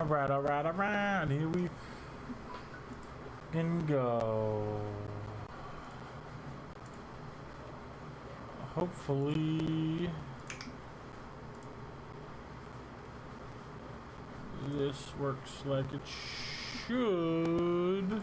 Alright, alright, alright. Here we can go. Hopefully this works like it should.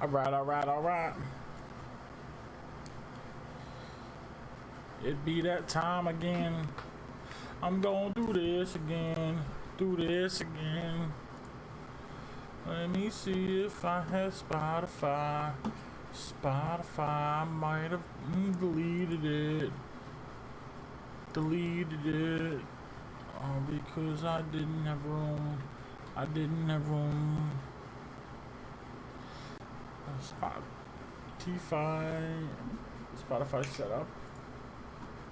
Alright, alright, alright. It be that time again. I'm gonna do this again. Do this again. Let me see if I have Spotify. Spotify might have deleted it. Deleted it. Because I didn't have room. I didn't have room. Spotify setup.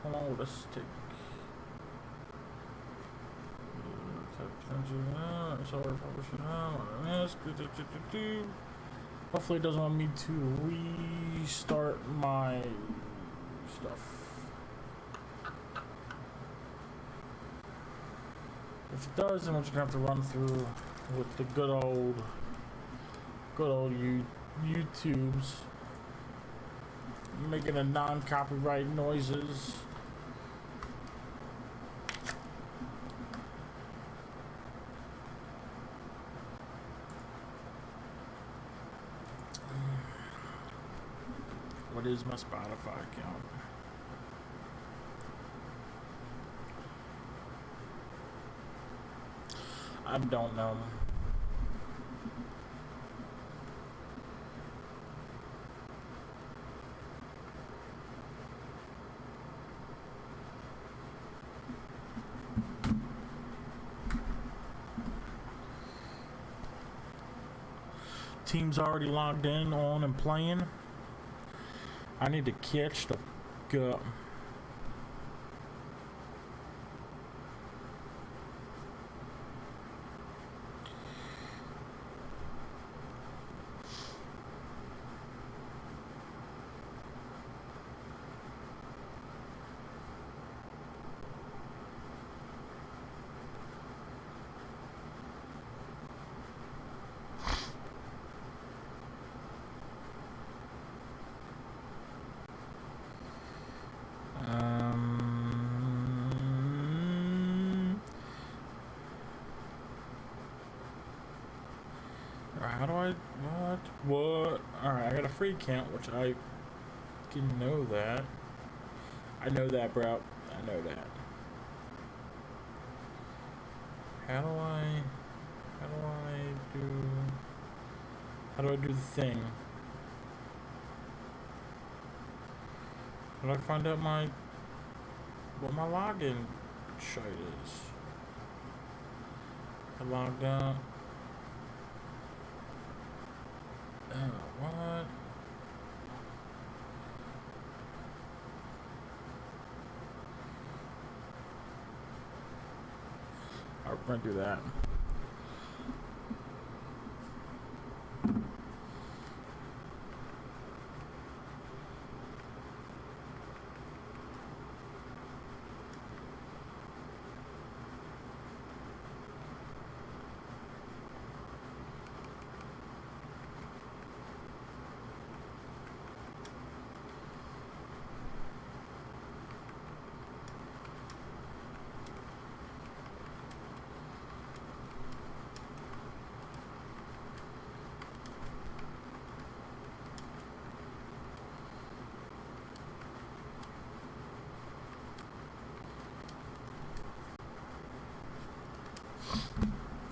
How long will this take? Hopefully it doesn't want me to restart my stuff. If it does, then we're just gonna have to run through with the good old YouTubes, making a non-copyright noises. What is my Spotify account? I don't know. Team's already logged in, on, and playing. I need to catch the up. How do I, what? Alright, I got a free account, which I can know that. I know that, bro. I know that. How do I do the thing? How do I find out what my login shite is? I logged out. What? Alright, we're gonna do that.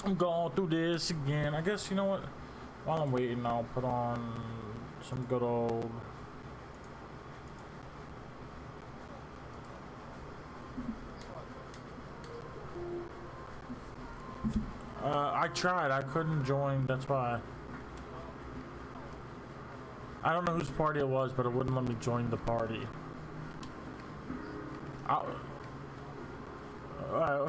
I'm going through this again. I guess, you know what? While I'm waiting, I'll put on some good old... I tried. I couldn't join. That's why. I don't know whose party it was, but it wouldn't let me join the party.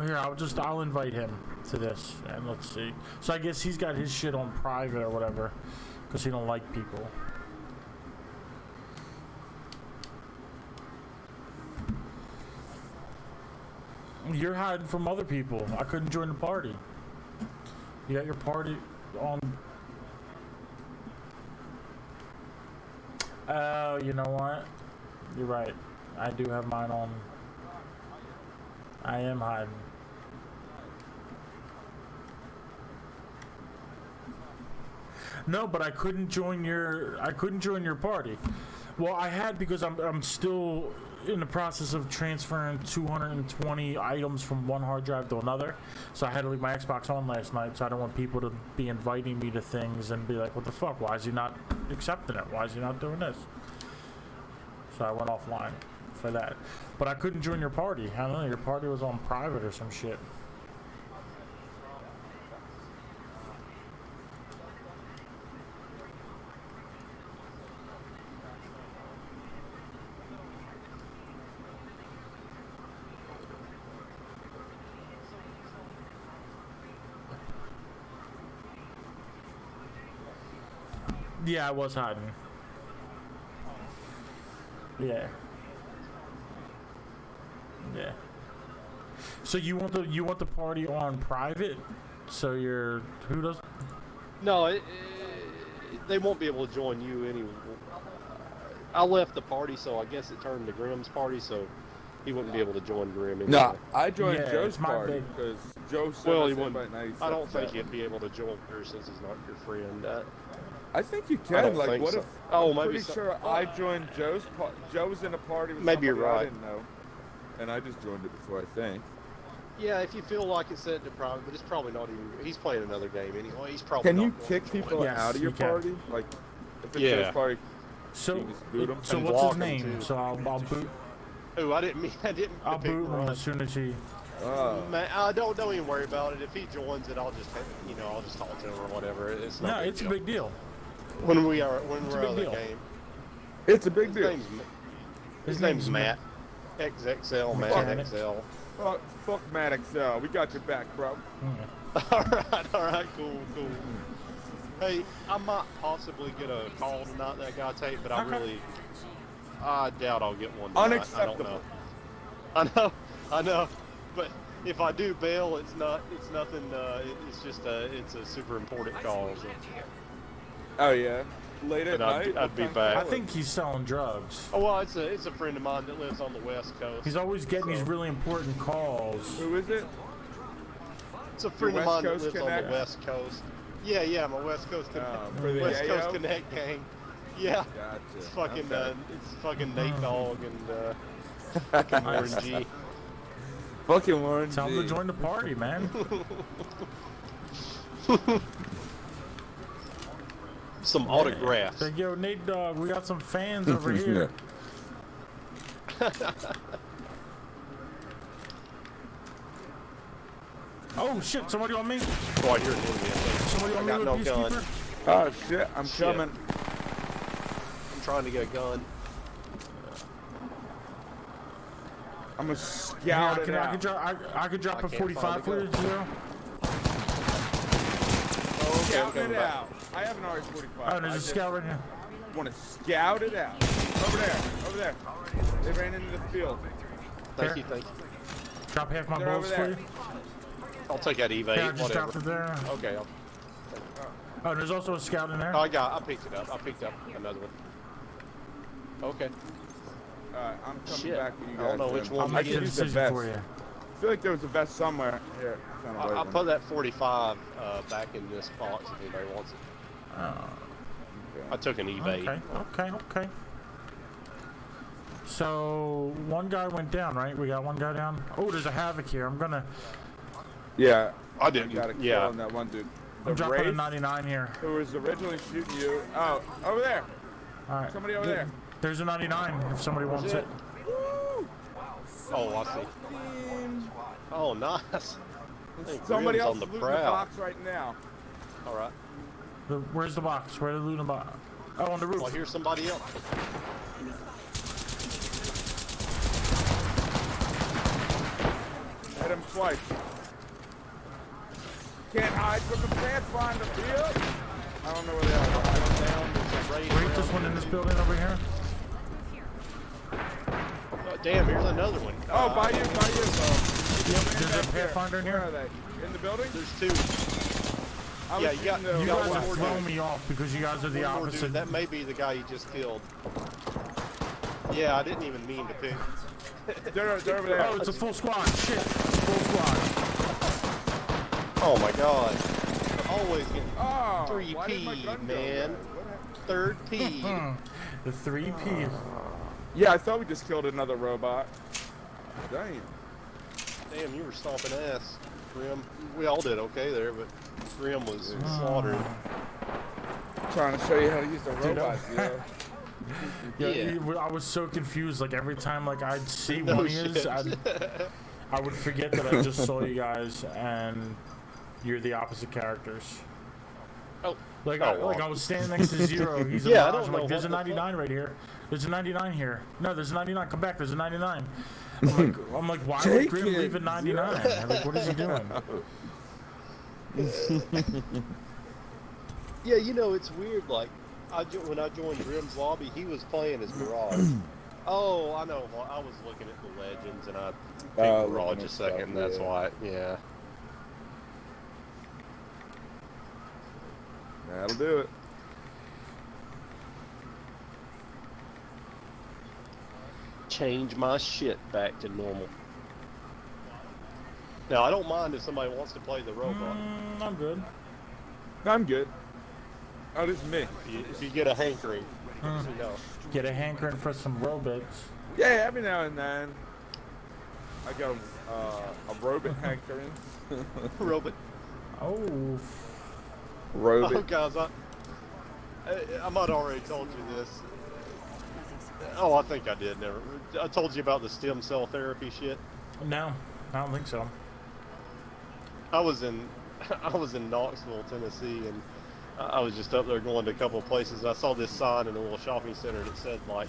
Here, I'll invite him to this, and let's see. So I guess he's got his shit on private or whatever, because he don't like people. You're hiding from other people. I couldn't join the party. You got your party on. Oh, you know what? You're right. I do have mine on. I am hiding. No, but I couldn't join your party. Well, I had because I'm still in the process of transferring 220 items from one hard drive to another. So I had to leave my Xbox on last night, so I don't want people to be inviting me to things and be like, what the fuck? Why is he not accepting it? Why is he not doing this? So I went offline for that. But I couldn't join your party. I don't know, your party was on private or some shit. Yeah, I was hiding. Yeah. Yeah. So you want the party on private? So you're who does? No, they won't be able to join you anyway. I left the party, so I guess it turned to Grimm's party, so he wouldn't be able to join Grimm anyway. No, I joined Yeah, Joe's it's my party big- because Joe said Well, he us wouldn't. invite, now he I don't accepted think that. he'd be able to join her since he's not your friend. I think you I can. don't Like, think what so. if? Oh, I'm maybe pretty so. sure I joined Joe's. Joe was in a party with Maybe you're somebody I right. didn't know, and I just joined it before. I think. Yeah, if you feel like it's set to private, but it's probably not even. He's playing another game anyway. He's probably. Can not you going kick to join. people Yes, out of your you can. party? Like, if it's Yeah. Joe's party, So you just boot him. so And what's his block him, name? too. So I'll boot. Ooh, I didn't mean. I didn't. I'll pick boot him Ron. as soon as he. Man, don't even worry about it. If he joins it, I'll just I'll just talk to him or whatever. It's No, it's a deal. big deal. When we're a out big of the deal. game. It's a big deal. His name's Matt. XXL Matt Mechanic. XL. Fuck Matt XL. We got your back, bro. All right, cool. Hey, I might possibly get a call tonight that got taped, but I doubt I'll get one tonight. Unacceptable. I know, but if I do bail, it's nothing. It's just it's a super important call. So. Oh yeah. Late at But night. I'd be What back. time I think he's selling drugs. Oh well, it's a friend of mine that lives on the West Coast. He's always getting these really important calls. Who is it? It's a friend Your of mine West that Coast lives Connect? on the West Coast. Yeah, my West Coast For the West Coast Yayo? Connect gang. Yeah, Gotcha. it's fucking Okay. it's fucking Nate Dogg and fucking Warren G. Fucking Warren Tell him G. to join the party, man. Some autographs. Like, yo, Nate Dogg, we got some fans over here. Oh shit! Somebody on me! Oh, I hear it in me. Somebody on me got with no gun. Peacekeeper? Oh shit, I'm Shit. coming. I'm trying to get a gun. I'm gonna Yeah, scout it I out. could drop I a can't 45 find for the you, gun. Zero. Oh, okay, I'm Scouting coming it back. out. I have an RS-45. Oh, there's a scout right here. Want to scout it out. Over there. They ran into the field. Thank Here. you. Drop half my They're bullets over for there. you. I'll take that Eve 8, Yeah, I just dropped it whatever. there. Okay, Oh, there's also a scout in there. I picked it up. I picked up another one. Okay. I'm coming Shit. back with you I guys. don't know which then. one I'll to make get. the I use the decision vest. for you. I feel like there was a vest somewhere. Here, I found a white I'll one. put that 45 back in this box if anybody wants it. I took an Eve 8. Okay. So one guy went down, right? We got one guy down. Oh, there's a Havoc here. I'm Yeah, I didn't. got a kill Yeah. on that one dude. I'm The dropping a Wraith, 99 here. who was originally shooting you. Oh, over there. All right. Somebody over there. There's a 99 if somebody wants it. Oh, I see. Oh, nice. Hey, Somebody Grimm's else on the looting the prowl. box right now. All right. Where's the box? Where's the loot in the box? Oh, on the roof. Oh, I hear somebody else. Hit him twice. Can't hide from the Pathfinder field. I don't know where they are. Wait, this one in this building over here. Oh, damn, here's another one. Oh, by you. Yep, there's a Pathfinder in Where here. are they? In the building? There's two. Yeah, you got, You got guys one are more throwing dude. me off because you guys are the One more opposite. dude. That may be the guy you just killed. Yeah, I didn't even mean to pick. They're over there. Oh, it's a full squad. Shit. Full squad. Oh my god. Always getting Oh, 3P, man. Third P. The 3P. Yeah, I thought we just killed another robot. Dang. Damn, you were stomping ass, Grim. We all did okay there, but Grim was slaughtered. Trying to show you how to use the Dude, robots, Yeah, Yeah. I was so confused. Like every time, like I'd see No one of yours, shit. I would forget that I just saw you guys, and you're the opposite characters. Oh, Like, Oh, like well. I was standing next to Zero. He's a Yeah, I Mirage. don't I'm know like, there's a what the 99 right here. There's a 99 here. No, there's a 99. Come back. There's a 99. I'm like, why would Take Grim it, leave a 99? Like, what is he doing? yeah, you know, it's weird. Like, when I joined Grim's lobby, he was playing as Mirage. Oh, I know. Well, I was looking at the legends, and I picked Mirage looking a at second. stuff, That's yeah. why. Yeah. That'll do it. Change my shit back to normal. Now, I don't mind if somebody wants to play the robot. I'm good. I'm good. Oh, this is me. If you get a hankering, you know. Get a hankering for some robots. Yeah, every now and then. I got a robot hankering. Robot. Oh, Oh, Robot. guys, I might have already told you this. Oh, I think I did. Never. I told you about the stem cell therapy shit. no, I don't think so. I was in Knoxville, Tennessee, and I was just up there going to a couple of places. I saw this sign in a little shopping center that said like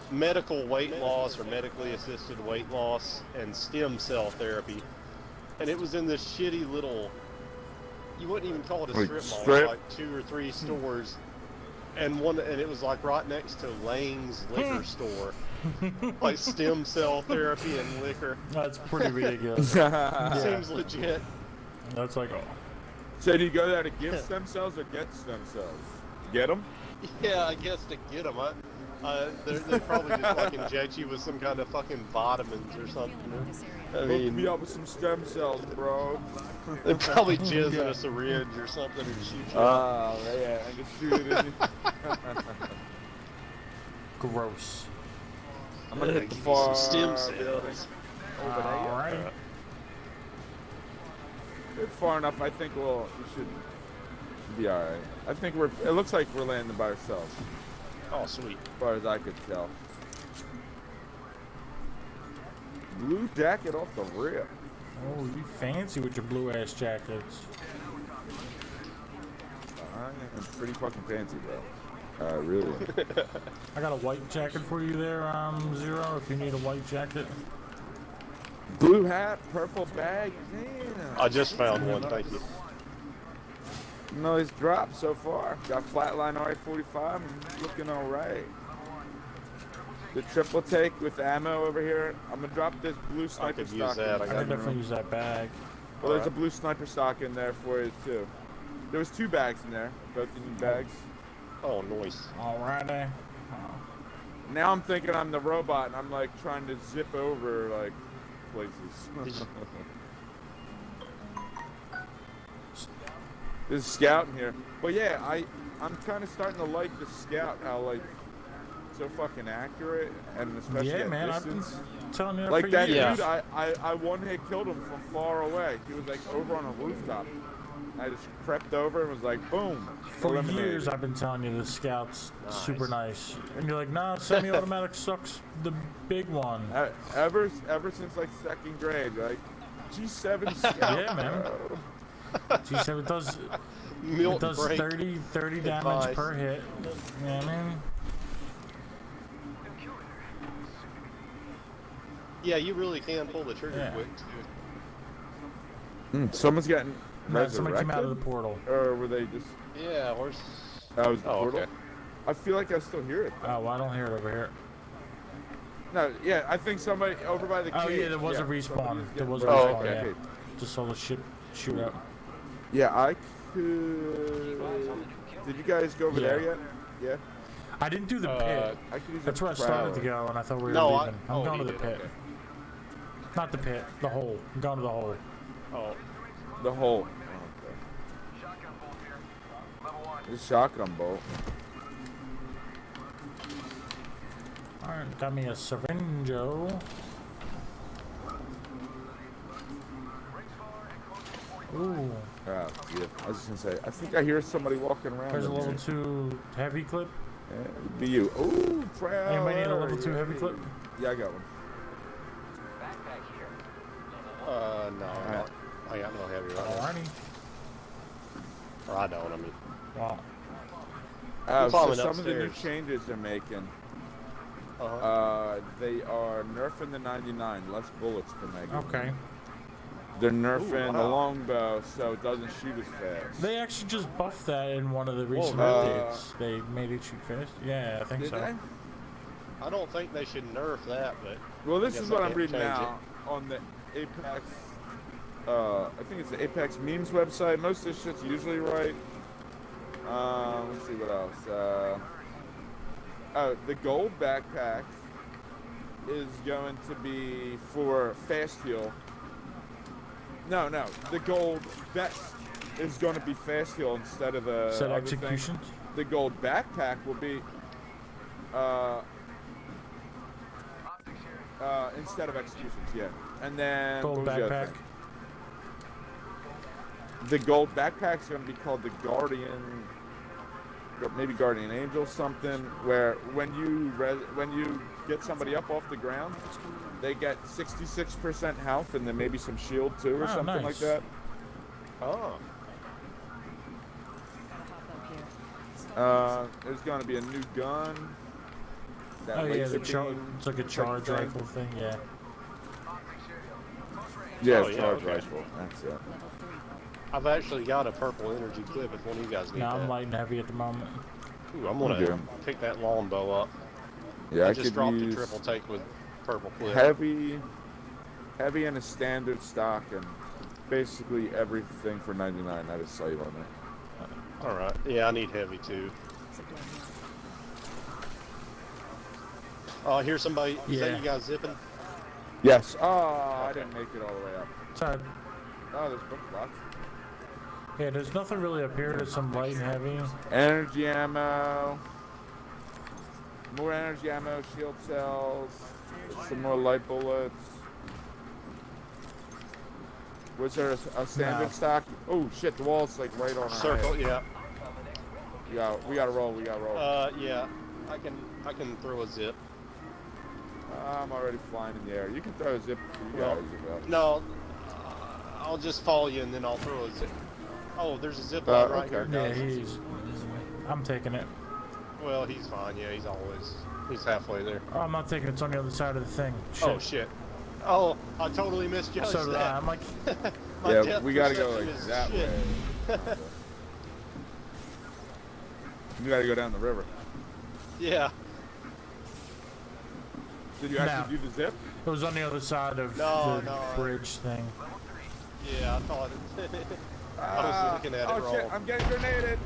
medical weight loss or medically assisted weight loss and stem cell therapy, and it was in this shitty little. You wouldn't even call it a Like strip mall. It strip? was like 2 or 3 stores, and it was like right next to Lang's liquor store, like stem cell therapy and liquor. That's pretty ridiculous. Seems legit. That's like, oh. So do you go there to give stem cells or get stem cells? Get them? Yeah, I guess to get them, they probably just like inject you with some kind of fucking vitamins or something. I Hook me mean, up with some stem cells, bro. they probably jizz in a syringe or something and shoot you. Oh, yeah, and just shoot it in you. Gross. I'm gonna hit the Give you far some stem building. cells. All right. It's far enough. I think we should be all right. I think it looks like we're landing by ourselves, Oh, sweet. as far as I could tell. Blue jacket off the rip. Oh, you fancy with your blue ass jackets. I'm pretty fucking fancy, bro. Really. I got a white jacket for you there, Zero, if you need a white jacket. Blue hat, purple bag. Damn. I just found one, thank you. Nice drop so far. Got flatline RA-45. I'm looking all right. The triple take with ammo over here. I'm gonna drop this blue I sniper could use stock. that. I got can definitely use that bag. Well, there's a blue sniper stock in there for you too. There was 2 bags in there. Both you need bags. Oh, nice. Alrighty. Now I'm thinking I'm the robot and I'm like trying to zip over like places. There's a scout in here. But yeah, I'm kind of starting to like the scout. How like so fucking accurate and especially Yeah, at man, I've been distance. telling you that Like for that years. dude, I one hit killed him from far away. He was like over on a rooftop. I just crept over and was like, boom. For eliminated. years, I've been telling you the Scout's Nice. super nice. And you're like, nah, semi-automatic sucks the big one. Ever since like 2nd grade, like G7 Scout. Yeah, man. bro. G7 does... It Milton does break. 30 damage advice. per hit. You know what I mean? Yeah, you really can pull the trigger Yeah. quick too. Someone's getting No, somebody came out of the resurrected? portal. Or were they just... Yeah, where's? That was the Oh, portal? okay. I feel like I still hear it. Oh, well, I don't hear it over here. No, yeah, I think somebody over by the Oh, cave. yeah, there was a somebody respawn. is There getting was a Oh, respawn, okay. yeah. Just saw the ship shoot up. Yeah, I could... Did you guys go over Yeah. there yet? Yeah? I didn't do the pit. I could use That's a where I started to prowler. go, and I thought we were No, leaving. I'm going he to the did, pit. okay. Not the pit, the hole. I'm going to the hole. Oh, The hole. Oh, okay. The shotgun bolt. Alright, got me a syringo. Ooh, Yeah, I was just gonna say, I think I hear somebody walking around. there's a in level there. 2 heavy clip. Yeah, it'd be you. Ooh, prowler. Anybody need a level 2 heavy clip? Yeah, I got one. no, I got no heavy right now. Alrighty. Or I don't. I mean, Wow. So climbing some of the new upstairs. changes they're making, uh-huh. they are nerfing the 99, less bullets per meg. Okay. They're nerfing Ooh, the wow. longbow so it doesn't shoot as fast. They actually just buffed that in one of the recent Whoa. updates. They made it shoot fast. Yeah, I think Did so. they? I don't think they should nerf that, but Well, this guess is I what I'm can't reading change now on the Apex. I think it's the Apex memes website. Most of this shit's usually right. Let's see what else. The gold backpack is going to be for fast heal. No, the gold vest is going to be fast heal instead of the Said other thing. executions? The gold backpack will be instead of executions, yeah. And then Gold what was the other backpack. thing? The gold backpack's going to be called the Guardian, or maybe Guardian Angel something, where when you get somebody up off the ground, they get 66% health and then maybe some shield too or Oh, something like nice. that. oh, There's going to be a new gun. That Oh yeah, laser it's like a type charge thing. rifle thing, yeah. Yeah, Oh, it's yeah, charge okay. rifle. That's it. I've actually got a purple energy clip if one of you guys need Now that. I'm light and heavy at the moment. Ooh, I'm gonna Okay. pick that longbow up. Yeah, I I just could dropped use a triple take with purple clip. heavy and a standard stock and basically everything for 99. I have a sight on it. All right. Yeah, I need heavy too. Oh, I hear somebody. Is Yeah. that you guys zipping? Yes. Oh, I Okay. didn't make it all the way up. So, Oh, there's book lots. yeah, there's nothing really up here. There's some light and heavy. Energy ammo. More energy ammo, shield cells. Some more light bullets. Was there a standard No. stock? Oh shit, the wall's like right on our Circle. head. Yeah. We gotta roll. Yeah. I can throw a zip. I'm already flying in the air. You can throw a zip for you Well, guys if that. No, I'll just follow you and then I'll throw a zip. Oh, there's a zip line right okay. here, Yeah, guys. I'm taking it. Well, he's fine. Yeah, he's halfway there. Oh, I'm not taking it. It's on the other side of the thing. Shit. Oh shit. Oh, I totally misjudged So did I. that. I'm like, My Yeah, depth we gotta go perception like is that shit. way. You gotta go down the river. Yeah. Did you No. actually do the zip? it was on the other side of No, the no. bridge thing. Yeah, I thought it. I was looking at it oh shit, wrong. I'm getting grenaded.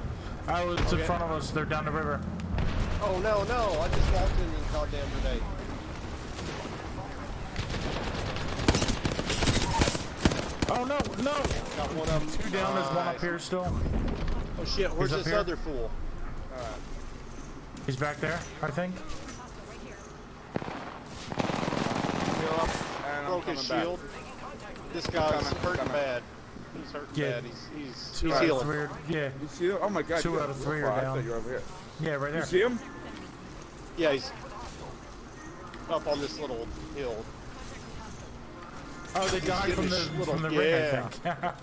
Oh, it's in Okay. front of us. They're down the river. Oh no, I just walked in the goddamn grenade. Oh no, no! Got one of them. Two down. There's one up Nice. here still. Oh shit, where's up this here. other fool? He's back there, I think. Heal up, and I'm Broke his coming shield. This guy's Coming, hurting coming. bad. He's hurting Yeah. bad. He's 2 out of healing. 3 are, yeah, back. You see him? Oh my god. 2 you out got of real 3 are far. I down. thought you were over here. yeah, right You there. see him? Yeah, he's up on this little hill. Oh, they died getting from his the little- ring, I yeah. think.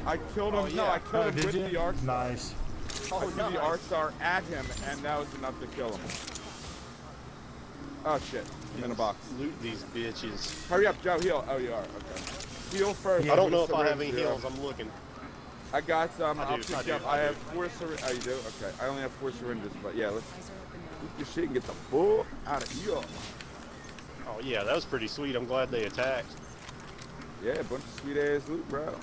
I killed him. Oh, No, yeah. I killed him did with you? the arc star. Nice. I threw the arc star at him, and that was enough to kill him. Oh shit! I'm in a box. Loot these bitches. Hurry up, Joe. Heal. Oh, you are. Okay. Heal first. Yeah. I don't know Put a if I have syringe any here. heals. I'm looking. I got some. I'll do, pick I you do, up. I I do. have 4 syringes. Oh, you do? Okay. I only have 4 syringes, but yeah, let's Eyes are open now. loot this shit and get the fuck out of here. Oh yeah, that was pretty sweet. I'm glad they attacked. Yeah, a bunch of sweet ass loot, bro.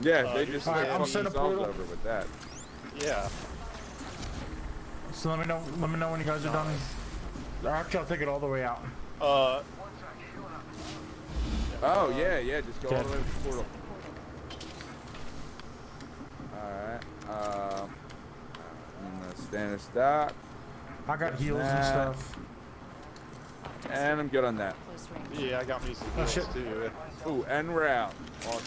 Yeah, they just Alright, I'm fucked setting up themselves portal. over with that. Yeah. So let me know when you guys are done. Or actually, I'll take it all the way out. Uh, Oh yeah, yeah. Just go all Okay. the way to the portal. Alright. I'm gonna standard stock, I got heals and Nah. stuff. and I'm good on that. Close range. yeah, I got me some Oh, heals shit. too. Ooh, and we're out. Awesome.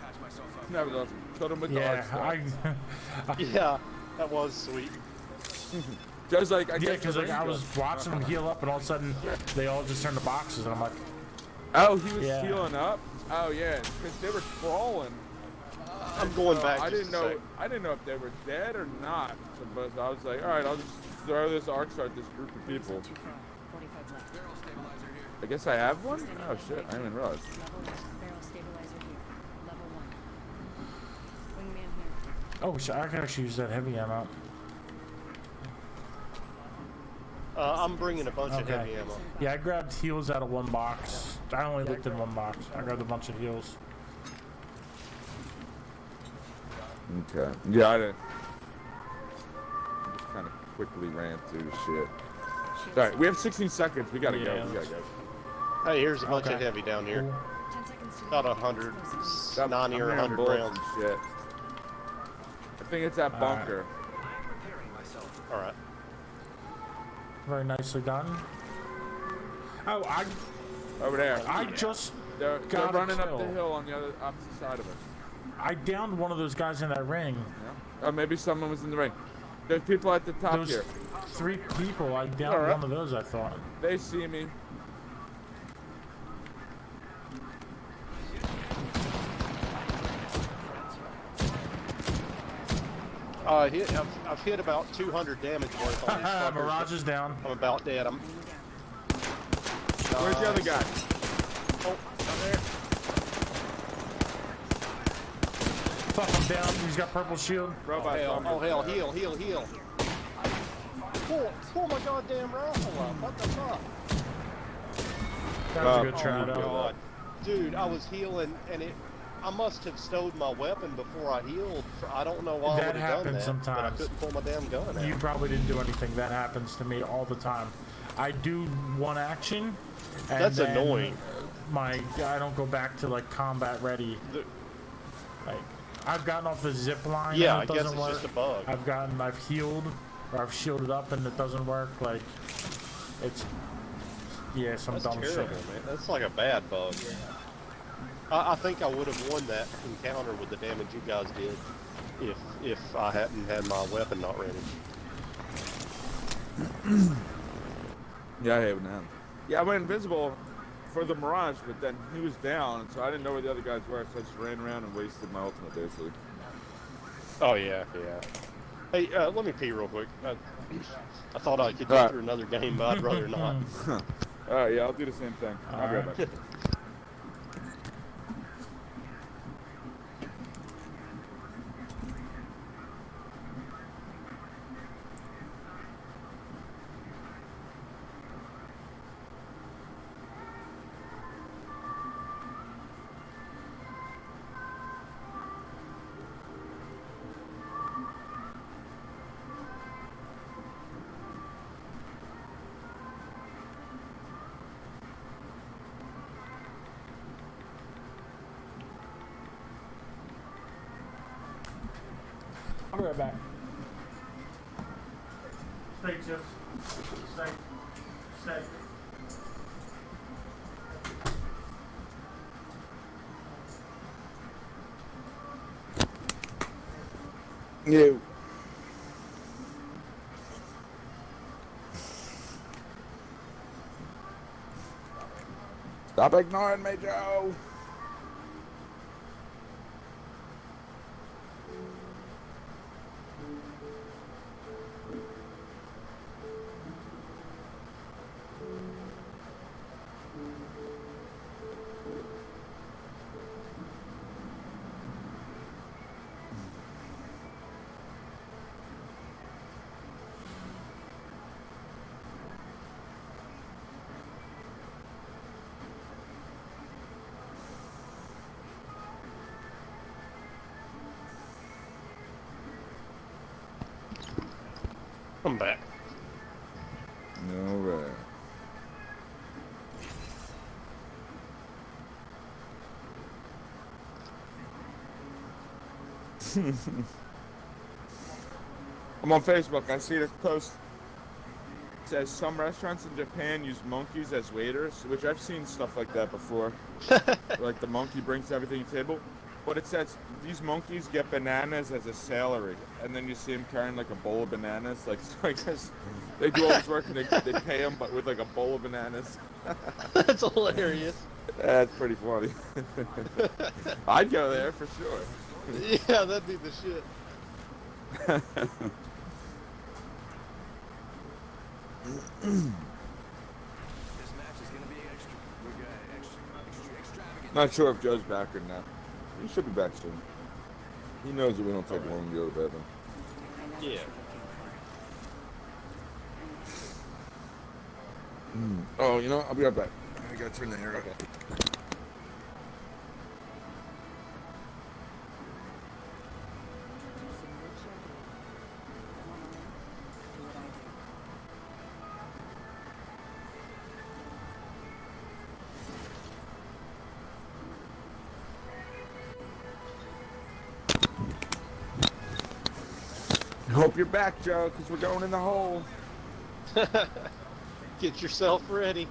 Patching myself up. That was awesome. Killed him with the arc Yeah, star. Yeah, that was sweet. Just like I yeah, guess because the like I range was watching them heal up, and all of a sudden they all just turned to boxes, and I'm like, Oh, he was Yeah. healing up. Oh yeah, because they were crawling. I'm going So back. I just didn't a know. sec. I didn't know if they were dead or not. So, but I was like, all right, I'll just throw this arc star at this group of people. Too far. 45 left. I guess I have one. Oh shit, I didn't even realize. Level 1. Barrel stabilizer here. Level 1. Wingman here. oh shit, I can actually use that heavy ammo. I'm bringing a bunch of Okay. heavy ammo. Yeah, I grabbed heals out of one box. I only looked in one box. I grabbed a bunch of heals. Okay. Yeah, I didn't. I just kind of quickly ran through shit. Shields All right, we have 16 seconds. We gotta Yeah, go. We gotta let's- go. Hey, here's a bunch of Okay. heavy down here. Cool. 10 seconds to About the 190 or I'm hearing 100 bullets rounds. and shit. I think it's that All right. bunker. All right. Very nicely done. Oh, Over there. I just They're got a running up the kill. hill on the other opposite side of us. I downed one of those guys in that ring. Yeah. Or maybe someone was in the ring. There's people at the top Those here. 3 people. I downed Alright. one of those. I thought. They see me. I've hit about 200 damage worth on these fuckers. Mirage is down. I'm about dead. I'm. Where's the other guy? Oh, down there. Fuck him down. He's got purple shield. Robot. Hell, zombie. oh hell, heal. Pull my goddamn rifle up. What the fuck? That was a good Oh, try, you though. good. God. Dude, I was healing and I must have stowed my weapon before I healed. I don't know why I That would have done happens that. But I sometimes. couldn't pull my damn gun out. You probably didn't do anything. That happens to me all the time. I do one action. And That's then annoying. I don't go back to like combat ready. The- Like I've gotten off the zip line. Yeah, and I it guess doesn't it's work. just a bug. I've healed, or I've shielded up and it doesn't work. Like it's some That's dumb terrible, shit. man. That's like a bad bug. I think I would have won that encounter with the damage you guys did if I hadn't had my weapon not ready. Yeah, I have now. Yeah, I went invisible for the Mirage, but then he was down, and so I didn't know where the other guys were, so I just ran around and wasted my ultimate, basically. Oh yeah. Hey, let me pee real quick. I thought I could get Alright. through another game, but I'd rather not. Alright, yeah, I'll do the same thing. I'll be right Alright. back. I'll be right back. Stay, Chips. Stay. Stay. You. Stop ignoring me, Joe. I'm back. All right. I'm on Facebook. I see this post. It says some restaurants in Japan use monkeys as waiters, which I've seen stuff like that before. Like the monkey brings everything to the table. But it says these monkeys get bananas as a salary, and then you see them carrying like a bowl of bananas. Like so I guess they do all this work and they pay them, but with like a bowl of bananas. That's hilarious. That's pretty funny. I'd go there for sure. Yeah, that'd be the shit. Not sure if Joe's back or not. He should be back soon. He knows that we don't take long to go to bed. Yeah. Oh, you know, I'll be right back. I gotta turn the hair up. Hope you're back, Joe, because we're going in the hole. Get yourself ready.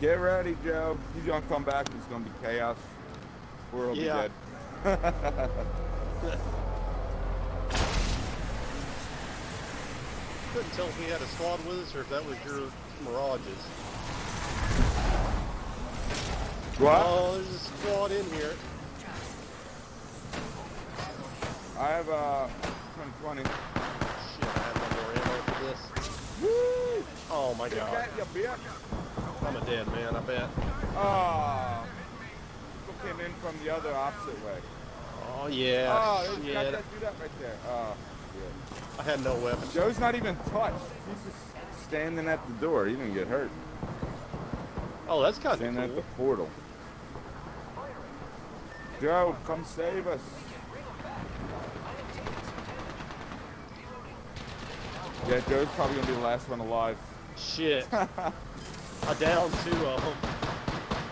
Get ready, Joe. He's gonna come back. It's gonna be chaos. We'll be dead. Couldn't tell if we had a squad with us or if that was your mirages. What? Oh, there's a squad in here. I have 20. Shit, I have no more ammo for this. Woo! Oh my Get god. that, you bitch. I'm a dead man, I bet. Oh. People came in from the other opposite way. Oh yeah. Oh, there's got shit. that dude up right there. Oh, shit. I had no weapon. Joe's not even touched. He's just standing at the door. He didn't get hurt. Oh, that's kind of Standing at cool. the portal. Joe, come save us. Yeah, Joe's probably gonna be the last one alive. Shit. I downed 2 of them.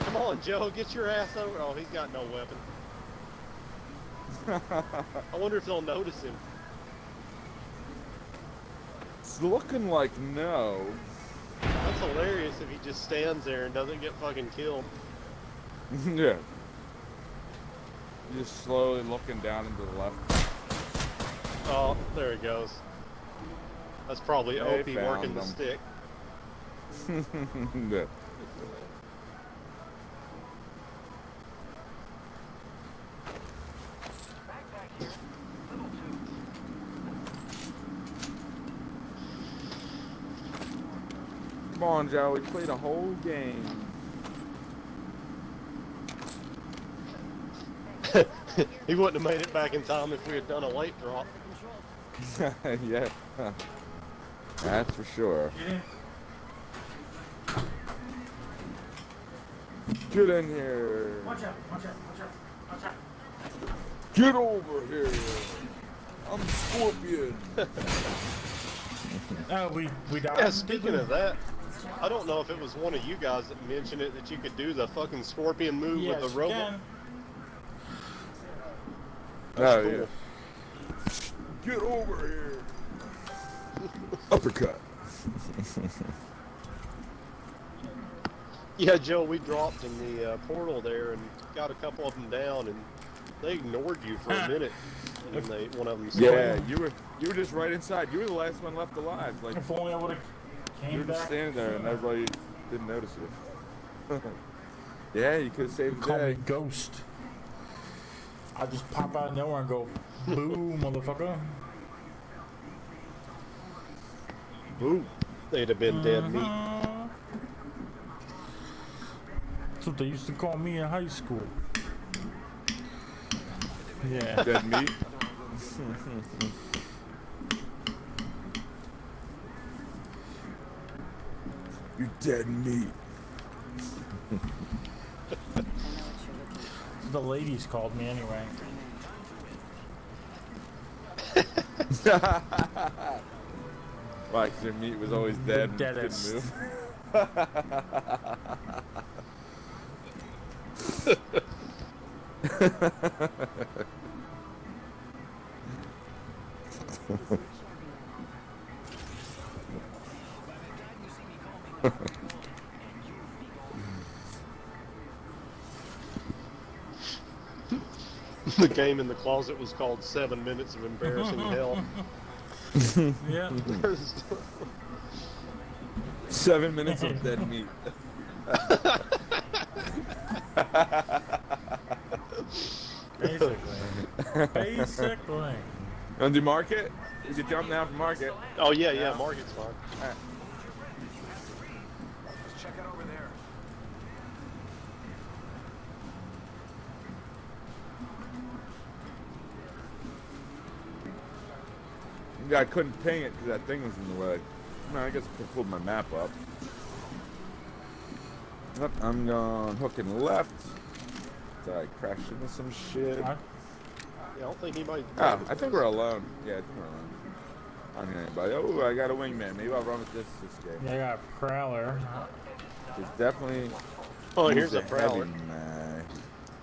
Come on, Joe, get your ass over. Oh, he's got no weapon. I wonder if they'll notice him. It's looking like no. That's hilarious if he just stands there and doesn't get fucking killed. Yeah. Just slowly looking down into the left. Oh, there he goes. That's probably They Opie found working the them. stick. Yeah. Come on, Joe. We played a whole game. He wouldn't have made it back in time if we had done a late drop. Yeah. That's for sure. Get in here. Watch out, watch out, watch out, watch out. Get over here. I'm Scorpion. Oh, we died. Yeah, speaking of that, I don't know if it was one of you guys that mentioned it, that you could do the fucking scorpion move Yes, with the you robot. can. Oh, cool. yeah. Get over here. Uppercut. Yeah, Joe, we dropped in the portal there and got a couple of them down, and they ignored you for a minute. And one of them Yeah, you were just right inside. You were the last one left alive. Like If only I would have you came were just back. standing there and everybody didn't notice you. Yeah, you could have saved the Call me day. Ghost. I just pop out of nowhere and go, boo, motherfucker. Boo. They'd have been dead meat. That's what they used to call me in high school. Yeah. Dead meat. You dead meat. The ladies called me anyway. Why? 'Cause their meat was always dead and couldn't deadest. move. The game in the closet was called 7 Minutes of Embarrassing Hell. Yeah. 7 minutes of dead meat. Basically. Basically. Want to do market? You can jump now for market. Oh yeah, yeah, market's fine. Alright. Check it over there. Yeah, I couldn't ping it because that thing was in the way. No, I guess I could pull my map up. Yep, I'm going hooking left. Did I crash into some shit? What? Yeah, I don't think anybody. Oh, I think we're alone. Yeah, I think we're alone. I don't hear anybody. Oh, I got a wingman. Maybe I'll run with this game. Yeah, I got a Prowler. There's definitely. Oh, here's use a Prowler. heavy mag.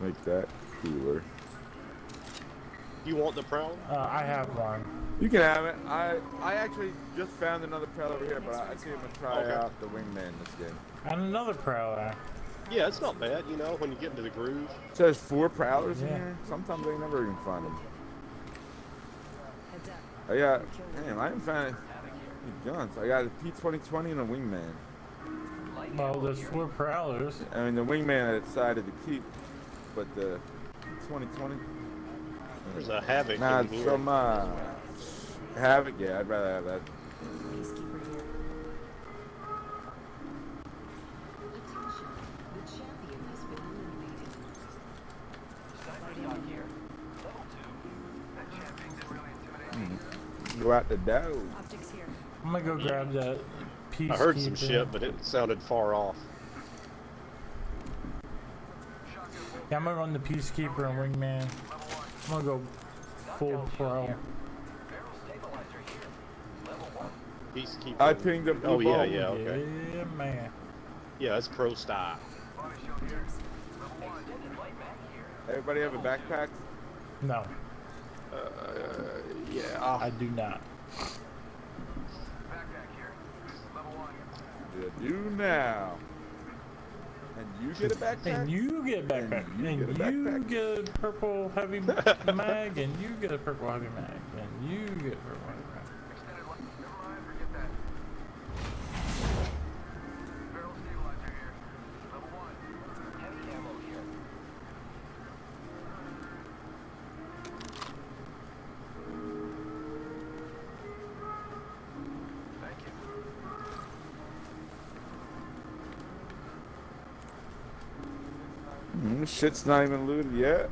Make that cooler. You want the Prowler? I have one. You can have it. I actually just found another Prowler over here, but I think I'm gonna try Okay. out the wingman this game. And another Prowler. Yeah, it's not bad. You know, when you get into the groove. So there's 4 Prowlers in Yeah. here. Sometimes I never even find them. Heads up. I got, damn, I didn't find any guns. I got a P2020 and a wingman. Well, there's 4 Prowlers. I mean, the wingman I decided to keep, but the P2020. There's a Havoc Not in here. so much. Havoc, yeah, I'd rather have that. Peacekeeper here. Attention. The champion has been eliminated. Light ammo here. Go out the door. Optics here. I'm gonna go grab that piece. I heard some shit, but it sounded far off. Yeah, I'm gonna run the Peacekeeper and Wingman. I'm gonna go full pro. Peacekeeper. I pinged up. Oh yeah, yeah, okay. Yeah, man. Yeah, that's pro style. Everybody have a backpack? No, Yeah. I do not. You do now. And you get a backpack? And you get a backpack. And you And get a you backpack. get a purple heavy mag. And you get a purple heavy mag. And you get a purple heavy mag. Shit's not even looted yet.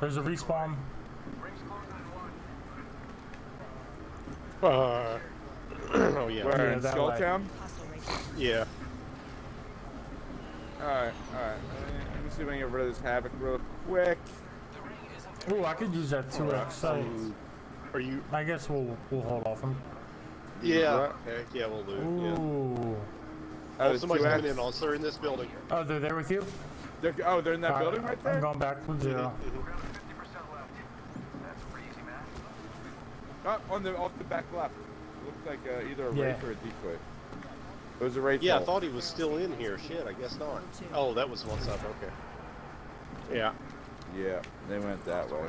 There's a respawn. Oh yeah. Where, Yeah, in that Skulltown? Hostile right here. Yeah. Alright, alright. Let me see if I can get rid of this Havoc real quick. Ooh, I could use that 2x sight. Are you? I guess we'll hold off him. Yeah. What? Heck yeah, we'll loot. Yeah. Ooh. Oh, Oh, the somebody's 2X? coming in on us. They're in this building. Oh, they're there with you? They're in that Alright, building right I'm there? going back to 0. Oh, off the back left. Looks like either a Yeah. Wraith or a decoy. It was a Wraith. Yeah, I vault. thought he was still in here. Shit, I guess not. Oh, that was one side. Okay. Yeah. Yeah, they went that way.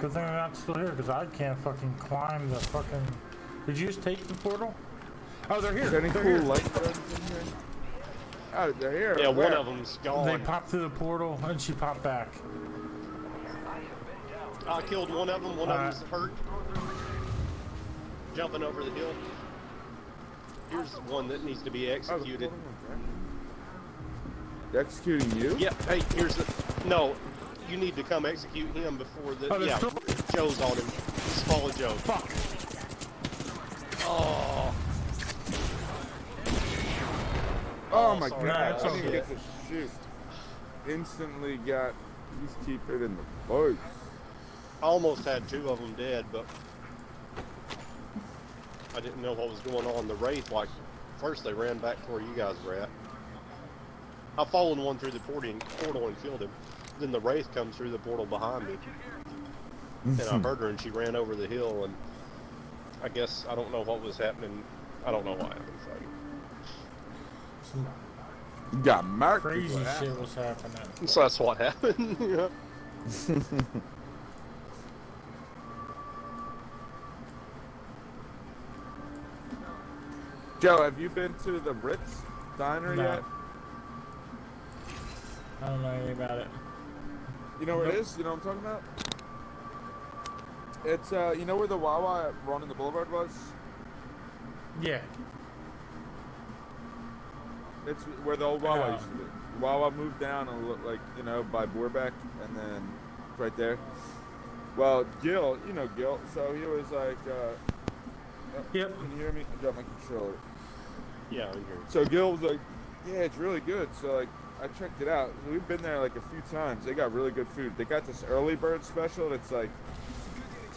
Good thing they're not still here, because I can't fucking climb the fucking... Did you just take the portal? Oh, they're here. Is there any They're cool here. light guns in here? Oh, they're here. Yeah, one Where? of them's gone. They popped through the portal, and she popped back. I killed one of them. One of Alright. them's hurt. Jumping over the hill. Here's one that needs to be Oh, the executed. portal one's right. They're executing you? Yeah, hey, here's the... No, you need to come execute him before the... Oh, there's yeah, still- Joe's on him. Just follow Joe. Fuck. Oh, Oh my sorry. god, Nah, I it's didn't even okay. get to shoot. Instantly got Peacekeeper in the voice. I almost had two of them dead, but... I I didn't know what was going on. The Wraith, like, first they ran back to where you guys were at. I followed one through the portal and killed him. Then the Wraith comes through the portal behind me. And I heard her and she ran over the hill, and I guess I don't know what was happening. I don't know what happened. Some You got marked. crazy people shit out. was happening. So that's what happened. Yeah. Joe, have you been to the Ritz Diner No. yet? I don't know anything about it. You know where it Nope. is? You know what I'm talking about? It's you know where the Wawa at Ronin the Boulevard was? Yeah. It's where the old Wawa Oh. used to be. Wawa moved down and looked like, you know, by Boerbeck, and then it's right there. Well, Gil, you know Gil, so he was like, Yep. can you hear me? I dropped my controller. Yeah, I'm here. So Gil was like, yeah, it's really good. So like, I checked it out. We've been there like a few times. They got really good food. They got this early bird special that's like,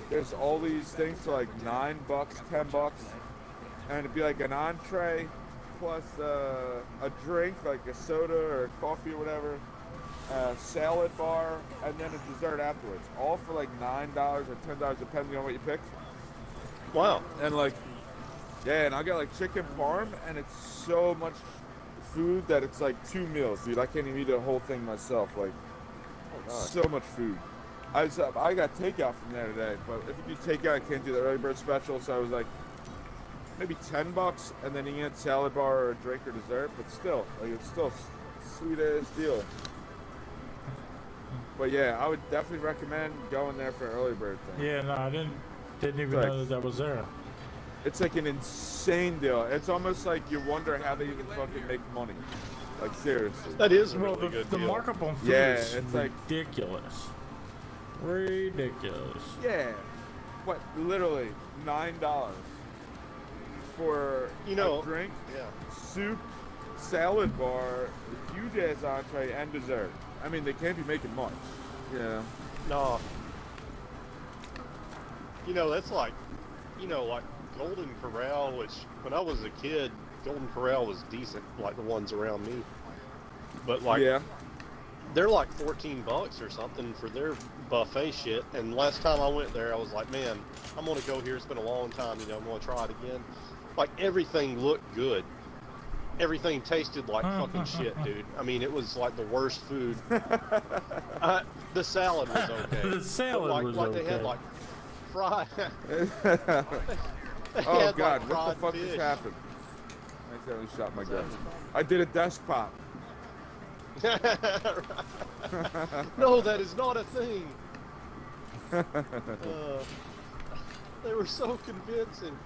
there's all these things for like $9, $10, and it'd be like an entree plus a drink, like a soda or coffee or whatever, a salad bar, and then a dessert afterwards. All for like $9 or $10, depending on what you pick. Wow. And like, yeah, and I got like chicken parm, and it's so much food that it's like 2 meals, dude. I can't even eat the whole thing myself. Like, so much food. I got takeout from there today, but if you do takeout, I can't do the early bird special, so I was like, maybe $10, and then you get a salad bar or a drink or dessert, but still, like, it's still sweet ass deal. But yeah, I would definitely recommend going there for an early bird thing. Yeah, no, I didn't even Right. know that was there. It's like an insane deal. It's almost like you wonder how they even fucking make money. Like, seriously. That is a Well, really the, good the deal. markup on food Yeah, is it's like- ridiculous. Ridiculous. Yeah. What, literally $9 for You know, a drink, Yeah. soup, salad bar, huge ass entree, and dessert. I mean, they can't be making much. Yeah. No. You know, that's like, like Golden Corral, which when I was a kid, Golden Corral was decent, like the ones around me. But like, Yeah. they're like $14 or something for their buffet shit. And last time I went there, I was like, man, I'm gonna go here. It's been a long time. I'm gonna try it again. Like everything looked good. Everything tasted like fucking shit, dude. I mean, it was like the worst food. The salad was okay. The salad But, was like they had okay. like fried. They Oh had, God, like, what the fried fuck fish. just happened? I accidentally shot my gun. I did a desk pop. No, that is not a thing. They were so convincing.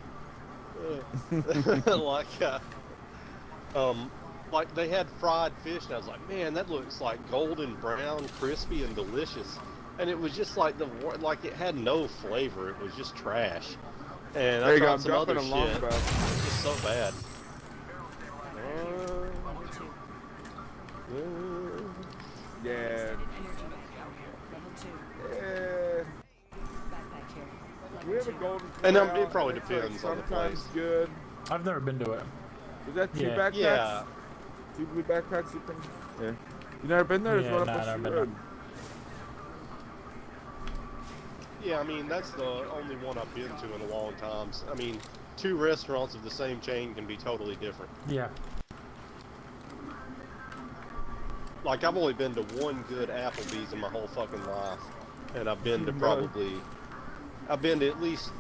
Like they had fried fish, and I was like, man, that looks like golden brown, crispy, and delicious. And it was just like it had no flavor. It was just trash. And There I you go, tried I'm some other dropping shit. a long It bow. was just so bad. Level 2. Yeah. Extended energy back. Level 2. Yeah. Backpack here. Level We have a 2. golden And, corral, it probably it's, like, depends on the sometimes place. good. I've never been to it. Is that 2 Yeah. backpacks? Yeah. 2 blue backpacks you can. Yeah. You never been there? It's Yeah, right nah, up I've the never road. been Yeah, I mean, that's the only one I've been to in a long time. I mean, 2 restaurants of the same chain can be totally different. Yeah. Like, I've only been to 1 good Applebee's in my whole fucking life. And I've been to I've been to at least,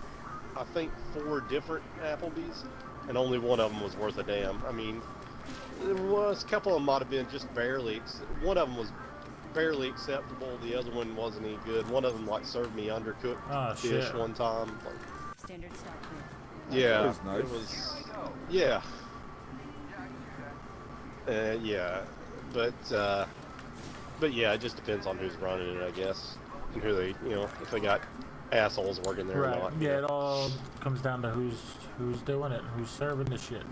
I think, 4 different Applebee's. And only one of them was worth a damn. I mean, there was a couple of them might have been just barely, one of them was barely acceptable. The other one wasn't any good. One of them, like, served me undercooked Oh, fish shit. one time. Like, Standard stock here. yeah, That was nice. it was. Yeah. Yeah, but yeah, it just depends on who's running it, I guess, and who they, if they got assholes working there or Right. not. Yeah, it all comes down to who's doing it, who's serving the shit.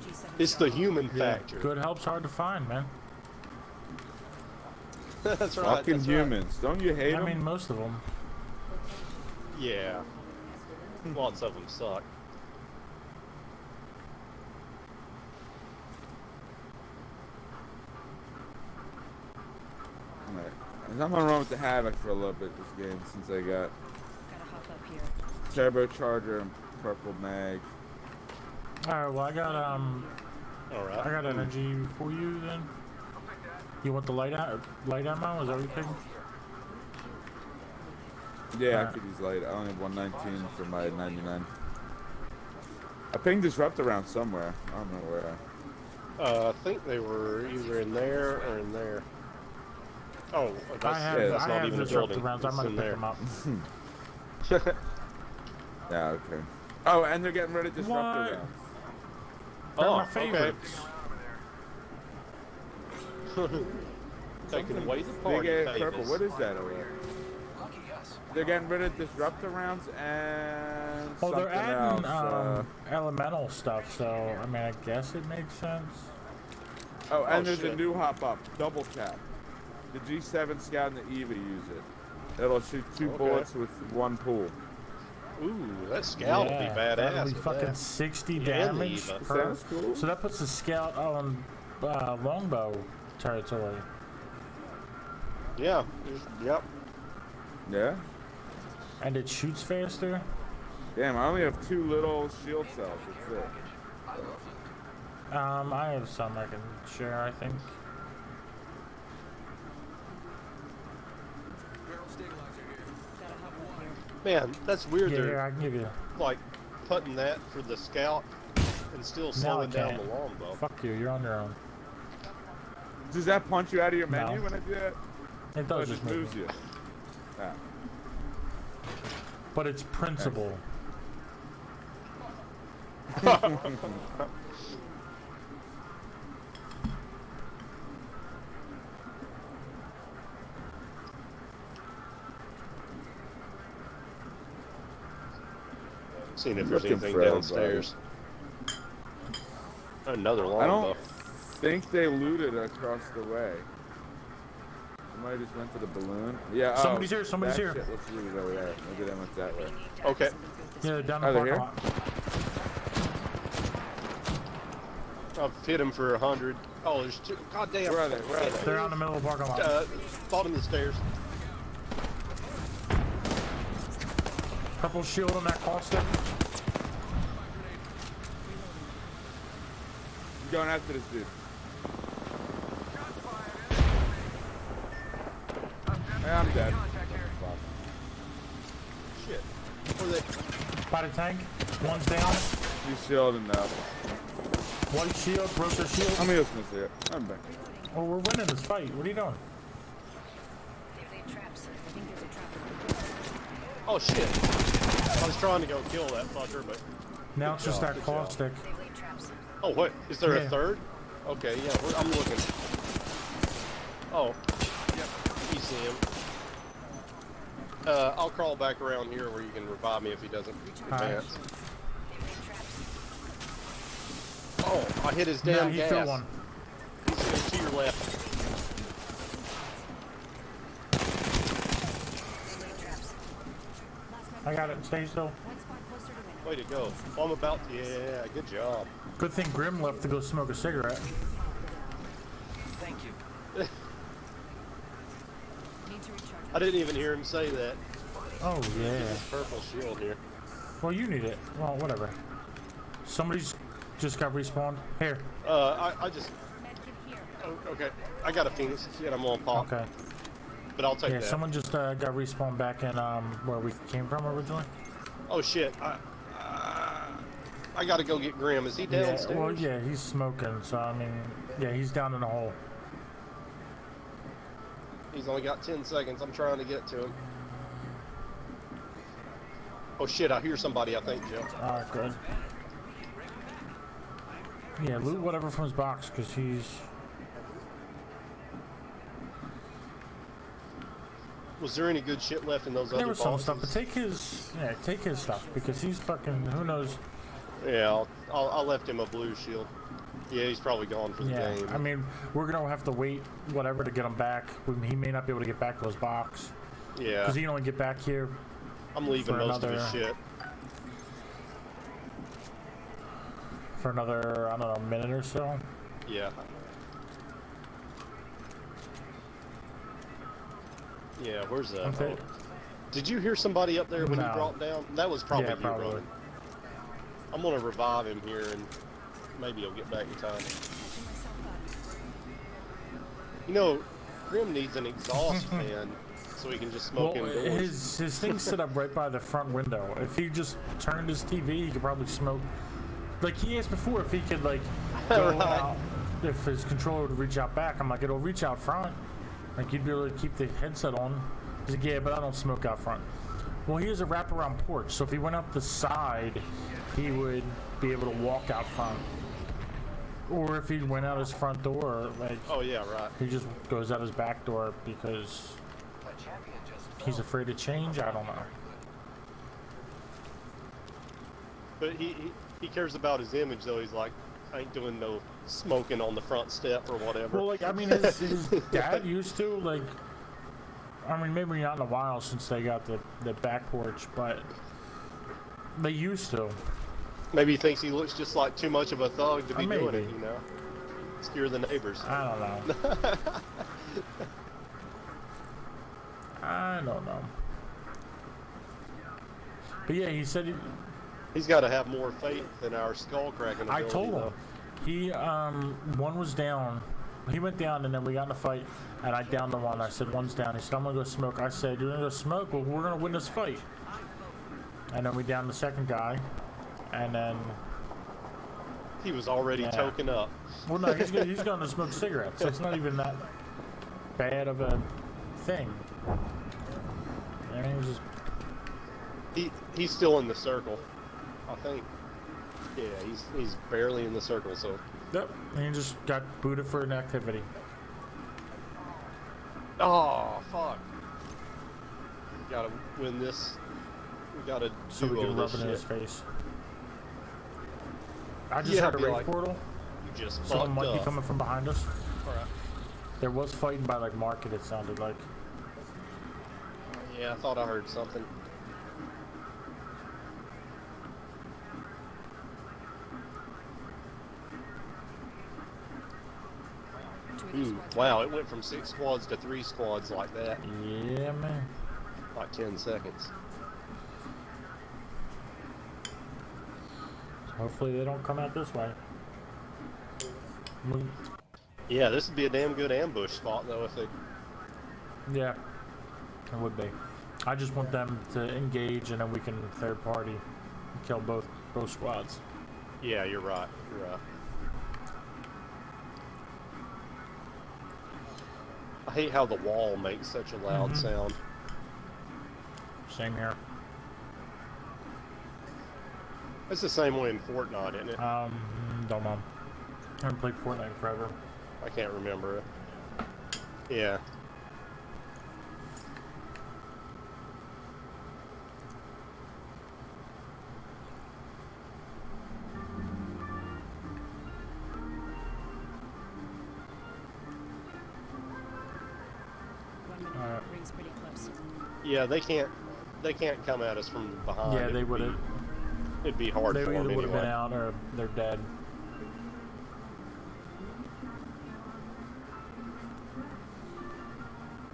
G7 It's the stock. human Yeah. factor. Good help's hard to find, man. That's right. Fucking that's right. humans. Don't you hate I them? mean, most of them. Yeah. Lots of them suck. Alright. There's nothing wrong with the Havoc for a little bit this game since I got Gotta hop up here. turbocharger and purple mag. Alright, well I got Alright. I got energy for you then. You want the light ammo? Is that what you picked? Yeah, I Alright. could use light. I only have 119 for my 99. I pinged disrupt around somewhere. I don't know where. I think they were either in there or in there. Oh, that's, I have that's I not have even a disruptor building. rounds. I It's might in have picked there. them up. Yeah, okay. Oh, and they're getting rid of disruptor What? rounds. They're Oh, my okay. favorites. Taking away the Big party A favors. purple. What is that over there? They're getting rid of disruptor rounds and Well, something they're adding else. elemental stuff, so I mean, I guess it makes sense. Oh, and Oh, there's a shit. new hop up. Double tap. The G7 Scout and the EVA use it. It'll shoot 2 Okay. bullets with 1 pool. Ooh, that scout will be badass. That'll be with fucking that. 60 Yeah, and damage the Eva. per. Sounds cool. So that puts the scout on longbow territory. Yeah. Yep. Yeah? And it shoots faster. Damn, I only have 2 little shield cells. That's it. I have some I can share, I think. Gotta hop up here. Man, that's weird. Yeah, here, They're I can give you. like putting that for the scout and still Now I slowing down can't. the longbow. Fuck you, you're on your own. Does that punch you out of your No. menu when I do that? It Oh, does it just just move moves me. you. Ah. But it's principle. Seeing if there's Looking anything for everybody. downstairs. Another I longbow. don't think they looted across the way. Somebody just went to the balloon. Yeah, Somebody's here, somebody's that here. Shit looks looted over there. Maybe they went that way. Okay. Yeah, down the Are they parking here? lot. I've hit him for 100. Oh, there's 2. God damn. Where are they? Where are they? They're out in the middle of the parking lot. Bottom of the stairs. Purple shield on that caustic. I'm going after this dude. Yeah, I'm dead. Fuck. Shit. Where they? Body tank. One's down. He's shielding now. White shield, broke their shield. How many else was there? I'm back. Oh, we're winning this fight. What are you doing? They've laid traps. I think there's a trap. Oh shit. I was trying to go kill that fucker, but. Now it's just job, that good job. caustic. They've laid traps. Oh, what? Is there Yeah. a third? Okay, yeah, I'm looking. Oh. Yep. You see him. I'll crawl back around here where you can revive me if he doesn't Alright. advance. They've laid traps. Oh, I hit his Yeah, damn he gas. threw one. He's to your left. They've laid traps. Last I got it. Stay still. one spot closer to winning. Way to go. Oh, I'm about to. Yeah, good job. Good thing Grim left to go smoke a cigarette. Thank you. Need to recharge. I didn't even hear him say that. Oh, yeah. This purple shield here. Well, you need it. Well, whatever. Somebody's just got respawned. Here. I just. Medkit here. Oh, okay. I got a Phoenix and I'm on pop. Okay. But I'll take Yeah, that. someone just got respawned back in where we came from originally. Oh shit. I gotta go get Grim. Is he downstairs? Yeah, well, yeah, he's smoking, so I mean, yeah, he's down in the hole. He's only got 10 seconds. I'm trying to get to him. Oh shit, I hear somebody, I think, Joe. Alright, good. Yeah, loot whatever from his box, because he's... Was there any good shit left in those There other was some boxes? stuff, but take his stuff, because he's fucking, who knows. Yeah, I left him a blue shield. Yeah, he's probably gone for the Yeah, game. I mean, we're gonna have to wait, whatever, to get him back. He may not be able to get back to his box. Yeah. Because he can only get back here I'm leaving For most of his another- shit. For another, I don't know, minute or so. Yeah. Yeah, where's that? Okay. Did you hear somebody up there when No. you brought down? That was probably Yeah, you probably. running. I'm gonna revive him here and maybe he'll get back in time. Catching myself up. You know, Grim needs an exhaust fan so he can just smoke Well, indoors. his thing's set up right by the front window. If he just turned his TV, he could probably smoke. Like he asked before if he could like go Right. out, if his controller would reach out back. I'm like, it'll reach out front. Like you'd be able to keep the headset on. He's like, yeah, but I don't smoke out front. Well, he has a wraparound porch, so if he went up the side, he would be able to walk out front. Or if he went out his front door, like Oh yeah, right. he just goes out his back door because he's afraid to change. I don't know. But he cares about his image though. He's like, I ain't doing no smoking on the front step or whatever. Well, like I mean, his dad used to like. I mean, maybe not in a while since they got the back porch, but they used to. Maybe he thinks he looks just like too much of a thug to be doing it, Maybe. you know? Scare the neighbors. I don't know. I don't know. But yeah, he said He's got to have more faith in our skull cracking I ability, told him. though. He one was down. He went down and then we got in a fight and I downed the one. I said one's down. He said I'm gonna go smoke. I said you're gonna go smoke. Well, we're gonna win this fight. And then we downed the second guy, and then He was already Yeah. toking up. well no he's going to smoke cigarettes. So it's not even that bad of a thing. I mean, it was just He's still in the circle, I think. Yeah, he's barely in the circle, so yep. And he just got booted for inactivity. oh fuck. We gotta win this. We gotta So we duo can rub this it in his shit. face. I just Yeah, heard a be raid like, portal. You just Someone fucked might be up. coming from behind us. Alright. There was fighting by like market. It sounded like. Yeah, I thought I heard something. Two of these squads Wow, it went from 6 squads to 3 squads like that. Yeah, man. Like 10 seconds. Hopefully they don't come out this way. We- Yeah, this would be a damn good ambush spot though if they. Yeah, it would be. I just want them to engage and then we can third party and kill both squads. Yeah, you're right. You're right. I hate how the wall makes such a loud sound. Same here. It's the same way in Fortnite, isn't it? Don't know. I haven't played Fortnite in forever. I can't remember it. Yeah. One minute. Alright. Ring's pretty close. Yeah, they can't come at us from behind. Yeah, It they would would be- have. It'd be hard They for either them would have been anyway. out or they're dead.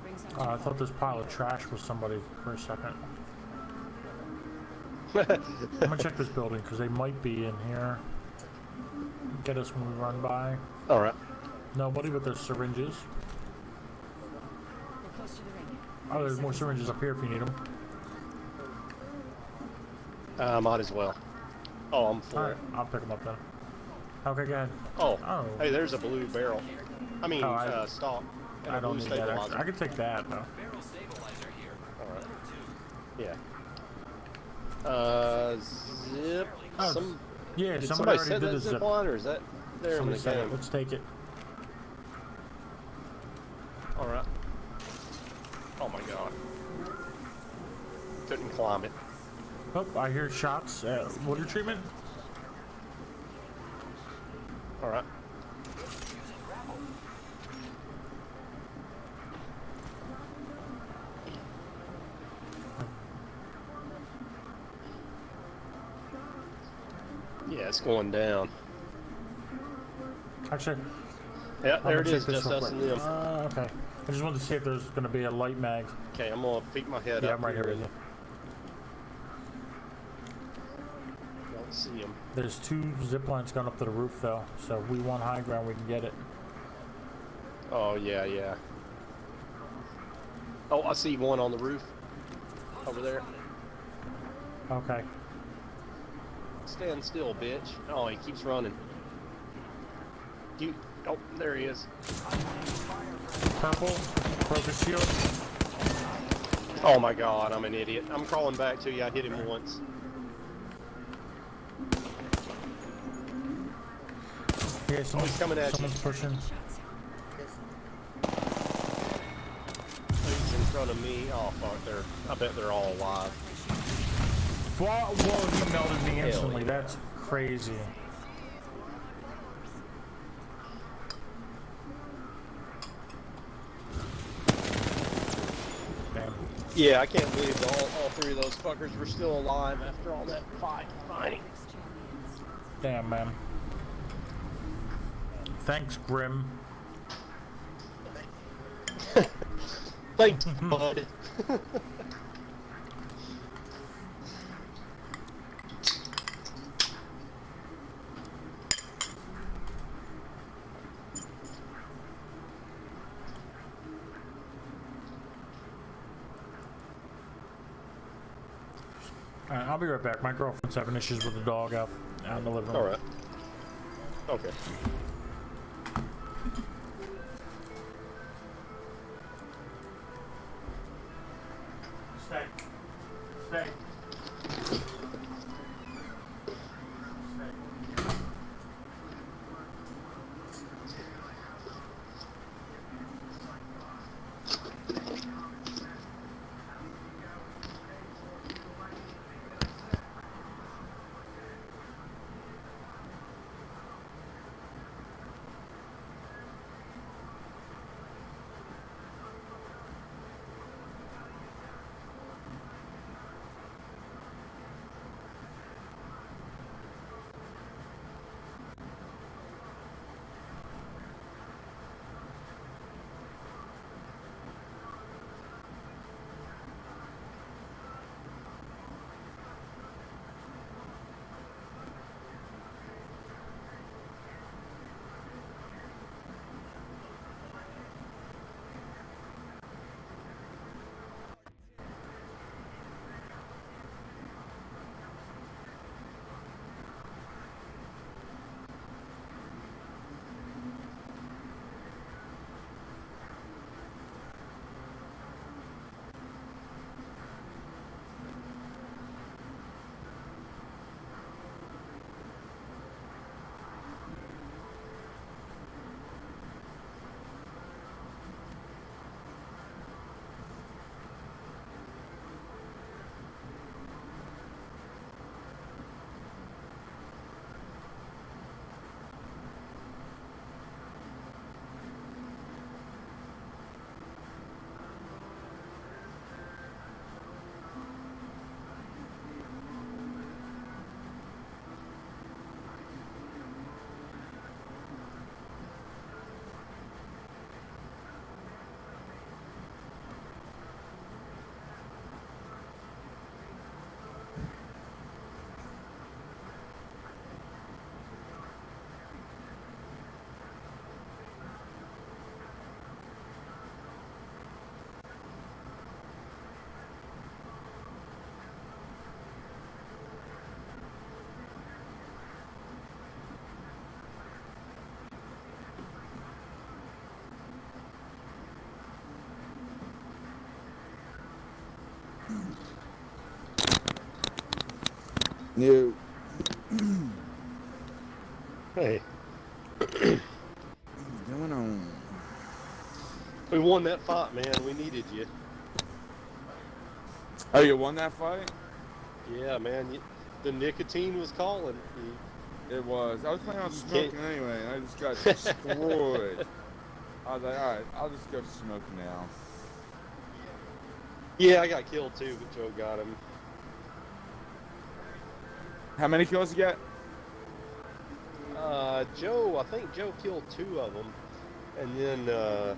Ring's not too I thought this pile of trash was somebody for a second. I'm gonna check this building because they might be in here. Get us when we run by. All right. Nobody, but there's syringes. We're close to the ring. Oh, there's more syringes up here if you need them. Might as well. Oh, I'm full. Alright, I'll pick them up then. Okay, go ahead. Oh, Oh. hey, there's a blue barrel. I mean, Oh, I- stock. And I a don't blue need that stabilizer. extra. I can take that though. Barrel stabilizer here. All right. Yeah. Zip. Oh, Some. Yeah, Did somebody somebody already set did that the zip zip. line, or is that there Somebody in the said it. game? Let's take it. All right. Oh my god. Couldn't climb it. Oh, I hear shots. Water treatment. All right. Yeah, it's going down. Actually, Yeah, I'm there gonna it check is, this just real us quick. and them. Okay. I just wanted to see if there's gonna be a light mag. Okay, I'm gonna peek my head Yeah, up I'm right here with you. Don't see him. There's 2 zip lines going up to the roof though, so if we want high ground, we can get it. Oh, yeah, yeah. Oh, I see one on the roof. Over there. Okay. Stand still, bitch. Oh, he keeps running. You. Oh, there he is. Purple, crocus shield. Oh my god, I'm an idiot. I'm crawling back to you. I hit him once. Yeah, someone's coming at you. Someone's pushing. He's in front of me. Oh fuck, I bet they're all alive. Whoa, he melted me Hell instantly. yeah. That's crazy. Damn. Yeah, I can't believe all 3 of those fuckers were still alive after all that fighting. Damn, man. Thanks, Grim. Thanks, bud. Alright, I'll be right back. My girlfriend's having issues with the dog out in the living room. Alright. Okay. Stay. Stay. New. Hey, What's going on? we won that fight, man. We needed you. Oh, you won that fight? Yeah, man. The nicotine was calling. It was. I was planning on smoking anyway, and I just got destroyed. I was like, alright, I'll just go smoke now. Yeah, I got killed too, but Joe got him. How many kills you get? Joe, I think Joe killed 2 of them, and then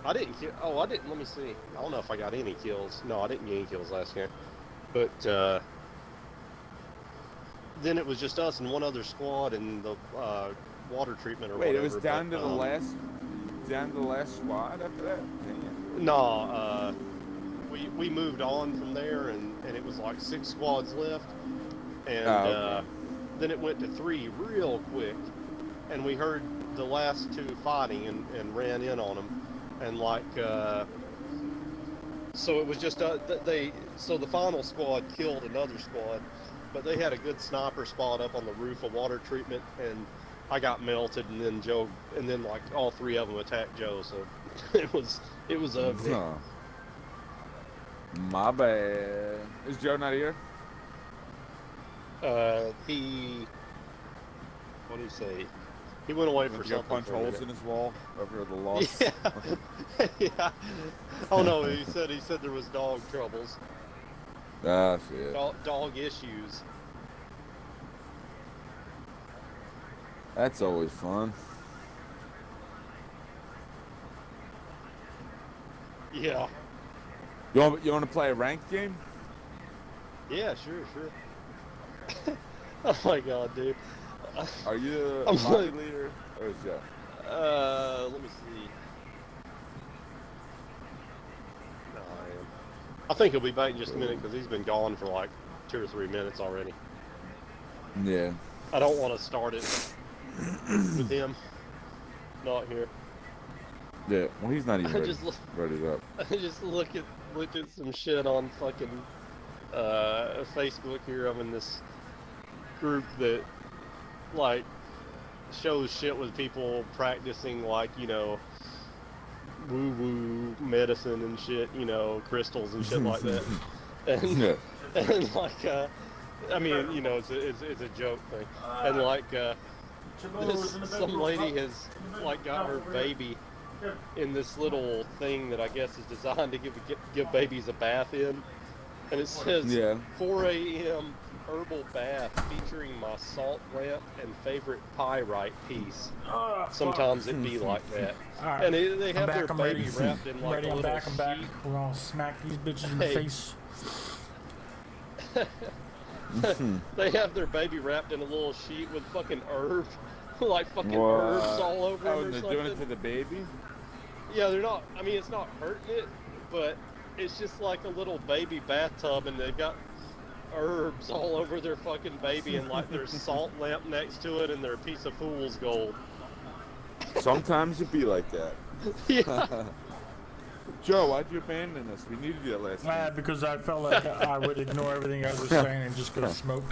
I didn't kill. Oh, I didn't. Let me see. I don't know if I got any kills. No, I didn't get any kills last game. But then it was just us and one other squad in the water treatment or Wait, whatever. it was down but, to the last squad after that? Damn. No, we moved on from there, and it was like 6 squads left, and Okay. then it went to 3 real quick, and we heard the last 2 fighting and ran in on them, and like so it was just so the final squad killed another squad, but they had a good sniper spot up on the roof of water treatment, and I got melted, and then Joe, and then like all 3 of them attacked Joe, so it was ugly. Huh. My bad. Is Joe not here? He, what did he say? He went away for Went to go something. punch for a holes minute. in his wall over the loss. Yeah. Yeah. Oh no, he said there was dog troubles, Ah, shit. dog issues. That's always fun. Yeah. You want to play a ranked game? Yeah, sure. Oh my god, dude. Are you I'm a lobby like- leader or is Joe? Let me see. No, I am. I think he'll be back in just a minute because he's been gone for like 2 or 3 minutes already. Yeah. I don't want to start it with him not here. Yeah. Well, he's not even I ready, just look, ready up. I just looked at some shit on fucking Facebook here. I'm in this group that like shows shit with people practicing like, you know, woo woo medicine and shit, you know, crystals and shit like that. And Yeah. and like I mean, you know, it's a joke thing. And like some lady has like got her baby in this little thing that I guess is designed to give babies a bath in, and it says Yeah. 4 a.m. herbal bath featuring my salt lamp and favorite pyrite piece. Sometimes it be like that, Alright. and they have their I'm baby ready. wrapped in like Ready, a I'm little back, I'm back. sheet. We're gonna smack these bitches in the Hey. face. They have their baby wrapped in a little sheet with fucking herbs, like fucking What? herbs all over Oh, it or and they're something. doing it to the baby? Yeah, they're not. I mean, it's not hurting it, but it's just like a little baby bathtub, and they've got herbs all over their fucking baby, and like there's salt lamp next to it, and their piece of fool's gold. Sometimes it be like that. Yeah. Joe, why'd you abandon us? We needed you that last time. Because I felt like I would ignore everything I was saying and just go smoke.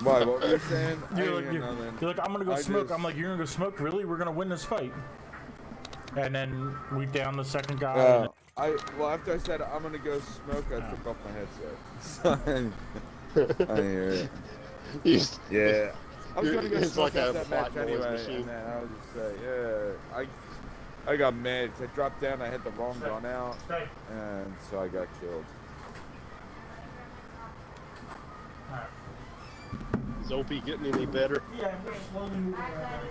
Why? What were you saying? I You're didn't like, hear nothing. you're like, I'm gonna go I smoke. just- I'm like, you're gonna go smoke? Really? We're gonna win this fight. And then we down the second guy. Well, after I said I'm gonna go smoke, I took off my headset. So I didn't hear it. You- Yeah. I was gonna go It's smoke like a after that match white noise anyway, machine. and then I was just say, yeah, I got mad. I dropped down, I had the wrong gun out, Hey. and so I got killed. Is OP getting any better? Yeah, I'm just slowly moving around.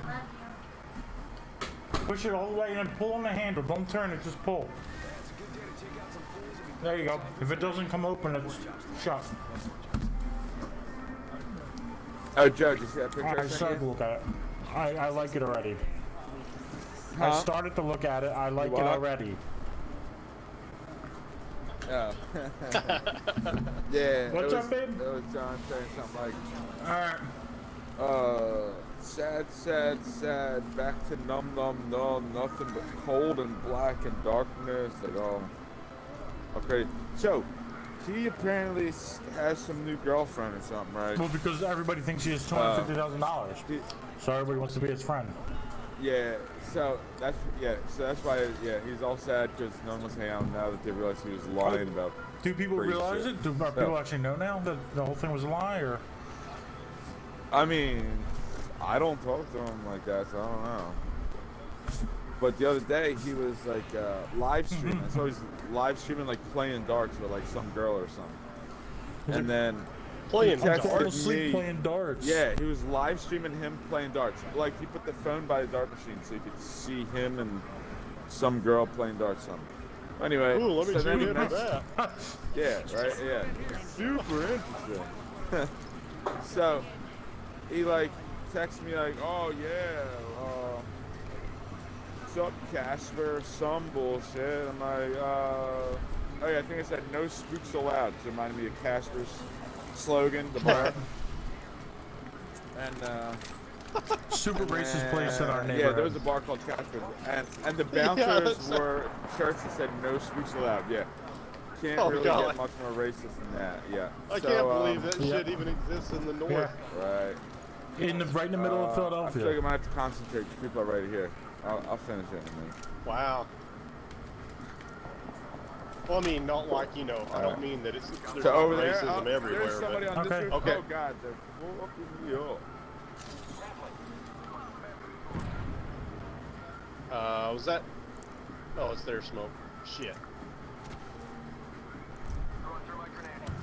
Push it all the way and pull on the handle. Don't turn it, just pull. There you go. If it doesn't come open, it's shut. Oh, Joe, did you see that picture I I sent started to you? look at it. I like it already. I Huh? started to look at it. I like it what? already. Oh. Yeah. What's it up, was, babe? It was John saying something like, Alright. sad, sad, sad, back to numb, nothing but cold and black and darkness. Like, oh, okay. So, he apparently has some new girlfriend or something, right? Well, because everybody thinks he has $250,000. He- So everybody wants to be his friend. Yeah, so that's why he's all sad because no one was hanging out now that they realized he was lying about. Do people Crazy realize shit. it? Do people actually know now that the whole thing was a lie? Or I mean, I don't talk to him like that, so I don't know. But the other day he was like live streaming, so he's live streaming like playing darts with like some girl or something, and then Playing He texted Fall darts. asleep me. playing darts. Yeah, he was live streaming him playing darts. Like, he put the phone by the dart machine so you could see him and some girl playing darts. Anyway, Ooh, let me so tune then into next- that. Yeah, right. Yeah, super interesting. So he like texts me like, "Oh yeah, what's up, Casper? Some bullshit." I'm like, "Oh yeah, I think I said no spooks allowed." It reminded me of Casper's slogan, the bar. And Super racist place in our yeah, neighborhood. there was a bar called Casper, and the Yeah, bouncers that's- were shirts that said no spooks allowed. Yeah. Can't Oh, really God. get much more racist than that. Yeah. I So, can't believe that yeah. shit even exists in the north. Yeah. Right. Right in the middle of I feel like Philadelphia. I might have to concentrate. 'Cause people are right here. I'll finish it in a minute. Wow. Well, I mean, not like, you know, I don't Alright. mean that it's there's So not over there, racism everywhere. there's somebody But, on Okay. this roof. Okay. Oh God, they're fucking me up. was that? Oh, it's their smoke. Shit.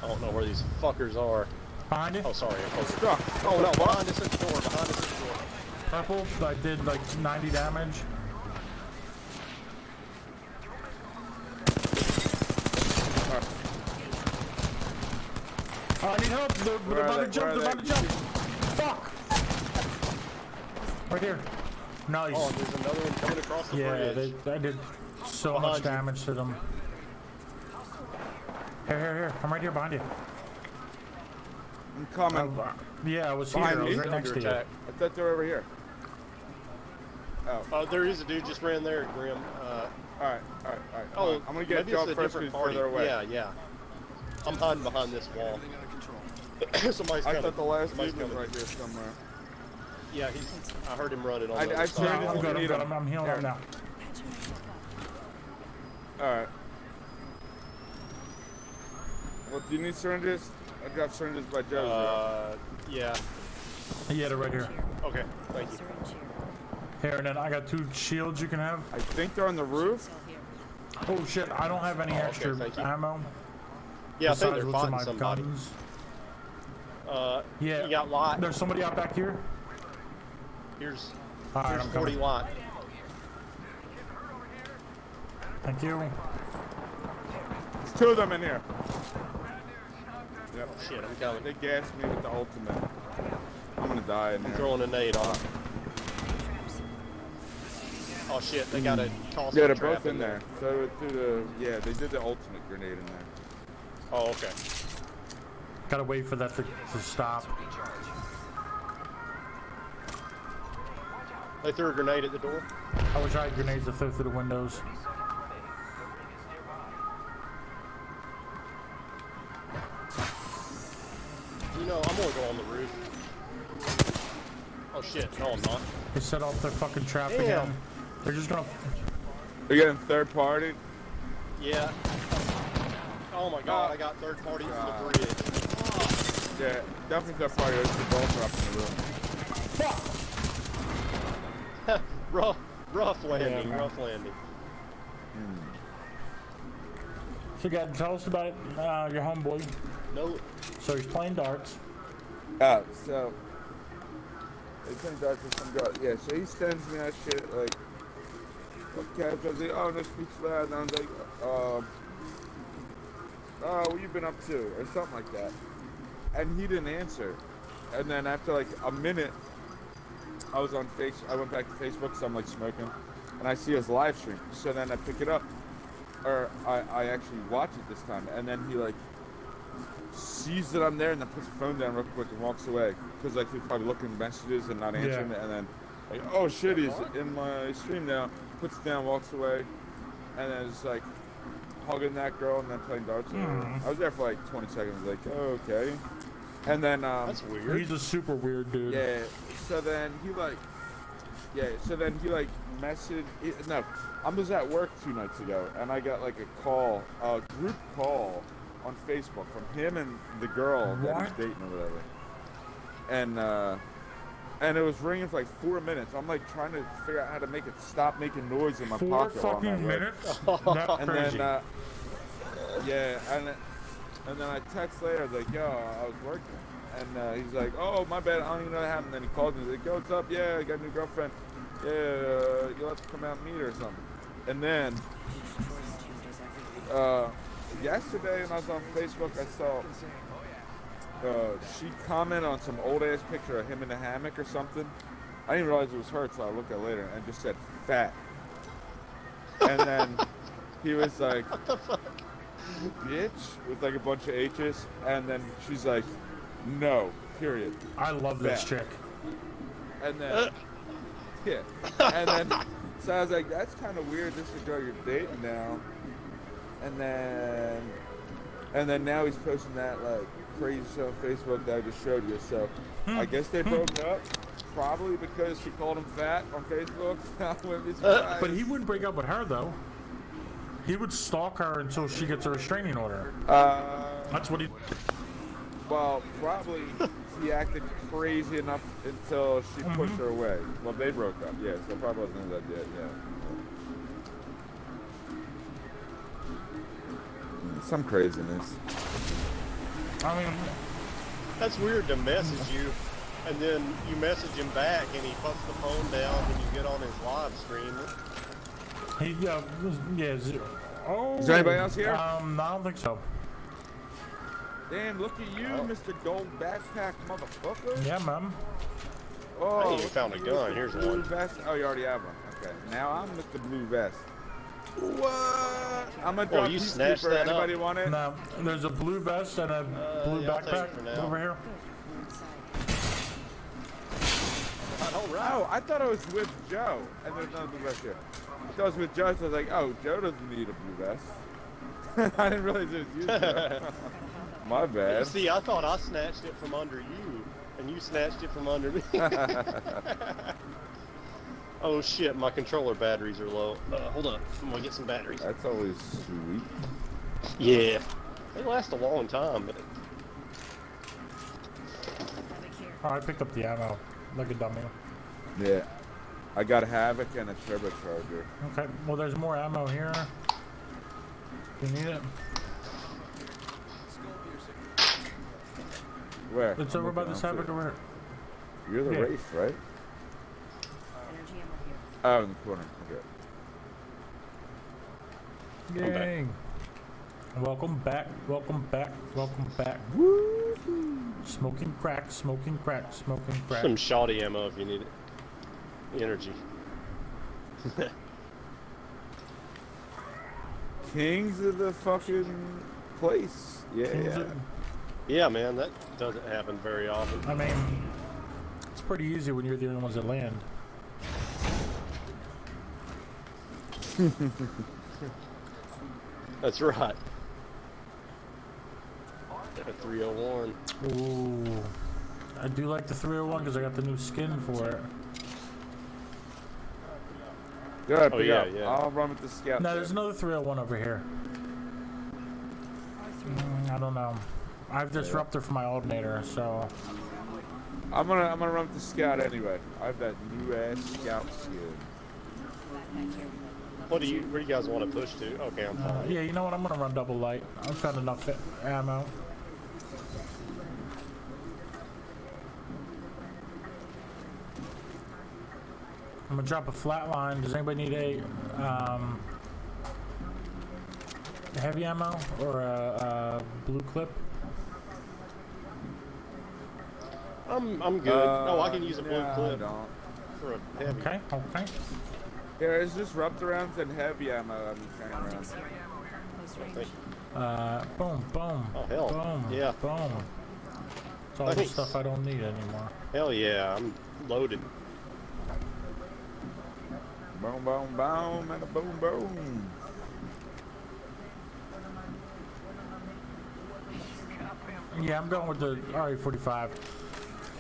I don't know where these fuckers are. Behind you. Oh, sorry. I'm stuck. Oh no, behind us at the door. Behind us at the door. Purple. I did like 90 damage. I need help. They're Where about are to they? jump. Where They're are about to they? jump. Fuck. Right here. Nice. Oh, there's another one coming across the Yeah, bridge. I did so Behind much you. damage to them. Here. I'm right here behind you. I'm coming. Yeah, I was Behind here. I was me? right next to Under you. attack. I thought they were over here. Oh. There is a dude just ran there, Grim. All right. Oh, I'm gonna get a maybe job it's a first because different he's party. further away. Yeah. I'm hiding behind this wall. Somebody's I coming. thought the last Somebody's dude was coming. right here somewhere. Yeah, I heard him running on I the other turned side. it I'm into good. I'm need good. him. I'm healing Here. up now. All right. Well, do you need syringes? I got syringes by Joe's. Yeah. Yeah, they're right here. Okay, thank you. Syringe here. Here, and then I got 2 shields you can have. I think they're on the roof. Cell here. Oh shit, I don't have any okay, extra thank you. ammo. Yeah, I think besides they're what's in fighting my somebody. guns. You Yeah. got lot. There's somebody out back here. Here's Alright, I'm 40 coming. lot. Thank you. There's 2 of them in here. Yep. Shit, I'm coming. They gassed me with the ultimate. I'm gonna die in I'm there. throwing a nade on. Oh shit, they got a toss Yeah, they're trap both in there. So through the they did the ultimate grenade in there. Oh, okay. Gotta wait for that to stop. They threw a grenade at the door. I wish I had grenades to throw through the windows. You know, I'm gonna go on the roof. Oh shit, no I'm not. They set off their fucking trap Damn. again. They're just gonna. They're getting third party. Yeah. Oh my god, I got third parties in the bridge. Yeah, definitely third party. There's the both up in the room. rough landing, man. rough landing. So, God, tell us about it, your homeboy. No, So he's playing darts. So they sent that to some girl. Yeah, so he sends me that shit like, okay. I was like, oh, no speaks loud. And I was like, what you been up to, or something like that. And he didn't answer. And then after like a minute, I was on I went back to Facebook, so I'm like smoking, and I see his live stream. So then I pick it up, or I actually watch it this time, and then he like sees that I'm there and then puts the phone down real quick and walks away because like he's probably looking at messages and not answering it, and then like, oh shit, he's in my stream now. Puts it down, walks away, and then it's like hugging that girl and then playing darts with her. I was there for like 20 seconds, like okay, and then that's weird. He's a super weird dude. yeah. So then he like messaged. No, I was at work 2 nights ago, and I got like a group call on Facebook from him and the girl that he's What? dating or whatever. And it was ringing for like 4 minutes. I'm like trying to figure out how to make it stop making noise in my 4 pocket. while I'm at fucking work. minutes? That's And crazy. then And then I text later, I was like, yo, I was working. And he's like, oh, my bad, I don't even know what happened. Then he called me, he's like, yo, what's up? Yeah, I got a new girlfriend. Yeah, you'll have to come out and meet her or something. And then, yesterday when I was on Facebook, I saw she commented on some old ass picture of him in a hammock or something. I didn't realize it was her, so I looked at it later and just said fat. And then he was like, bitch, with like a bunch of H's. And then she's like, no, period. I love this Fat. chick. And then, yeah. And then, so I was like, that's kind of weird. This is a girl you're dating now. And then now he's posting that like crazy stuff on Facebook that I just showed you. So I guess they broke up. Probably because she called him fat on Facebook. I wouldn't be surprised. But he wouldn't break up with her though. He would stalk her until she gets a restraining order. That's what he. Well, probably he acted crazy enough until she pushed her away. Well, they broke up, yeah, so probably wasn't that yet, yeah. Some craziness. I mean, That's weird to message you, and then you message him back, and he puts the phone down, and you get on his live stream. he yeah. Oh. Is there anybody else here? No, I don't think so. Damn, look at you, Mr. Gold Backpack motherfucker. Yeah, man. Oh, I ain't even look found at a you, gun. Mr. Here's Blue one. Vest. Oh, you already have one. Okay. Now I'm Mr. Blue Vest. What? I'm gonna Oh, drop you Peacekeeper. snatched that up. Anybody want it? Now, there's a blue vest and a blue yeah, I'll take it backpack for now. over here. All right. Oh, I thought I was with Joe, and there's no blue vest here. I thought I was with Joe, so I was like, oh, Joe doesn't need a blue vest. I didn't realize it was you, Joe. My bad. See, I thought I snatched it from under you, and you snatched it from under me. Oh shit, my controller batteries are low. Hold up, I'm gonna get some batteries. That's always sweet. Yeah, they last a long time, but Havoc here. Oh, I picked up the ammo. Like a dummy. Yeah. I got Havoc and a turbocharger. Okay, well, there's more ammo here. You need it? Where? It's I'm over by looking, this I don't Havoc see it. over You're the Yeah. Wraith, right? Energy ammo here. Oh, in the corner. Okay. here. back. Yay! Welcome back, welcome back, welcome back. Smoking crack, smoking crack, smoking crack. some shoddy ammo if you need it. Energy. Kings of the fucking place. Yeah. Kings of- Yeah, man, that doesn't happen very often. I mean, it's pretty easy when you're the only ones that land. That's right. A 301. Ooh. I do like the 301 because I got the new skin for it. Go ahead, Oh, pick yeah, up. yeah. I'll run with the scout. No, there's another 301 over here. I don't know. I have disruptor for my alternator, so I'm gonna run with the scout anyway. I have that new ass scout skin. Backpack here. Where do you guys want to push to? Okay, I'm fine. yeah. You know what? I'm gonna run double light. I've found enough ammo. I'm gonna drop a flat line. Does anybody need a heavy ammo or a blue clip? I'm good. Oh, I can use a blue no, I clip don't. for a heavy. Okay, okay. Yeah, it's just disruptor rounds and heavy ammo I'm carrying around. Optics here. Close range. Thank Boom, boom. Oh, hell. Boom. Yeah. Boom. It's all the Thanks. stuff I don't need anymore. Hell yeah, I'm loaded. Boom, boom, boom, and a boom, boom. Yeah, I'm going with the RE45.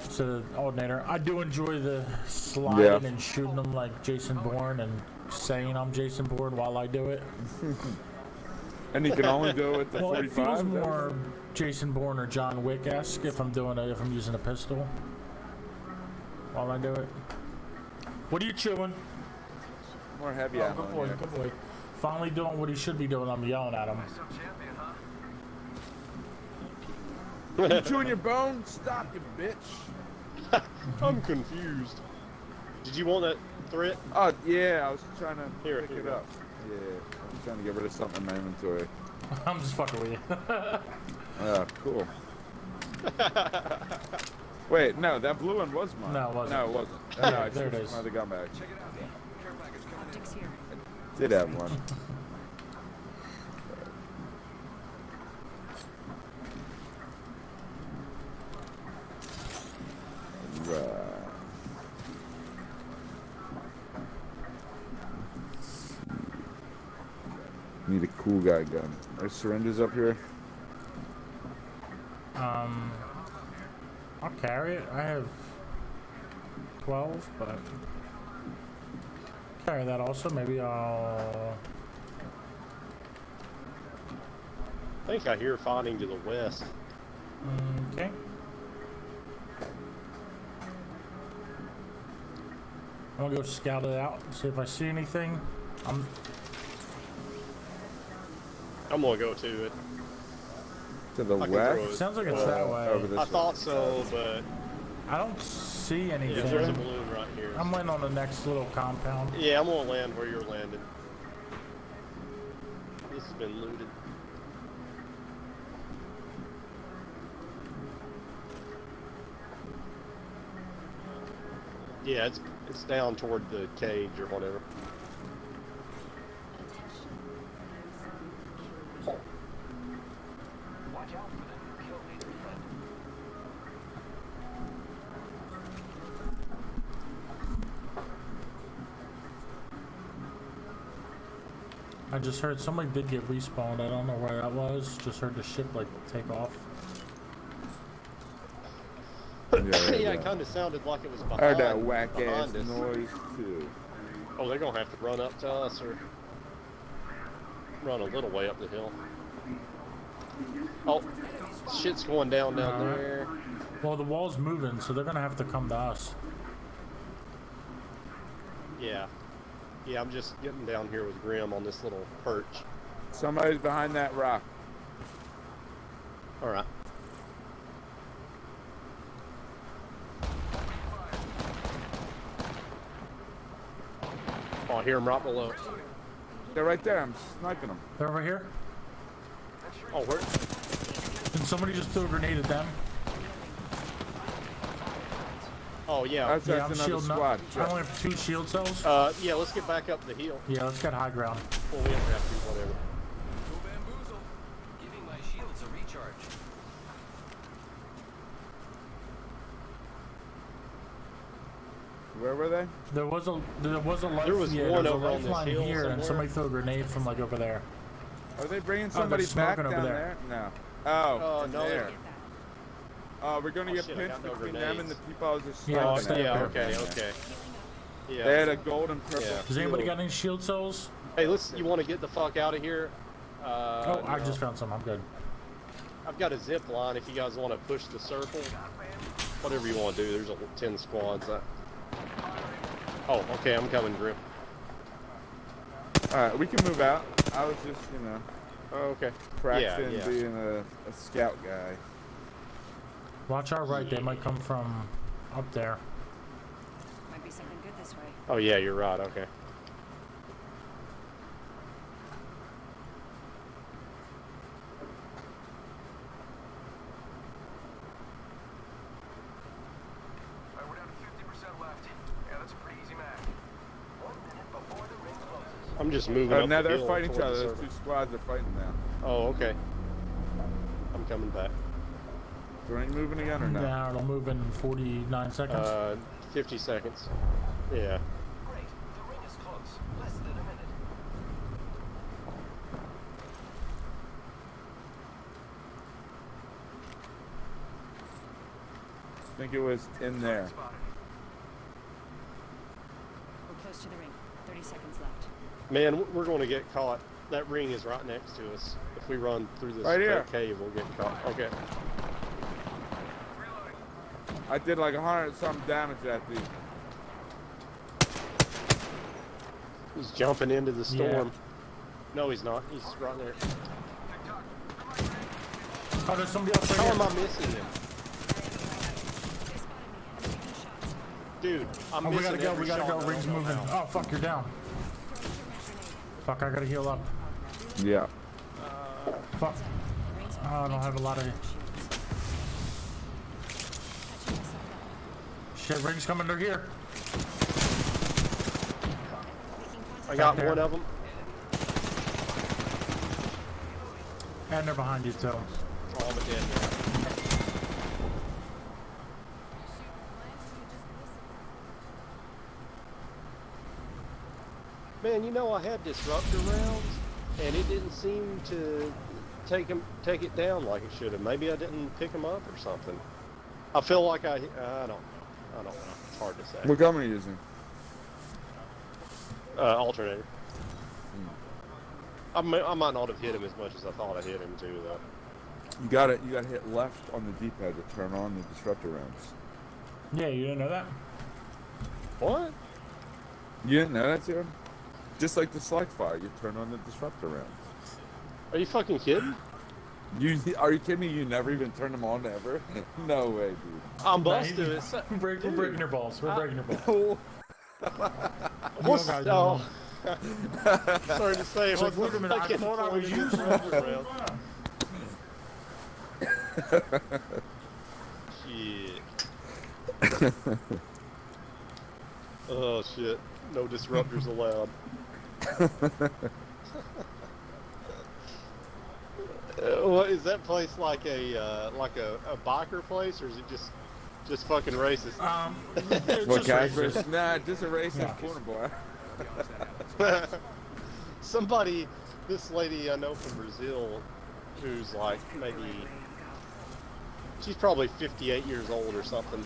It's an alternator. I do enjoy the sliding Yeah. and shooting them like Jason Bourne and saying I'm Jason Bourne while I do it. And you can only do it with the Well, it 45. feels more Jason Bourne or John Wick-esque if I'm using a pistol while I do it. What are you chewing? More heavy Oh, ammo. good boy, in here. good boy. Finally doing what he should be doing. I'm yelling at him. You chewing your bone? Stop, you bitch. I'm confused. Did you want that threat? Oh, yeah, I was trying to Here, pick here it you go. up. Yeah, I'm trying to get rid of something in my inventory. I'm just fucking with you. Cool. Wait, no, that blue one was mine. No, it wasn't. No, it wasn't. Yeah, No, I there it switched is. my other gun back. Optics here. Did have one. Right. Need a cool guy gun. There's syringes up here. I'll carry it. I have 12, but carry that also. Maybe I'll. I think I hear fighting to the west. Okay. I'm gonna go scout it out and see if I see anything. I'm gonna go to it. To the I can throw west? it. Sounds like it's that way. Over this I way. thought so, but I don't see yeah, anything. there's a balloon right here. I'm landing on the next little compound. Yeah, I'm gonna land where you're landing. This has been looted. Yeah, it's down toward the cage or whatever. Watch out for the new kill leader friend. I just heard somebody did get respawned. I don't know where that was. Just heard the ship like take off. Yeah, it kind of sounded like it was behind, I heard that whack ass behind us. noise too. Oh, they're gonna have to run up to us or run a little way up the hill. Oh, shit's going down Alright. there. Well, the wall's moving, so they're gonna have to come to us. Yeah. Yeah, I'm just getting down here with Grim on this little perch. Somebody's behind that rock. Alright. Oh, I hear him right below. They're right there. I'm sniping them. They're over here. Oh, where? Did somebody just throw a grenade at them? Oh, yeah. That's Yeah, I'm another shielding squad. up. I only have 2 shield cells. Yeah, let's get back up the hill. Yeah, let's get high ground. Well, we have to do whatever. No bamboozle. Giving my shields a recharge. Where were they? There was a life. There was yeah, one there was over a on this lifeline hill here, and somewhere. somebody threw a grenade from like over there. Are they bringing they're somebody back smoking down over there? there. No. Oh, no, there. Get that. We're gonna Oh, get shit, I pinched got no between them and the grenades. people I was just Yeah, Oh, I'll sniping stay at. yeah, up there. okay, okay. Yeah. They had a gold and purple. Yeah. Does anybody shield. got any shield cells? Hey, you want to get the fuck out of here? Oh, I no. just found some. I'm good. I've got a zip line if you guys want to push the circle. Whatever you want to do. There's 10 squads. Oh, okay, I'm coming, Grim. Alright, we can move out. I was just, Oh, okay. practicing yeah. being a scout guy. Watch our right. They might come from up there. Might be something good this way. Oh, yeah, you're right. Okay. Alright, we're down to 50% left. Yeah, that's a pretty easy math. 1 minute before the ring closes. I'm just moving up now the they're hill fighting each toward other. the Those circle. two squads are fighting now. Oh, okay. I'm coming back. Drone moving again or no? Now it'll move in 49 seconds. 50 seconds. Yeah. Great. The ring is close. Less than a minute. I think it was in there. Spotted. We're close to the ring. 30 seconds left. Man, we're going to get caught. That ring is right next to us. If we run through this Right here. cave, we'll get caught. Okay. I did like 100 something damage at the. He's jumping into the Yeah. storm. No, he's not. He's right there. Oh, there's somebody else right How here. am I missing him? They spotted me. I'm taking shots. Dude, I'm Oh, we missing gotta go, every we gotta shot go. and I Ring's don't know moving. how. Oh, fuck, you're down. Fuck, I gotta heal up. Yeah. Fuck. Oh, I don't have a lot of... Shit, Ring's coming through here. I got there. one of them. And they're behind you, too. Oh, I'm a dead man. Man, you know I had disruptor rounds, and it didn't seem to take it down like it should have. Maybe I didn't pick them up or something. I feel like I don't know. It's hard to say. What gun are you using? Alternator. I might not have hit him as much as I thought I hit him too, though. You got it. You got to hit left on the D-pad to turn on the disruptor rounds. Yeah, you didn't know that? What? You didn't know that, too? Just like the select fire, you turn on the disruptor rounds. Are you fucking kidding? Are you kidding me? You never even turn them on ever? No way, dude. I'm busted. It's We're breaking your balls. We're breaking your balls. Oh, what's guys oh. Sorry to say, It's like, what's wait a the minute, I fucking thought I was point of using disruptor it. rounds? Shit. Oh shit. No disruptors allowed. What is that place like a biker place, or is it just fucking racist? It's what just guys? racist. Nah, just a racist Yeah. corner boy. Somebody, this lady I know from Brazil, who's like she's probably 58 years old or something,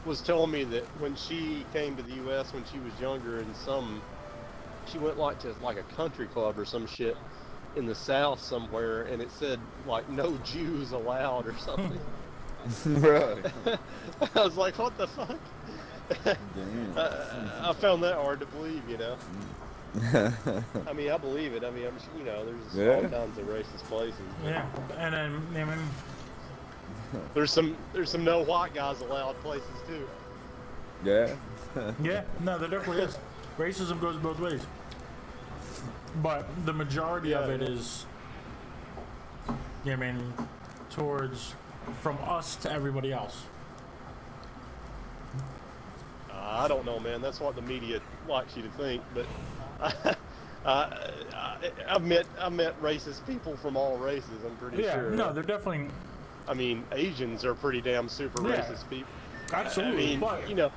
was telling me that when she came to the U.S. when she was younger, and she went like to like a country club or some shit in the South somewhere, and it said like no Jews allowed or something. Really? I was like, what the fuck? Damn. I found that hard to believe, you know. I mean, I believe it. I mean, there's Yeah. all kinds of racist places. Yeah, and then, I mean, There's some no white guys allowed places too. Yeah. yeah, no, there definitely is. Racism goes both ways. But the majority of Yeah, it yeah. is, I mean, towards, from us to everybody else. I don't know, man. That's what the media likes you to think, but I've met racist people from all races. I'm pretty Yeah, sure. no, they're definitely, I mean, Asians are pretty damn super Yeah. racist people. absolutely, I mean, but you know,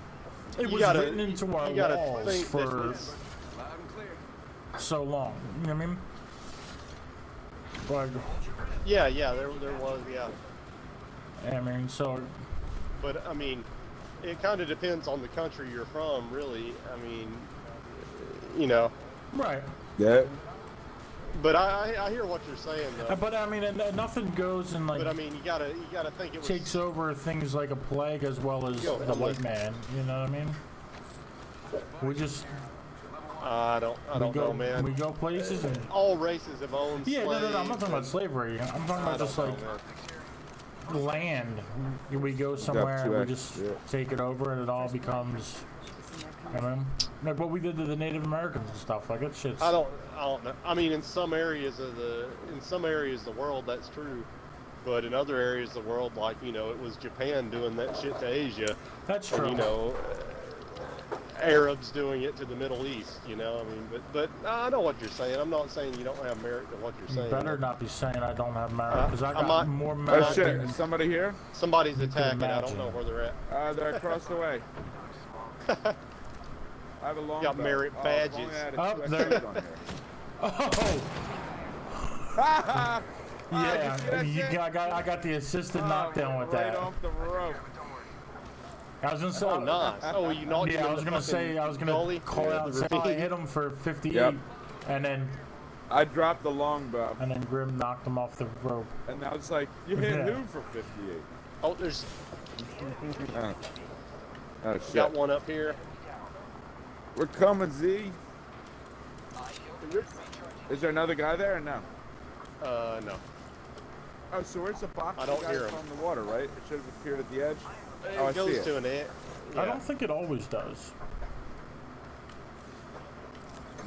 it you was gotta- written into our you gotta walls think that for it's- Loud and clear. so long, you know what I mean? Like, yeah, there was, yeah. I mean, so, But I mean, it kind of depends on the country you're from, really. I mean, you know. right. Yeah. But I hear what you're saying though. But I mean, and nothing goes and like But I mean, you gotta think it was. takes over things like a plague as well as Yo, the I'm white listening. man. You know what I mean? We just I don't we go know, man. we go places and All races have owned yeah, slaves. no, I'm not talking about slavery. I'm talking about just like land. We go somewhere, two we X, just yeah. take it over, and it all becomes. You know, like what we did to the Native Americans and stuff. Like that shit's. I don't know. I mean, in some areas of the world, that's true. But in other areas of the world, like, you know, it was Japan doing that shit to Asia. That's And, true. you know, Arabs doing it to the Middle East, you know. I mean, but I know what you're saying. I'm not saying you don't have merit to what you're You saying. better not be saying I don't have merit because I I got might- more Oh merit shit! than Is somebody here? Somebody's could attacking. I don't imagine. know where they're at. They're across the way. I have a long Got merit badges. Oh, there- on here. Oh, yeah. I got the assisted knockdown with right that. off the rope. I was gonna say. Oh, nice. Oh, you knocked him Yeah, I in was the gonna fucking say I was gonna gully? call Yeah, out the and say, oh, I ravine. hit him for 58, Yep. and then I dropped the longbow, Grim knocked him off the rope. and I was like, "You hit Yeah. who for 58?" Oh, there's Oh shit! got one up here. We're coming, Z. Is there another guy there or no? No. Oh, so where's the box? I don't guys hear 'em. from the water, right? It should have appeared at the edge. It Oh, I see goes it. to an edge. Yeah. I don't think it always does.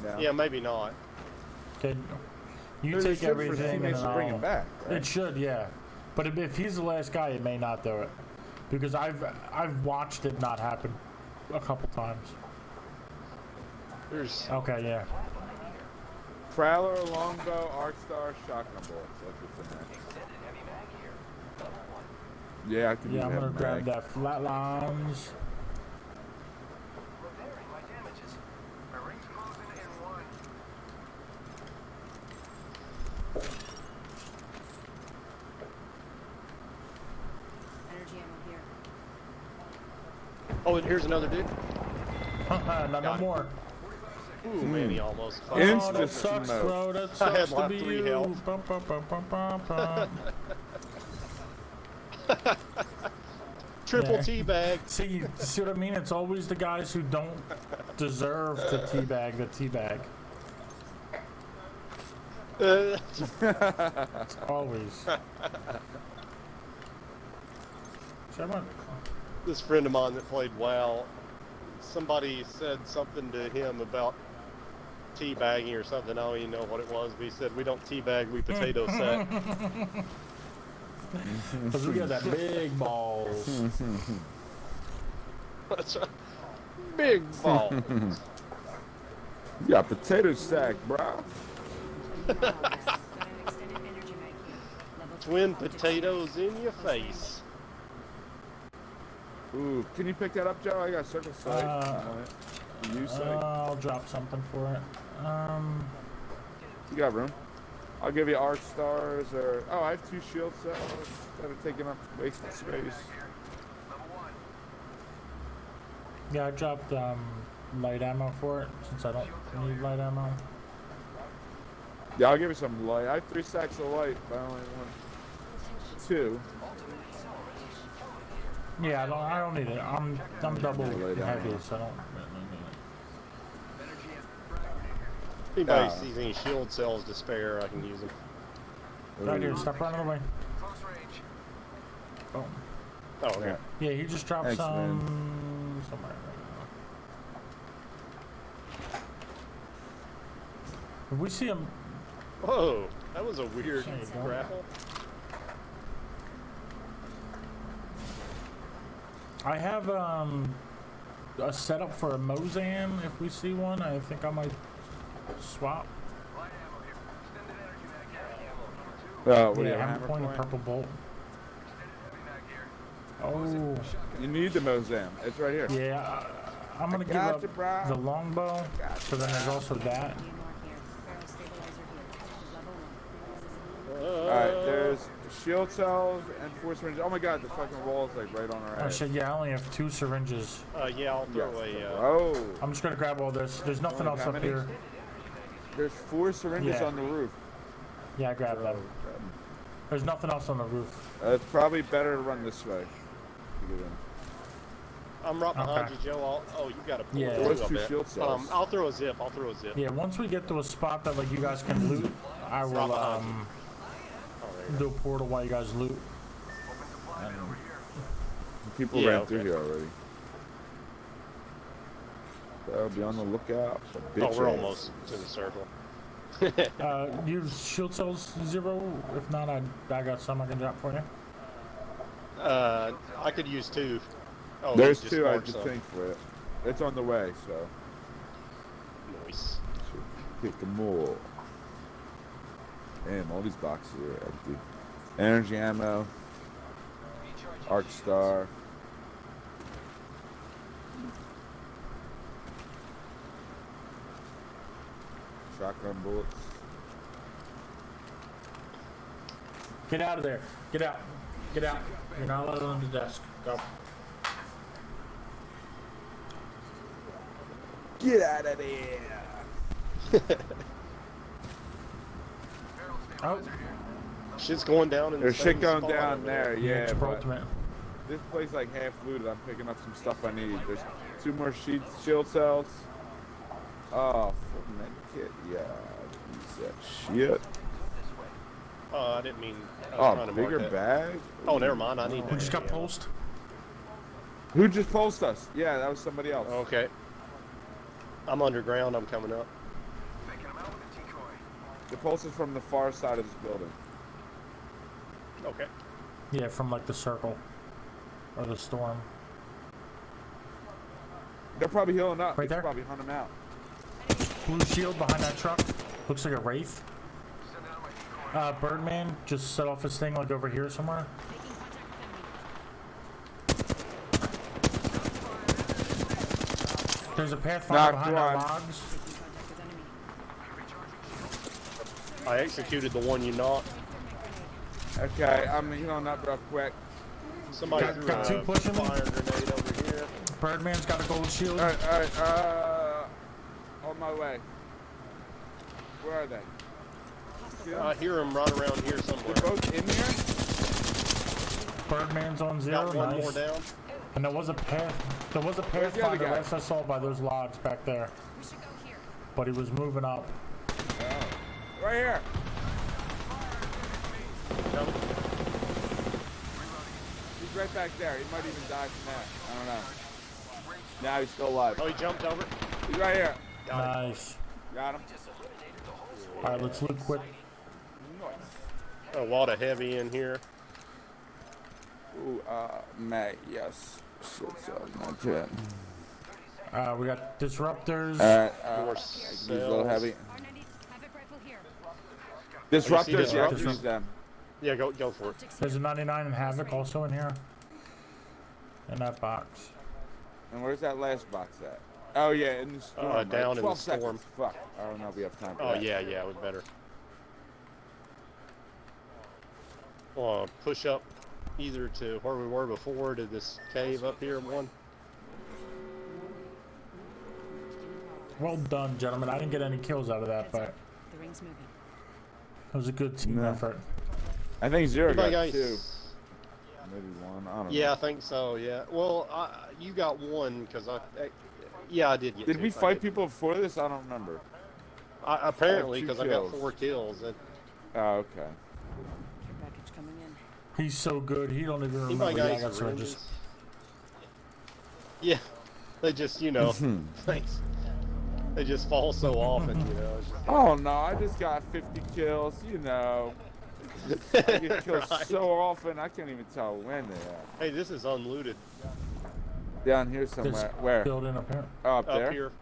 No. Yeah, maybe not. Okay, you It take should for everything teammates and to bring I'll- him back. Right? It should, yeah. But if he's the last guy, it may not do it, because I've watched it not happen a couple times. There's Okay, yeah. Prowler, longbow, arc star, shotgun bullets. That's what's in there. Yeah, I can Yeah, use I'm gonna that grab mag. that flatlines. Repairing my damages. My ring's closing in 1. Energy ammo here. Oh, and here's another dude. no Got it. more. Ooh, man, he almost. Oh, Insta that sucks, smoke. bro. That I had sucks to like be 3 you. health. Bum, bum, bum, bum, bum, bum. Triple Yeah. teabag. See what I mean? It's always the guys who don't deserve to teabag the teabag. Always. Someone. This friend of mine that played WoW, somebody said something to him about teabagging or something. I don't even know what it was, but he said, "We don't teabag, we potato sack." Because we got that big balls. That's right. Big ball. Yeah, potato sack, bro. Got an extended energy mag here. Level 2 Twin optics. potatoes in your face. Ooh, can you pick that up, Joe? I got circle sight. You sight. I'll drop something for it. You got room. I'll give you arc stars or I have 2 shield cells that are taking up wasted space. Level 1. Yeah, I dropped light ammo for it since I don't need light ammo. Yeah, I'll give you some light. I have 3 stacks of light, but I only want 2. Yeah, I don't need it. I'm double Light heavy, ammo. so I don't. If anybody Ah. sees any shield cells to spare, I can use them. Right here, stop running away. Close range. Boom. Oh, okay. Yeah, he just dropped Thanks, man. some somewhere. If we see him, Whoa, that was a weird There you go. grapple. I have a setup for a Mozan. If we see one, I think I might swap. Light ammo here. Extended energy mag. Heavy ammo here. 2. What do you Yeah, have, hammer point, a purple bolt. Extended heavy mag here. Oh, You need the Mozam. It's right here. yeah. I'm gonna give Gotcha, up bro. the longbow. Gotcha, So then there's also that. DMR here. Barrel stabilizer here. Level 1. Alright, there's shield cells and 4 syringes. Oh my god, the fucking wall is like right on our Oh edge. shit, yeah, I only have 2 syringes. Yeah, I'll throw Yes, a. bro. I'm just gonna grab all this. There's nothing Only else how up many? here. There's 4 syringes Yeah. on the roof. Yeah, I grabbed them. There's nothing else on the roof. It's probably better to run this way. To get in. I'm right behind Okay. you, Joe. You got a pull Yeah. too, Those I 2 bet. shield cells. I'll throw a zip. I'll throw a zip. Yeah, once we get to a spot that like you guys can loot, I will behind you. Oh, there you do a portal while you guys loot. People Yeah, ran okay. through here already. So be on the lookout for go. Oh, we're bitches. almost to the circle. Use shield cells 0. If not, I got some I can drop for you. I could use 2. Oh, There's he 2 I marked just some. think for it. It's on the way, so Nice. should pick them all. Damn, all these boxes are empty. Energy ammo, arc star. Shotgun bullets. Get out of there. Get out. Get out. You're not allowed on the desk. Go. Get out of there! Oh, Shit's going down in There's the same shit going spot down over there, yeah. extra But ultimate. this place like half looted. I'm picking up some stuff I need. There's 2 more shield cells. Oh, full med kit, yeah. Use that shit. I didn't mean. I was trying Oh, to bigger mark that. bag? Oh, never mind. I need We that. just got pulsed. Who just pulsed us? Yeah, that was somebody else. Okay. I'm underground. I'm coming up. Faking him out with a decoy. The pulse is from the far side of this building. Okay. Yeah, from like the circle or the storm. They're probably healing up. Right We there? should probably hunt them out. Blue shield behind that truck. Looks like a wraith. Send out my decoy. Birdman just set off his thing like over here somewhere. Making contact with enemy. There's a pathfinder Knocked behind our one. logs. Making contact with enemy. I executed the one you knocked. Okay, I'm healing up real quick. Somebody Got- threw got two a pushing me. fire grenade over here. Birdman's got a gold shield. Alright, on my way. Where are they? See them? I hear them right around here They're somewhere. both in here? Birdman's on zero. Got one Nice. more down. And there was a Where's the other pathfinder guy? last I saw by those logs back there. We should go here. But he was moving up. Right here. Coming. He's right back there. He might even die from that. I don't know. Now he's still alive. Oh, he jumped over. He's right here. Got it. Nice. Got him. Alright, let's loot quick. Nice. A lot of heavy in here. Ooh, May, yes. Shit, so not yet. We got disruptors. Alright, More use a little cells. heavy. R90, havoc rifle here. Disruptors, this yeah, disruptor? use them. Yeah, go for it. Optics There's a here. 99 and Havoc also in here. In that box. And where's that last box at? Oh yeah, in the storm. right? down in the 12 storm. seconds. Fuck. I don't know if we have time for Oh that. yeah, it was better. Push up either to where we were before to this cave up here. One. Well done, gentlemen. I didn't get any kills out of that, Heads but up. The ring's moving. it was a good team No. effort. I think Zero got Anybody two. guys? Maybe one. I don't Yeah, know. I think so. Yeah. Well, you got one because yeah, I did get. Did two. we I fight did. people before this? I don't remember. Apparently, two because I got kills. 4 kills. Oh, okay. Care package coming in. He's so good, he don't even remember. Anybody Yeah, I got got syringes. syringes? Yeah, they just thanks. They just fall so often, It's just, Oh no, I just got 50 kills, you know. I get killed Right. so often, I can't even tell when they are. Hey, this is unlooted Down here This somewhere. Where? building up here. Oh, up there? up here.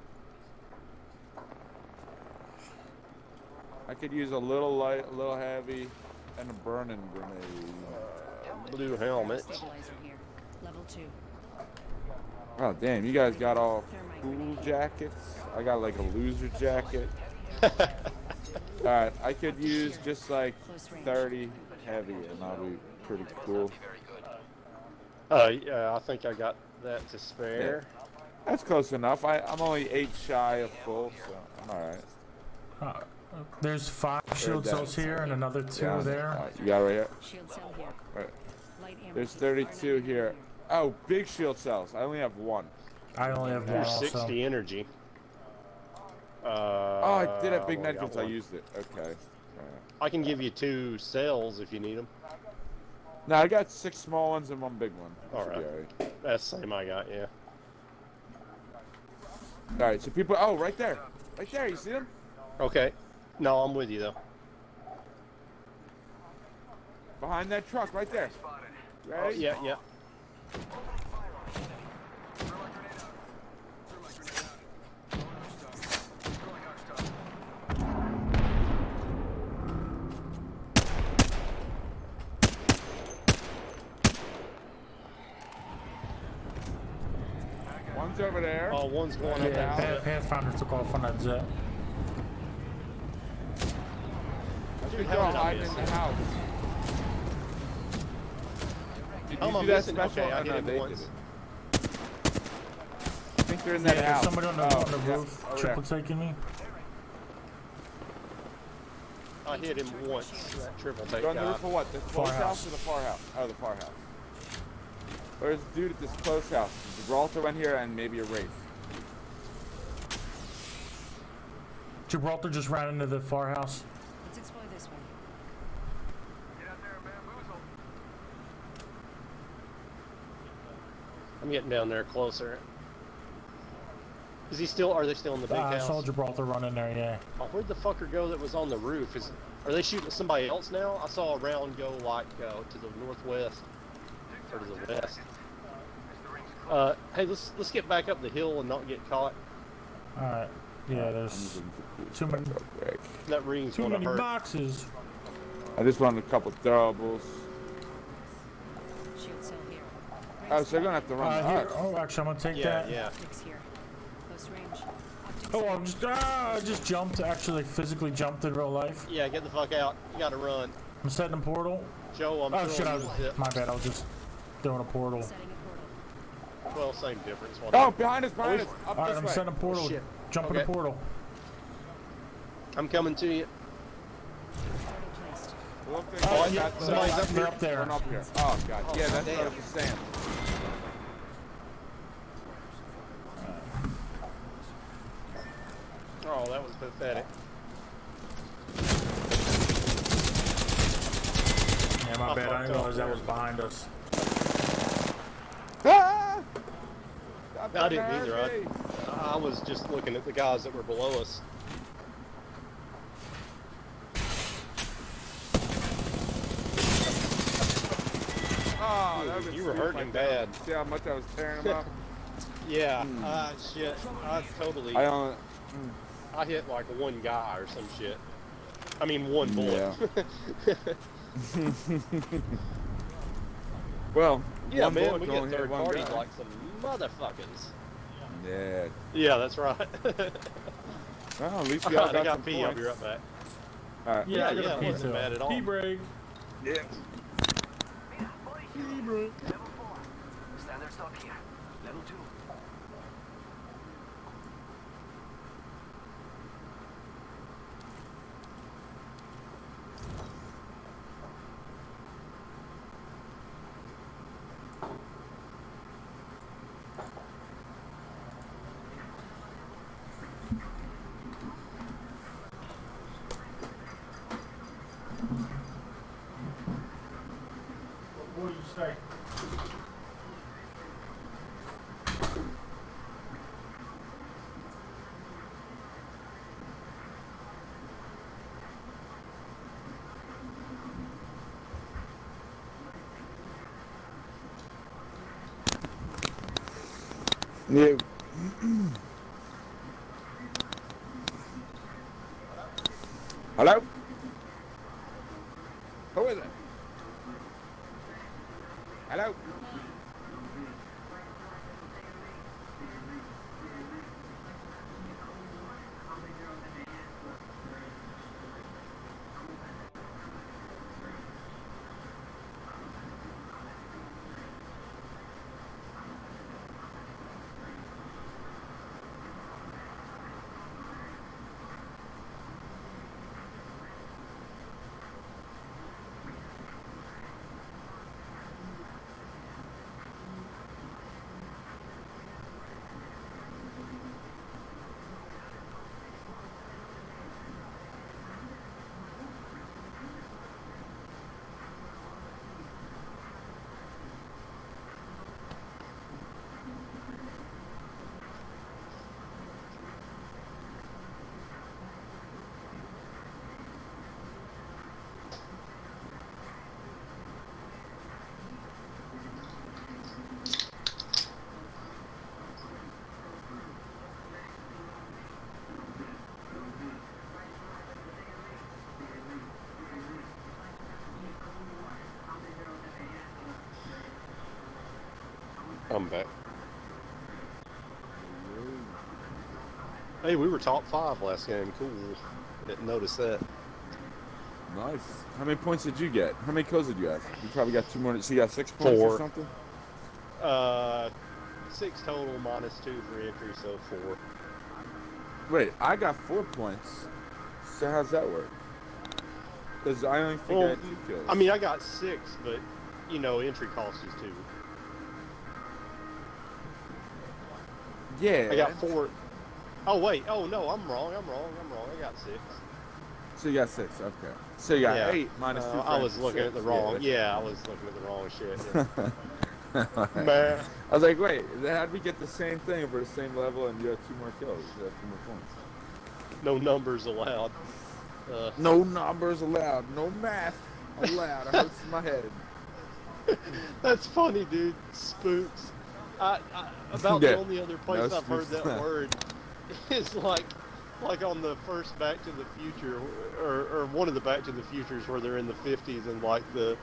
I could use a little light, a little heavy, and a burning grenade. Blue helmet. Stabilizer here. Level 2. Oh damn, you guys got all Thermite cool grenade. jackets. I got like a loser jacket. Alright, I could use just like Close range. 30 heavy and I'll be pretty cool. Yeah, I think I got that to spare. That's close enough. I'm only 8 shy of full, so I'm alright. There's 5 shield that. cells here and another 2 Yeah, there. you got it right here? Shield cell here. Right. Light ammo. There's kit. 32 here. Oh, big shield cells. I only have one. I only have one There's also. 60 energy. Oh, I did have big well, I got medkits. I one. used it. Okay. I can give you 2 cells if you need them. No, I got 6 small ones and 1 big one. That should be Alright. That's the same I got, yeah. Alright, so people. Oh, right there. Right there. You see them? Okay. No, I'm with you though. Behind that truck, right there. Spotted. Oh, Ready? yeah. Throw my grenade out. Throw my grenade out. Throwing our stuff. Throwing our stuff. One's over there. Oh, one's going up Yeah, there. Pathfinder took off on that jet. I Dude, think how they're did I hiding miss in the it? house. Did How you am I do that missing? special? Okay, I Oh, hit no, him they once. did it. I think they're in that Yeah, there's house. somebody on the, Oh, on the yeah, roof, over triple there. taking me. I hit him once. That triple take Go on the guy. roof of what? The close Far house house. or the far house? Oh, the far house. There's a dude at this close house. Gibraltar went here and maybe a Wraith. Gibraltar just ran into the far house. Let's explore this way. I'm getting down there closer. Is he still? Are they still in the big house? Soldier brought the run in there, yeah. Oh, where'd the fucker go that was on the roof? Are they shooting at somebody else now? I saw a round go like to the northwest or to the west. Hey, let's get back up the hill and not get caught. All right. Yeah, there's too many That ring's too gonna many hurt. boxes. I just wanted a couple doubles. Shield cell here. Oh, so you're gonna have to run the Here. us. Oh, actually, I'm gonna take Yeah, that. yeah. Optics here. Close range. Optics Oh, here. I just jumped. Actually, physically jumped in real life. Yeah, get the fuck out. You gotta run. I'm setting a portal. Joe, I'm Oh throwing shit! you the tip. My bad. I was just throwing a portal. Setting a portal. Well, same difference. Oh, behind us, behind us. Up All right, this I'm way. setting a portal. shit. Jump in Okay. the portal. I'm coming to you. Portal placed. Look, Oh, there's yeah, that- somebody's up They're here. up there. One up here. Oh god, yeah, that's what I damn. was just saying. Oh, that was pathetic. Yeah, my I bad. I fucked didn't realize up that there. was behind us. Ah! I didn't either. I was just looking at the guys that were below us. Oh, that was You were sweet hurting like bad. that. See how much I was tearing him up? Yeah, shit. I totally. I only. I hit like one guy or some shit. I mean, one bullet. Well, Yeah, one man, bullet we can get only hit third one parties guy. like some motherfuckers. Yeah. Yeah, that's right. Well, at least we all Alright, I got got some pee. I'll be points. right back. All right. Yeah, I got yeah, a it pee wasn't too. bad at all. Pee break. Yeah. Level 4. Standard stop here. Level 2. What do you say? Yeah. Hello? Who is it? Hello? I'm back. Hey, we were top 5 last game. Cool. Didn't notice that. Nice. How many points did you get? How many kills did you have? You probably got 2 more. So you got 6 points 4. or something? 6 total minus 2 for entry, so 4. Wait, I got 4 points. So how's that work? Because I only think I Well, had 2 kills. I mean, I got 6, but you know, entry cost is 2. yeah. I got 4. Oh wait, oh no, I'm wrong. I got 6. So you got 6. Okay. So you got Yeah. 8 minus 2. I was for looking at six. the wrong. that's- Yeah, I was looking at the wrong shit. Yeah. Man, I was like, wait, how'd we get the same thing for the same level and you have 2 more kills? You have 2 more points. no numbers allowed. No numbers allowed. No math allowed. It hurts my head. That's funny, dude. Spooks. About Yeah. the only other place No I've heard spooks. that word is like on the first Back to the Future, or one of the Back to the Futures where they're in the 50s and like the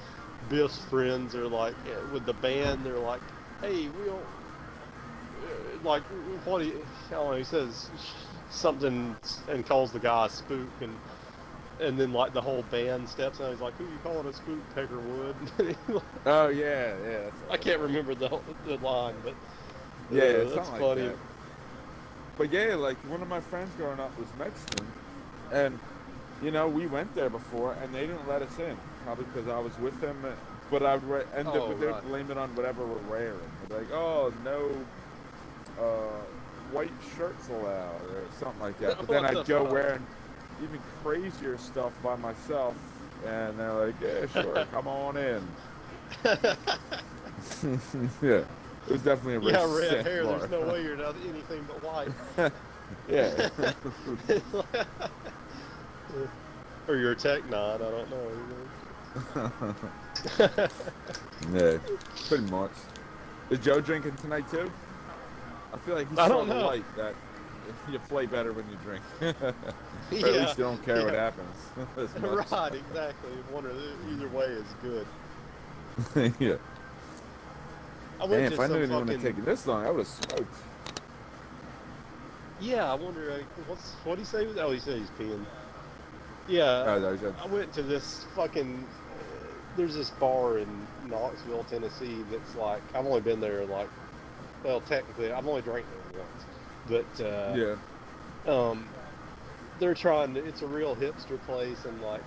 Biff's friends are like with the band. They're like, hey, we'll like what he, I don't know, he says something and calls the guy a spook and then like the whole band steps out. He's like, "Who you calling a spook, Peckerwood?" Oh yeah, yeah. That's I can't remember the line, but Yeah, that's something like funny. that. But yeah, like one of my friends growing up was Mexican, and you know we went there before, and they didn't let us in, probably because I was with them. But I would end Oh, up, they'd right. blame it on whatever we're wearing. They'd be like, oh no, white shirts allowed or something like that. But then What I'd the go fuck? wearing even crazier stuff by myself, and they're like, yeah, sure, come on in. Yeah, it was definitely a Yeah, racist red hair. bar. There's no way you're not anything but white. Yeah. Or you're a tech nod. I don't know. Yeah, pretty much. Is Joe drinking tonight too? I feel like he's I sort don't of know. like that. You play better when you drink. Or Yeah, at least you don't care what yeah. happens. as much. Right, exactly. Either way is good. Yeah. I went Man, to if I some knew it would fucking. have taken this long, I would have smoked. Yeah, I wonder what he say? Oh, he said he's peeing. Yeah, Oh, that was a- I went to this fucking. There's this bar in Knoxville, Tennessee. That's like I've only been there like, well, technically I've only drank there once, but yeah. they're trying to. It's a real hipster place, and like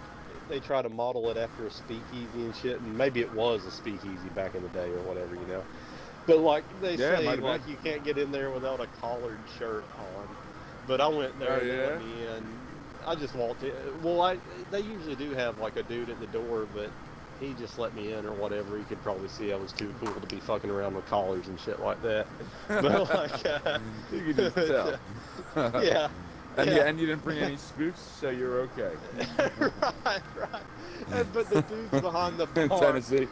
they try to model it after a speakeasy and shit. And maybe it was a speakeasy back in the day or whatever, you know. But like they Yeah, it say, might have like been. you can't get in there without a collared shirt on. But I went there Oh, and they let yeah? me in. I just walked in. Well, they usually do have like a dude at the door, but he just let me in or whatever. He could probably see I was too cool to be fucking around with collars and shit like that. But like, You could just tell. yeah. And, yeah. and you didn't bring any spooks, so you're okay. right. But the dudes behind the In bar, Tennessee.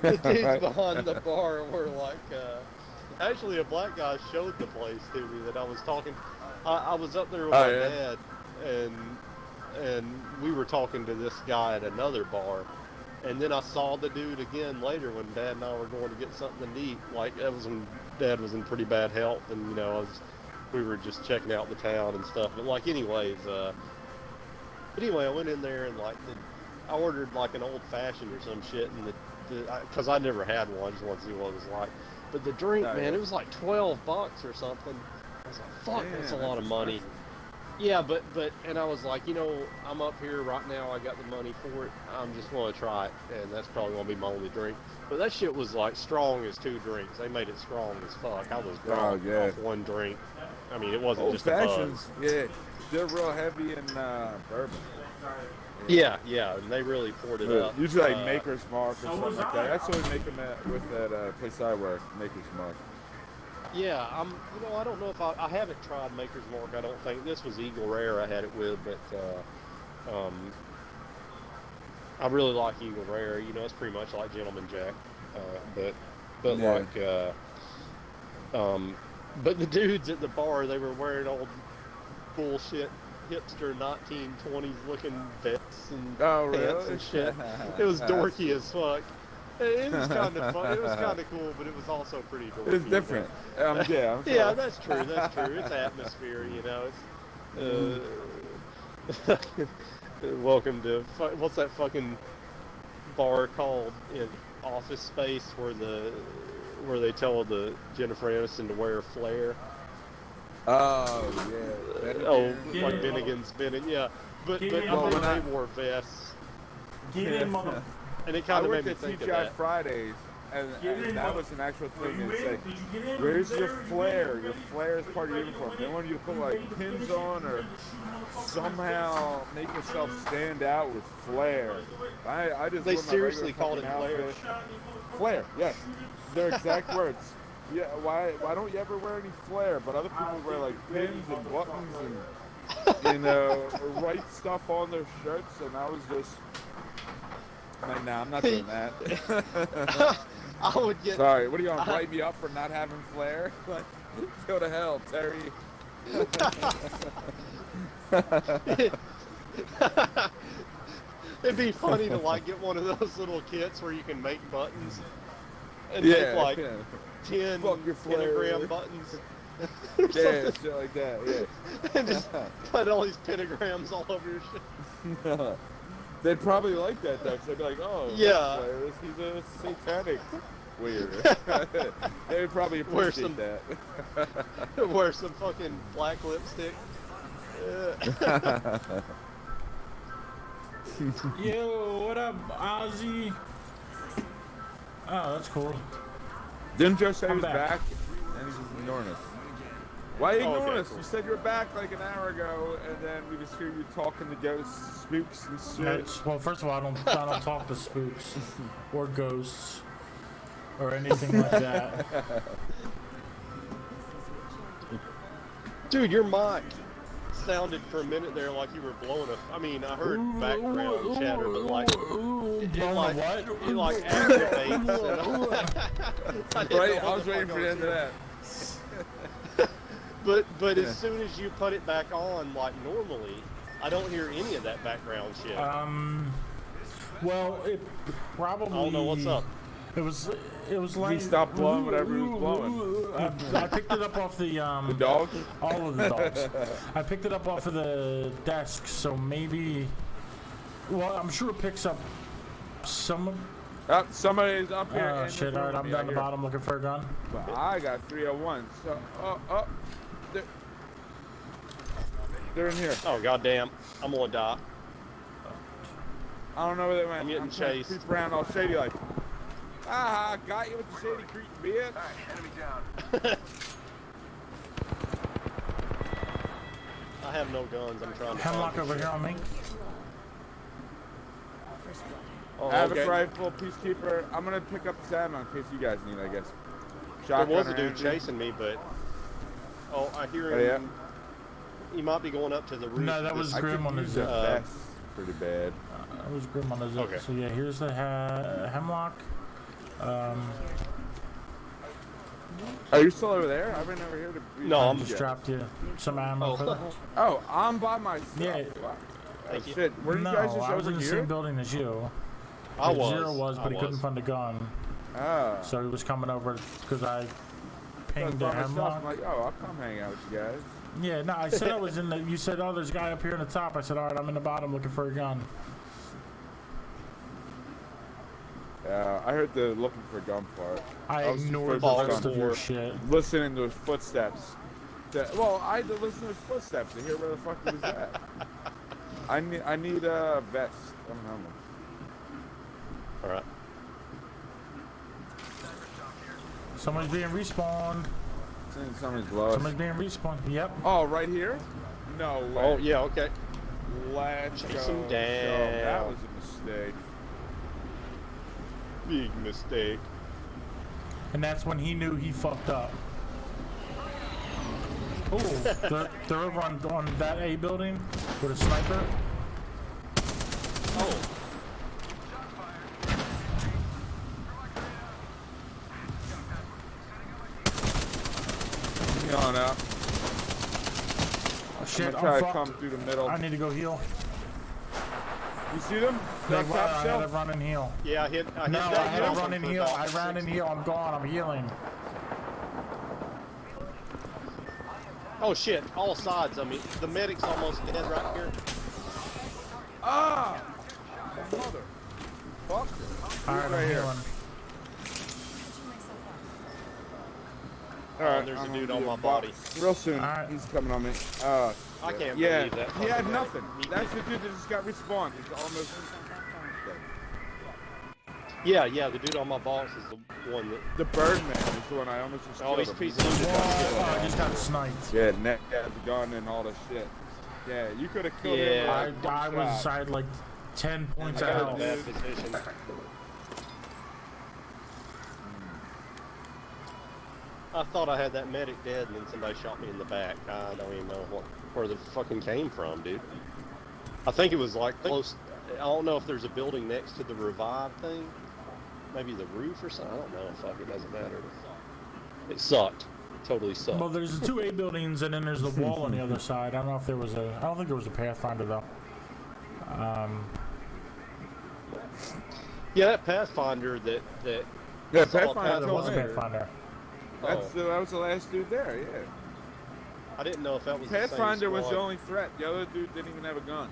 the dudes Right. behind the bar were like, actually a black guy showed the place to me that I was talking. I was up there with Oh, my yeah? dad, and we were talking to this guy at another bar, and then I saw the dude again later when Dad and I were going to get something to eat. Like that was when Dad was in pretty bad health, and you know we were just checking out the town and stuff. But like anyways, I went in there and like I ordered like an old fashioned or some shit, and because I never had one, I just wanted to see what it was like. But the drink, Oh, man, yeah. it was like $12 or something. I was like, fuck, Damn, that's a lot of money. expensive. Yeah, but and I was like, you know, I'm up here right now. I got the money for it. I'm just going to try it, and that's probably going to be my only drink. But that shit was like strong as 2 drinks. They made it strong as fuck. I was drunk yeah. off 1 drink. I mean, it wasn't Old just a buzz. fashions, yeah, they're real heavy in bourbon. Yeah, and they really poured it up. Usually like Maker's Mark or so something was like I. that. That's what we make them with that place I work, Maker's Mark. Yeah, I don't know if I haven't tried Maker's Mark. I don't think this was Eagle Rare I had it with, but I really like Eagle Rare. You know, it's pretty much like Gentleman Jack, but Yeah. but the dudes at the bar, they were wearing old bullshit hipster 1920s looking vests and Oh, pants really? and shit. It was dorky as fuck. It was kind of fun. It was kind of cool, but it was also pretty dorky. It's different. I'm Yeah, sorry. that's true. That's true. It's atmosphere, you know. It's welcome to what's that fucking bar called in Office Space where they tell the Jennifer Aniston to wear a flare. Oh, yeah. Oh, Get like it, Bennigan's Bennigan, yeah. But Get I it, mean, when they wore vests, Get in, mother. and it I kind of worked made me at think of TGI that. Fridays, and that was an actual thing. They say, where's your flare? Your flare is part of your uniform. They want you to put like pins on or somehow make yourself stand out with flair. I just They wear my seriously regular called it fucking flare. outfit. Flare, yes. Their exact words. Yeah, why don't you ever wear any flare? But other people wear like pins and buttons and write stuff on their shirts, and I was just like, nah, I'm not doing that. I would get. Sorry, what are you gonna write me up for not having flair? Like, go to hell, Terry. It'd be funny to like get one of those little kits where you can make buttons and Yeah, make like yeah. 10 Fuck your flare. pentagram buttons. Yeah, shit like that. Yeah. And just put all these pentagrams all over your shit. They'd probably like that though. 'Cause they'd be like, "Oh, Yeah. Flair, he's a satanic weird." They would probably Wear appreciate some- that. Wear some fucking black lipstick. Yo, what up, Ozzy? Oh, that's cool. Didn't Joe say I'm he was back. back? And he's just ignoring us. Why are you Oh, ignoring okay, us? cool. You said you were back like an hour ago, and then we just hear you talking to ghosts, spooks, and shit. Well, first of all, I don't talk to spooks or ghosts or anything like that. Dude, your mic sounded for a minute there like you were blowing a. I mean, I heard background chatter, but like it Blowing like what? it like activates. I didn't Right? know I what was the waiting fuck for I the end of doing. that. But Yeah. as soon as you put it back on, like normally, I don't hear any of that background shit. Well, it probably. I don't know what's up. It was like. stopped blowing whatever he was blowing. I picked it up off the The dog? all of the dogs. I picked it up off of the desk, so maybe. Well, I'm sure it picks up some. Oh, somebody's up here. Oh in shit! the All right, room I'm with me, down the I hear. bottom looking for a gun. But I got 301. So, they're in here. Oh goddamn! I'm gonna die. I don't know where they went. I'm getting trying to chased. creep around all shady like, ah, got you with the shady creep, bitch. Alright, enemy down. I have no guns. I'm trying to. Hemlock find over this here on me. First blood. shit. Oh, Havoc okay. rifle, peacekeeper. I'm gonna pick up this ammo in case you guys need, I guess. There was a Shotgunner dude energy. chasing me, but I hear Oh, him. yeah? He might be going up to the roof. No, that of was this- I Grim could on the use zip. a vest pretty bad. That was Grim on the zip. Okay. So yeah, here's the hemlock. Are you still over there? I've been over here to. No, I'm Just Yeah. dropped you some ammo Oh. for that. Oh, I'm by myself. Yeah. Fuck. Thank you. Shit, were you No, guys just I was over in the here? same building as you. I Yeah, was. Zero was, I but he couldn't was. find a gun, Oh. so he was coming over because I I was pinged by a myself. hemlock. I'm like, oh, I'll come hang out with you guys. Yeah, no, I said I was in the. You said, oh, there's a guy up here in the top. I said, all right, I'm in the bottom looking for a gun. I heard the looking for a gun part. I I was ignored the the first rest one. of your shit. Listening to his footsteps. Well, I had to listen to his footsteps to hear where the fuck he was at. I need a vest. I don't know. All right. Somebody's being respawned. Somebody's below Somebody's us. being respawned. Yep. Oh, right here? No way. Oh yeah. Okay. Let's Chase go. him So down. that was a mistake. Big mistake. And that's when he knew he fucked up. Oh, they're over on that A building with a sniper. Oh. Come on up. Oh, shit, I'm gonna try I'm to come fucked. through the middle. I need to go heal. You see them? They, That I top had to shelf? run and heal. Yeah, I hit No, that I had yellow to run one and for heal. about I ran and 60. heal. I'm gone. I'm healing. Oh shit! All sides. I mean, the medic's almost dead right here. Ah! Mother. Fucker. All right, right I'm here. healing. Catching myself up. Alright, there's a I'm dude gonna on be my a body. box. Real soon. Alright. He's coming on me. I can't yeah, believe that. he had fucking nothing. medic. That's the dude that just got respawned. He's almost. It's not that far. Yeah, the dude on my box is the one that. The Birdman is the one I almost just Oh, killed he's him. piece of shit. Oh, I just got sniped. Yeah, neck has a gun and all the shit. Yeah, you could have killed him. Yeah. with I one was shot. I had like 10 points I of got in a health. bad position. I thought I had that medic dead, and then somebody shot me in the back. I don't even know where the fucking came from, dude. I think it was like close. I don't know if there's a building next to the revive thing. Maybe the roof or something. I don't know. Fuck, it doesn't matter. It sucked. It totally sucked. Well, there's the 2 A buildings, and then there's the wall on the other side. I don't know if there was a. I don't think there was a Pathfinder though. Yeah, that Pathfinder that Yeah, saw a Pathfinder There was a there. Pathfinder. That was the last dude there, yeah. I didn't know if that was the same Pathfinder was the squad. only threat. The other dude didn't even have a gun.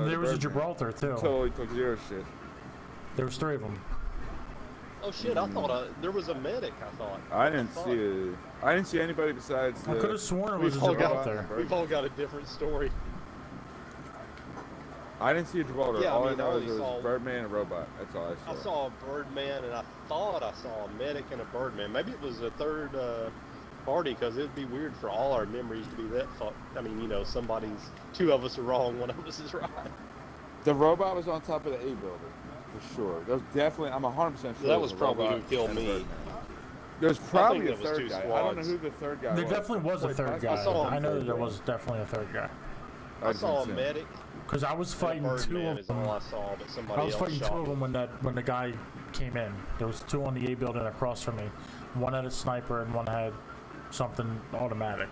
There was a Birdman. Gibraltar too. Totally took zero shit. There was 3 of them. Oh shit! I thought there was a medic. I thought. I didn't see anybody besides I could the. have sworn it was a We've all got- Gibraltar. We've all got a different story. I didn't see a Gibraltar. Yeah, I all I mean, I know only is there was saw- a Birdman and a robot. That's all I I saw. saw a Birdman, and I thought I saw a medic and a Birdman. Maybe it was a third party, because it'd be weird for all our memories to be that fucked. I mean, you know, two of us are wrong, one of us is right. The robot was on top of the A building, for sure. That was definitely. I'm 100% sure. That it was a probably robot who killed and me. Birdman. There's probably a that was third two guy. I don't know squads. who the third guy There was. definitely was a Wait, third I guy. saw him I know third that there guy. was definitely a third guy. I saw a didn't see him. medic Because I was and a fighting 2 Birdman of is all them. I saw, but somebody I was else fighting 2 shot of me. them when the guy came in. There was 2 on the A building across from me. One had a sniper and one had something automatic.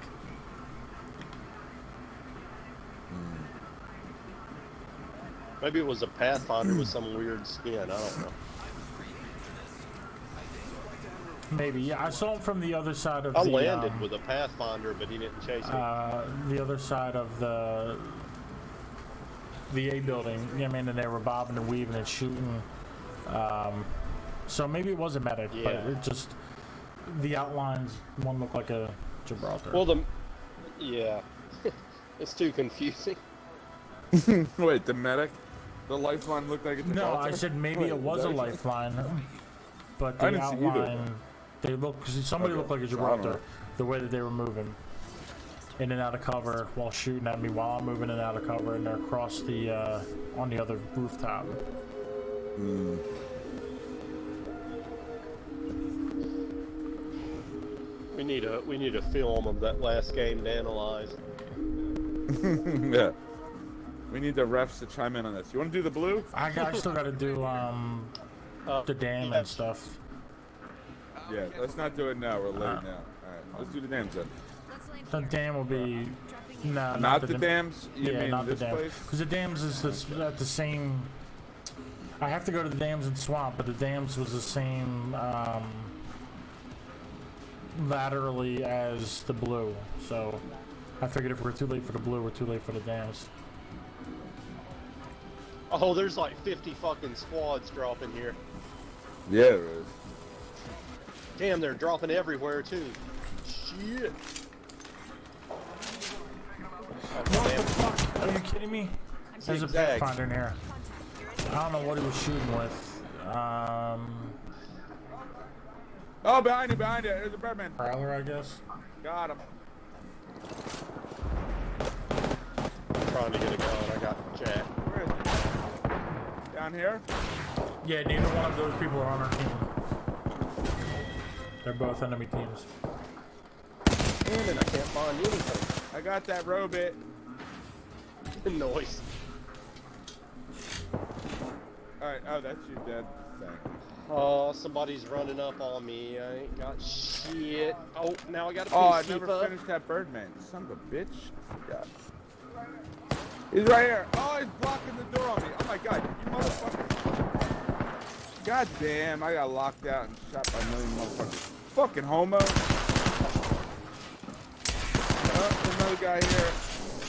Maybe it was a Pathfinder with some weird skin. I don't know. Maybe, yeah. I saw him from the other side of I the landed with a Pathfinder, but he didn't chase me. the other side of the A building. You know what I mean? And they were bobbing and weaving and shooting. So maybe it was a medic, but Yeah. it just the outlines. One looked like a Gibraltar. Well, yeah, it's too confusing. Wait, the medic? The lifeline looked like a no, Gibraltar? I said maybe Wait, it was a that- lifeline, but I the didn't see either of outline. them. They look. Somebody Okay, looked like a so I don't Gibraltar. know. The way that they were moving, in and out of cover while shooting at me, while I'm moving in and out of cover, and they're across the on the other rooftop. We need a film of that last game to analyze. Yeah. We need the refs to chime in on this. You want to do the blue? I still got to do the dam yeah. and stuff. Yeah, let's not do it now. We're late now. All right, let's do the dams then. Let's land The here. dam will be no, Not the dam- dams? You Yeah, mean not the this dam. place? Because the dams is at the same. I have to go to the dams and swamp, but the dams was the same laterally as the blue. So I figured if we're too late for the blue, we're too late for the dams. Oh, there's like 50 fucking squads dropping here. Yeah, there is. Damn, they're dropping everywhere too. Shit. Oh, What the damn. fuck? Are you kidding me? There's a Zigzag. Pathfinder in here. I don't know what he was shooting with. Oh, behind you, behind you. There's a Birdman. Prowler, I guess. Got him. I'm trying to get a gun. I got Jack. Where is he? Down here? Yeah, neither one of those people are on our team. They're both enemy teams. Damn it, I can't find anything. I got that robot. Noise. Alright, oh, that's you dead. Thank you. Oh, somebody's running up on me. I ain't got shit. Oh, now I got a Oh, I piece never finished that Birdman. Son of a bitch. I forgot. He's right here. Oh, he's blocking the door on me. Oh my god, you motherfucker. God damn, I got locked out and shot by a million motherfuckers. Fucking homo. Oh, there's another guy here.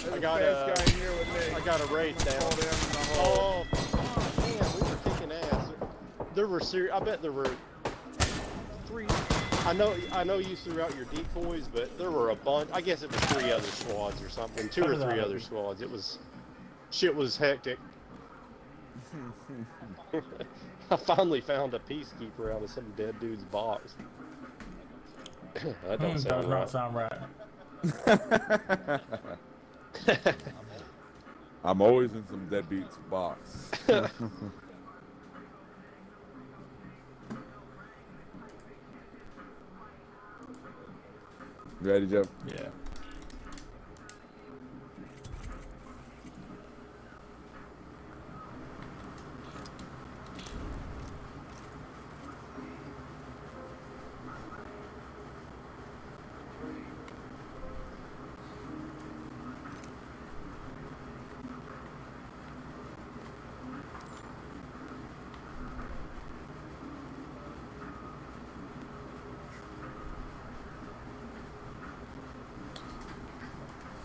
There's I a got fast guy here with me. I got a raid down. Hold him in the hole. Oh, damn, we were kicking ass. There were I bet there were 3. I know you threw out your decoys, but there were a bunch. I guess it was 3 other squads or something. 2 or 3 other squads. Shit was hectic. I finally found a peacekeeper out of some dead dude's box. That don't Does sound not right. sound right. I'm always in some deadbeat's box. Ready, Joe? Yeah.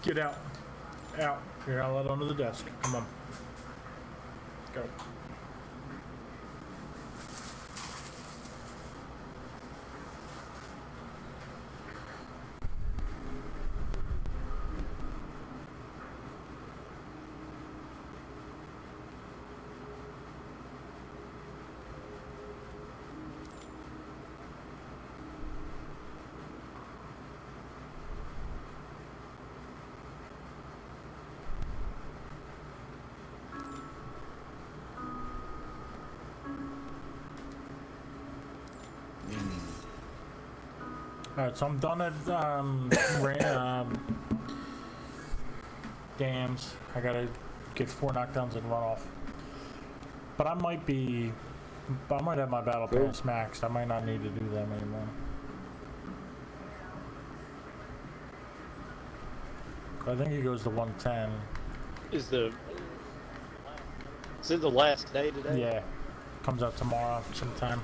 Get out. Out. You're not allowed under the desk. Come on. Go. Alright, so I'm done at dams. I gotta get 4 knockdowns and run off. But I might have my battle pass maxed. I might not need to do them anymore. I think he goes to 110. Is it the last day today? Yeah. Comes out tomorrow sometime.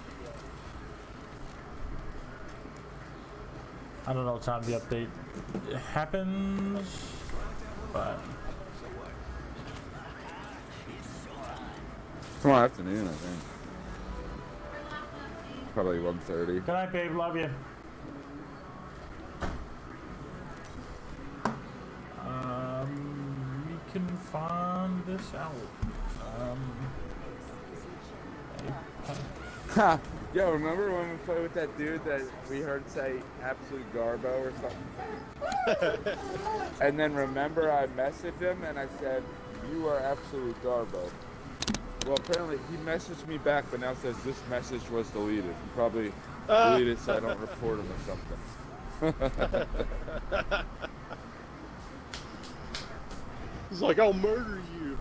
I don't know what time the update happens, but Tomorrow afternoon, I think. Probably 1:30. good night, babe. Love you. We can find this out. Ha! Yo, remember when we played with that dude that we heard say absolute garbo or something? And then remember I messaged him and I said, you are absolute garbo. Well, apparently he messaged me back, but now says this message was deleted. He probably deleted it so I don't report him or something. He's like, I'll murder you.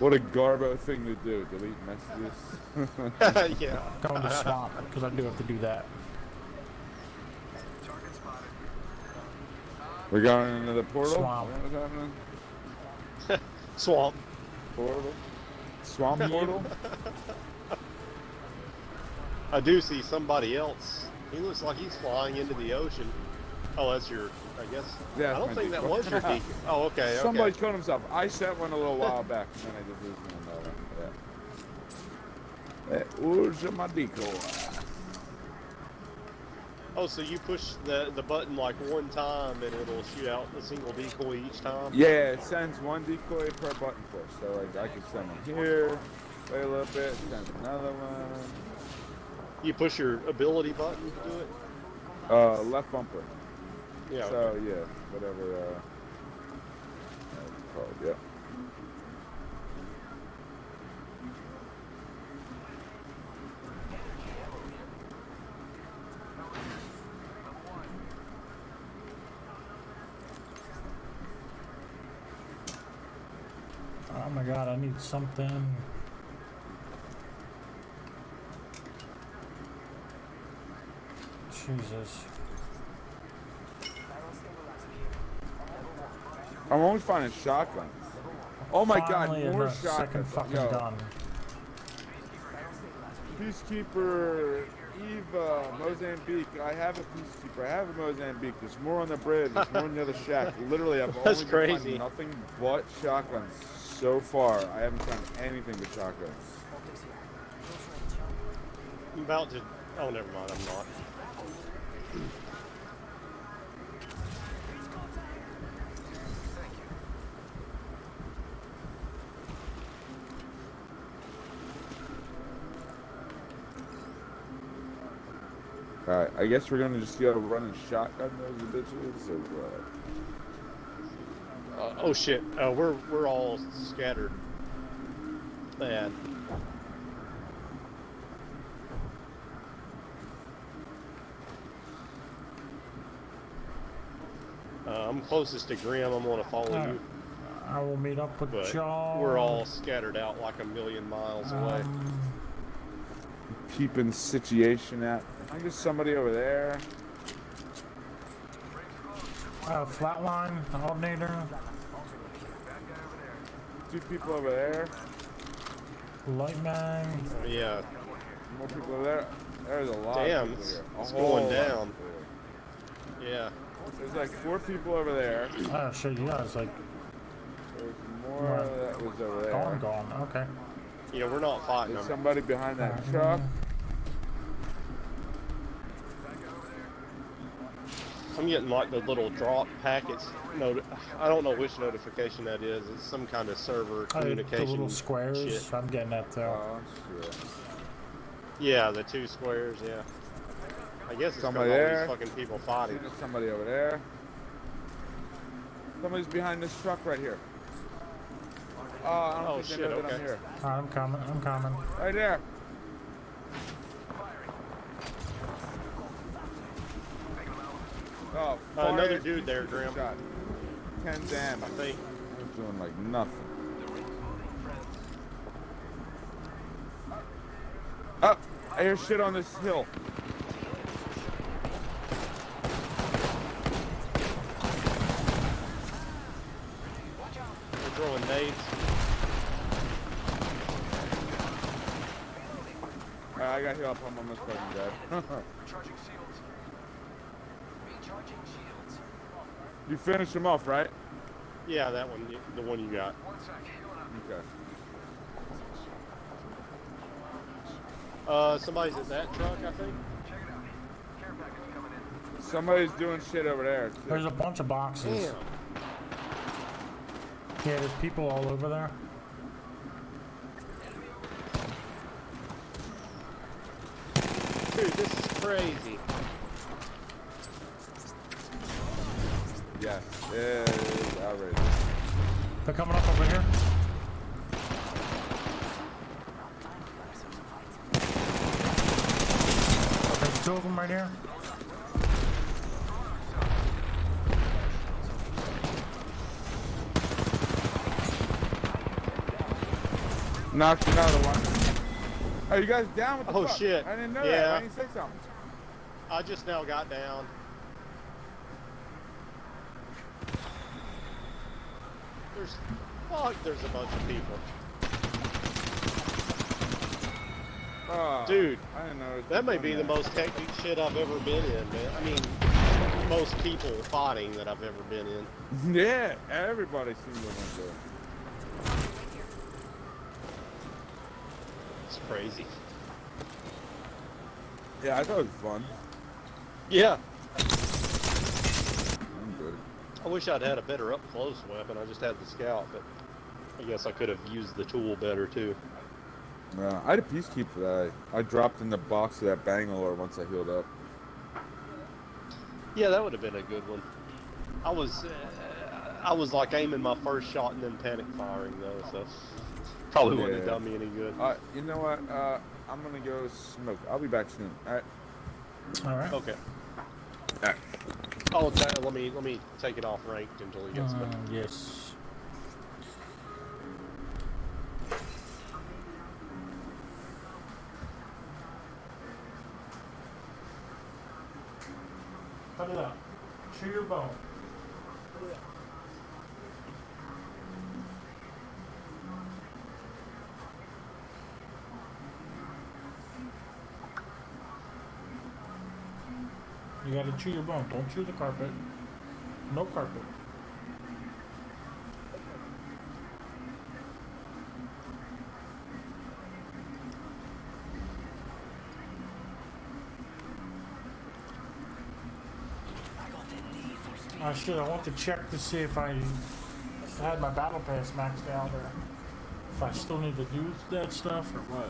What a garbo thing to do, delete messages. Yeah. Go in the swamp, because I do have to do that. Target spotted. We're going into the portal? Swamp. What's happening? Swamp. Portal? Swamp portal? I do see somebody else. He looks like he's flying into the ocean. Oh, that's your, I guess. Yeah, I don't my think that decoy. was your deacon. Oh, okay, okay. Somebody killed himself. I sent one a little while back, and then I just lose another one. Yeah. That was my decoy. Oh, so you push the button like one time and it'll shoot out a single decoy each time? Yeah, it sends one decoy per button push. So like I can send one here, wait a little bit, send another one. You push your ability button to do it? Left bumper. Yeah. So okay. yeah, whatever. It's called, yeah. Oh my god, I need something. Jesus. I'm always finding shotguns. Oh my Finally, god, more a second shotguns. fucking Yo, gun. Peacekeeper, Eva, Mozambique. I have a Peacekeeper. I have a Mozambique. There's more on the bridge. There's more in the other shack. Literally, I've That's only been crazy. finding nothing but shotguns so far. I haven't found anything but shotguns. I'm about to. Oh, never mind. I'm not. Alright, I guess we're gonna just go running shotgun those bitches, or what? Oh shit, we're all scattered. Man. I'm closest to Grim. I'm gonna follow Alright. you, I will meet up with but y'all. we're all scattered out like a million miles away. Keeping the situation at. I think there's somebody over there. Flatline, alternator, Two people over there. Lightman. Yeah. More people over there. There's a lot Damn, of people it's- here. A it's whole going lot of down. people here. Yeah. There's like 4 people over there. Oh shit, you guys like There's more that was over there. gone. Okay. Yeah, we're not fighting There's them. somebody behind that truck. I'm getting like the little drop packets. I don't know which notification that is. It's some kind of server The communication little squares. shit. I'm getting that too. Oh shit. Yeah, the 2 squares. Yeah. I guess it's because all Somebody there. these fucking people fighting. There's somebody over there. Somebody's behind this truck right here. Oh, I don't Oh, think shit, they know that okay. I'm here. I'm coming. I'm coming. Right there. Oh, Another fire dude there, Grim. shot. 10 damage. I think. I'm doing like nothing. Up! I hear shit on this hill. They're throwing nades. Alright, I got help. I'm almost fucking dead. Recharging shields. Recharging shields. You finished him off, right? Yeah, that one. The one you got. 1 sec. Healing up. Okay. Somebody's at that truck, I think. Check it out. Care package coming in. Somebody's doing shit over there. too. There's a bunch of boxes. Damn. Yeah, there's people all over there. Dude, this is crazy. Yes, it is outrageous. They're coming up over here. There's 2 of them right here. Knocked another one. Are you guys down with the Oh, fuck? shit. I didn't know that. Yeah. Why didn't you say something? I just now got down. There's a bunch of people. Dude, I didn't know. that may be the most hectic shit I've ever been in, man. I mean, most people fighting that I've ever been in. Yeah, everybody seemed to want to. It's crazy. Yeah, I thought it was fun. Yeah, I'm good. I wish I'd had a better up-close weapon. I just had the scout, but I guess I could have used the tool better, too. I had a peacekeeper that I dropped in the box of that Bangalore once I healed up. Yeah, that would have been a good one. I was like aiming my first shot and then panic firing, though, so probably wouldn't have Yeah. done me any good. You know what? I'm gonna go smoke. I'll be back soon. All right. All right. Okay. All right. Oh, let me take it off ranked until he gets back. Yes. Cut it out. Chew your bone. You gotta chew your bone. Don't chew the carpet. No carpet. Shit, I want to check to see if I had my battle pass maxed out or if I still need to do that stuff or what.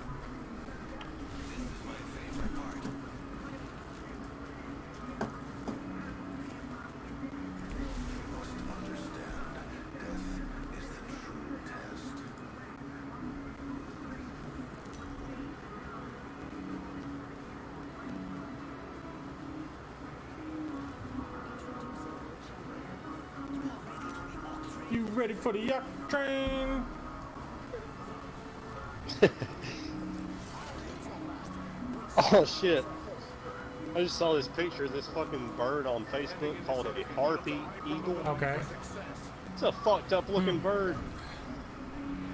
ready for the yuck train. Oh shit. I just saw this picture of this fucking bird on Facebook called a harpy eagle. Okay. It's a fucked up looking bird.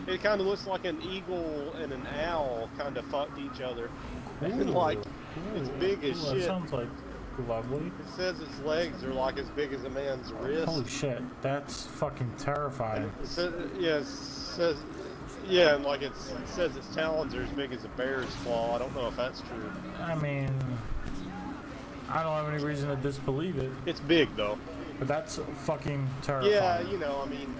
It kind of looks like an eagle and an owl kind of fucked each other. And like, it's big as That shit. sounds like lovely. It says its legs are like as big as a man's wrist. Holy shit, that's fucking terrifying. It says, yeah, it says, yeah, and like it says its talons are as big as a bear's claw. I don't know if that's true. I mean, I don't have any reason to disbelieve it, It's big though. but that's fucking terrifying. Yeah, you know, I mean,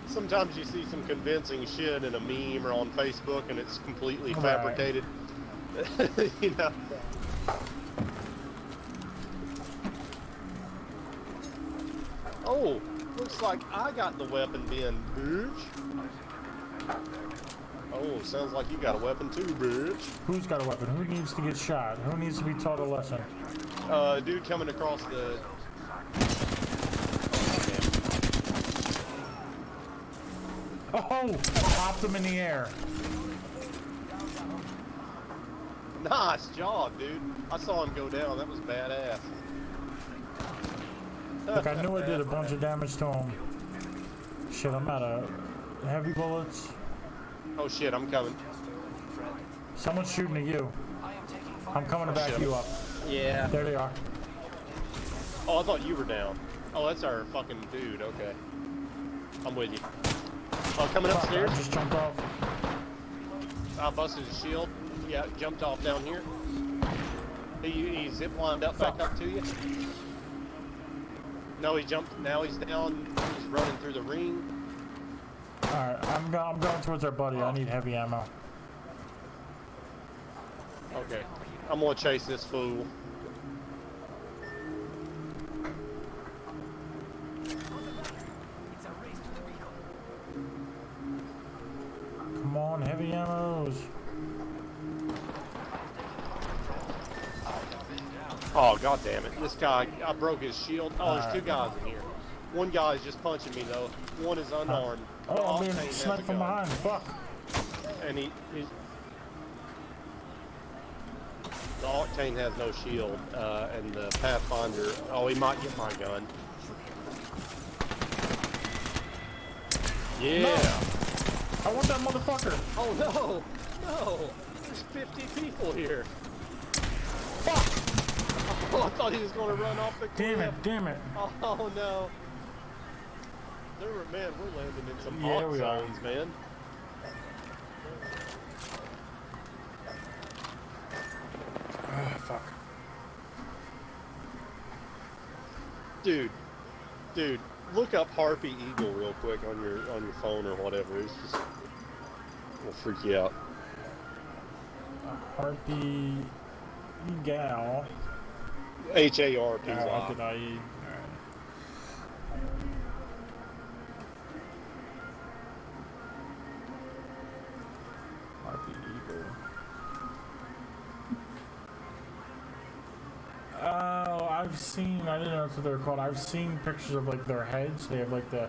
sometimes you see some convincing shit in a meme or on Facebook and it's completely Right. fabricated. You know. Oh, looks like I got the weapon bin, bitch. Oh, sounds like you got a weapon too, bitch. Who's got a weapon? Who needs to get shot? Who needs to be taught a lesson? Dude coming across the... Oh, popped him in the air. Nice job, dude. I saw him go down. That was badass. Look, I knew I did a bunch of damage to him. Shit, I'm out of heavy bullets. Oh shit, I'm coming. Someone's shooting at you. I'm coming to back shit. you up. Yeah. There they are. Oh, I thought you were down. Oh, that's our fucking dude. Okay. I'm with you. Oh, coming Fuck, I upstairs. just jumped off. I busted his shield. Yeah, jumped off down here. He zip lined up back Fuck. up to you. No, he jumped. Now he's down. He's running through the ring. Alright, I'm going towards our buddy. I need heavy ammo. Okay. I'm gonna chase this fool. Come on, heavy ammos. Oh, god damn it. This guy, I broke his shield. Oh, there's two Alright. guys in here. One guy is just punching me, though. One is unarmed. Oh, The I'm being Octane has a sniped from gun. behind. Fuck. And he's... The Octane has no shield, and the Pathfinder... Oh, he might get my gun. Yeah! I want that motherfucker. Oh, no! No! There's 50 people here. Fuck. Oh, I thought he was going to run off the cliff. Damn it, damn it. Oh, no. Man, we're landing in some Yeah, hot we are. zones, man. Ah, fuck. Dude, look up Harpy Eagle real quick on your phone or whatever. It's just will freak you out. Harpy gal. HARP. How did I eat? Harpy eagle. Oh, I've seen. I didn't know that's what they're called. I've seen pictures of like their heads. They have like the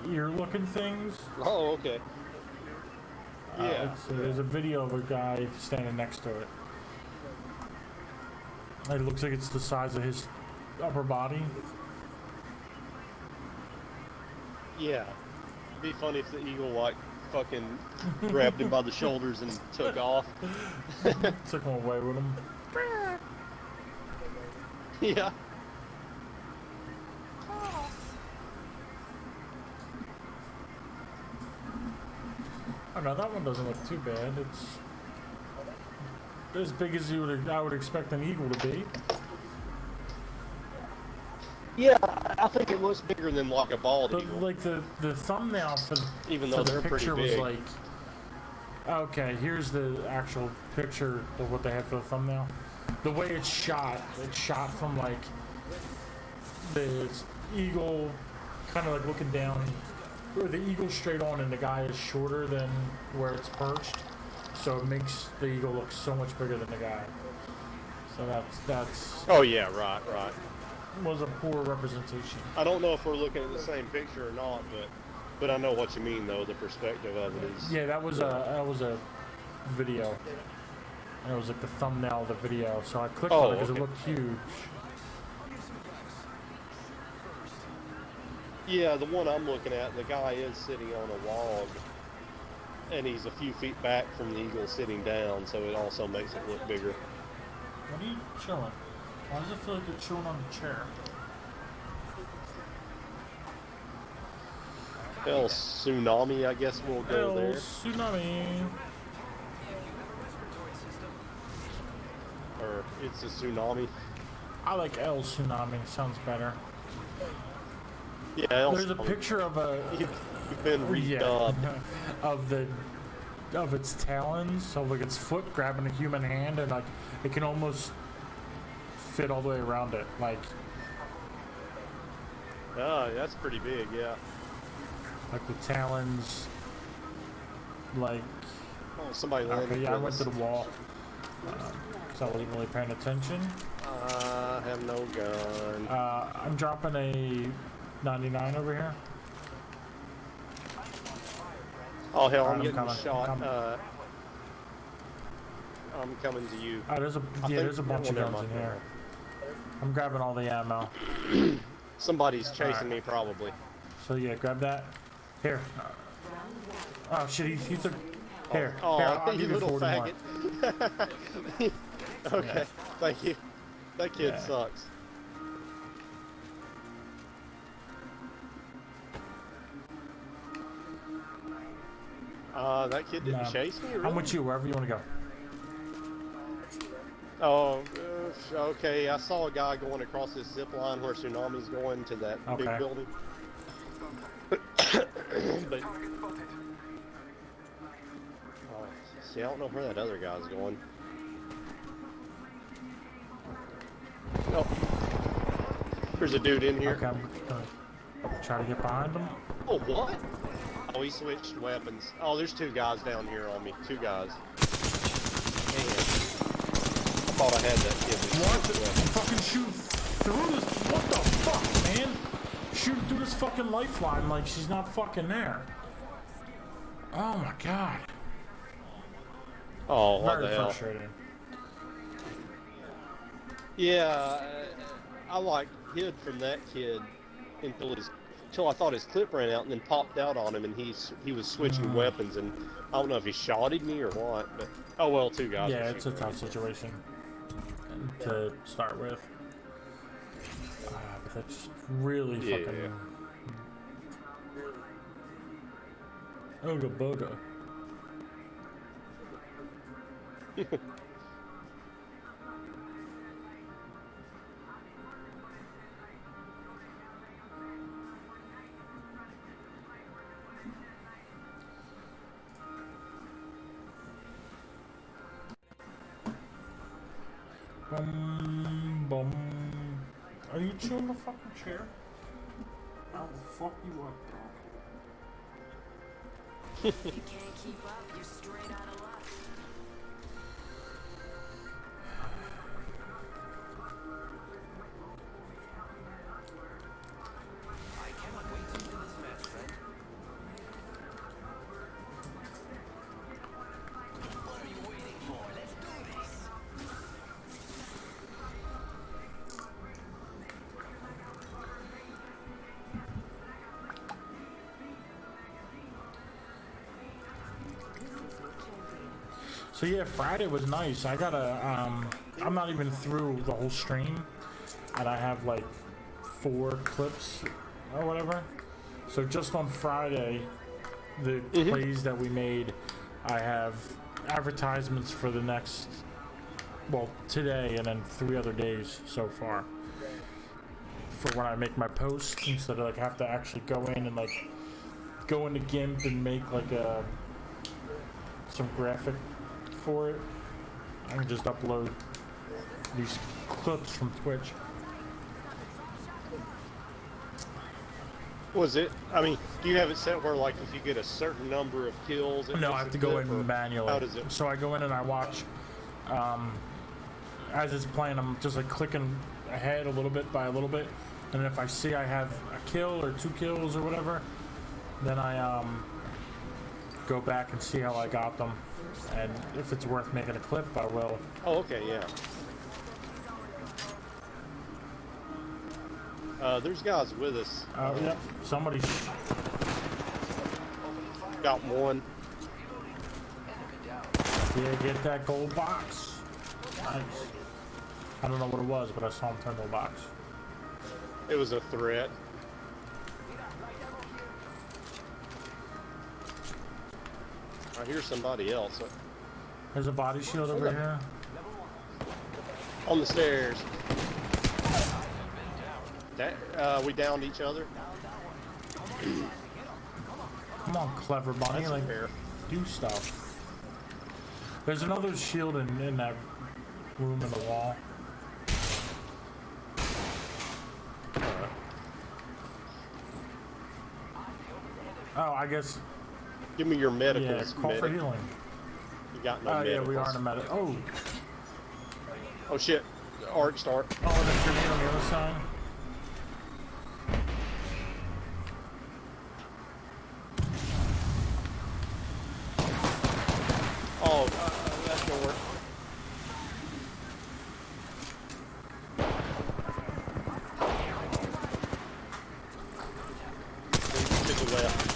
ear-looking things. Oh, okay. Yeah. There's a video of a guy standing next to it. It looks like it's the size of his upper body. Yeah. Be funny if the eagle like fucking grabbed him by the shoulders and took off. Took him away with him. Yeah. Oh no, that one doesn't look too bad. It's as big as I would expect an eagle to be. Yeah, I think it looks bigger than like a bald But eagle. like the thumbnail for Even for though the they're pretty picture was big. like, okay, here's the actual picture of what they had for the thumbnail. The way it's shot from like the eagle kind of like looking down, or the eagle straight on, and the guy is shorter than where it's perched, so it makes the eagle look so much bigger than the guy. So that's Oh yeah, right. was a poor representation. I don't know if we're looking at the same picture or not, but I know what you mean though. The perspective of it is. Yeah, that was a video. And it was like the thumbnail of the video, so I clicked on it because it looked huge. Yeah, the one I'm looking at, the guy is sitting on a log, and he's a few feet back from the eagle sitting down, so it also makes it look bigger. What are you chilling? Why does it feel like you're chilling on the chair? El Tsunami, I guess we'll go El there. Tsunami. Or it's a tsunami. I like El Tsunami. Sounds better. Yeah, El There's a Tsunami. picture of a You've been redubbed. of its talons, so like its foot grabbing a human hand, and like it can almost fit all the way around it. Like Ah, that's pretty big, yeah. the talons. Like Oh, somebody landed. okay, yeah, I with went us. to the wall, so I wasn't really paying attention. I have no gun. I'm dropping a 99 over here. Oh hell, I'm I'm getting coming, shot. I'm coming. I'm coming to you. There's a bunch of guns in here. I'm grabbing all the ammo. Somebody's chasing me, probably. So yeah, grab that. Here. Oh shit, he took. Here, Oh, here, I'll you give you little 40 more. faggot. Okay, thank you. That kid Yeah. sucks. That kid didn't No. chase me, really? I'm with you wherever you want to go. Oh, okay. I saw a guy going across this zip line where Tsunami's going to that Okay. big building. But Target spotted. see, I don't know where that other guy's going. Oh, there's a dude in here. Okay, I'm gonna try to get behind him. Oh, what? Oh, he switched weapons. Oh, there's two guys down here on me. Two guys. Man. I thought I had that kid. What? I'm fucking shooting through this. What the fuck, man? Shooting through this fucking lifeline like she's not fucking there. Oh my god. Oh, what Very the hell? frustrating. Yeah, I like hid from that kid until I thought his clip ran out, and then popped out on him, and he was switching weapons, and I don't know if he shotted me or what, but oh well, two guys. Yeah, were it's a shooting tough situation to start with. But that's really Yeah. fucking. Ooga booga. Bum, bum. Are you chewing the fucking chair? I will fuck you up, dog. You can't keep up, you're straight out of luck. I cannot wait to win this match, friend. What are you waiting for? Let's do this. So yeah, Friday was nice. I got I'm not even through the whole stream, and I have like 4 clips or whatever. So just on Friday, the plays that we made, I have advertisements for the next, well, today and then 3 other days so far. For when I make my posts, instead of like have to actually go in and like go into GIMP and make like some graphic for it. I can just upload these clips from Twitch. Was it? I mean, do you have it set where, like, if you get a certain number of kills? it No, makes I have a to go clip, or in manually. How does it? So I go in and I watch, as it's playing, I'm just like clicking ahead a little bit by a little bit, and if I see I have a kill or 2 kills or whatever, then I go back and see how I got them, and if it's worth making a clip, I will. Oh, okay, yeah. There's guys with us. Yep, somebody. Got one. Yeah, get that gold box. Nice. I don't know what it was, but I saw him turn the box. It was a threat. I hear somebody else There's a body shield over here. on the stairs. That, we downed each other. Come on, clever bunny, That's like fair. do stuff. There's another shield in that room in the wall. Oh, I guess. Give me your medicals. Yeah, call for medic. healing. You got no Oh medicals. yeah, we are in a medic. Oh, Oh shit. Arc start. oh, and there's grenade on the other side. Oh, that's gonna work. To the left.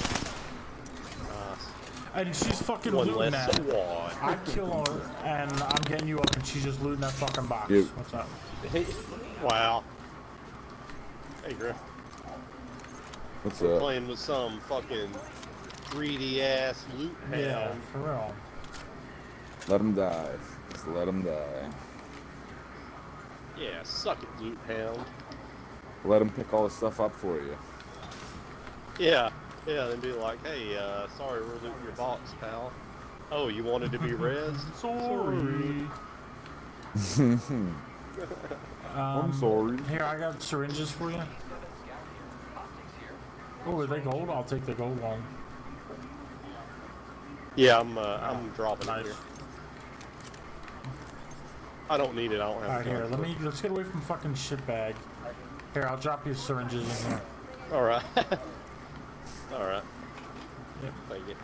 And she's fucking One looting less that. squad. I kill her, and I'm getting you up, and she's just looting that fucking box. Yep. What's up? Wow. Hey, Griff. What's We're up? playing with some fucking greedy ass loot hound. Yeah, for real. Let him die. Just let him die. Yeah, suck it, loot hound. Let him pick all the stuff up for you. Yeah, yeah, then be like, hey, sorry, we're looting your box, pal. Oh, you wanted to be rezzed? Sorry. I'm sorry. Here, I got syringes for you. Oh, are they gold? I'll take the gold one. Yeah, I'm dropping Nice. it here. I don't need it. I don't have Alright, time here, for it. let's get away from fucking shitbag. Here, I'll drop you syringes in here. All right. All right. Yep. Thank you.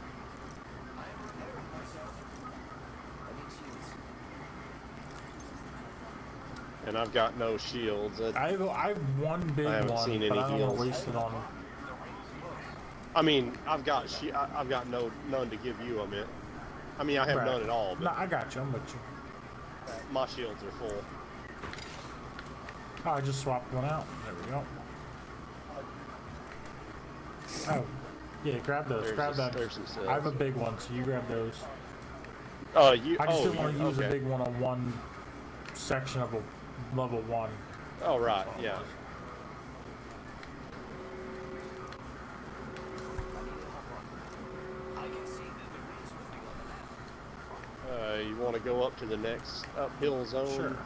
And I've got no shields. I have one big I haven't one, seen but any I don't want to heals. waste it on. I mean, I've got none to give you. I mean, I have Right. none at all. No, But I got you. I'm with you. my shields are full. Oh, I just swapped one out. There we go. Oh, yeah, grab those. Grab that. There's some I have a cells. big one, so you grab those. You. I just Oh, didn't want to use okay. a big one on one section of a level 1. Oh, right. Yeah. You want to go up to the next uphill zone? Sure.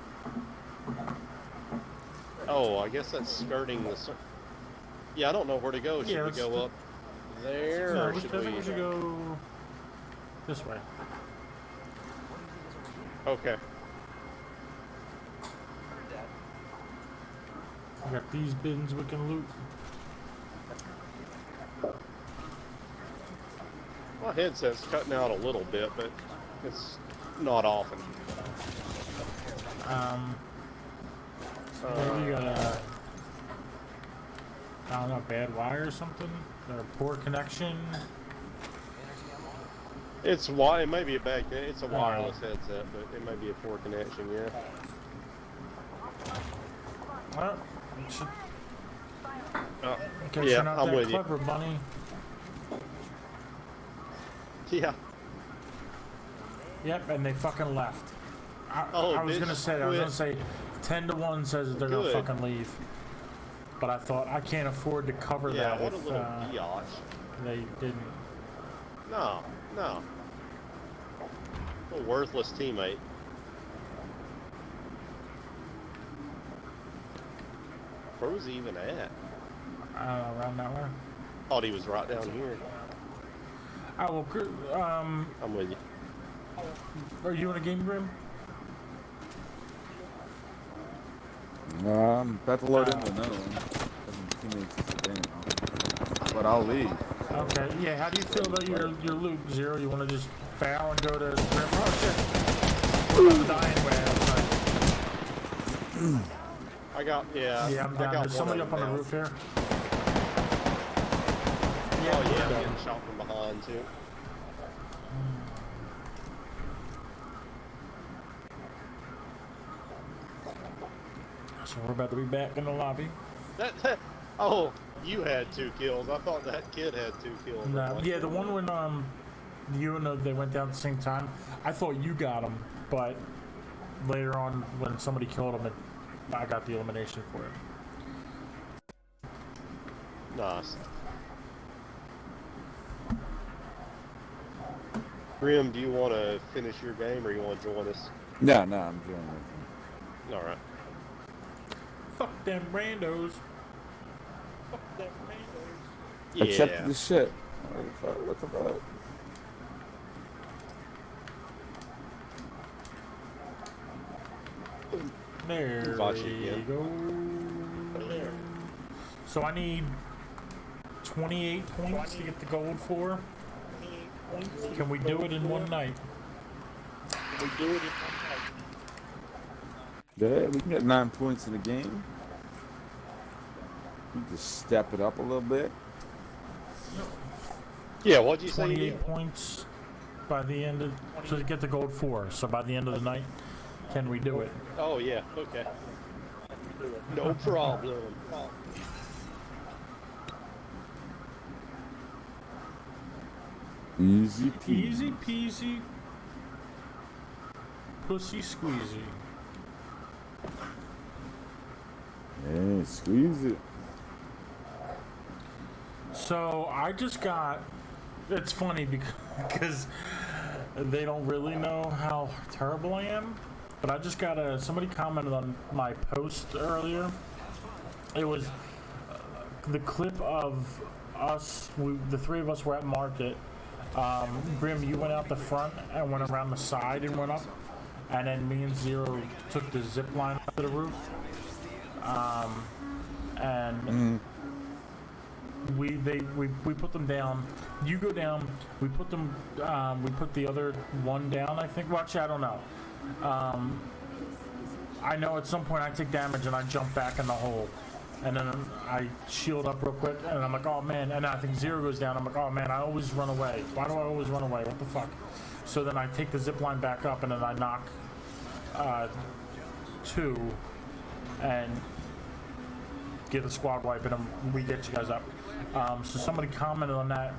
Oh, I guess that's skirting the. Yeah, I don't know where to go. Should Yeah, we let's go do- up there, No, or I should think we should we? go this way. Okay. I got these bins we can loot. My headset's cutting out a little bit, but it's not often. Maybe you got a, I don't know, bad wire or something? Or a poor connection? It may be a bad. It's a wireless headset, but it may be a poor connection. Yeah. Well, it should, in case yeah, you're not I'm that with you. clever, bunny. Yeah. Yep, and they fucking left. Oh, I was bitch, gonna say, 10 to 1 says that they're Good. gonna fucking leave. But I thought I can't afford to cover Yeah. that What a if little biatch. they didn't. No. A worthless teammate. Where was he even at? I don't know, around that way. Thought he was right down here. Oh, well, I'm with you. are you in a game room? I'm about to load into another one. Teammates is a thing. But I'll leave. Okay, yeah, how do you feel about your loot, Zero? You want to just bow and go to Grim? Oh, shit. What about the dying way? I got, yeah. Yeah, I'm I down. got There's somebody one up on the now. roof here. Oh yeah, I'm getting shot from behind too. So we're about to be back in the lobby. Oh, you had 2 kills. I thought that kid had 2 kills. I'm No, like, yeah, the one when you and they went down at the same time. I thought you got him, but later on when somebody killed him, I got the elimination for it. Nice. Grim, do you want to finish your game or you want to join us? No, I'm doing it. All right. Fuck them randos. Fuck them randos. Yeah. Accept the shit. What the fuck? There Invite you we again. go. There. So I need 28 points to get the gold for. Can we do it in one night? Yeah, we can get 9 points in the game. We just step it up a little bit. Yeah, what'd you say? 28 points by the end of to get the gold 4. So by the end of the night, can we do it? Oh yeah, okay. No problem. Easy peasy. Easy peasy, pussy squeezy. Yeah, squeeze it. So I just got. It's funny because they don't really know how terrible I am. But I just got somebody commented on my post earlier. It was the clip of us. The 3 of us were at market. Grim, you went out the front and went around the side and went up, and then me and Zero took the zip line up to the roof. And we put them down. You go down. We put them. We put the other one down. I think. Well, actually, I don't know. I know at some point I take damage and I jump back in the hole, and then I shield up real quick, and I'm like, oh man. And I think Zero goes down. I'm like, oh man, I always run away. Why do I always run away? What the fuck? So then I take the zip line back up, and then I knock 2 and get a squad wipe, and we get you guys up. So somebody commented on that.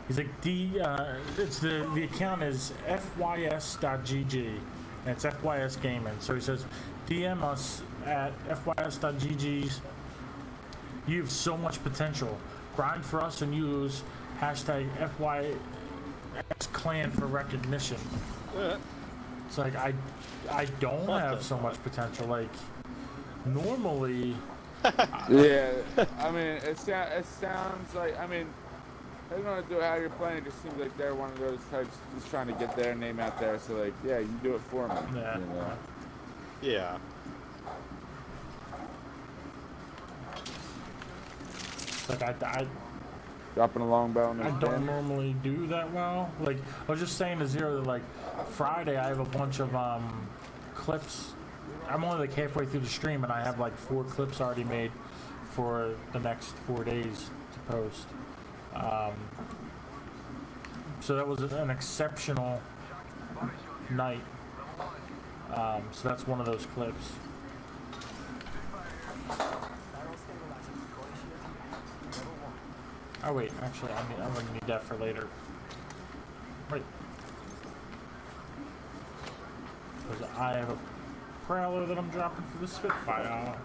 He's like, it's the account is fys.gg, and it's FYS Gaming. So he says, DM us at fys.gg's. You have so much potential. Grind for us and use hashtag FYS Clan for recognition. It's like I don't have so much potential. Like normally. Yeah, I mean, it sounds like, I mean, I don't know how you're playing. It just seems like they're one of those types just trying to get their name out there. So, like, yeah, you do it for me. Yeah. You know? Yeah. Like I Dropping a long bow in I the don't normally do that well. Like I was just saying to Zero that like Friday I have a bunch of clips. I'm only like halfway through the stream and I have like 4 clips already made for the next 4 days to post. So that was an exceptional night. So that's one of those clips. Oh wait, actually, I'm gonna need that for later. Wait, because I have a Prowler that I'm dropping for the Spitfire.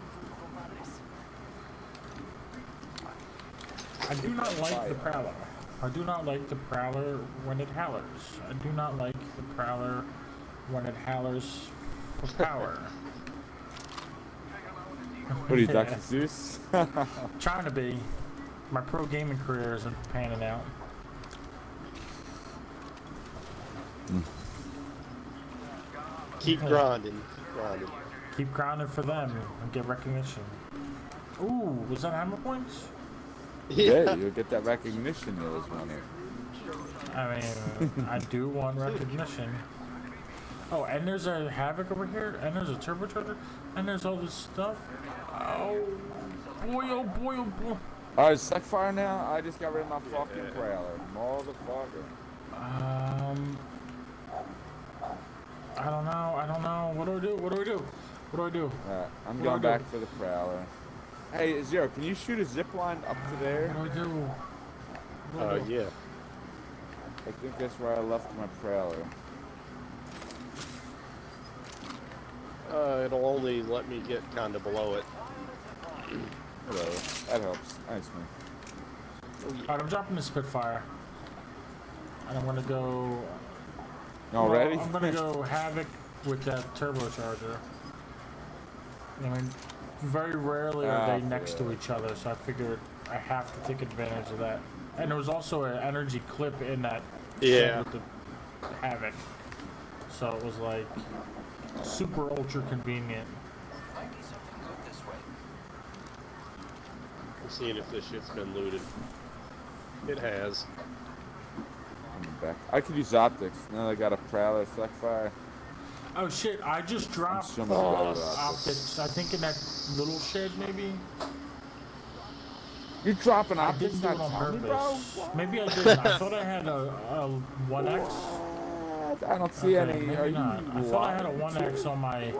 I do not like the Prowler. I do not like the Prowler when it howlers. I do not like the Prowler when it howlers for power. What are you, Dr. Zeus? Trying to be. My pro gaming career isn't panning out. Keep grinding. Keep grinding. Keep grinding for them and get recognition. Ooh, was that hammer points? Yeah, you'll get that recognition you always wanted. I mean, I do want recognition. Oh, and there's a Havoc over here, and there's a turbocharger, and there's all this stuff. Oh boy, oh boy, oh boy. Alright, Suck Fire now. I just got rid of my fucking Prowler. Motherfucker. I don't know. What do I do? Alright, I'm What going do I back do? for the Prowler. Hey, Zero, can you shoot a zip line up to there? What do I do? What do I do? Yeah. I think that's where I left my Prowler. It'll only let me get kind of below it. Hello. That helps. Nice, man. Alright, I'm dropping the Spitfire. And I'm gonna go... Already? Well, I'm gonna go Havoc with that turbocharger. I mean, very rarely are they next to each other, so I figured I have to take advantage of that. And there was also an energy clip in that Yeah. with the Havoc. So it was like super ultra convenient. I'm seeing if this shit's been looted. It has. I'm back. I could use optics. Now I got a Prowler, Suck Fire. Oh shit, I just I'm dropped so much better with optics. optics, I think in that little shed maybe? You're dropping I optics, didn't do it not on telling me, bro? purpose. Maybe I didn't. I thought I had a 1X. What? I don't see Okay, any. maybe Are you not. I thought I had a lying 1X to on my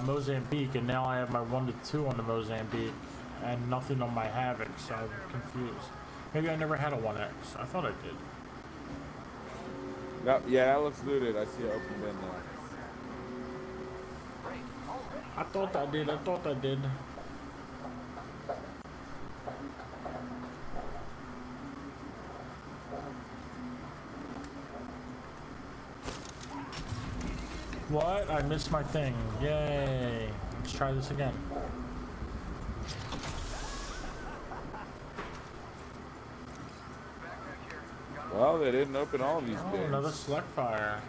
Mozambique, and now I have my 1 to 2 on the Mozambique, and nothing on my Havoc, so I'm confused. Maybe I never had a 1X. I thought I did. Yep, yeah, that looks looted. I see it open bin now. I thought I did. What? I missed my thing. Yay. Let's try this again. Well, they didn't open all of these Oh, bins. another select fire.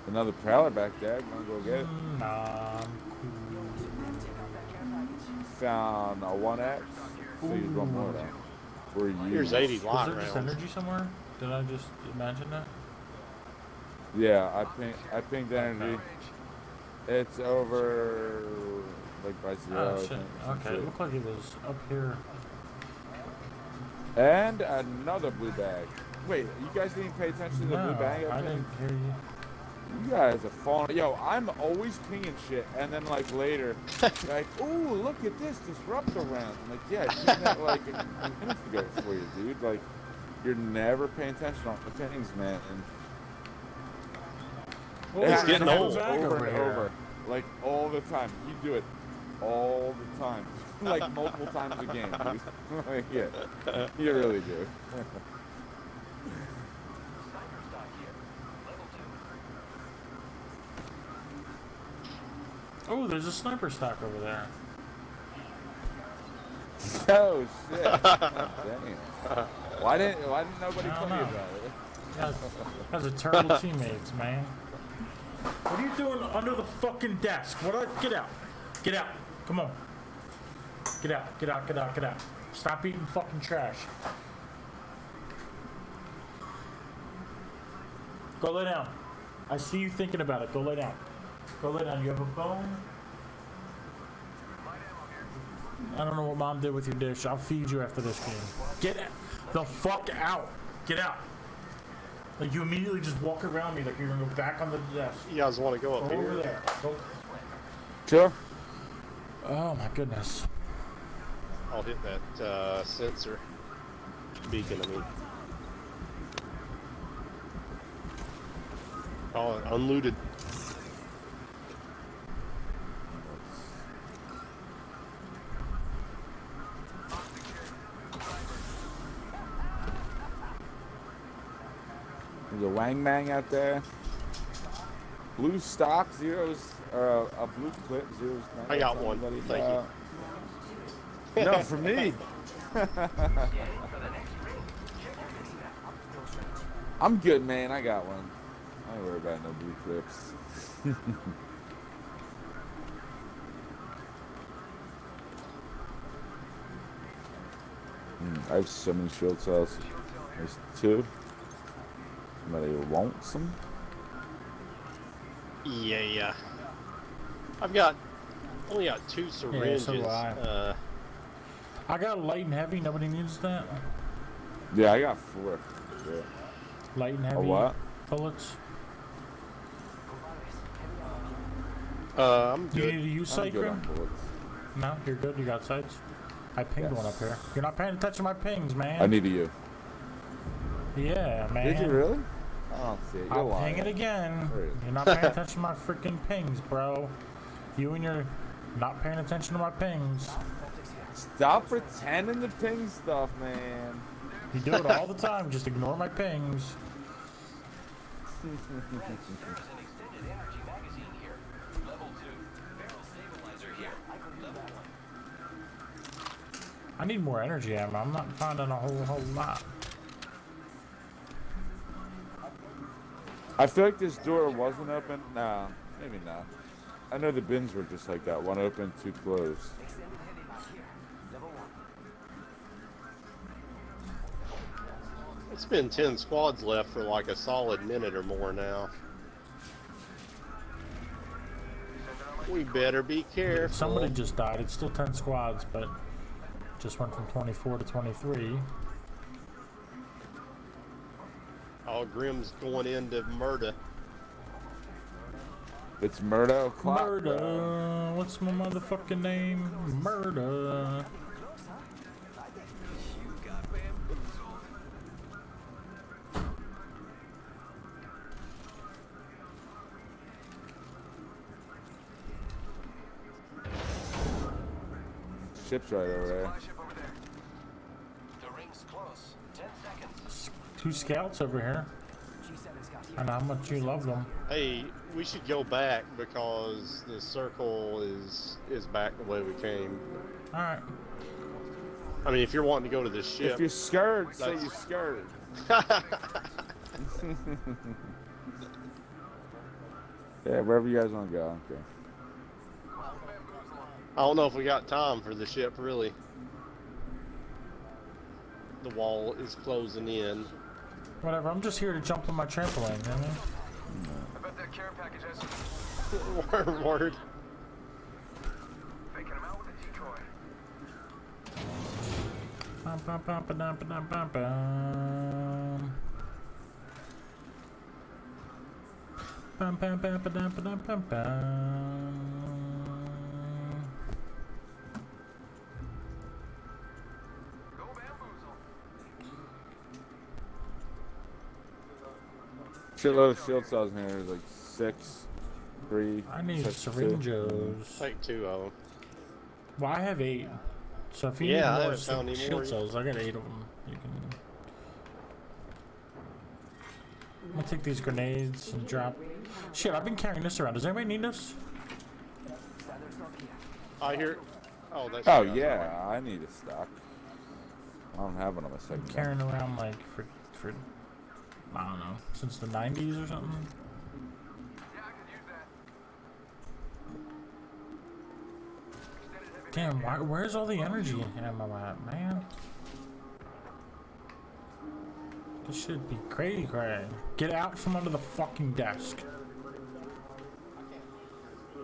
Another Prowler back there. I'm gonna go get it. Nah. Found a 1X. So use one more though. For you. Here's 80 Was lot there just rounds. energy somewhere? Did I just imagine that? Yeah, I pinged energy. It's over like by 0. Oh I shit. think, some Okay, shit. it looked like it was up here. And another blue bag. Wait, you guys didn't pay attention to the blue No, bag? I didn't hear you. You guys are falling. Yo, I'm always pinging shit, and then like later, like, ooh, look at this disruptor round. I'm like, yeah, I pinged that like a minute ago for you, dude. Like, you're never paying attention on the things, man. And Oh, It's there's getting another old. bag over over and here. over, like all the time. You do it all the time, like multiple times a game, dude. Like, yeah, you really do. Oh, there's a sniper stock over there. Oh shit! Damn. Why didn't nobody I tell don't me know. about it? That's a terrible teammates, man. What are you doing under the fucking desk? Get out. Get out. Come on. Get out. Get out. Get out. Get out. Stop eating fucking trash. Go lay down. I see you thinking about it. Go lay down. Go lay down. You have a bone? I don't know what mom did with your dish. I'll feed you after this game. Get the fuck out. Get out. Like you immediately just walk around me like you're gonna go back on the desk. You guys want to go up Go over here? there. Go. Sure. Oh my goodness. I'll hit that sensor beacon. I mean, oh, unlooted. There's a Wang Mang out there. Blue stock zeros, a blue clip zeros. I got one. Thank you. No, for me. I'm good, man. I got one. I ain't worried about no blue clips. I have so many shield cells. There's 2. Somebody wants them? Yeah. I've only got 2 syringes. so do I. I got light and heavy. Nobody needs that. Yeah, I got 4. Yeah. Light and heavy. A what? Bullets. I'm Do you good. need to use I'm good Sacrum? on bullets. No, you're good. You got sights. I pinged one up Yes. here. You're not paying attention to my pings, man. I need you. Yeah, man. Did you really? I don't see it. You're I'll lying. ping it again. Where is it? You're not paying attention to my freaking pings, bro. You and your not paying attention to my pings. Stop pretending to ping stuff, man. You do it all the time. Just ignore my pings. There's an extended energy magazine here. Level 2. Barrel stabilizer here. Level 1. I need more energy ammo. I'm not finding a whole lot. I feel like this door wasn't open. Nah, maybe not. I know the bins were just like that. 1 open, 2 closed. Extended heavy mag here. Level 1. It's been 10 squads left for like a solid minute or more now. We better be careful. Somebody just died. It's still 10 squads, but just went from 24 to 23. Oh, Grim's going into murder. It's Murdo o'clock. Murder. What's my motherfucking name? Murder. Ship's right over there. Supply ship over there. The ring's close. 10 seconds. 2 scouts over here. G7's got you. I know how much you love them. Hey, we should go back because the circle is back the way we came. Alright. I mean, if you're wanting to go to this ship, If you're scared, say That's- you're scared. Yeah, wherever you guys want to go. Okay. I don't know if we got time for the ship, really. The wall is closing in. Whatever, I'm just here to jump on my trampoline, you know? I bet that care package has some. Word. Faking him out with a decoy. Bum, bum, bum, ba-dum, ba-dum, bum, bum. Bum, bum, bum, ba-dum, ba-dum, bum, bum. Go bamboozle. Shitload of shield cells in here. There's like 6, 3. I need 2. syringes. Take 2 of them. Well, I have 8. So if you Yeah, I need more haven't found any shield more. cells, I got 8 of them. You can. I'm gonna take these grenades and drop. Shit, I've been carrying this around. Does anybody need this? I hear. Oh, that's. Oh, you guys. yeah. I need a stock. I don't have one on my I'm second gun. carrying around like for I don't know, since the 90s or something. Yeah, I could use that. Extended heavy Damn, where's all the energy ammo at, man? This should be crazy. Get out from under the fucking desk.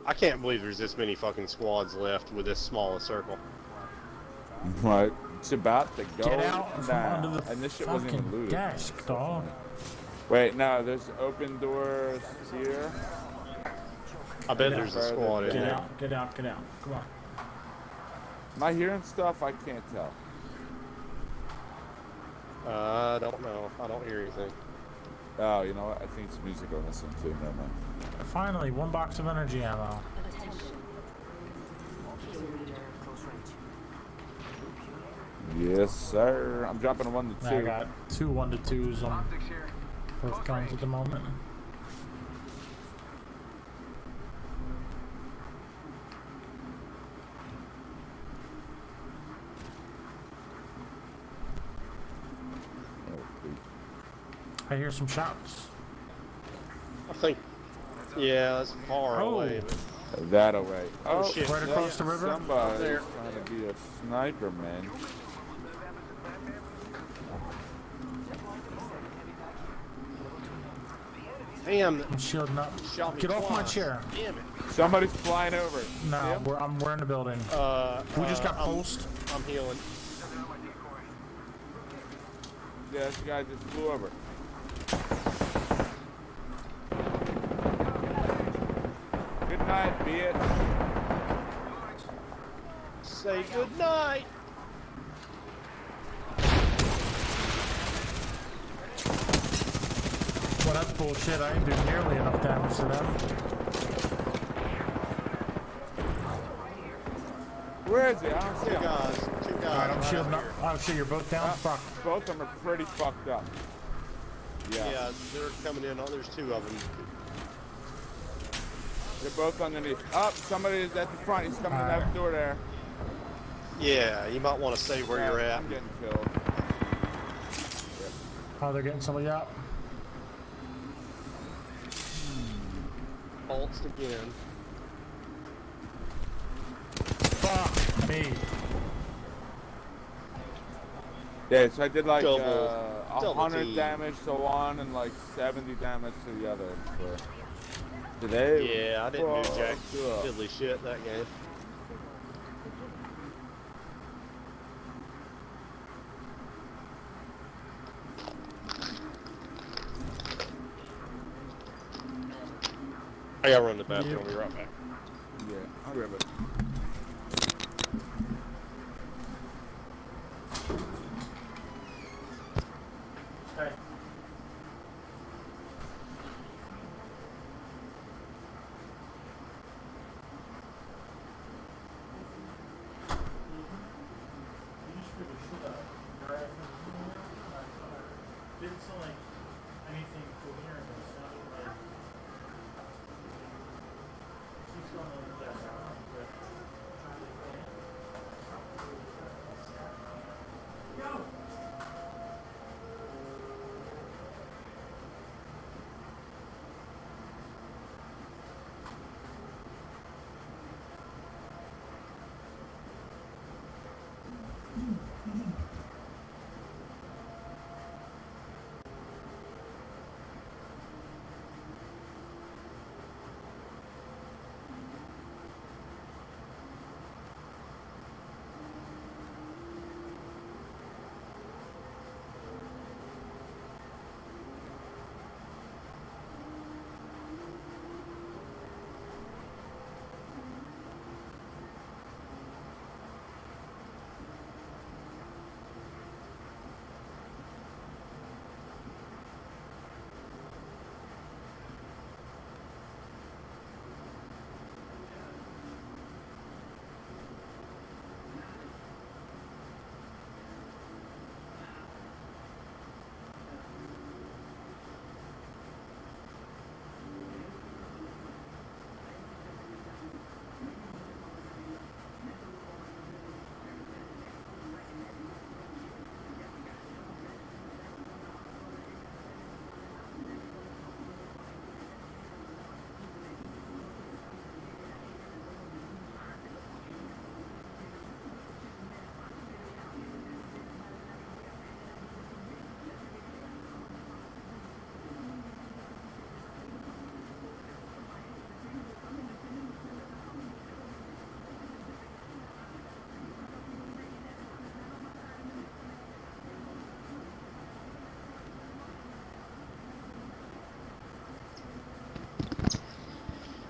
I can't believe there's this many fucking squads left with this small a circle. What? It's about to go Get out from down. under the And this shit wasn't even fucking looted. desk, dog. Wait, no, there's open doors here. I bet there's a squad in Get there. out, get out, get out. Come on. Am I hearing stuff? I can't tell. I don't know. I don't hear anything. Oh, you know what? I think it's music on this one too. Never mind. Finally, 1 box of energy ammo. Attention. Kilometer close range. Yes, sir. I'm dropping a 1 to 2. I got 2 1-2s on optics here. both guns at the moment. Oh, please. I hear some shots. think. Yeah, it's far Oh. away. But That away. Oh, shit. Right across the river? Somebody's There. trying to be a sniper, man. damn, I'm shielding up. shot me Get off my twice. chair. Damn it. Somebody's flying over. No, See him? we're in the building. We just got pulsed. I'm healing. Yeah, this guy just flew over. Good night, bitch. Say good night. Well, that's bullshit. I didn't do nearly enough damage to them. Where is he? I don't see Two him. guys. Two guys. Alright, I'm right shielding up up. here. Oh shit, you're both down? Fuck. Both of them are pretty fucked up. Yeah. Yeah, they're coming in. Oh, there's two of them. They're both underneath. Oh, somebody is at the front. He's coming in that door there. Yeah, you might want to say where you're at. I'm getting killed. Oh, they're getting somebody out. Pulsed again. Fuck me. Yeah, so I did like Double 100 team. damage to one and like 70 damage to the other. So. Today? Yeah, I didn't do jack Fuck. diddly shit that game. I gotta run to the bathroom. I'll be right back. Yeah, I'll grab it. Hey. Didn't sound like anything coherent. It sounded like she's going on the left side, but trying to go.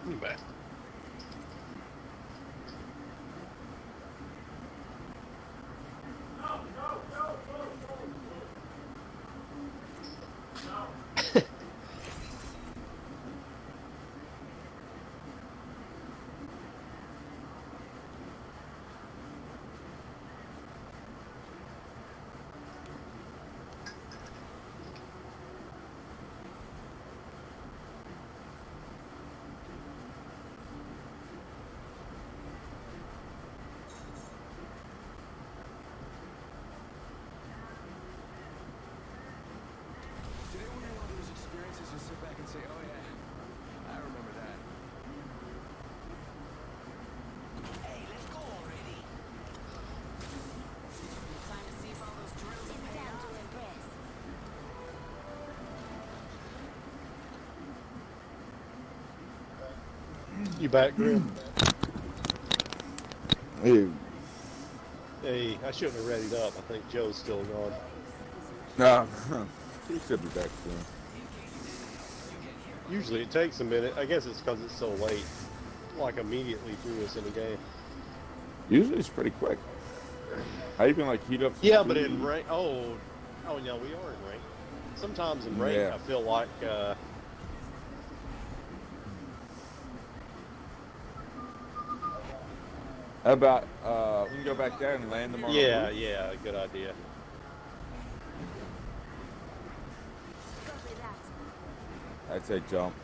I'm back. Today will be one of those experiences you sit back and say, oh yeah, You back, Grim? Hey, Hey, I shouldn't have read it up. I think Joe's still gone. no, he should be back soon. Usually it takes a minute. I guess it's because it's so late. Like immediately threw us in the game. Usually it's pretty quick. I even like heat up. Some Yeah, food. but in rank, oh no, we are in rank. Sometimes in rank, Yeah. I feel like, How about we can go back there and land them on. yeah, the roof? yeah, good idea. I'd say jump.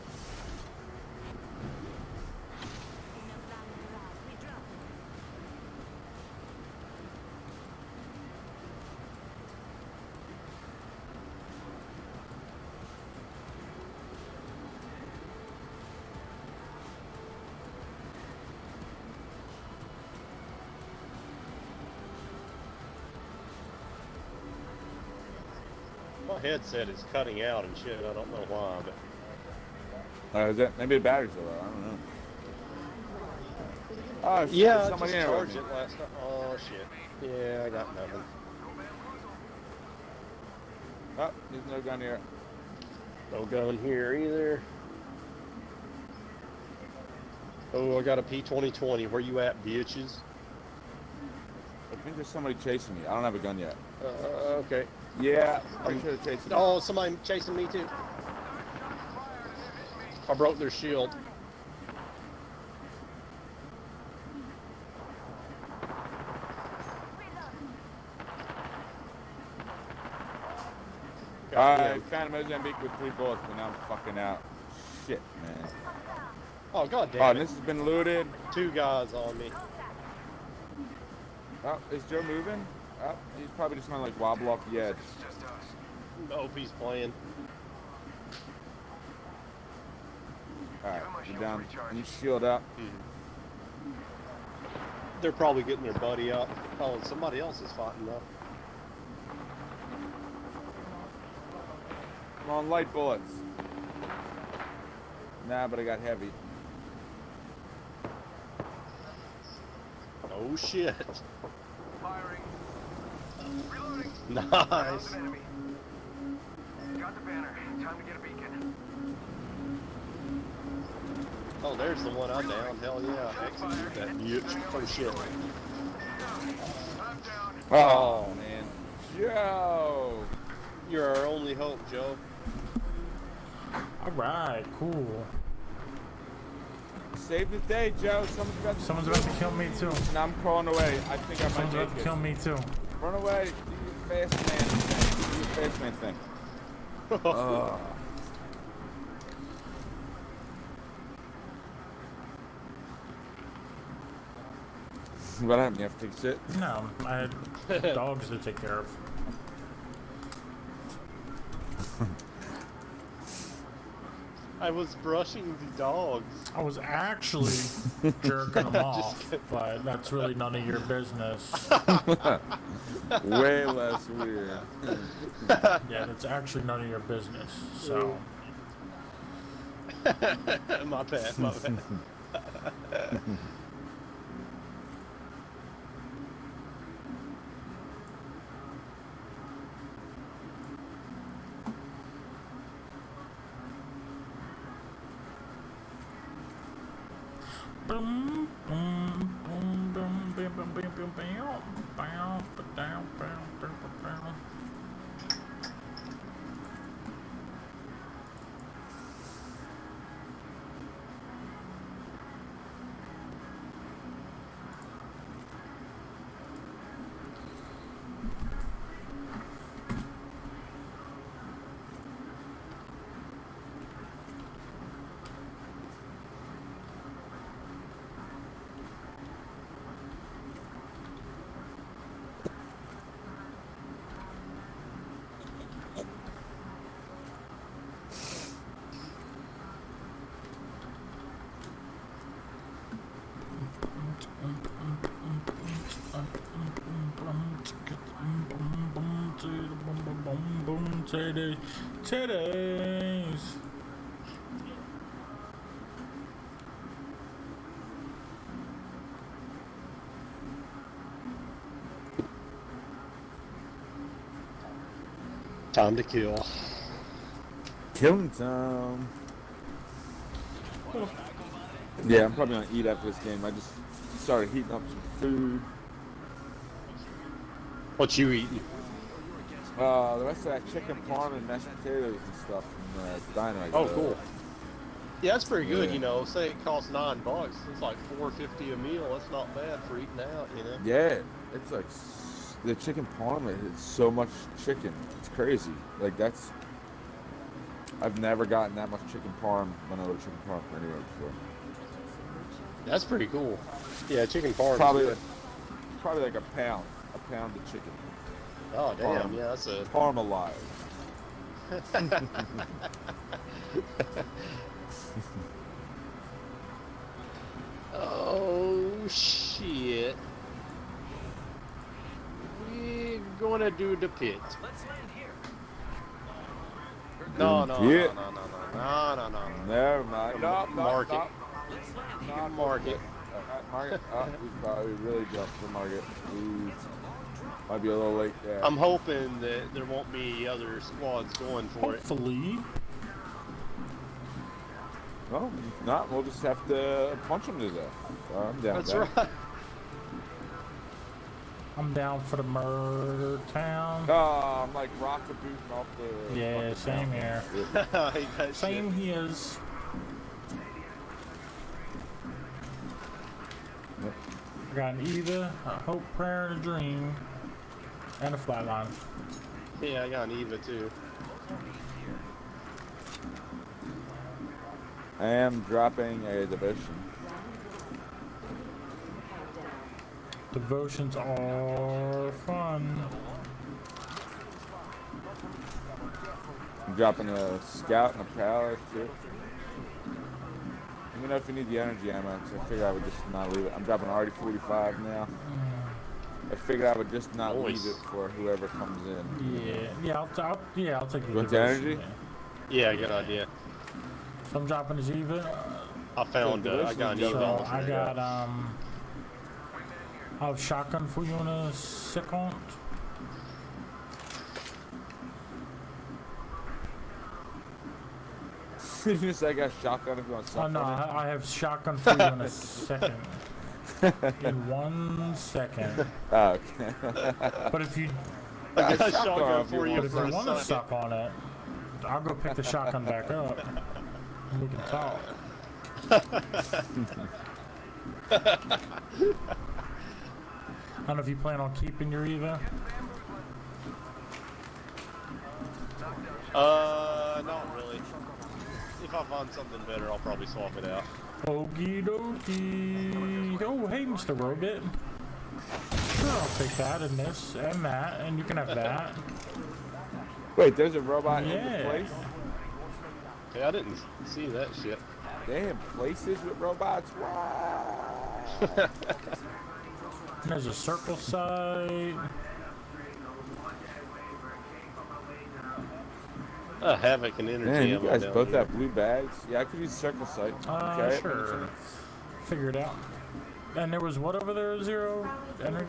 My headset is cutting out and shit. I don't know why, but Is that maybe the batteries are low? I don't know. Oh shit! yeah, there's I somebody just in there with charged me. it last night. Oh shit. Yeah, I got nothing. Oh, there's no gun here. No gun here either. Oh, I got a P2020. Where you at, bitches? I think there's somebody chasing me. I don't have a gun yet. Okay. Yeah, I'm sure they're chasing me. Oh, somebody chasing me too. I broke their shield. I Goddamn. found a Mozambique with 3 bullets, but now I'm fucking out. Shit, man. Oh, god Oh, damn and it. this has been looted. 2 guys on me. Oh, is Joe moving? Oh, he's probably just gonna like wobble off the edge. Nope, he's playing. Alright, you're down. And you shield up. They're probably getting their buddy up. Oh, and somebody else is fighting though. I'm on light bullets. Nah, but I got heavy. Oh shit. Firing. Reloading. Nice. Enemy. Got the banner. Time to get a beacon. Oh, there's the one I downed. Hell yeah. Execute that bitch. Oh shit. I'm down. Oh, man. Joe! You're our only hope, Joe. Alright, cool. Save the day, Joe. Someone's about to kill me too. And I'm crawling away. I think I might Someone's about make to it. kill me too. Run away. Do your fast man thing. Do your fast man thing. What happened? You have to take a shit? No, I had dogs to take care of. I was brushing the dogs. I was actually jerking them off, but that's really none of your business. Way less weird. Yeah, that's actually none of your business. So, My bad, my bad. boom, boom, boom, boom, boom, boom, boom, boom, boom, bow, ba-dow, bow, bow, bow, bow. Titties. Time to kill. Killing time. Yeah, I'm probably gonna eat after this game. I just started heating up some food. What you eating? The rest of that chicken parm and mashed potatoes and stuff from Dynamite. Oh, cool. Yeah, that's pretty good. Yeah. You know, say it costs $9, it's like $4.50 a meal. That's not bad for eating out. You know. Yeah, it's like the chicken parm is so much chicken. It's crazy. Like that's. I've never gotten that much chicken parm when I ordered chicken parm from anywhere before. That's pretty cool. Yeah, chicken parm. Probably like a pound of chicken. Oh damn! parm. Yeah, that's a. Parm alive. Oh shit! We're gonna do the pit. Let's land here. No, no, Pit. no. Never mind. No, Mark it. Let's land You here. can mark it. Market. Oh, we probably really jumped the market. We might be a little late there. I'm hoping that there won't be other squads going for it. Hopefully. No, if not, we'll just have to punch him to death. I'm down with That's that. right. I'm down for the murder town. Oh, I'm like rocket booting off the. Yeah, fucking same mountain. here. I hate that Same shit. here's. Yep. I got an Eva, a hope, prayer, and a dream, and a flatline. Yeah, I got an Eva too. I am dropping a devotion. Devotions are fun. I'm dropping a scout and a pallet too. Let me know if you need the energy ammo, because I figured I would just not leave it. I'm dropping already 45 now. I figured I would just not leave Nice. it for whoever comes in. Yeah, I'll take the You want the devotion, energy? yeah. Yeah, good idea. So I'm dropping his Eva. I found. I got an So Eva. So also. I got I'll have shotgun for you in a second. You just say I got shotgun if you want Oh something. no, I have shotgun for you in a second. In 1 second. Oh, okay. But if you I got a shotgun shotgun if for you you but if for you a want to second. suck on it, I'll go pick the shotgun back up. And we can talk. I don't know if you plan on keeping your Eva. Not really. If I find something better, I'll probably swap it out. Okie dokie. Oh, hey, Mr. Robit. Sure, I'll take that and this and that, and you can have that. Wait, there's a robot in Yeah. the place? Hey, I didn't see that shit. Damn, places with robots? Wow. There's a circle site. Havoc and energy. Man, you ammo guys down both here. have blue bags? Yeah, I could use circle site. Okay, Sure. Figure it out. And there was what over there? 0 energy?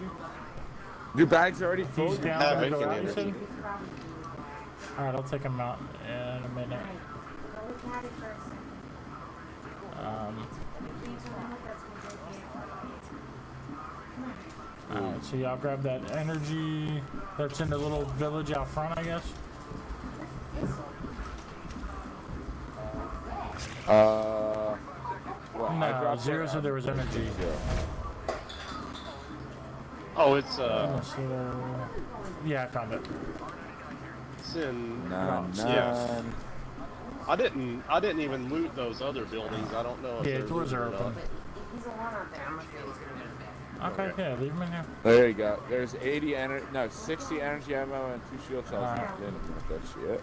Your bag's already full? He's down Havoc to go and out, you energy. said? Alright, I'll take him out in a minute. Alright, so y'all grab that energy that's in the little village out front, I guess. Well, I No, dropped 0 it. said there was energy. Oh, it's So, yeah, I found it. it's in. None. Yes. I didn't even loot those other buildings. I don't know if Yeah, they're doors are looted or open. not. He's alone out there. I'm afraid he's gonna go to bed. Okay, yeah, leave him in here. There you go. There's 80 energy, no, 60 energy ammo and 2 shield cells. Alright. I didn't want that shit.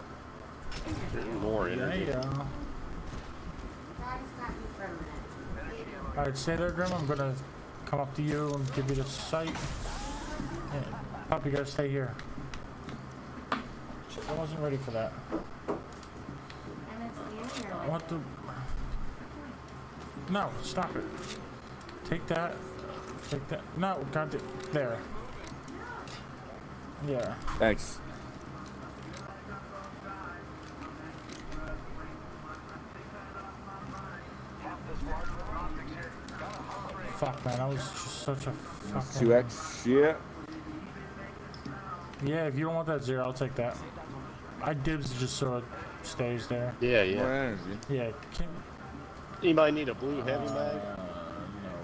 More There energy. you go. Daddy's got you for a minute. Alright, stay there, Grim. I'm gonna come up to you and give you the sight. Yeah, Pop, you gotta stay here. Shit, I wasn't ready for that. And it's the internet. What the? No, stop it. Take that. Take that. No, God, there. Yeah. Thanks. fuck, man. That was just such a fucking... 2x shit. Yeah, if you don't want that 0, I'll take that. I dibs just so it stays there. Yeah, More yeah. energy. Yeah, Kim... Anybody need a blue heavy mag? no.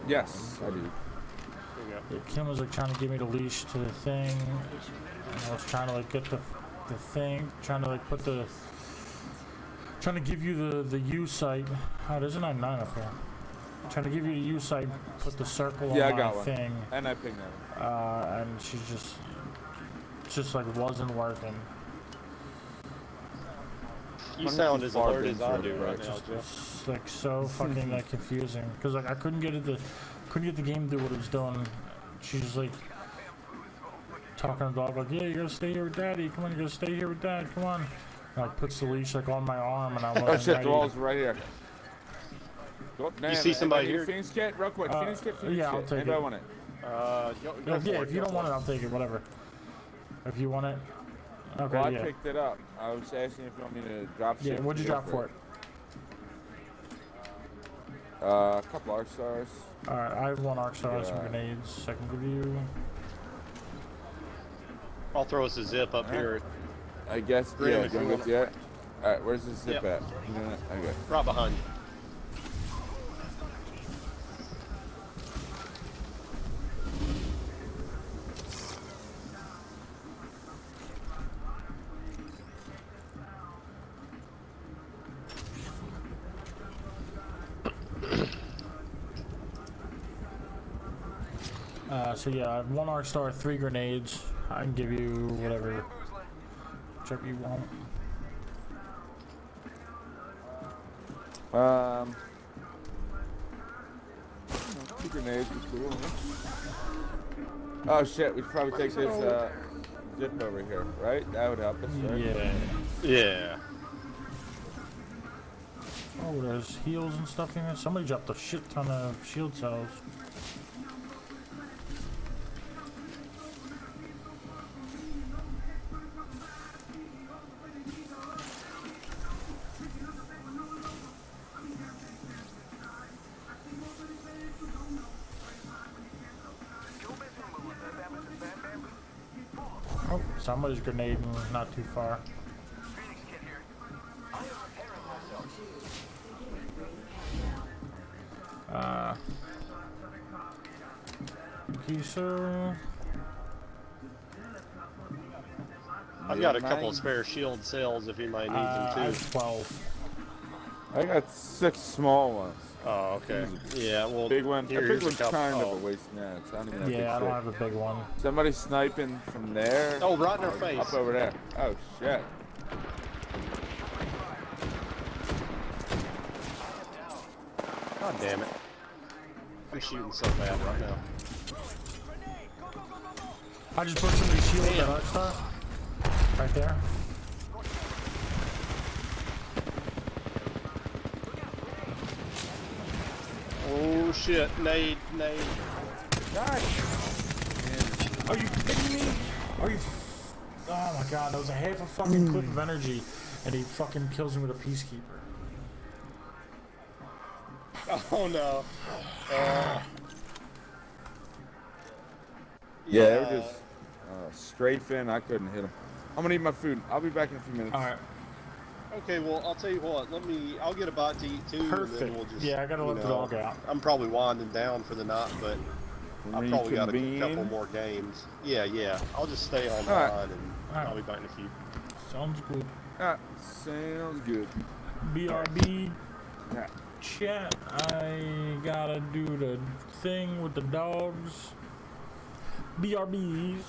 Yes, I do. There you go. Yeah, Kim was like trying to give me the leash to the thing. And I was trying to like get the thing, trying to like put the... Trying to give you the U site. Oh, there's a 99 up here. Trying to give you the U site, put the circle Yeah, on I my got one. thing. And I pinged that. And she just like wasn't working. You Why don't sound you as fart alert as I into do it, right right? now, Jeff. It's like so fucking like confusing because like I couldn't get the game to do what it was doing. She just like talking to the dog like, yeah, you gotta stay here with daddy. Come on, you gotta stay here with dad. Come on. And, like puts the leash like on my arm and I wasn't Oh shit, ready. the wall's right here. Go, damn, see somebody anybody here? Phoenix kit? Real quick, Phoenix kit, Phoenix yeah, I'll kit. take Anybody it. want it? Go Yeah, for if you go don't for want it, I'll take it. Whatever. If you want it. Okay, Well, I yeah. picked it up. I was asking if you want me to drop shit. Yeah, what'd you drop for it? A couple arc stars. Alright, I have 1 arc star, some Yeah. grenades. I can give you. I'll throw us a zip up here, I guess. Graham, Yeah, if you going want- with yet. Alright, where's the zip Yep. at? You know, okay. right behind you. So yeah, I have 1 arc star, 3 grenades. I can give you whatever, whichever you want. 2 grenades is cool. Huh? Oh shit, we should probably take this zip over here, right? That would help us, right? Yeah. Yeah. Oh, there's heals and stuff in here. Somebody dropped a shit ton of shield cells. Oh, somebody's grenading not too far. Okay, so I've got a couple of spare shield cells if anybody needs I them too. have 12. I got 6 small ones. Oh, okay. Yeah, well, Big one. Here, a big here's a one's couple. kind Oh. of a waste now. I don't even have Yeah, I big don't shit. have a big one. Somebody sniping from there. Oh, right in our face. Up over there. Oh shit. God damn it. I'm shooting so bad right now. I just put somebody's shield at arc star. Right there. Oh shit, nade. Are you kidding me? Are you? Oh my god, that was a half a fucking clip of energy, and he fucking kills me with a peacekeeper. Oh no. Yeah, they were just strafing. I couldn't hit them. I'm gonna eat my food. I'll be back in a few minutes. All right, Okay, well, I'll tell you what. I'll get a bite to eat too, and then perfect. we'll just. Yeah, I gotta you let the know, dog out. I'm probably winding down for the night, but I've probably got a Reconvene. couple more games. Yeah. I'll just stay online, Alright. and Alright. I'll be back in a few. Sounds good. Ah, sounds good. BRB Yeah. chat. I gotta do the thing with the dogs. BRBs.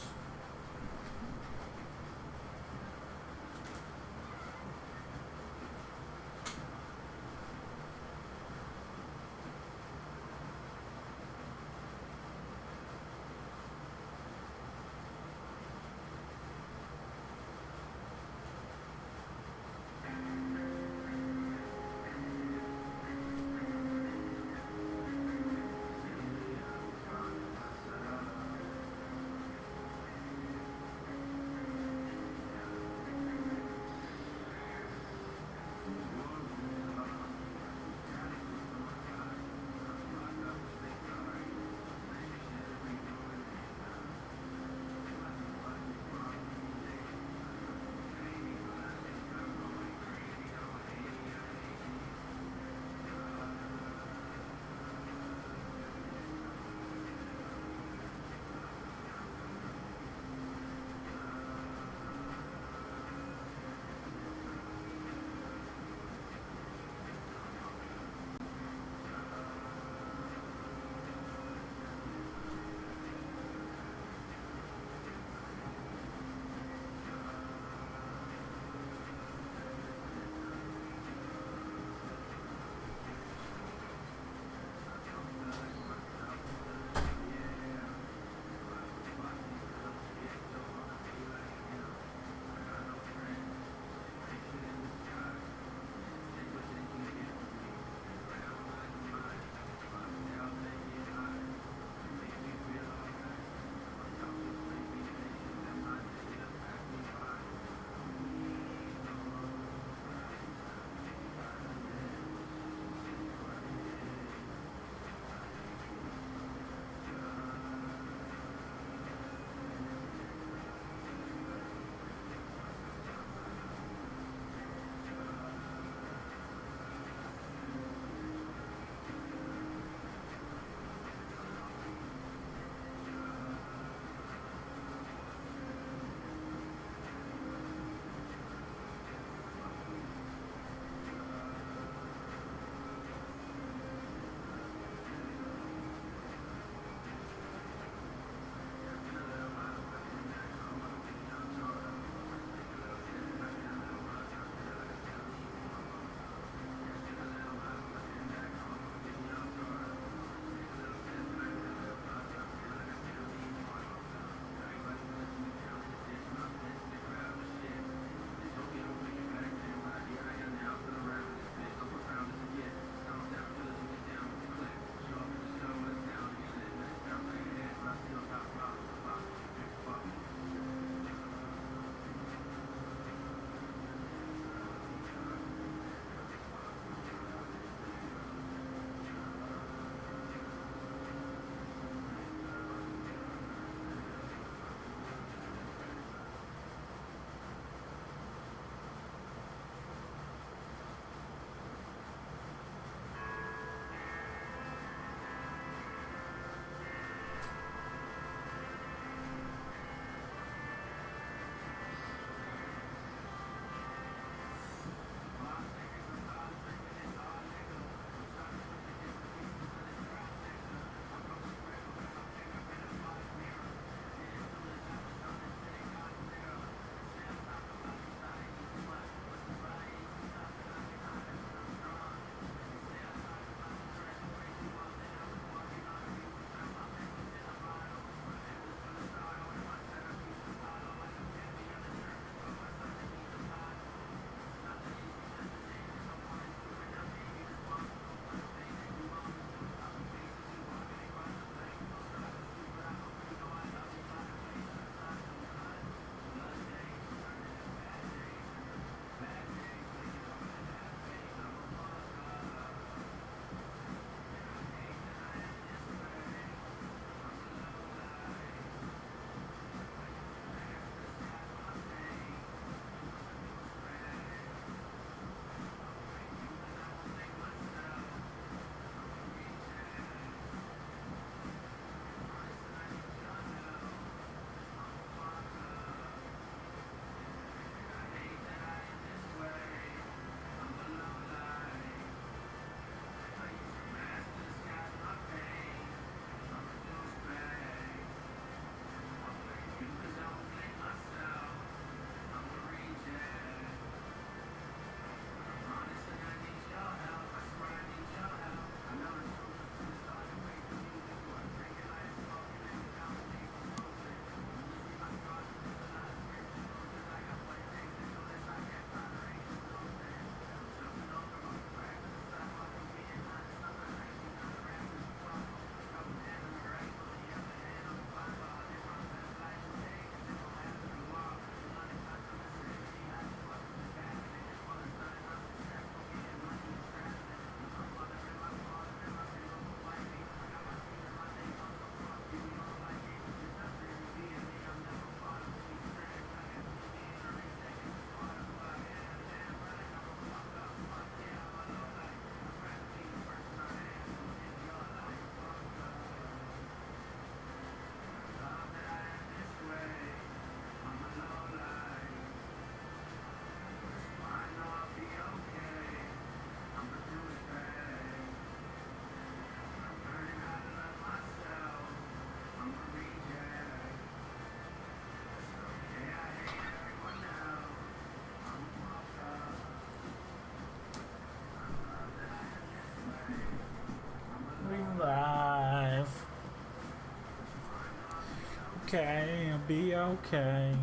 okay. I'll be okay.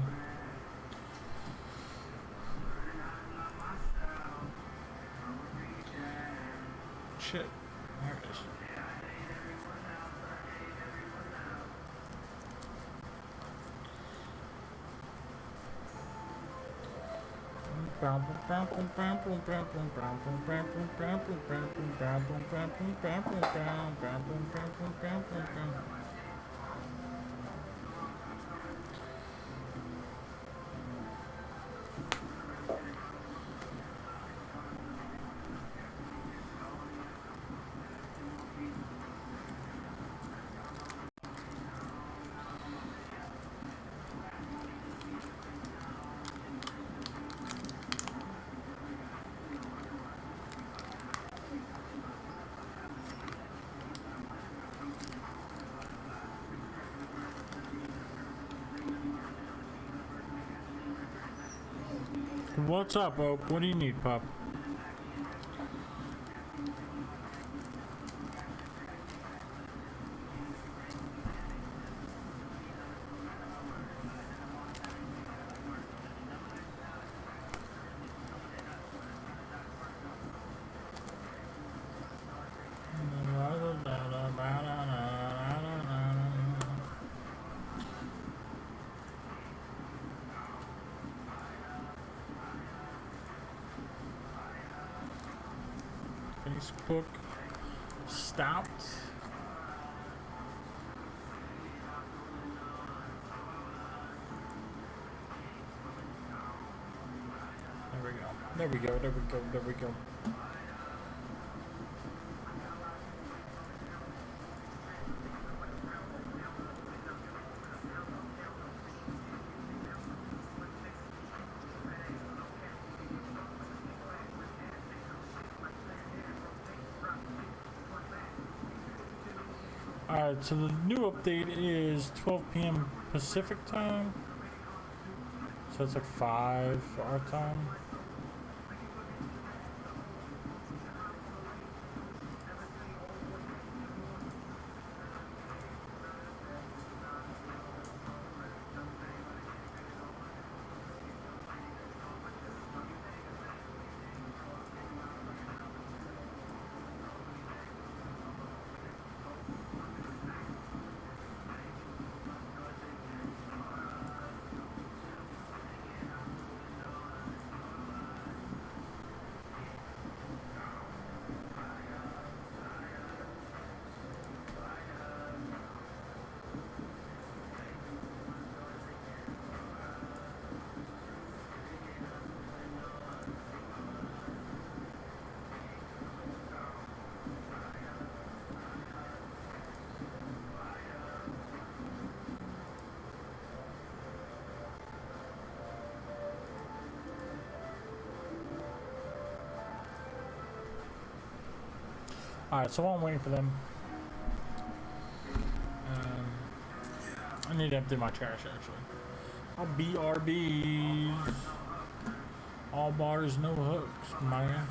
Shit. There it is. What's up, Oak? What do you need, pup? Facebook stopped. There we go. There we go. There we go. There we go. Alright, so the new update is 12 p.m. Pacific time. So it's like 5 our time. Alright, so while I'm waiting for them, I need to empty my trash actually. I'll BRBs. All bars, no hooks, man.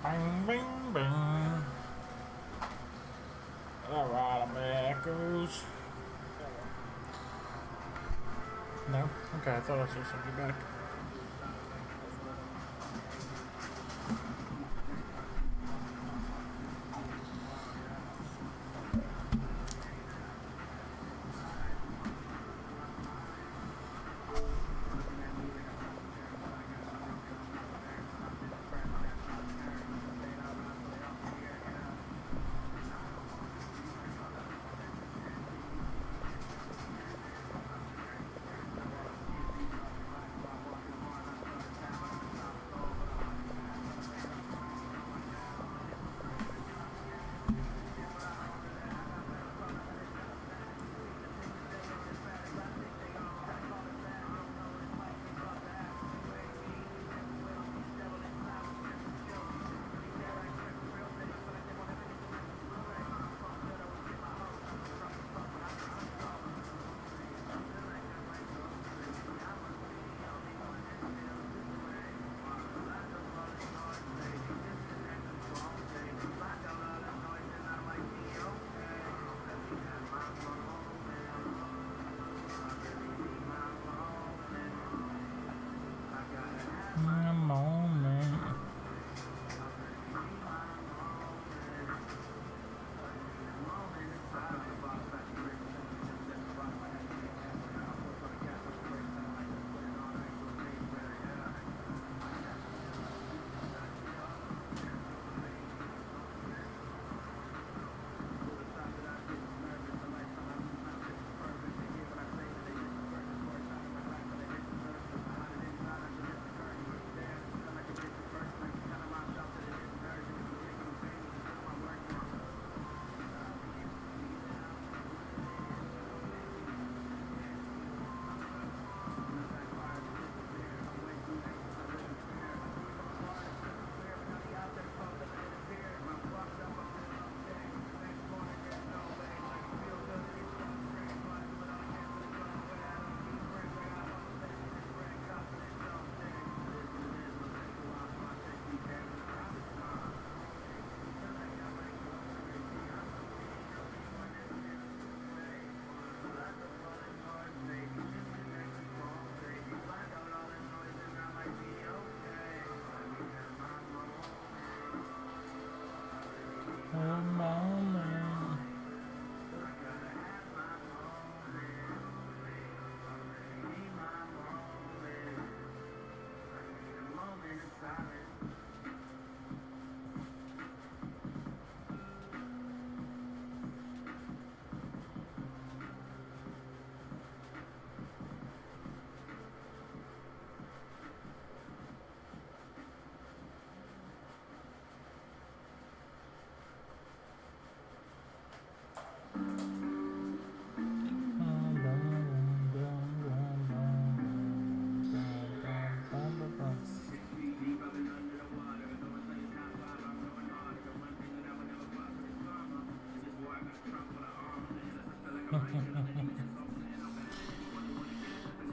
Bang, bang, bang. Alright, I'm echoes. No? Okay, I thought I saw something back.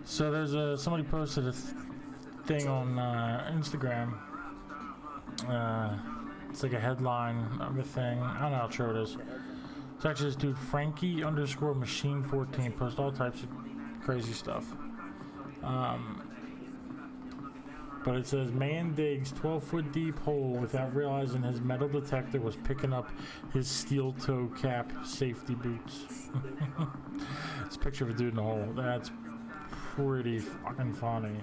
So there's somebody posted a thing on Instagram. It's like a headline of a thing. I don't know how true it is. It's actually this dude Frankie_Machine14 posts all types of crazy stuff. But it says man digs 12-foot deep hole without realizing his metal detector was picking up his steel toe cap safety boots. It's a picture of a dude in the hole. That's pretty fucking funny.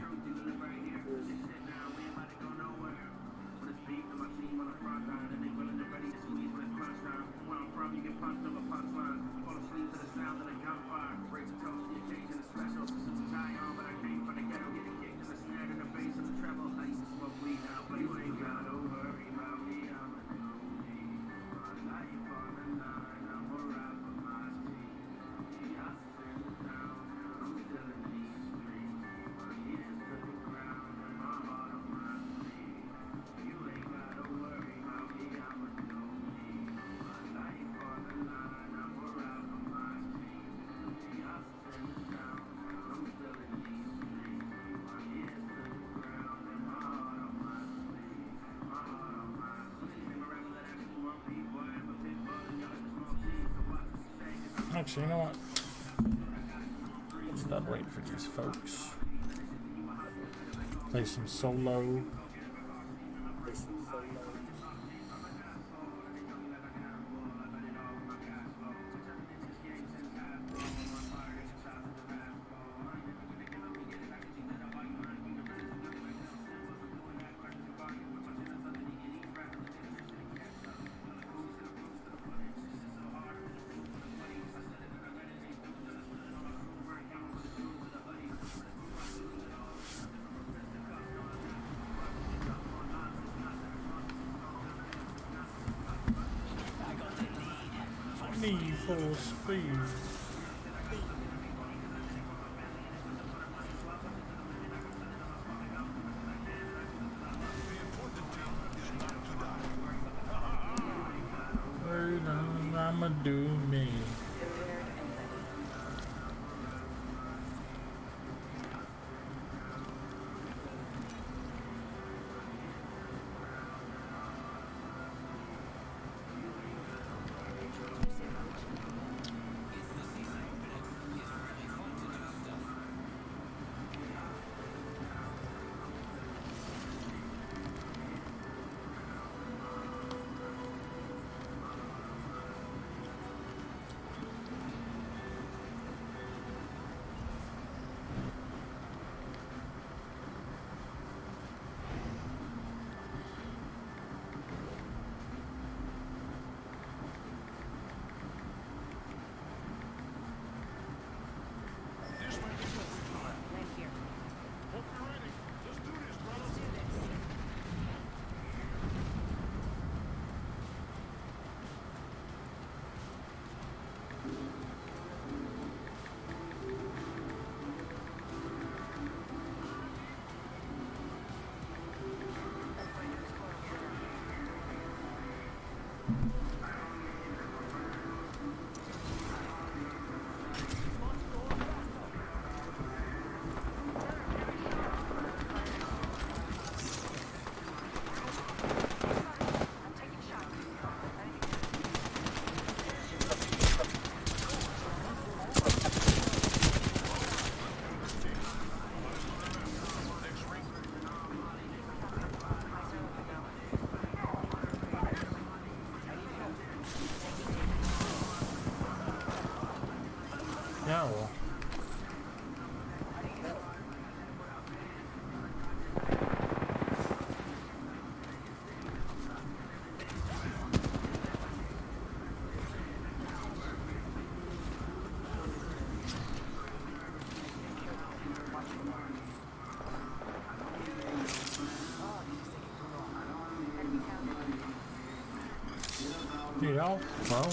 Actually, you know what? Let's not wait for these folks. Play some solo. Need for speed. I'ma do me. Land here. Let's do this. Yeah, well. Yeah, well.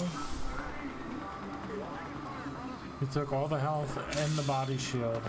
He took all the health and the body shield.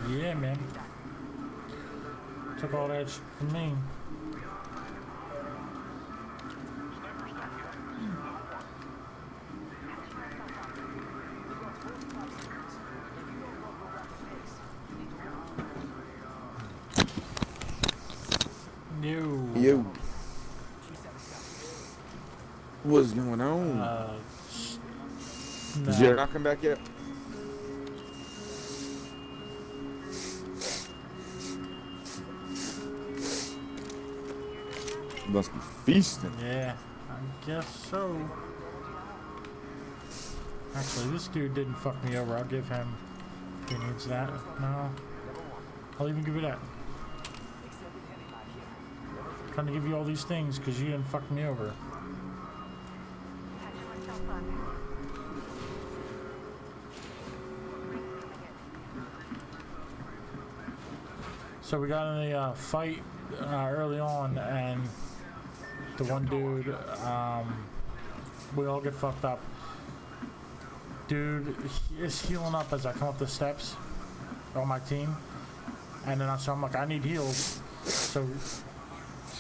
Yeah, man. Took all that shit from me. What's going on? No. Did Jared not come back yet? Must be feasting. Yeah, I guess so. Actually, this dude didn't fuck me over. I'll give him. If he needs that. No. I'll even give you that. Trying to give you all these things because you didn't fuck me over. So we got in a fight early on, and the one dude, we all get fucked up. Dude is healing up as I come up the steps on my team, and then I'm like, I need heals. So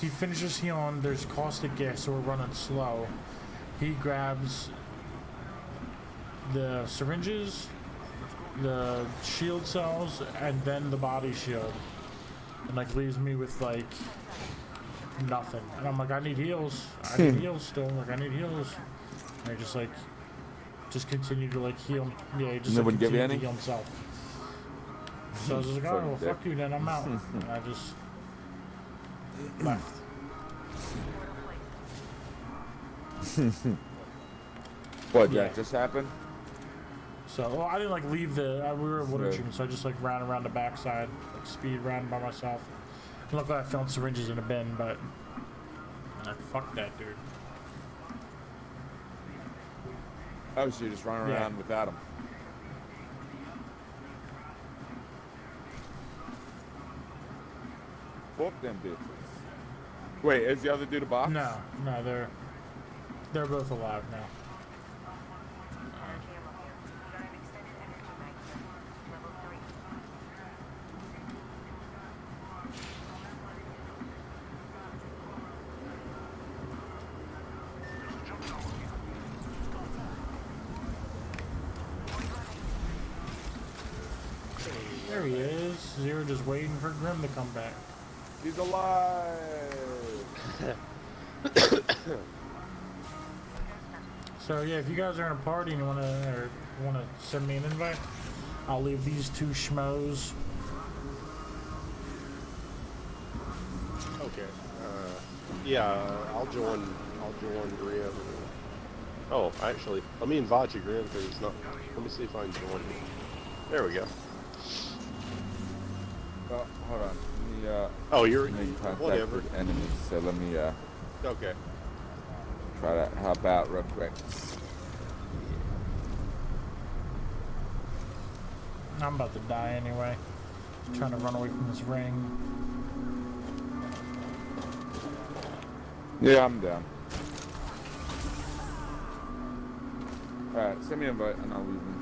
he finishes healing. There's caustic gas, so we're running slow. He grabs the syringes, the shield cells, and then the body shield, and like leaves me with like nothing. And I'm like, I need heals. I need heals still. Like, I need heals. And I just like, just continue to like heal. Yeah, he just No like, one give you continued any? to heal himself. So I was just like, oh, well, fuck you, then I'm out. And I just left. What, Yeah. that just happened? So, well, I didn't like leave the, we were at water Yeah. treatment, so I just like ran around the backside, like speed ran by myself. And luckily I found syringes in a bin, but fuck that dude. Oh, so you're just running Yeah. around without him. Fuck them bitches. Wait, is the other dude a box? No, they're both alive now. There he is. Zero just waiting for Grim to come back. He's alive. So yeah, if you guys are in a party and you wanna send me an invite, I'll leave these two schmoes. Okay. Yeah, I'll join Grim. Oh, actually, let me invite you, Grim, because it's not. Let me see if I can join you. There we go. Oh, hold on. Let me, Oh, you're make contact whatever. with enemies. So let me Okay. try to help out real quick. I'm about to die anyway. Trying to run away from this ring. Yeah, I'm down. Alright, send me an invite and I'll leave him.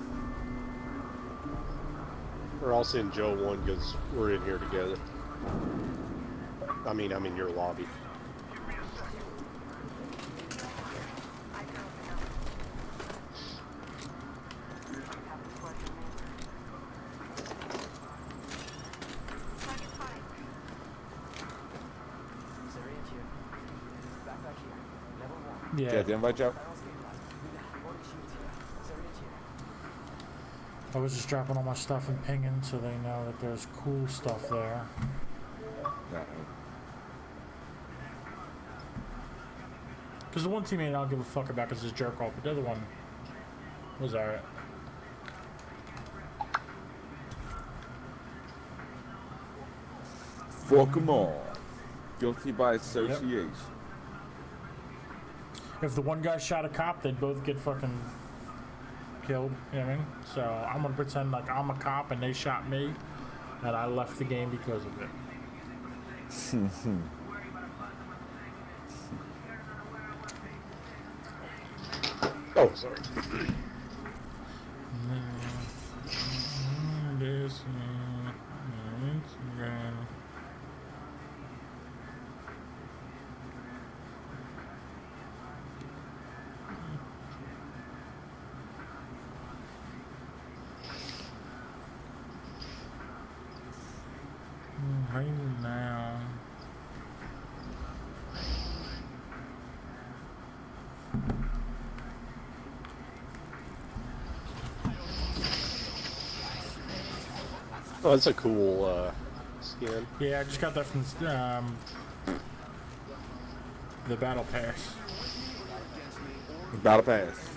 Or I'll send Joe one because we're in here together. I'm in your lobby. Yeah, Yeah, the invite, Joe? I was just dropping all my stuff and pinging so they know that there's cool stuff there. Yeah. Because the one teammate I don't give a fuck about because it's jerk off, but the other one was alright. Fuck them all. Guilty by association. If the one guy shot a cop, they'd both get fucking killed, you know what I mean? So I'm gonna pretend like I'm a cop and they shot me, and I left the game because of it. Oh, sorry. This Instagram. Right now. Oh, that's a cool skin. Yeah, I just got that from the Battle Pass. Battle Pass.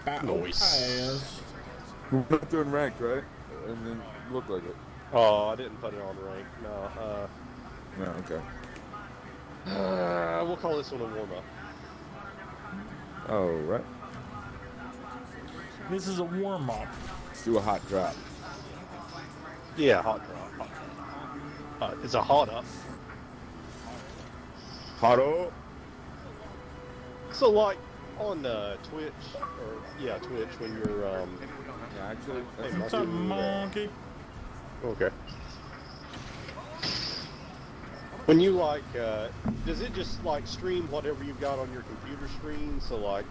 Battle Nice. Pass. We're not doing ranked, right? And then look like it. Oh, I didn't put it on rank. No. Yeah, okay. We'll call this one a warm-up. Oh, right. This is a warm-up. Let's do a hot drop. Yeah, hot drop. It's a hot up. Hot up. So like on Twitch, Twitch when you're Yeah, actually, that's Hey, What's up, monkey? okay. When you like, does it just like stream whatever you've got on your computer screen? So like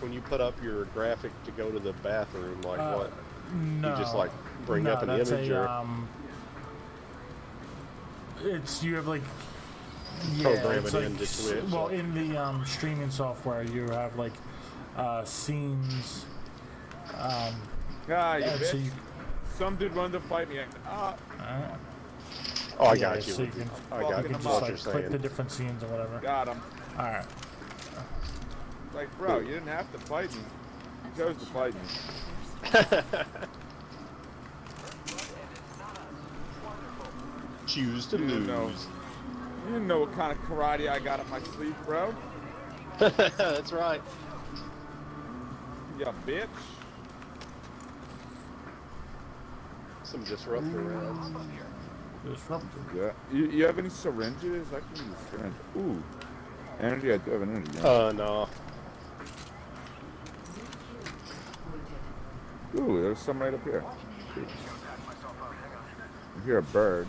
when you put up your graphic to go to the bathroom, like what? No. You just like bring no, up an that's image or it's you have like program it's it like, into Twitch. Well, in the streaming software, you have like scenes. Ah, you and bitch. so you, Some dude wanted to fight me. Oh, I yeah, got you. so you can, I got you you. can What just you're like click the saying. different scenes or whatever. Got him. All right. Like, bro, you didn't have to fight me. You chose to fight me. Choose to You didn't lose. know. You didn't know what kind of karate I got up my sleeve, bro. That's right. Yeah, bitch. Some disruptor rounds. Disruptor. Yeah. You have any syringes? I can use a syringe. Ooh. Energy, I do have an energy. gun. No. Ooh, there's some right up here. Shoot. I hear a bird.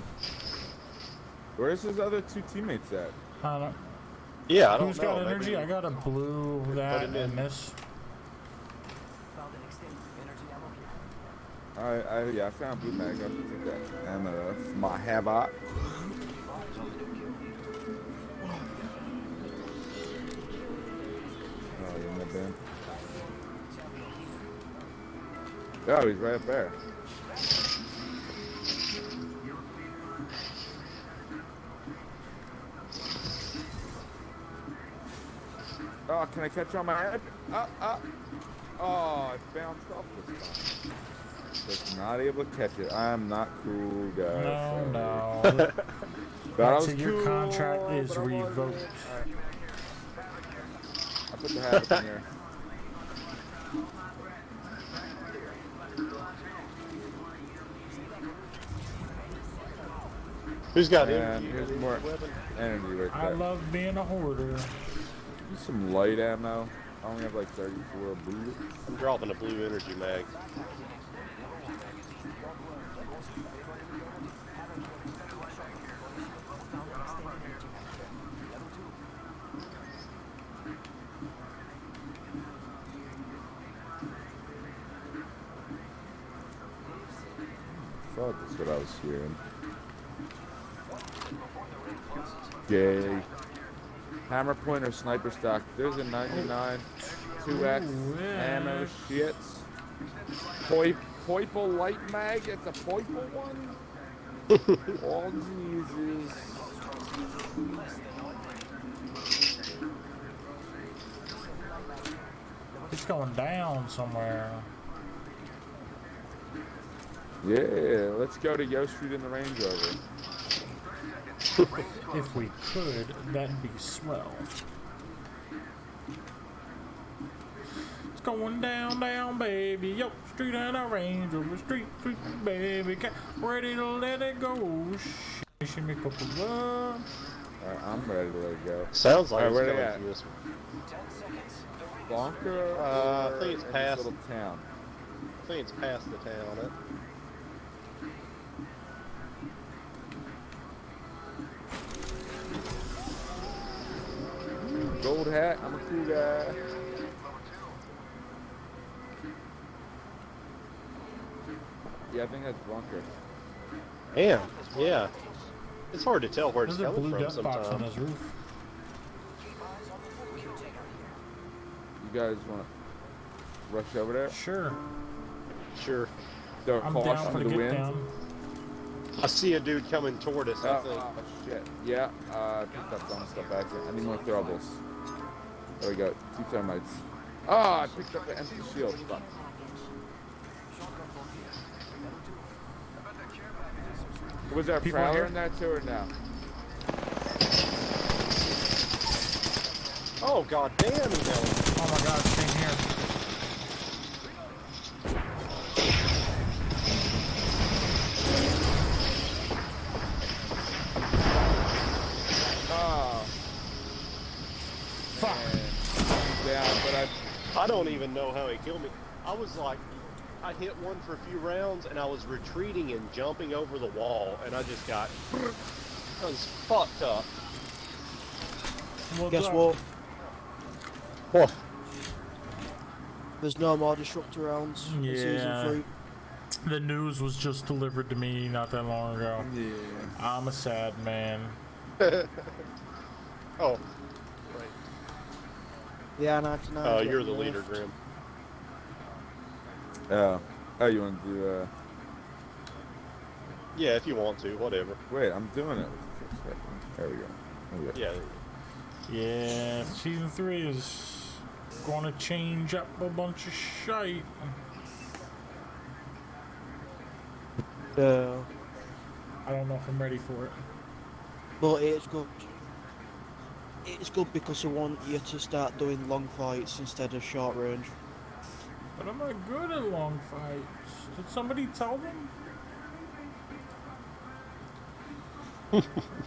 Where's his other two teammates at? I don't. Yeah, I don't Who's know. got Maybe- energy? I got a blue, that, him in. and this. Found an extended energy ammo here. Yeah, I found blue mag. I'll take that. And my havoc. Oh, you're in the bin. Oh, he's right up there. Oh, can I catch you on my head? Oh, it bounced off this time. Just not able to catch it. I'm not cool, guys. No, sorry. no. But I I'd was say your cool, contract is but I wasn't. revoked. Alright. I put the habit in here. Who's got And energy? here's Any more weapon? energy right I there. love being a hoarder. Use some light ammo. I only have like 34 bullets. I'm dropping a blue energy mag. Thought that's what I was hearing. Gay. Hammer point or sniper stock. There's a 99 2x Ooh, yeah. ammo shits. Poiple light mag. It's a Poiple one. Oh Jesus. It's going down somewhere. Yeah, let's go to Yo Street in the Range Rover. If we could, that'd be swell. It's going down, down, baby. Yo, street and a Range Rover, street, baby. Ready to let it go. Shimmy, couple of Alright, I'm ready to let it go. Sounds like Alright, it's where they coming at? from this one. 10 seconds. Bonker I or think it's in this past. little town? I think it's past the town. Gold hat, I'm a cool guy. Yeah, I think that's Bunker. Damn. Yeah. It's hard to tell where it's There's a coming blue from duck box on sometimes. his roof. You guys want to rush over there? Sure. Sure. Throw I'm down caution for to the the get wind. down. I see a dude coming toward us, I think. Oh, shit. Yeah, I picked up some stuff actually. I need more throwables. There we go. 2 thermites. Ah, I picked up the empty shield. Fuck. Was there a People prowler here? in that too or no? Oh, god damn, he knows. Oh my god, same here. Oh. Fuck. Yeah, but I don't even know how he killed me. I was like, I hit one for a few rounds, and I was retreating and jumping over the wall, and I just got... I was fucked up. What's Guess up? what? What? There's no more disruptor rounds in Yeah. season The news was just delivered to me not that long ago. yeah. I'm a sad man. Oh, 3. Yeah, 99. oh, you're the leader, Grim. Oh, you want to do? Yeah, if you want to, whatever. Wait, I'm doing it. There we go. Yeah. Yeah, season 3 is gonna change up a bunch of shite. Yeah, I don't know if I'm ready for it. but it's good. It's good because they want you to start doing long fights instead of short range. But I'm not good at long fights. Did somebody tell them?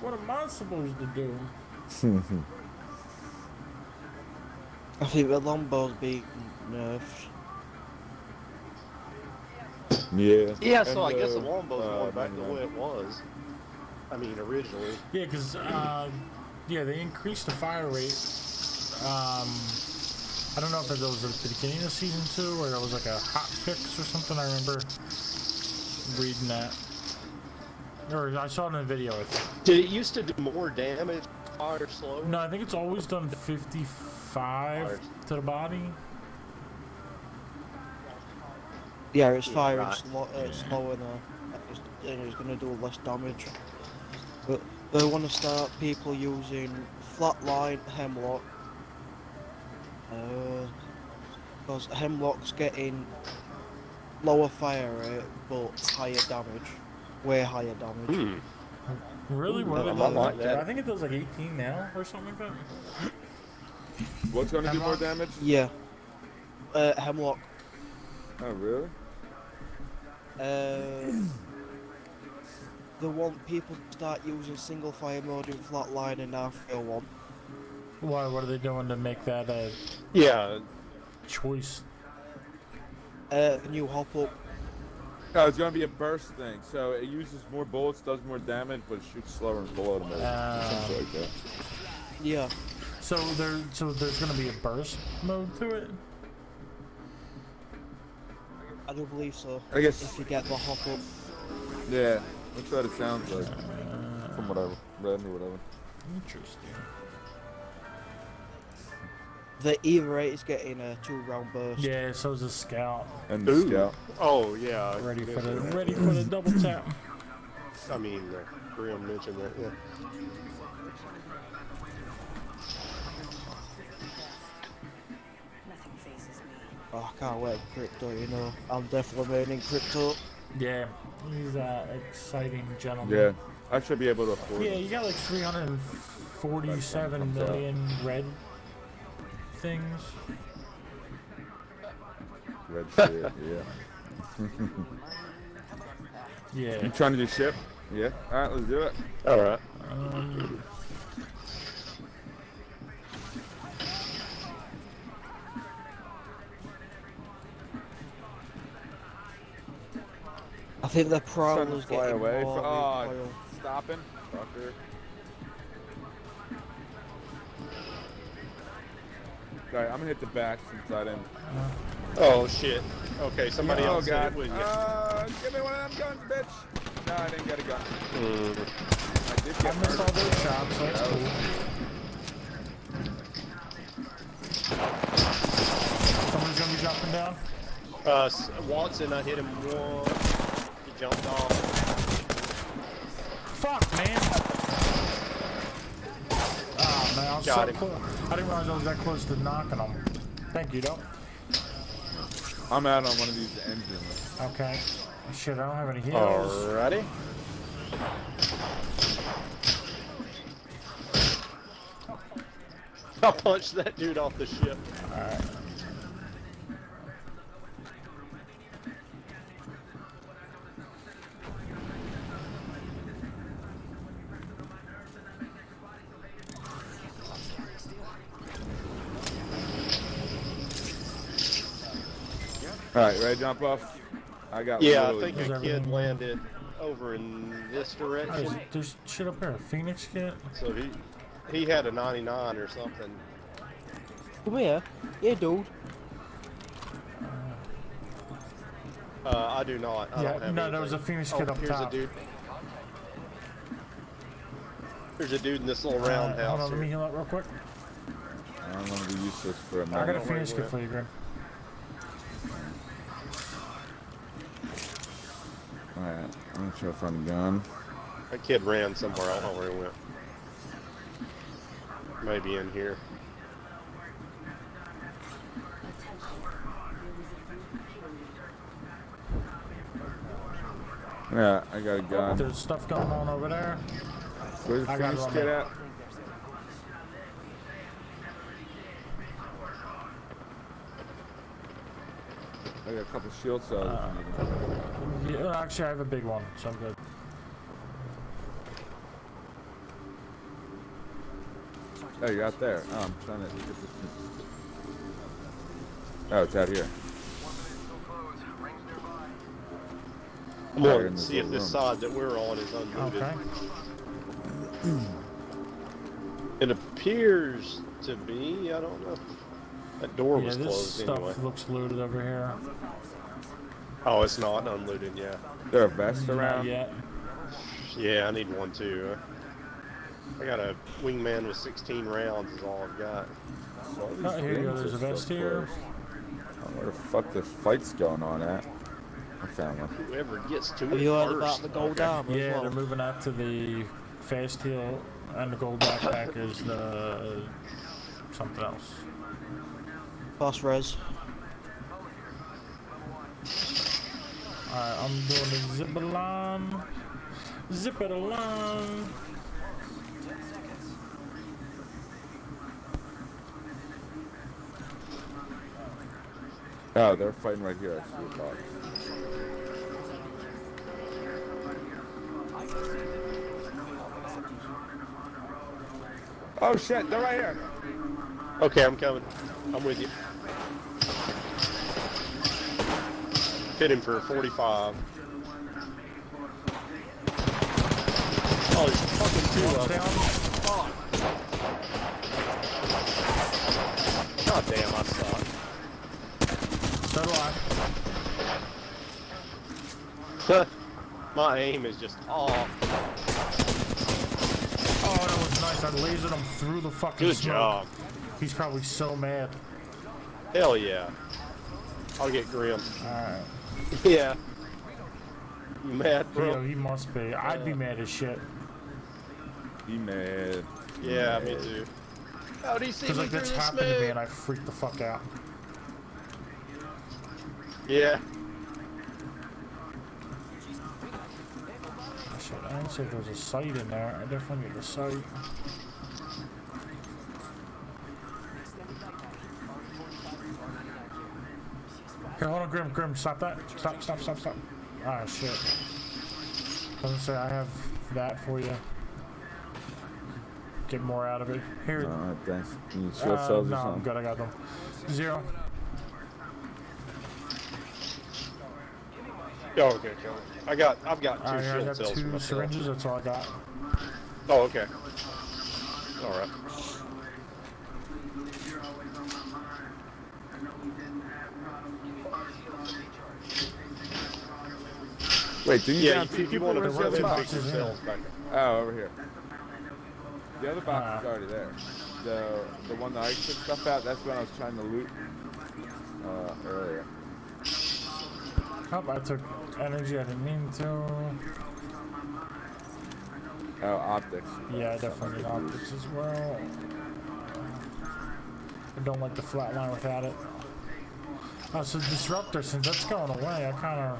What am I supposed to do? I think the longbow's being nerfed. Yeah. Yeah, so And, I guess the longbow's going back to the manual. way it was. I mean, originally. Yeah, because, yeah, they increased the fire rate. I don't know if that was at the beginning of season 2 or that was like a hot fix or something. I remember reading that. Or I saw it in a video, I think. Did it used to do more damage, fire slower? No, I think it's always done 55 to the body. Yeah, it's Yeah, firing right. slower now, and it's going to do less damage. But they want to start people using flatline hemlock. Because hemlock's getting lower fire rate but higher damage, way higher damage. Really? What I are they like doing? that. I think it does like 18 now or something like that. What's going to do more Hemlock? damage? Yeah, hemlock. Oh, really? They want people to start using single fire mode in flatline and R301. Why? What are they doing to make that a Yeah. choice? New hop up. No, it's going to be a burst thing. So it uses more bullets, does more damage, but it shoots slower and below the middle. Something like that. Yeah, So there's gonna be a burst mode to it. I do believe so. I guess. If you get the hop up. Yeah, that's what it sounds like. From what I read or whatever. Interesting. The EVA rate is getting a 2-round burst. Yeah, so is a scout. And the Ooh. scout. Oh, yeah. Ready for the double tap. I mean, Grim mentioned that, yeah. Nothing phases me. Oh, I can't wait for Crypto, you know. I'm definitely maining Crypto. Yeah, he's an exciting gentleman. Yeah, I should be able to afford Yeah, it. you got like 347 Comes out. million red things. Red shit, yeah. Yeah. You trying to do ship? Yeah. Alright, let's do it. Alright. I think the Trying to Prowler's fly getting away. more Oh, recoil. stopping. Fucker. Alright, I'm gonna hit the back since I didn't. Oh, shit. Okay, somebody Oh else hit god. it with you. Give me one of them guns, bitch. No, I didn't get a gun. Mm. I did I get missed all murdered. those shots, so that's That was- cool. Somebody's gonna be dropping down. Watson, I hit him once. He jumped off. Got so him. close. I didn't realize I was that close to knocking him. Thank you, though. I'm out on one of these engines. Okay. Shit, I don't have any heals. Alrighty. I punched that dude off the ship. Alright. Alright, ready to jump off? I got Yeah, I literally- think a kid landed over in this direction. There's shit up here. Phoenix kit? So he had a 99 or something. Come here. Yeah, dude. I do not. I Yeah, don't have no, there was a anything. Phoenix kid up here's top. a dude. There's a dude in this little Hold roundhouse on, let me here. heal up real quick. I'm gonna be useless for a I got a minute. worry, Phoenix kit Will. for you, Grim. Alright, I'm gonna try to find a gun. That kid ran somewhere. I don't know where he went. Maybe in here. Yeah, I got a gun. There's stuff going on over there. Where's the I got Phoenix one kid there. at? I got a couple shield cells if you need them. Yeah, actually, I have a big one, so I'm good. Oh, you're out there. Oh, I'm trying to get this. Oh, it's out here. I'm Right in going to this see if little this room. side that we're on is unlooted. Okay. It appears to be. I don't know. That door Yeah, was this closed stuff anyway. looks looted over here. Oh, it's not unlooted. Yeah. There a vest Not around? yet. Yeah, I need one too. I got a wingman with 16 rounds. Is all I've got. All these Oh, here you go, games there's are a vest so here. close. I don't know where the fuck this fight's going on at. I found one. Whoever gets to Have it you heard first. about the gold Okay. armor Yeah, as they're well? moving out to the fast heal, and the gold backpack is the something else. Fast res. Alright, I'm doing the zip along. Zip it along. Oh, they're fighting right here. I see a box. Oh shit, they're right here. Okay, I'm coming. I'm with you. Hit him for 45. Oh, there's fucking two of them. Down. Fuck. God damn, I suck. So do I. My aim is just off. Oh, that was nice. I lasered him through the fucking Good smoke. job. He's probably so mad. Hell yeah. I'll get Grim. Alright. Yeah. You mad, Yo, bro? he must be. I'd be mad as shit. Be mad. Yeah, me too. How'd he see Because me like through that's this happened to me man? and I freaked the fuck out. Yeah. Shit, I didn't say there was a sight in there. I definitely need a sight. Here, hold on, Grim, stop that. Stop. Ah, shit. I was gonna say, I have that for you. Get more out of it. Here. Alright, thanks. You need shield cells no, or I'm something? good, I got them. 0. Oh, okay, cool. I've got two I shield got cells for 2 myself. syringes, that's all I got. Oh, okay. All right. Wait, do you Yeah, down if two you people? want to Where's the run other two box? boxes pick in. your cells back up. Oh, over here. The other box is already there. The one that I took stuff out, that's when I was trying to loot earlier. Oh, I took energy, I didn't mean to. Oh, optics. Yeah, I definitely need optics as well. I don't like the flat line without it. Oh, so disruptor, since that's going away, I kind of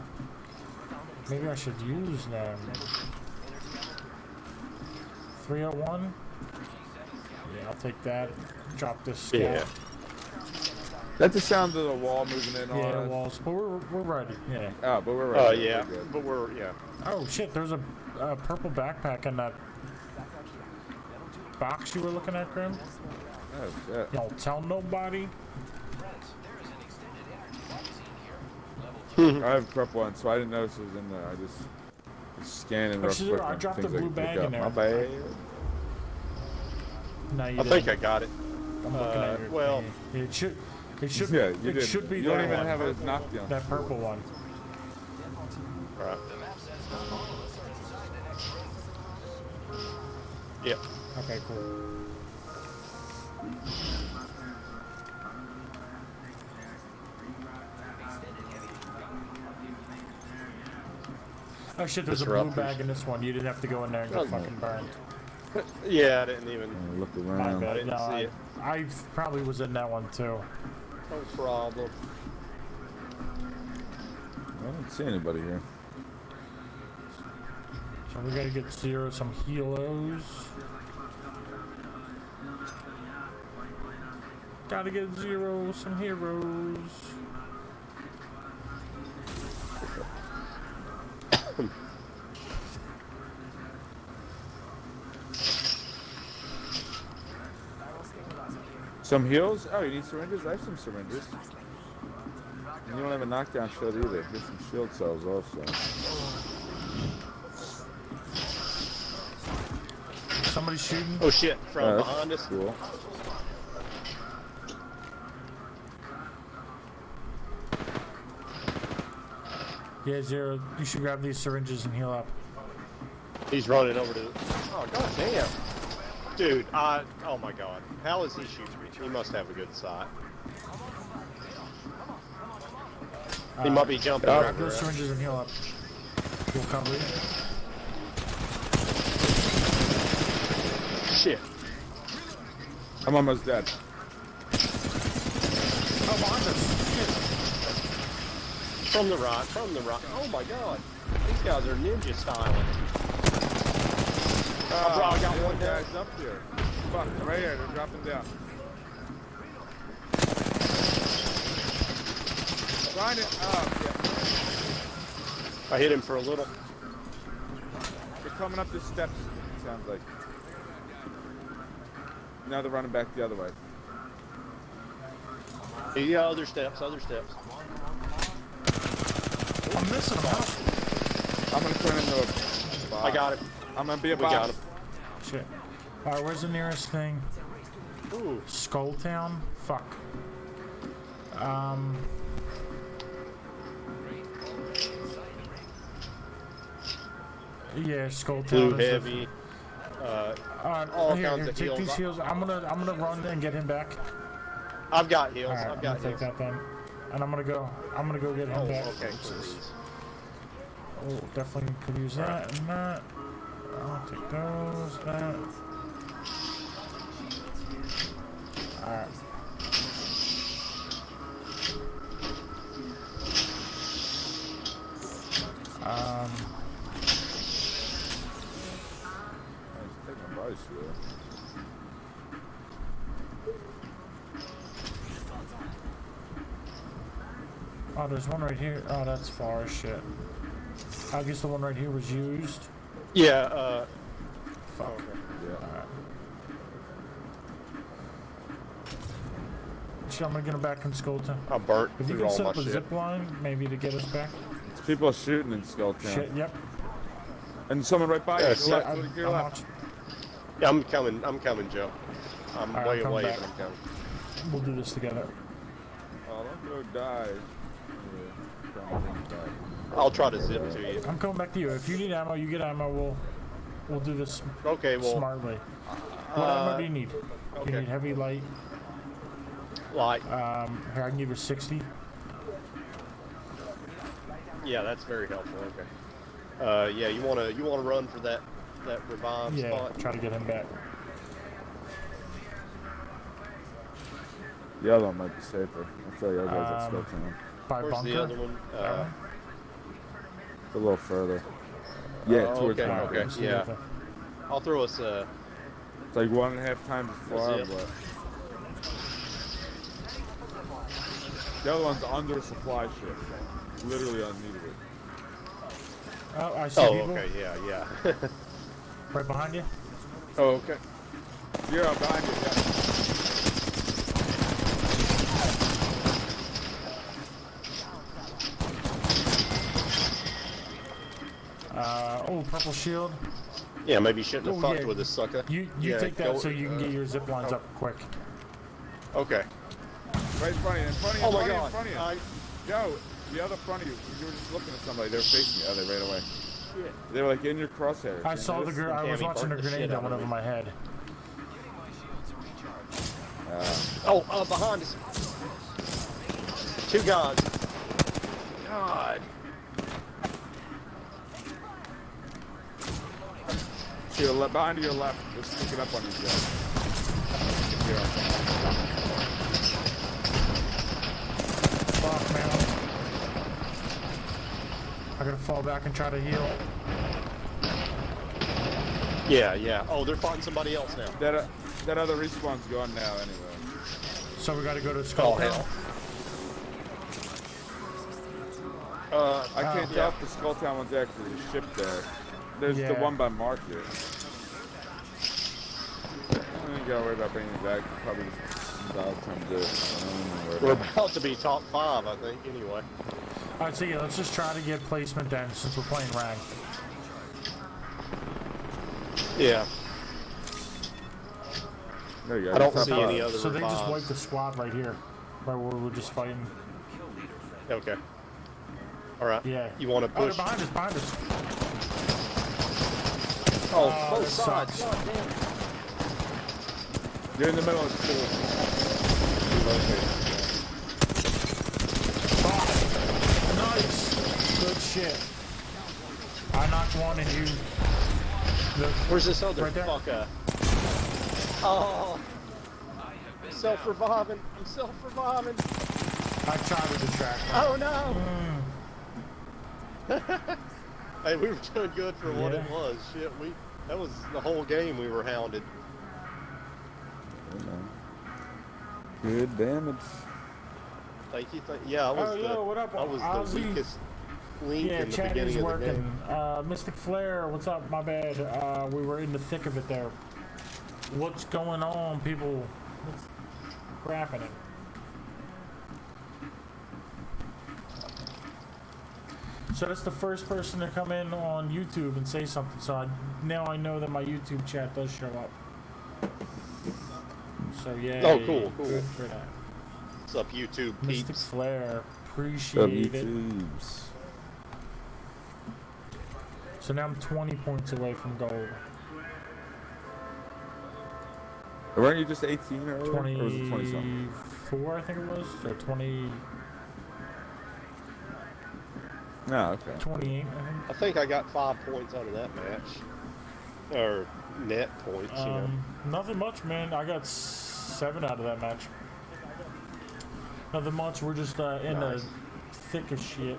maybe I should use them. 301. Yeah, I'll take that. Drop this scout. Yeah. That's the sound of the wall moving in on Yeah, us. walls, but we're ready. Yeah. Oh, but we're ready. Yeah, We're good. but we're yeah. Oh shit! There's a purple backpack in that box you were looking at, Grim. Oh shit. Don't tell nobody. Friends, there is an extended energy magazine here. Level 2. I have prep one, so I didn't notice it was in there. I just was scanning real Actually, quick. I on dropped things the I blue could pick bag up. in there. My bad. No, you I think I didn't. got it. I'm looking at your well- thing. It should. It should. Yeah, it you did. should be You don't that even one. have a knockdown. That purple one. Right. The map says not all of us are inside the next ring. Yep. Okay, cool. Oh shit! There's a blue Disruptors. bag in this one. You didn't have to go in there and get Oh, fucking burned. Yeah, I didn't even. Look My around. bad. didn't No, see it. I probably was in that one too. No problem. I don't see anybody here. So we gotta get Zero some helos. Gotta get Zero some heroes. Some heals? Oh, you need syringes? I have some syringes. And you don't have a knockdown shield either. Get some shield cells also. Somebody shooting? Oh shit! From Oh, that's behind us. cool. Yeah, Zero. You should grab these syringes and heal up. He's running over to. Oh god damn! Dude, oh my god. How is he shooting me? He must have a good sight. He might be jumping right Grab those around. syringes and heal up. We'll cover it. Shit. I'm almost dead. Oh, behind us! From the right, from the right. Oh my god. These guys are ninja styling. I got one down. Guys up here. Fuck, right here. They're dropping down. Find it. Oh, yeah. I hit him for a little. They're coming up the steps, it sounds like. Now they're running back the other way. Yeah, other steps, other steps. I'm missing them. Huh? I'm gonna turn into a boss. I got him. I'm gonna be a We boss. got him. Shit. Alright, where's the nearest thing? Ooh. Skull Town? Fuck. Yeah, Skull Town. Blue is the- heavy. all here, kinds of take heals. these heals. I'm gonna run and get him back. I've got heals. Alright, I've I'm got gonna take heals. that then. And I'm gonna go get him Oh, back. okay, please. Oh, definitely could use that and that. I'll take those, that. Alright. Let's take my body shield. Oh, there's one right here. Oh, that's far as shit. I guess the one right here was used. Yeah, Fuck. okay. Yeah. Shit, I'm gonna get him back in Skulltown. I burnt If you through can all set my up a shit. zip line, maybe to get us back. It's people shooting in Skull Town. Shit, yep. And someone right by you. Yeah, To so- the left, I'm, to your I'm left. watching. Yeah, I'm coming, Joe. I'm Alright, way I'm coming away, back. but I'm coming. We'll do this together. Oh, don't go die. Yeah, don't die. I'll try to zip to you. I'm coming back to you. If you need ammo, you get ammo. We'll do this Okay, well, smartly. What ammo do you need? okay. You need heavy, light. like, Here, I can give you 60. yeah, that's very helpful. Okay. Yeah, you wanna run for that revive Yeah, spot? try to get him back. The other one might be safer. I feel like otherwise that's still town. By Where's bunker. the other one? A little further. Yeah, Oh, towards okay, bunker. okay. Yeah. I'll throw us a. It's like 1.5 times as far, Is it? but the other one's under supply ship. Literally unneeded it. Oh, I see Oh, people. okay. Yeah, yeah. Right behind you. Oh, okay. Zero behind you, yeah. Oh, purple shield. Yeah, maybe you shouldn't have Oh, fucked yeah. with this sucker. You Yeah, take that go- so you can get your zip lines up quick. Okay. Right in front of you, in front of you, Oh in my front of you, in god. front of you. Joe, the other front of you. You were just looking at somebody. They were facing you. Oh, they ran away. Shit. They were like in your crosshairs. I saw the girl. I was Tammy watching a burnt the grenade shit that out went of over me. my head. Oh, behind us. Two guys. God. To your left, behind your left. They're sneaking up on you, Joe. Yeah. Fuck, man. I gotta fall back and try to heal. Yeah, yeah. Oh, they're fighting somebody else now. That other respawn's gone now anyway. So we gotta go to Skull Oh, Town. hell. I can't yeah. tell if the Skull Town one's actually shipped there. There's the Yeah. one by Market. I ain't gotta worry about bringing it back. Probably just dog time to do it. I don't know We're where about to be top 5, I think, anyway. Alright, so yeah, let's just try to get placement then, since we're playing ranked. Yeah. there you go. I don't Top see five. any other So they just revives. wiped the squad right here, right where we're just fighting. Okay. Alright. Yeah. You want to Oh, they're push? behind us, behind us. Oh, that both sides. sucks. God damn. You're in the middle of the pool. Nice. Good shit. I knocked one and you... Where's this other Right there. fucker? Oh. Self-reviving. I'm self-reviving. I tried to distract him. Oh, no. Hey, we were doing good for what it Yeah. was. Shit, that was the whole game we were hounded. Good damage. Thank you. Yeah, I was Oh, yo, what up, I was the Ozzy? weakest link Yeah, in the chat beginning is of the game. working. Mystic Flare, what's up? My bad. We were in the thick of it there. What's going on, people? What's happening? So that's the first person to come in on YouTube and say something. So now I know that my YouTube chat does show up. So yeah. Oh, cool, cool. Good for that. What's up, YouTube Mystic peeps? Flare, appreciate it. YouTubes. So now I'm 20 points away from gold. Weren't you just 18 earlier? Or was it 20 something? 24, I think it was. Or 20, No, okay. 28, I think. I think I got 5 points out of that match. Or net points, you know. Nothing much, man. I got 7 out of that match. Nothing much. We're just in Nice. the thick of shit.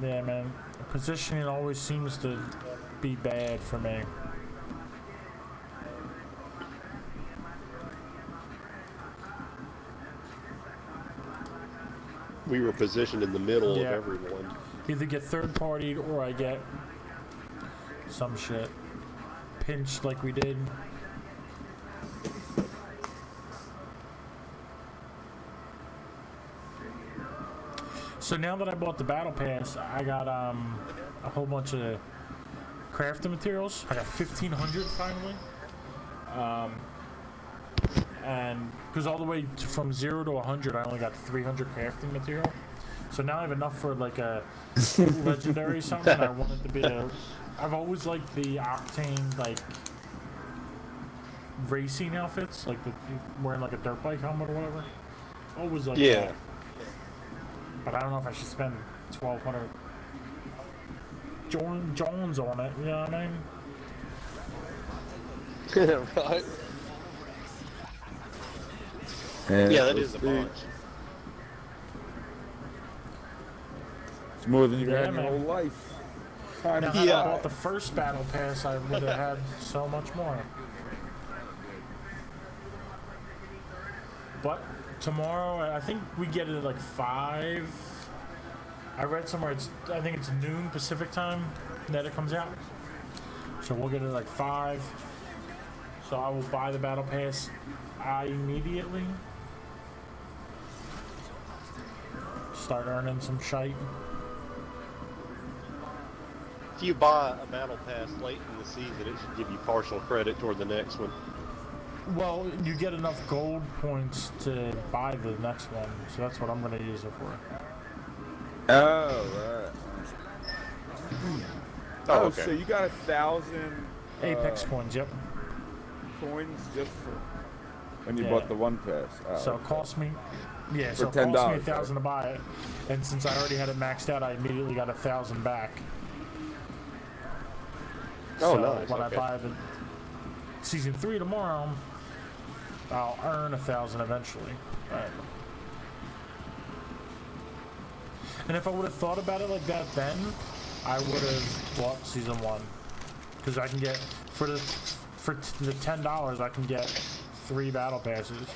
Yeah, man. Positioning always seems to be bad for me. We were positioned in the middle Yeah. of everyone. Either get third partied or I get some shit pinched like we did. So now that I bought the battle pass, I got a whole bunch of crafting materials. I got 1,500 finally. And because all the way from 0 to 100, I only got 300 crafting material. So now I have enough for like a legendary something. I want it to be a. I've always liked the Octane like racing outfits, like the wearing like a dirt bike helmet or whatever. Always like Yeah. that. But I don't know if I should spend 1,200 Jones on it. You know what I mean? Right. Yeah, that is a bunch. It's more than you Yeah, had in your man. whole life. Time Now, to if I Yeah. bought the first battle pass, I would have had so much more. But tomorrow, I think we get it at like 5. I read somewhere I think it's noon Pacific time that it comes out. So we'll get it at like 5. So I will buy the battle pass immediately. Start earning some shite. If you buy a battle pass late in the season, it should give you partial credit toward the next one. Well, you get enough gold points to buy the next one, so that's what I'm going to use it for. Oh, right. Oh, Oh, okay. so you got 1,000 Apex coins, yep. coins just for when you Yeah. bought the one pass. Oh, So it okay. cost me, yeah, so For it cost me $10, 1,000 to buy it, and since I already had it maxed out, I immediately got 1,000 back. Oh, So nice, when okay. I buy the season 3 tomorrow, I'll earn 1,000 eventually. Right. And if I would have thought about it like that then, I would have bought season 1, because I can get for the $10 I can get 3 battle passes,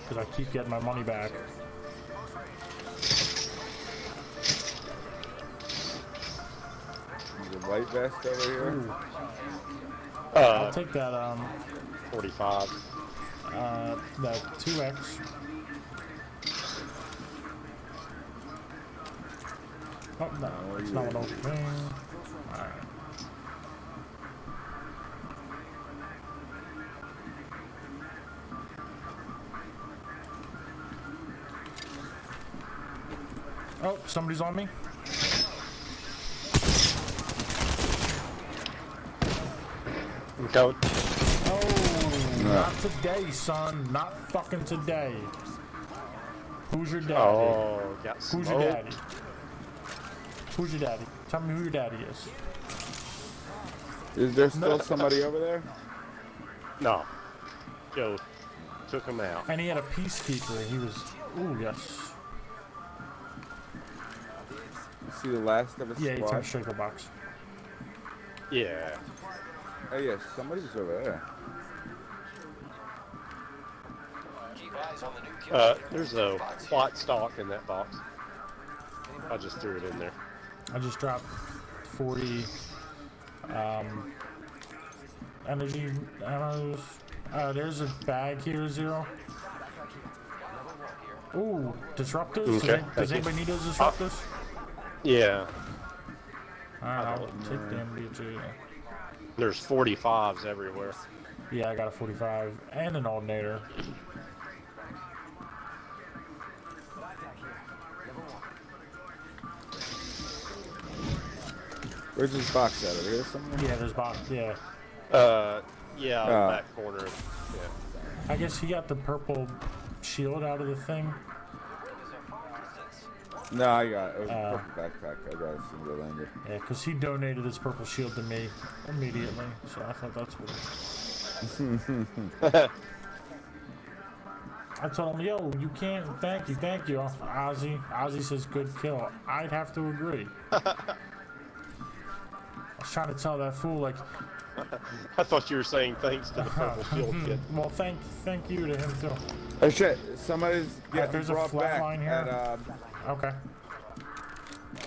because I keep getting my money back. There's a white vest over here. I'll take that 45. that 2x. Oh no, it's not an open thing. Alright. Oh, somebody's on me. Don't. Oh, not today, son. Not fucking today. Who's your daddy? Oh, got Who's your smoked. daddy? Who's your daddy? Tell me who your daddy is. Is there still somebody over there? No. Joe took him out. And he had a peacekeeper. He was. Ooh, yes. You see the last of his Yeah, he took squad? a shaker box. Yeah. Oh yes, somebody's over there. Keep eyes on the new kill. There's a white stock in that box. I just threw it in there. I just dropped 40 energy ammo. There's a bag here, Zero. Ooh, disruptors? Okay, Does thank you. anybody need those disruptors? Yeah. Alright, I'll take them, bitch. There's 45s everywhere. Yeah, I got a 45 and an alternator. Where's this box at? Over here somewhere? Yeah, there's box. Yeah. Yeah, Ah. back corner. Yeah. I guess he got the purple shield out of the thing. No, I got it. It was a purple backpack. I got it as soon as I landed. Yeah, because he donated his purple shield to me immediately. So I thought that's weird. I told him, yo, you can't. Thank you. Ozzy. Ozzy says good kill. I'd have to agree. I was trying to tell that fool, like, I thought you were saying thanks to the purple shield kid. well, thank you to him too. Oh shit! Somebody's getting there's a brought flat back line here. at Okay,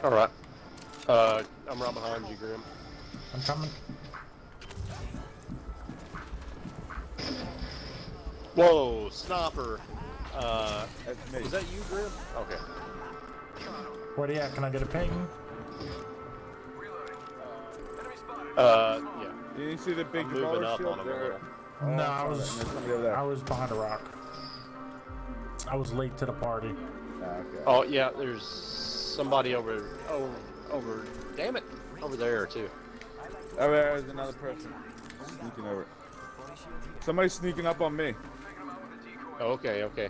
All right. I'm right behind you, Grim. I'm coming. Whoa, sniper. That's me. Was that you, Grim? Okay. Where you at? Can I get a ping? Yeah. You see the big I'm moving baller up shield on him a there? little. Oh, No, I I saw was- that. And there's somebody over there. I was behind a rock. I was late to the party. Ah, okay. Oh, yeah, there's somebody over, damn it, over there, too. Over there's another person sneaking over. Somebody's sneaking up on me. Oh, okay.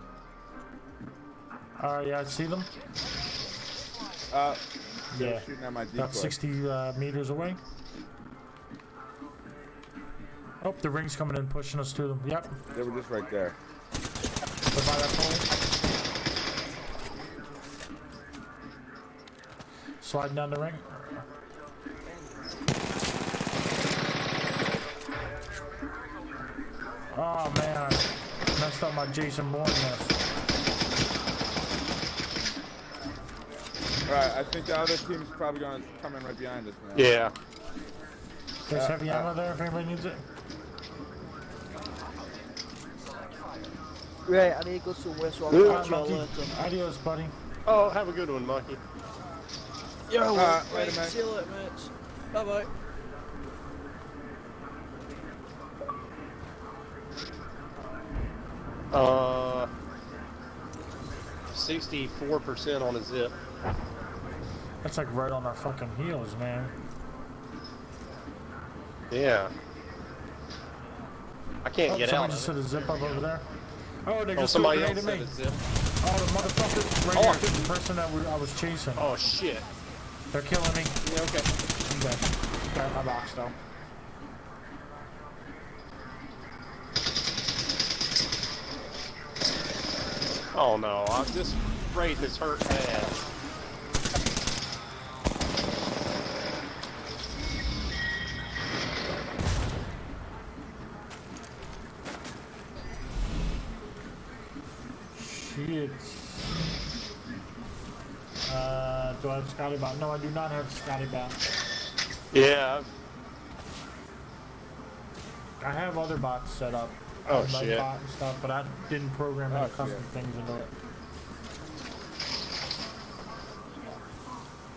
Yeah, I see them. They were Yeah. shooting at my decoy. About 60 meters away. Oh, the ring's coming in, pushing us to them. Yep. They were just right there. They're by that pole. Sliding down the ring. Oh man, messed up my Jason Bourne nest. Alright, I think the other team's probably going to come in right behind us, man. Yeah. There's heavy ammo there if anybody needs it. Right, I need to go somewhere so I can catch you all Monkey. later. Adios, buddy. Oh, have a good one, Monkey. Yeah, wait a minute. See you later, mates. Bye bye. 64% on a zip. That's like right on our fucking heels, man. Yeah. I can't Oh, get somebody out just of set it. a zip up over there. Oh, they Oh, just somebody threw a else grenade at said me. a zip. Oh, the motherfucker right Oh. here. The person that I was chasing. Oh, shit. They're killing me. Yeah, okay. I'm dead. Got my box though. Oh, no. This raid has hurt bad. Shit. Do I have Scotty Bot? No, I do not have Scotty Bot. Yeah. I have other bots set up. Oh, like shit. Bot and stuff, but I didn't program any Oh, custom shit. things into it.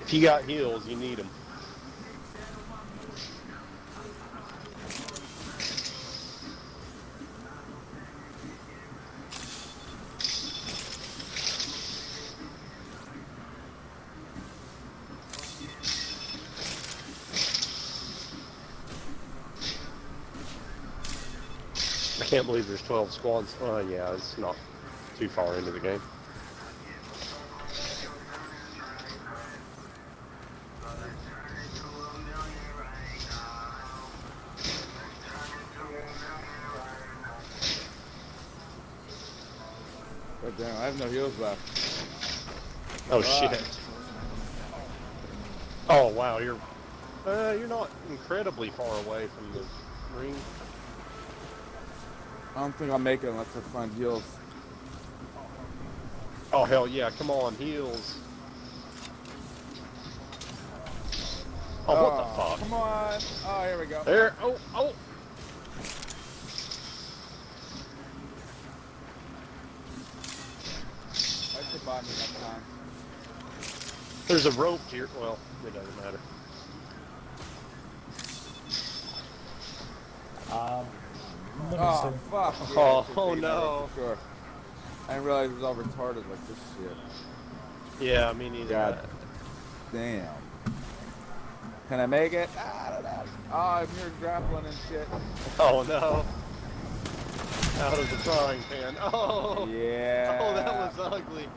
If you got heals, you need them. I can't believe there's 12 squads. Yeah, it's not too far into the game. God damn, I have no heals left. Oh, Ah. shit. Oh, wow, you're not incredibly far away from the ring. I don't think I'll make it unless I find heals. Oh, hell yeah, come on, heals. Oh, what the fuck? Come on. Oh, here we go. There, oh. I should buy me enough time. There's a rope here. Well, it doesn't matter. Let me Oh, see. fuck. Oh, Yeah, I should oh, take that no. for sure. I didn't realize it was all retarded like this shit. Yeah, me neither. God damn. Can I make it? I don't know. Oh, I'm here grappling and shit. Oh, no. Out of the frying pan. Oh. Yeah. Oh, that was ugly.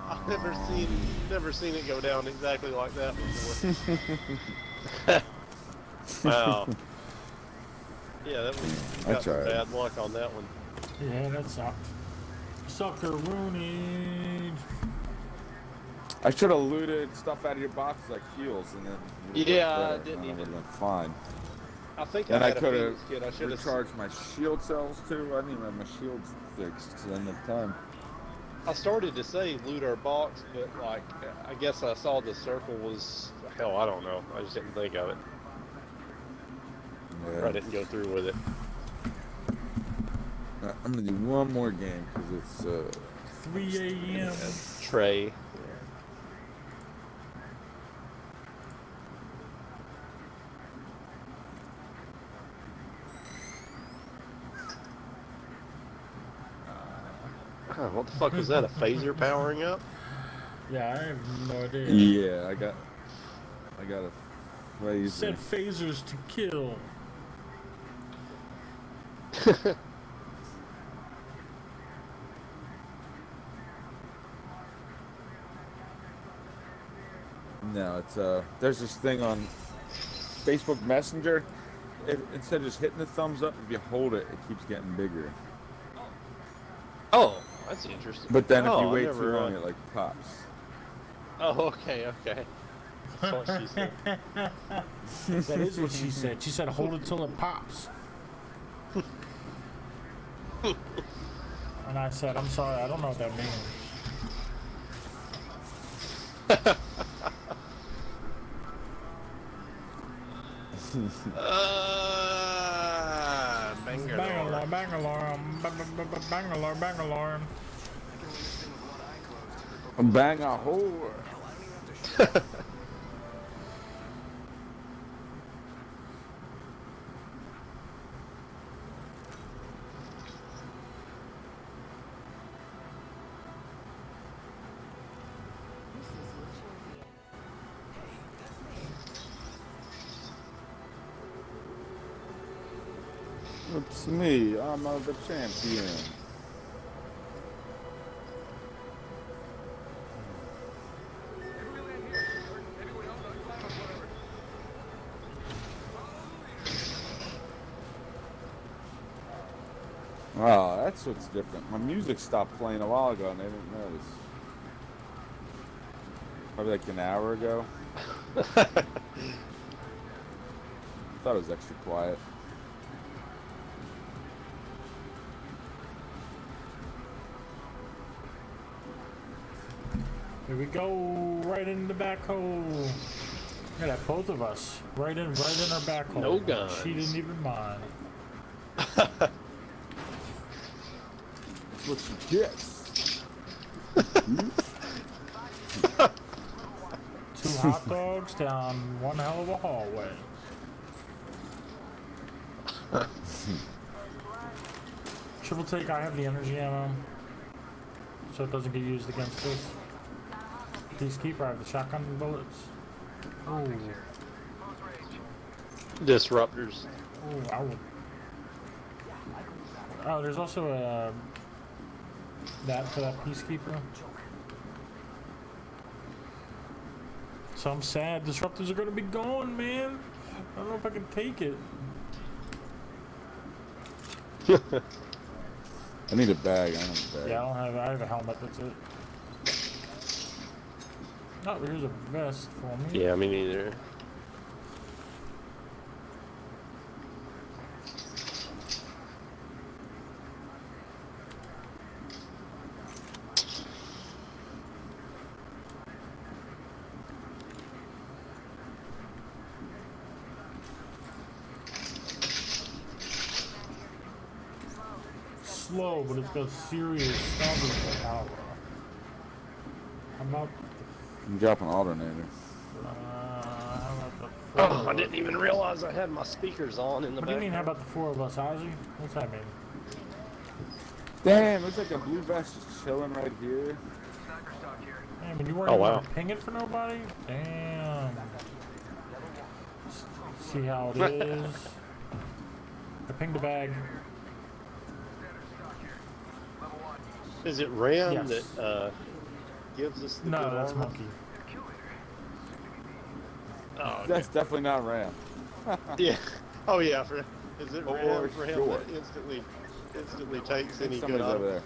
I've never seen it go down exactly like that before. Wow. Yeah, that was, you got That's some alright. bad luck on that one. Yeah, that sucked. Sucker Rooney. I should have looted stuff out of your box like heals and then. Yeah, I I didn't would even- have been fine. I think And I I had a could have Phoenix kit. I should have. recharged my shield cells too. I didn't even have my shields fixed because I didn't have time. I started to say loot our box, but like I guess I saw the circle was hell. I don't know. I just didn't think of it. Or I Yeah. didn't go through with it. I'm gonna do one more game because it's 3 a.m. Trey. Oh, what the fuck was that? A phaser powering up? Yeah, I have no idea. yeah. I got a phaser. Said phasers to kill. No, it's there's this thing on Facebook Messenger. Instead of just hitting the thumbs up, if you hold it, it keeps getting bigger. Oh, that's interesting. But then if Oh, you I wait never, too long, it like pops. Oh, okay, okay. That's what she said. That is what she said. She said, hold it till it pops. And I said, I'm sorry, I don't know what that means. Bangalore. Bangalore, Bangalore, Bangalore. Bang a whore. It's me. I'm the champion. Oh, that's what's different. My music stopped playing a while ago and I didn't notice. Probably like an hour ago. I thought it was extra quiet. Here we go, right in the back hole. Look at that, both of us, right in our back hole. No guns. She didn't even mind. That's what she gets. 2 hot dogs down one hell of a hallway. Triple take, I have the energy ammo, so it doesn't get used against us. Peacekeeper, I have the shotgun bullets. Oh, Disruptors. oh, ow. Oh, there's also a that for that peacekeeper. So I'm sad. Disruptors are gonna be gone, man. I don't know if I can take it. I need a bag. I don't have a bag. Yeah, I have a helmet. That's it. Oh, here's a vest for me. Yeah, me neither. Slow, but it's got serious stubborn power. How about I'm dropping an alternator. how about the Oh, I didn't even realize I had my speakers on in the What do you back. mean, how about the 4 of us, Ozzy? What's that mean? Damn, looks like a blue vest just chilling right here. Damn, and you weren't Oh, even wow. pinging for nobody? Damn. See how it is. I pinged a bag. Is it Ram Yes. that gives us the No, good that's armor? Monkey. Oh, okay. That's definitely not Ram. Yeah. Oh yeah. Is it Oh, Ram for him sure. that instantly takes any good Somebody's over armor? there.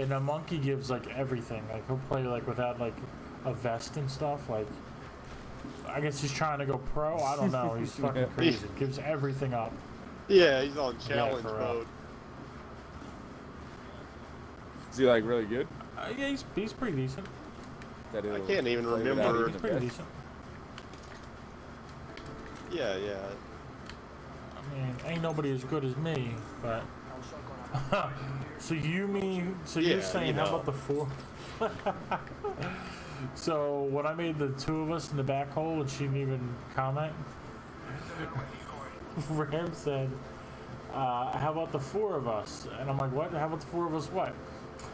Yeah, no, Monkey gives like everything. Like he'll play like without like a vest and stuff. Like, I guess he's trying to go pro. I don't know. He's fucking crazy. Gives everything up. Yeah, he's on challenge for real. mode. Is he like really good? Yeah, he's pretty decent. That I he'll can't even play without remember. even He's a pretty vest? decent. Yeah, yeah. I mean, ain't nobody as good as me, but. So you mean? So you're Yeah, saying you how know. about the 4? So when I made the 2 of us in the back hole and she didn't even comment, Ram said, "How about the 4 of us?" And I'm like, "What? How about the 4 of us? What?"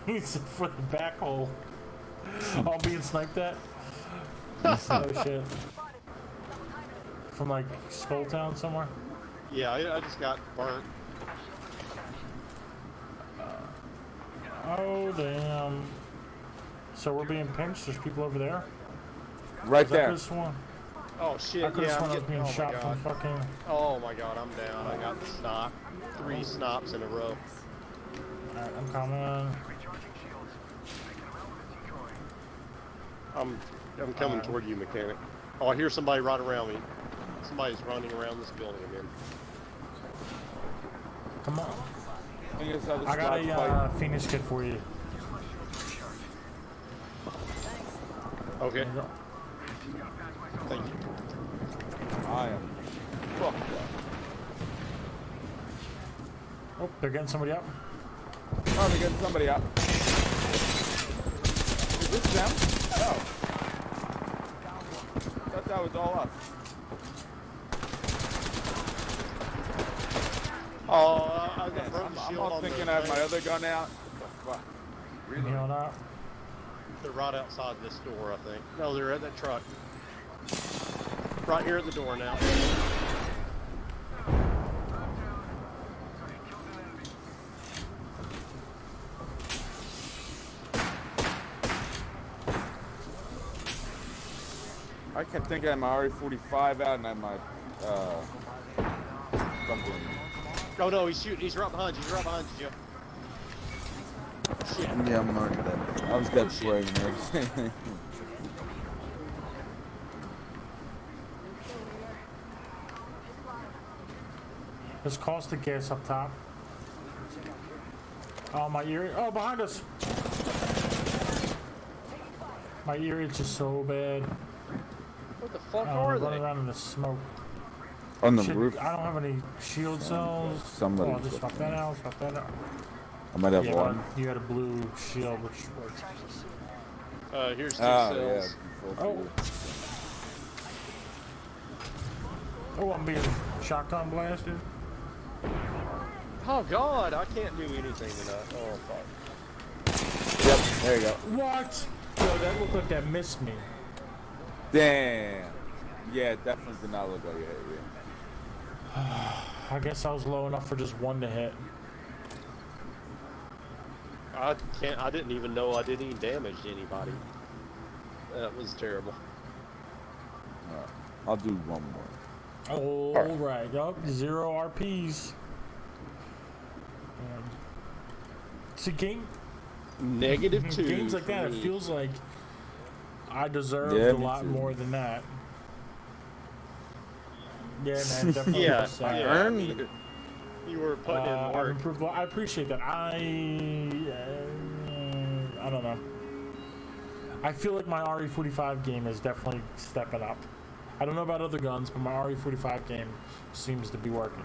He said, "For the back hole." All being sniped at. Oh shit. From like Skulltown somewhere. Yeah, I just got burnt. Oh damn. So we're being pinched. There's people over there. Right I there. could've sworn. Oh shit! I could've Yeah, sworn I'm I was getting. being Oh my shot from god. fucking. Oh my god, I'm down. I got the snot. 3 snops in a row. Alright, I'm coming. I'm coming toward you, mechanic. Oh, I hear somebody right around me. Somebody's running around this building again. Come on. I think it's how the I got squad a fight. Phoenix kit for you. Okay, There you go. thank you. I am. Fuck that. Oh, they're getting somebody up. Oh, they're getting somebody up. Is this them? No. I thought that was all us. Oh, I got Man, broken I'm shield all on thinking the I have my thing. other gun out. Fuck. Really? Healing up. They're right outside this door, I think. No, they're at that truck. Right here at the door now. I kept thinking I had my RE45 out and I had my, something. Oh no, he's shooting. He's right behind you. He's right behind you, Joe. Shit. Yeah, I'm already dead. I was dead swearing and everything. There's caustic gas up top. Oh, my ear. Oh, behind us. My ear is just so bad. What the fuck Oh, are I'm running they? around in the smoke. On the Shit, roof. I don't have any shield cells. Somebody Oh, just swap that out, swap that out. I might have Yeah, one. but you had a blue shield, which works. Here's 2 Oh, cells. yeah. Oh. Oh, I'm being shotgun blasted. Oh god, I can't do anything tonight. Oh fuck. Yep, there you go. What? Yo, that looked like that missed me. Damn. Yeah, it definitely did not look like it. Yeah. I guess I was low enough for just one to hit. I didn't even know I did any damage to anybody. That was terrible. Alright, I'll do one more. All right, yup, 0 RPs. It's a game. -2. Games like for that, me. it feels like I deserved Yeah, a me lot too. more than that. Yeah, man, definitely. Yeah, was, yeah. I Earned mean, it. You were putting in I've work. improved a lot. I appreciate that. I don't know. I feel like my RE45 game is definitely stepping up. I don't know about other guns, but my RE45 game seems to be working.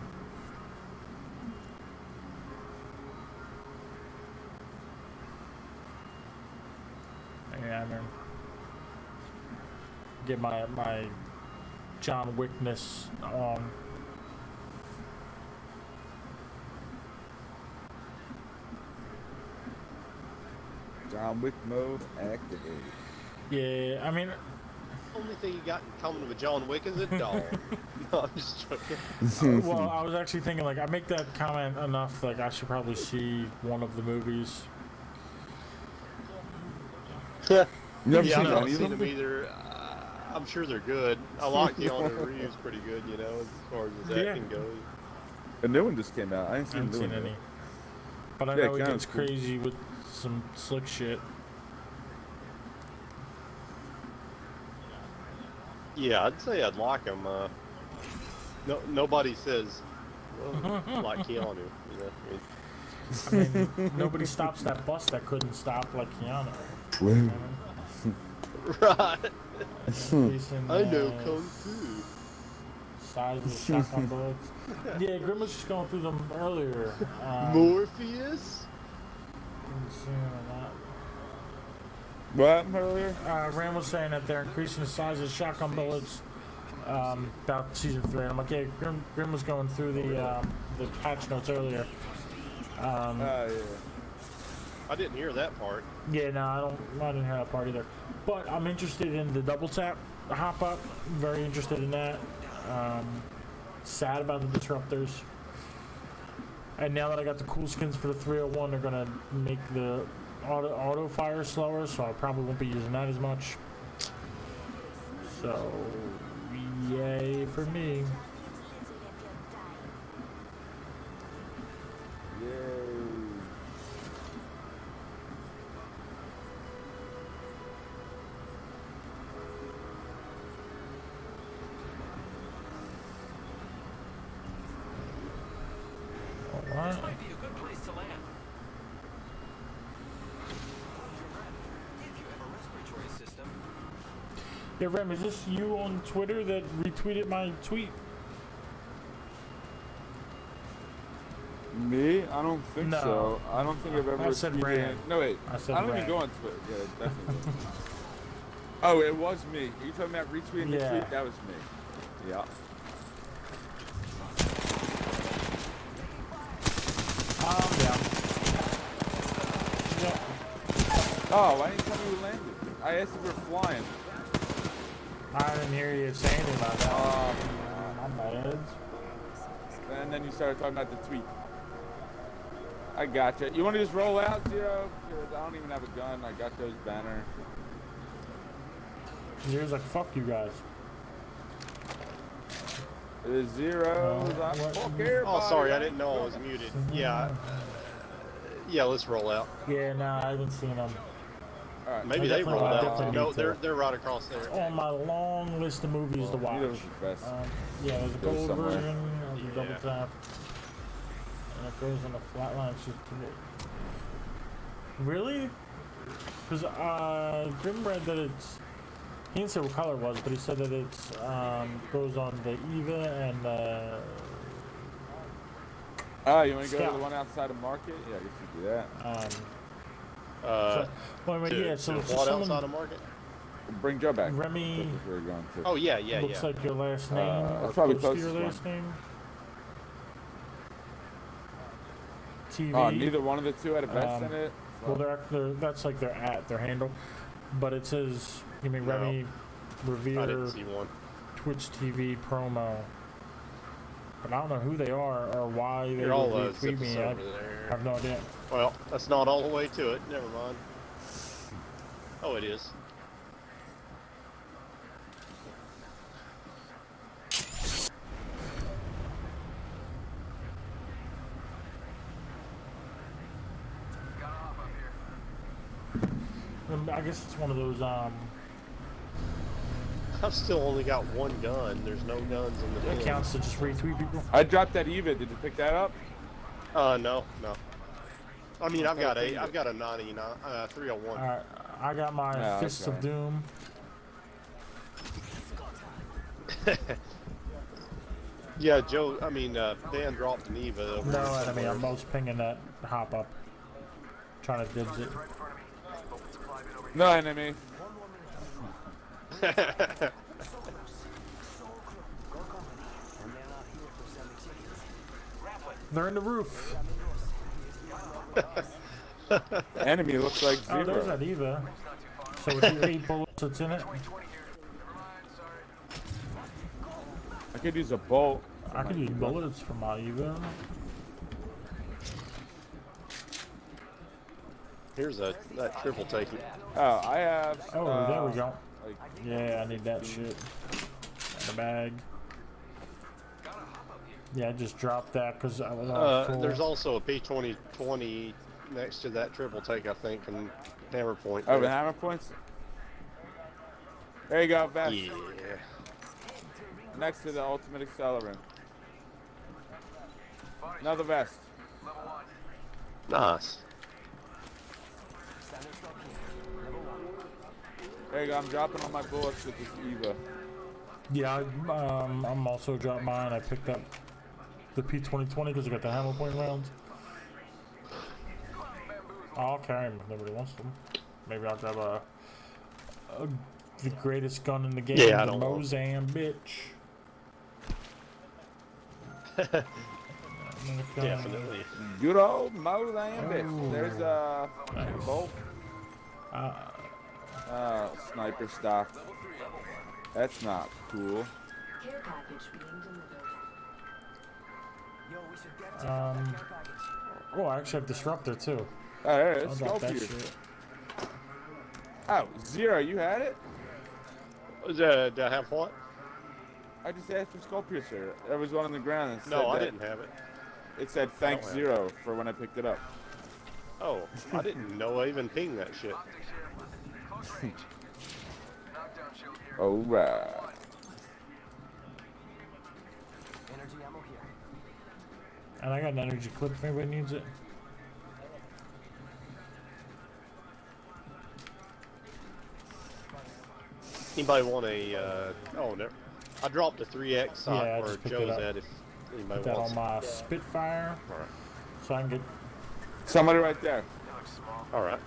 Yeah, man. Get my John Wickness on. John Wick mode activated. Yeah, I mean, Only thing you got in common with John Wick is a dog. No, I'm just joking. well, I was actually thinking, like, I make that comment enough, like, I should probably see one of the movies. You never Yeah, seen I've not any of seen them? them either. I'm sure they're good. I like Keanu Reeves pretty good, you know, as far as his Yeah. acting goes. A new one just came out. I ain't I seen, haven't the new seen one any. yet. But I Yeah, know he Keanu's gets cool. crazy with some slick shit. Yeah, I'd say I'd like him. No, nobody says well, like Keanu. You know, I mean, nobody stops that bus that couldn't stop like Keanu. Well, right. Increasing, I know kung fu. size of the shotgun bullets. Yeah, Grim was just going through them earlier. Morpheus. Didn't see him or not. what happened earlier? Ram was saying that they're increasing the size of the shotgun bullets about season 3. I'm like, yeah, Grim was going through the patch notes earlier. Yeah. I didn't hear that part. Yeah, no, I didn't hear that part either. But I'm interested in the double tap hop up. Very interested in that. Sad about the disruptors. And now that I got the cool skins for the 301, they're gonna make the auto fire slower, so I probably won't be using that as much. So, yay for me. Alright. This might be a good place to land. If you have a respiratory system, Yeah, Rem, is this you on Twitter that retweeted my tweet? Me? I don't think No. so. I don't think I've ever. I said tweeted Brand. it. No wait. I said I don't Brand. even go on Twitter. Yeah, definitely. Oh, it was me. Are you talking about retweeting the Yeah. tweet? That was me. Yeah. Yeah. Yeah. Oh, why didn't you tell me you landed? I asked if you were flying. I didn't hear you say anything about that. My bad. And then you started talking about the tweet. I gotcha. You want to just roll out, Zero? Because I don't even have a gun. I got those banners. Zero's like, fuck you guys. The Zeros. Oh, I what? fuck everybody. Oh, sorry, I didn't know I was muted. Yeah. Yeah, let's roll out. Yeah, nah, I haven't seen them. All right. Maybe I they definitely- rolled I out. definitely No, need to. they're right across there. On my long list of movies to watch. Neither was the best. Yeah, there's a Goes gold somewhere. version of the double Yeah. tap. And it goes in a flatline shift to it. Really? Because Grim read that it's, he didn't say what color it was, but he said that it's goes on the EVA and Oh, you want to go to Scout. the one outside of Market? Yeah, I guess you do that. well, To, yeah, so to it's what someone, outside of Market? Bring Joe back. Remy That's where you're going to. Oh, yeah, yeah, looks yeah. like your last name, or that's probably close to your closest last name. TV. Oh, neither one of the two had a vest in it? Well, they're that's like their handle, but it says, you mean No. Remy I Revere didn't see one. Twitch TV promo. But I don't know who they are or why they You're all would retweet zip me. us I over there. have no idea. Well, that's not all the way to it. Never mind. Oh, it is. I guess it's one of those I've still only got one gun. There's no guns in the bin. accounts that just retweet people. I dropped that EVA. Did you pick that up? No. I mean, I've got a 99, 301. Alright, I got my Yeah, Fist of okay. Doom. Yeah, Joe. I mean, Dan dropped an EVA. Over No, there I mean somewhere. I'm most pinging that hop up, trying to dibs it. No enemy. They're in the roof. Enemy looks like Oh, there's Zero. that Eva. So with the 8 bullets that's in it, I could use a bolt. I could use bullets for my Eva. Here's that triple take. Oh, I have. Oh, there we go. Like, Yeah, I need that shit. In the bag. Yeah, I just dropped that because I was on full. There's also a P2020 next to that triple take, I think, and hammer point. oh, the there. hammer points. There you go, vest. Yeah. Next to the ultimate accelerant. Another vest. Nice. There you go. I'm dropping all my bullets with this EVA. Yeah, I'm also dropped mine. I picked up the P2020 because I got the hammer point rounds. I'll carry them if nobody wants them. Maybe I'll grab the greatest gun in the game, Yeah, I the don't want Mozam bitch. Definitely. Good old Mozambique. There's a Nice. bolt. Sniper stock. That's not cool. Care package being delivered. Yo, we should definitely Oh, I actually have Disruptor too. Oh, there it I is. got Skull that Piercer. shit. Oh, Zero, you had it? Did I have what? I just asked for Skull Piercer. There was one on the ground. And No, said I that- didn't have it. It said thanks don't have Zero for when I picked it up. Oh, I didn't know I even pinged that shit. Alright. Energy ammo here. And I got an energy clip if anybody needs it. Anybody want a? Oh no, I dropped a 3x sight Yeah, I where just picked it Joe's up. at. If anybody Put that wants. on my Spitfire, Alright. so I can get. Somebody right there. All right.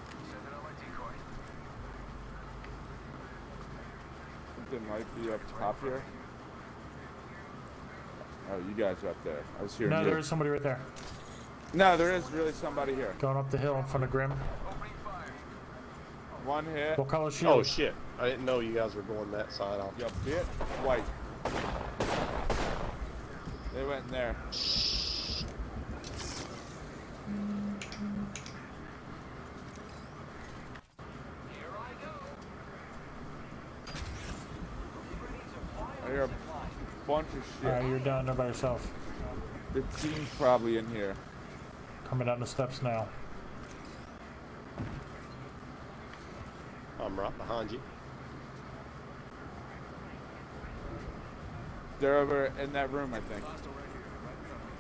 Something might be up top here. Oh, you guys are up there. I was hearing No, you. there is somebody right there. No, there is really somebody here. Going up the hill in front of Grim. One hit. What color shield? Oh shit! I didn't know you guys were going that side. Yup, see it? White. They went in there. I hear a bunch of shit. Alright, you're down there by yourself. The team's probably in here. Coming down the steps now. I'm right behind you. They're over in that room, I think.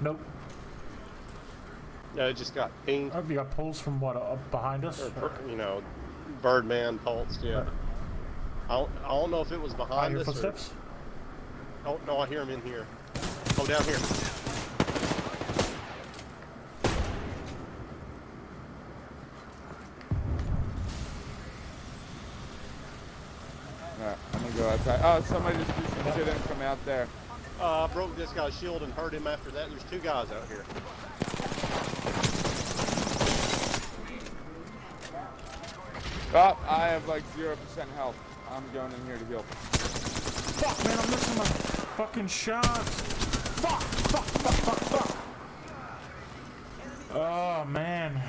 Nope. No, it just got pinged. Oh, you got pulls from what? Up behind us? You know, Birdman pulsed. Yeah. I don't know if it was Oh, behind your us. footsteps? Oh no, I hear him in here. Oh, down here. Alright, I'm gonna go outside. Oh, somebody just threw some shit in from out there. I broke this guy's shield and hurt him after that. There's two guys out here. Oh, I have like 0% health. I'm going in here to heal. Fuck, man, I'm missing my fucking shots. Fuck. Oh, man.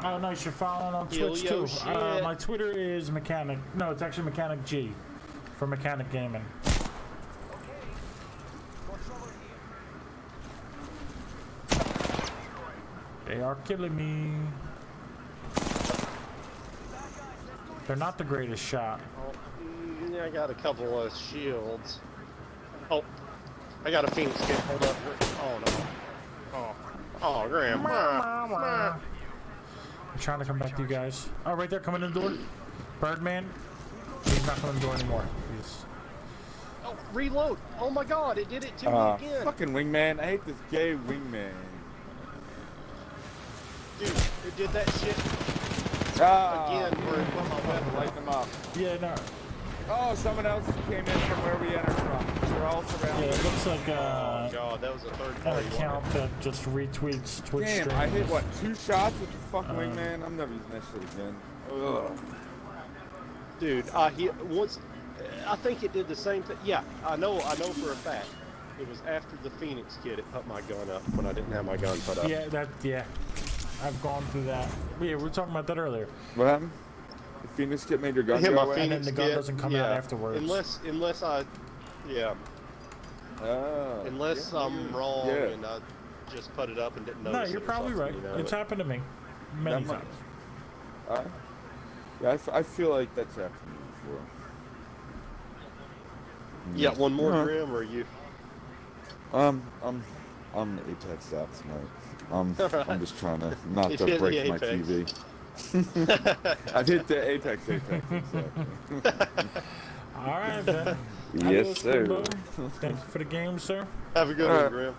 Oh, nice, you're following on Twitch, Yo, too. shit. My Twitter is Mechanic. No, it's actually Mechanic G for Mechanic Gaming. They are killing me. They're not the greatest shot. Oh, yeah, I got a couple of shields. Oh, I got a Phoenix kit. Hold up. Oh no. Oh, Grandma. I'm trying to come back to you guys. Oh, right there, coming in the door. Birdman. He's not coming in the door anymore. He's... Oh, reload. Oh my God, it did it to me again. Fucking wingman. I hate this gay wingman. Dude, it did that shit Ah, again where it put my weapon light them up. Yeah, no. Oh, someone else came in from where we entered from. They're all Yeah, surrounded. it looks like Oh God, that was a third an party account that just retweets Twitch Damn, streams. I hit what, 2 shots with the fucking wingman? I'm never using that shit again. Ugh. Dude, I hit once. I think it did the same thing. Yeah, I know for a fact. It was after the Phoenix kid. It put my gun up when I didn't have my gun put up. Yeah. I've gone through that. Yeah, we were talking about that earlier. What happened? The Phoenix kit made your I gun hit go my away? And then Phoenix the gun kit, doesn't come out afterwards. Unless I, yeah, Oh, unless yeah, I'm wrong yeah. and I just put it up and didn't No, notice you're it or probably something, right. you know, It's but- happened to me many That might- times. Yeah, I feel like that's happened to me before. You got one more Uh-huh. Grim or you? I'm Apex out tonight. I'm just trying to not You've to hit the break my Apex. TV. I've hit the Apex. Exactly. All right, then. Yes, Adios, sir. Kimbo. Thank you for the game, sir. Have a good Alright. one, Grim.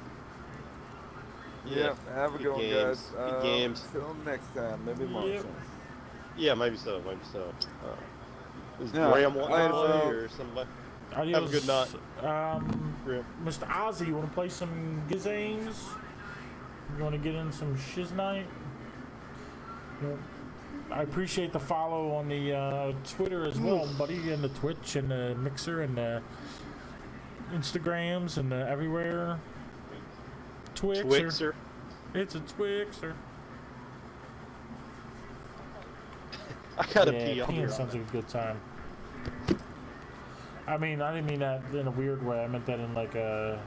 Yeah, have a good one, games. guys. Good games. Till next time, maybe Yep. March. Yeah, maybe so. Is Yeah, Graham wanting to later, play bro. or somebody? Adios. good night. Grim. Mr. Ozzy, you want to play some games? You want to get in some shiz night? I appreciate the follow on the Twitter as well, buddy, and the Twitch and the Mixer and the Instagrams and the everywhere. Twixer. Twixer. It's a Twixer. I gotta Yeah, pee. I'll be peeing right sounds back. like a good time. I mean, I didn't mean that in a weird way. I meant that in like a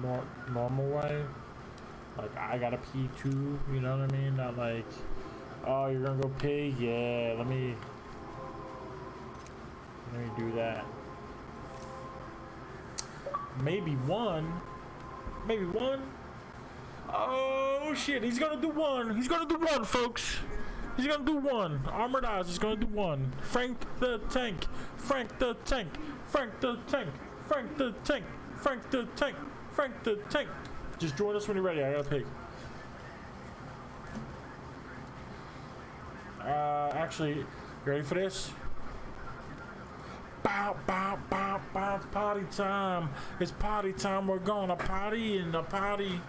more normal way. Like, I gotta pee too, you know what I mean? Not like, oh, you're gonna go pee? Yeah, let me do that. Maybe one. Maybe one. Oh shit, he's gonna do one. He's gonna do one, folks. He's gonna do one. Armored Eyes is gonna do one. Frank the Tank. Frank the Tank. Frank the Tank. Frank the Tank. Frank the Tank. Frank the Tank. Just join us when you're ready. I gotta pee. Actually, you ready for this? Bow, bow, bow, bow. It's party time. It's party time. We're gonna party in the party.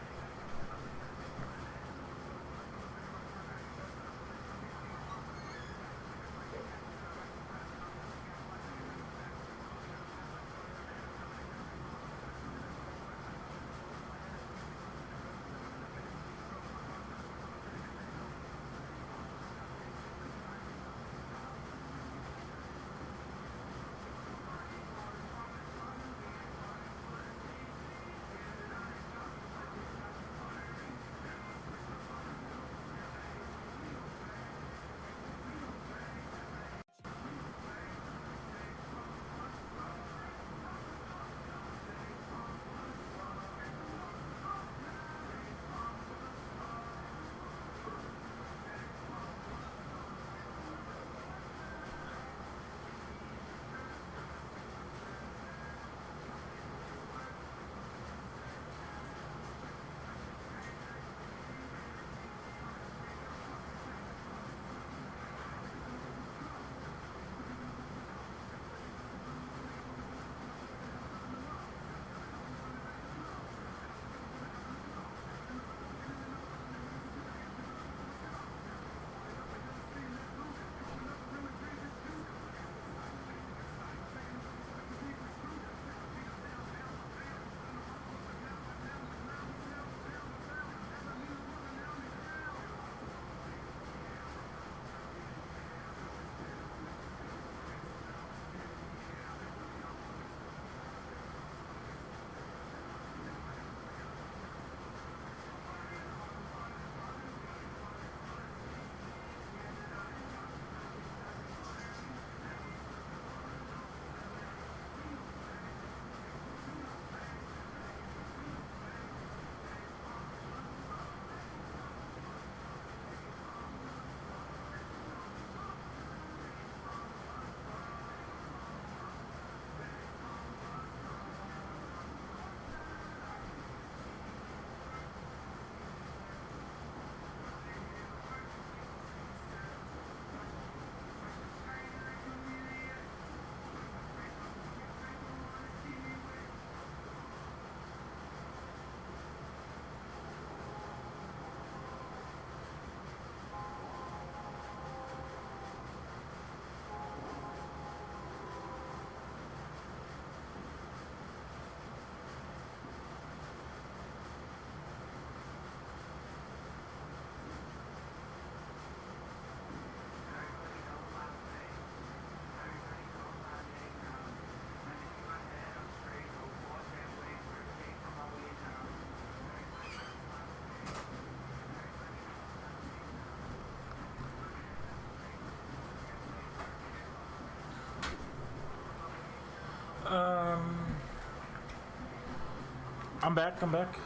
I'm back.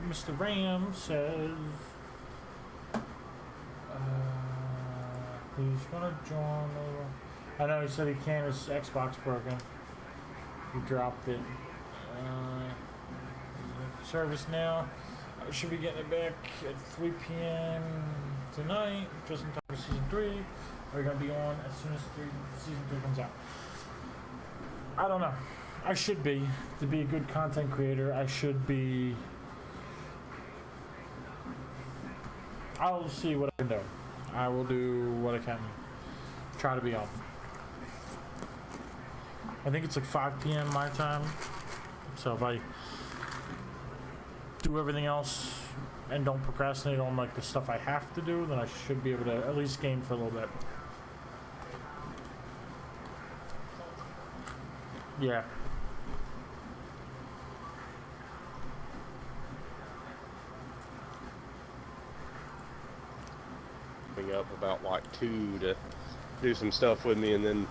Mr. Ram says he's gonna join. I know he said he can't. His Xbox broken. He dropped it. Service now. I should be getting it back at 3 p.m. tonight, just in time for season 3. We're gonna be on as soon as season 3 comes out. I don't know. I should be. To be a good content creator, I should be. I'll see what I can do. I will do what I can. Try to be on. I think it's like 5 p.m. my time. So if I do everything else and don't procrastinate on like the stuff I have to do, then I should be able to at least game for a little bit. Yeah. Up about like 2 to do some stuff with me, and then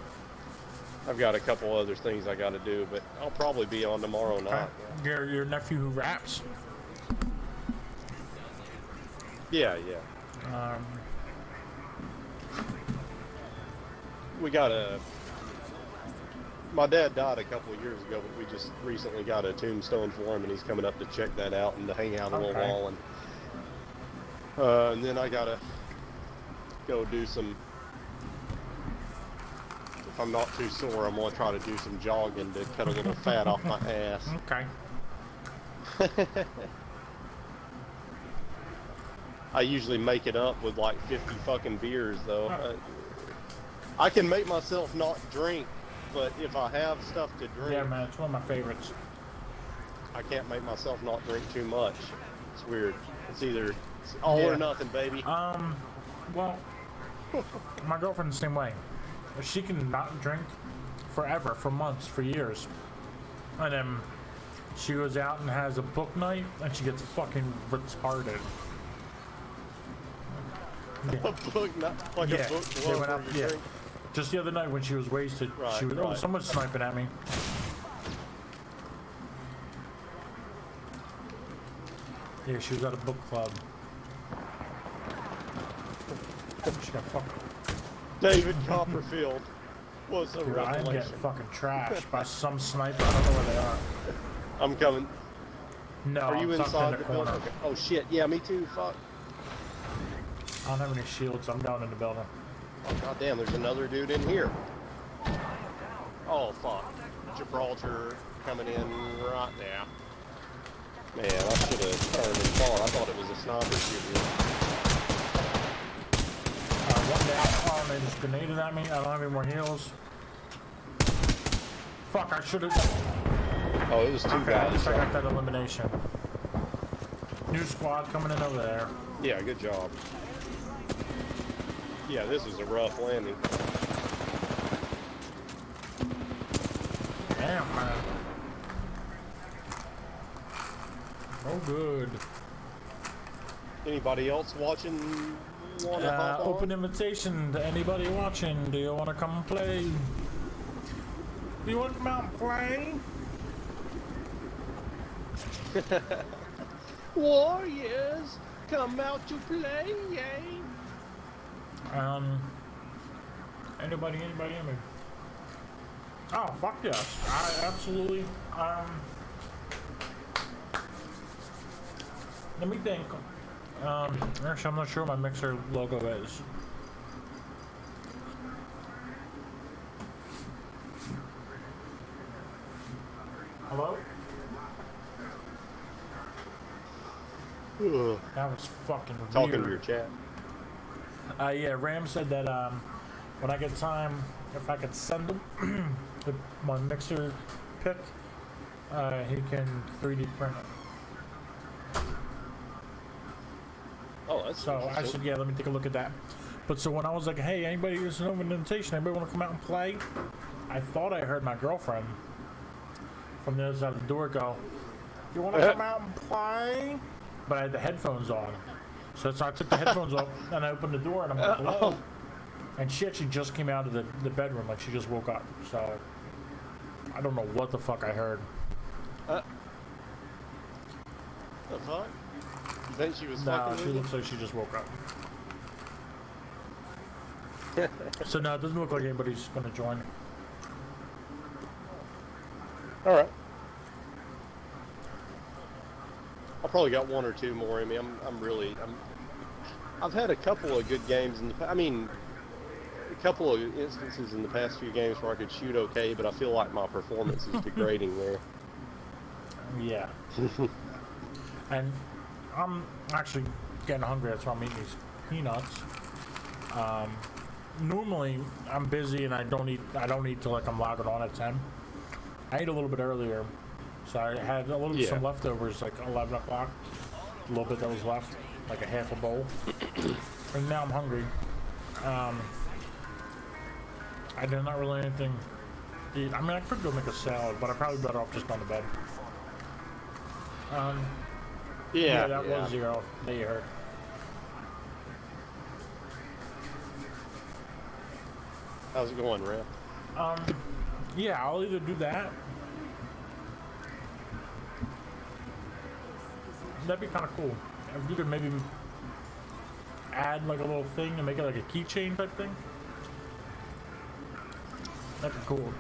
I've got a couple other things I got to do, but I'll probably be on tomorrow night. Your nephew who raps? Yeah. We got my dad died a couple of years ago, but we just recently got a tombstone for him, and he's coming up to check that out and to hang out a little while, and then I gotta go do some, if I'm not too sore, I'm gonna try to do some jogging to cut a little fat off my ass. Okay. I usually make it up with like 50 fucking beers though. I can make myself not drink, but if I have stuff to drink, Yeah, man, it's one of my favorites. I can't make myself not drink too much. It's weird. It's either all or nothing, baby. Well, my girlfriend's the same way. She can not drink forever, for months, for years. And then she goes out and has a book night, and she gets fucking retarded. Yeah. A book, not like a book club they went where up, you yeah. drink. Just the other night when she was wasted, she was, oh, someone's sniping at me. Yeah, she was at a book club. She got fucking... David Copperfield was a Dude, I revelation. get fucking trashed by some sniper. I don't know where they are. I'm coming. No, Are you I'm tucked inside in the corner. building? Okay. Oh shit, yeah, me too, fuck. I don't have any shields. I'm down in the building. Oh god damn, there's another dude in here. Oh fuck. Gibraltar coming in right now. Man, I should have turned and fought. I thought it was a sniper shooter. One down. Oh, they just grenaded at me. I don't have any more heals. Fuck, I should have... Oh, it was two Okay, at guys. least I got that elimination. New squad coming in over there. Yeah, good job. Yeah, this was a rough landing. Damn, man. Oh, good. Anybody else watching? Wanna hop on? Open invitation to anybody watching. Do you want to come play? Do you want to come out and play? Warriors, come out to play, yay! Anybody, I mean. Oh, fuck yes. I absolutely, let me think. Actually, I'm not sure what my Mixer logo is. Hello? Ugh. That was fucking Talking weird. to your chat. Yeah, Ram said that when I get time, if I could send him my Mixer pick, he can 3D print it. Oh, that's So I interesting. said, yeah, let me take a look at that. But so when I was like, hey, anybody, there's an open invitation, anybody want to come out and play? I thought I heard my girlfriend from the other side of the door go, you want to come out and play? But I had the headphones on. So I took the headphones off and I opened the door and I'm like, hello. And she actually just came out of the bedroom, like she just woke up. So I don't know what the fuck I heard. The fuck? You think she was No, fucking she with you? looks like she just woke up. So no, it doesn't look like anybody's gonna join. Alright. I probably got one or two more in me. I've had a couple of good games in the I mean, a couple of instances in the past few games where I could shoot okay, but I feel like my performance is degrading there. Yeah. And I'm actually getting hungry, that's why I'm eating these peanuts. Normally I'm busy and I don't eat till like I'm logging on at 10. I ate a little bit earlier, so I had a little some leftovers like 11 o'clock. little bit that was left, like a half a bowl. And now I'm hungry. I did not really anything to eat. I mean, I could go make a salad, but I'm probably better off just going to bed. Yeah, that was 0 that you heard. How's it going, Ram? Yeah, I'll either do that. That'd be kind of cool. If you could maybe add like a little thing and make it like a keychain type thing. That'd be cool.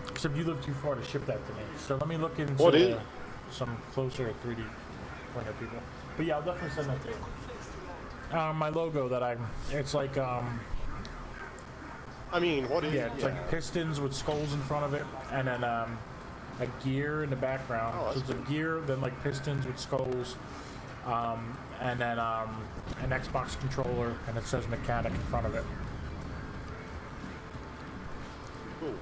Except you live too far to ship that to me. So let me look into some closer 3D printer people. But yeah, I'll definitely send that to you. My logo that it's like I mean, what is it? yeah, it's like pistons with skulls in front of it, and then a gear in the background. Oh, So it's a gear, then like pistons with skulls, and then an Xbox controller, and it says mechanic in front of it. Cool.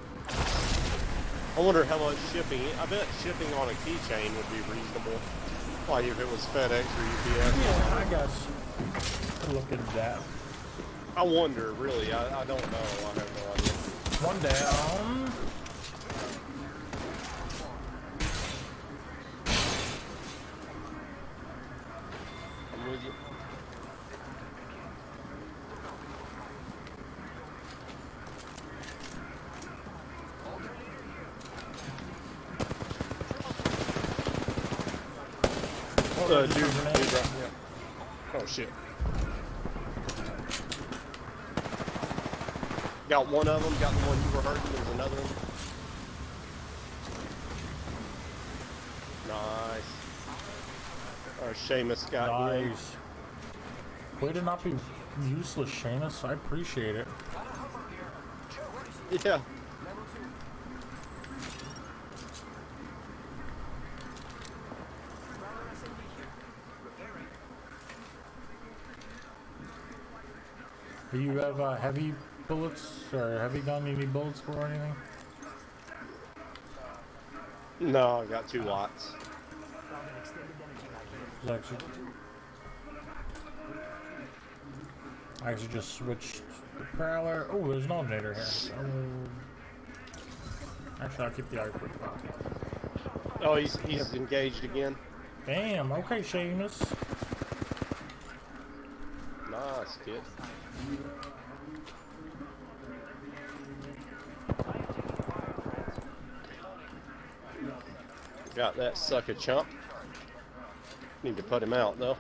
I wonder how much shipping. I bet shipping on a keychain would be reasonable. Like if it was FedEx or UPS. Yeah, I guess. Could look into that. I wonder, really. I don't know. I have no idea. One down. I'm with you. Dude, right here. Oh shit. Got one of them, got the one you were hurting, there's another one. Nice. Seamus got him. Nice. Way to not be useless, Seamus. I appreciate it. Yeah. Do you have heavy bullets, or have you done any bullets for or anything? No, I got 2 lots. I actually just switched the Prowler. Oh, there's an alternator here. Actually, I'll keep the eye quick. Oh, he's engaged again. Damn. Okay, Seamus. Nice, kid. Got that sucker chump. Need to put him out though.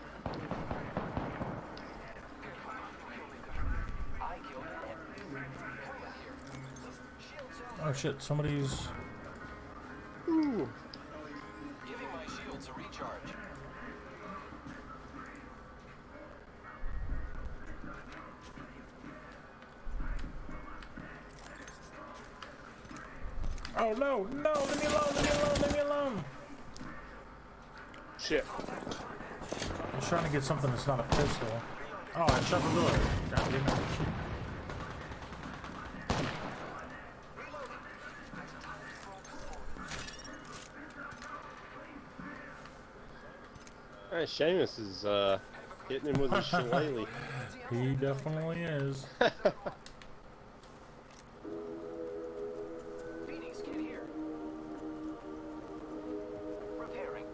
Oh shit! Somebody's. Ooh. Giving my shields a recharge. Oh no! No! Leave me alone! Leave me alone! Leave me alone! Shit. I'm trying to get something that's not a pistol. Oh, I shut the door. God damn it. Hey, Seamus is hitting him with his shillelagh. He definitely is. Phoenix, get here. Repairing.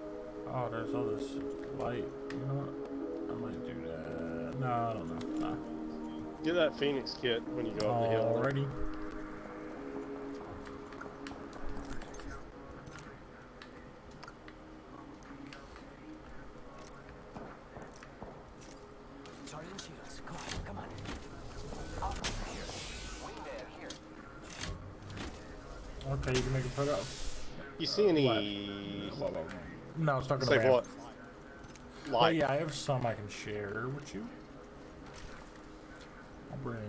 Oh, there's all this light. You know what? I might do that. No, I don't know. Nah. Get that Phoenix kit when you go up the hill. Alrighty. Sergeant Shields, come on. Operator here. Wingman here. Okay, you can make it put up. You see any? No, I was talking Say about. what? Oh Light. yeah, I have some I can share with you. I'll bring it.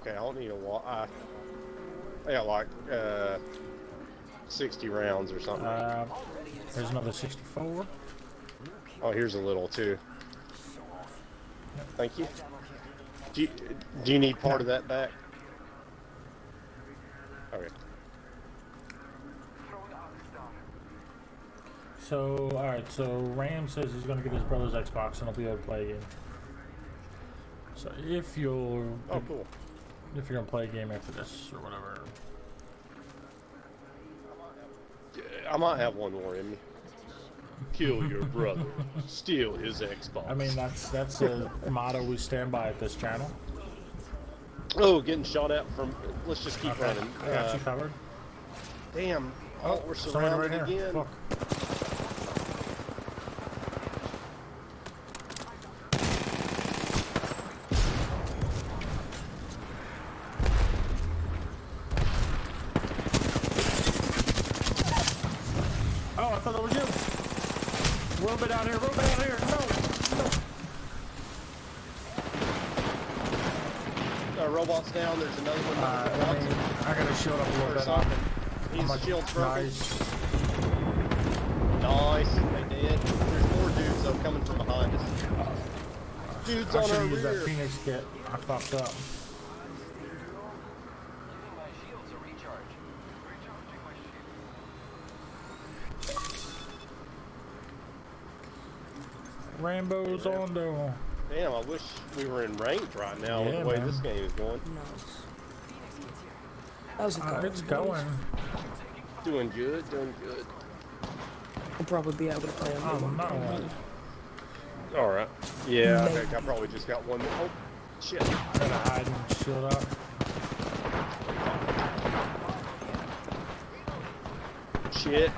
Okay, I don't need a lot. I got like 60 rounds or something. There's another 64. Oh, here's a little too. Thank you. Do you need part of that back? Okay. So, alright, so Ram says he's gonna get his brother's Xbox and he'll be able to play a game. So if you'll... Oh, cool. If you're gonna play a game after this, or whatever. I might have one more in me. Kill your brother. Steal his Xbox. I mean, that's a motto we stand by at this channel. Oh, getting shot at from... Let's just keep running. I got you covered. Damn. Oh, we're Someone surrounded right here. again. Fuck. Oh, I thought that was you. Roll me down here, roll me down here. No. Robot's down. There's another one. I gotta shield up a little bit. His shield's broken. Nice. Nice. They did. There's more dudes though coming from behind us. Dudes I on should our have used that rear. Phoenix kit. I fucked up. Giving my shields a recharge. Recharging my shield. Rambo's on though. Damn, I wish we were in ranked right now with Yeah, the way man. this game is going. Nice. How's it going? It's going. Doing good, doing good. I'll probably be able to play Oh, on no. Alright. Yeah, I Maybe. think I probably just got one more. Oh, shit. Gotta hide and shield up. Shit.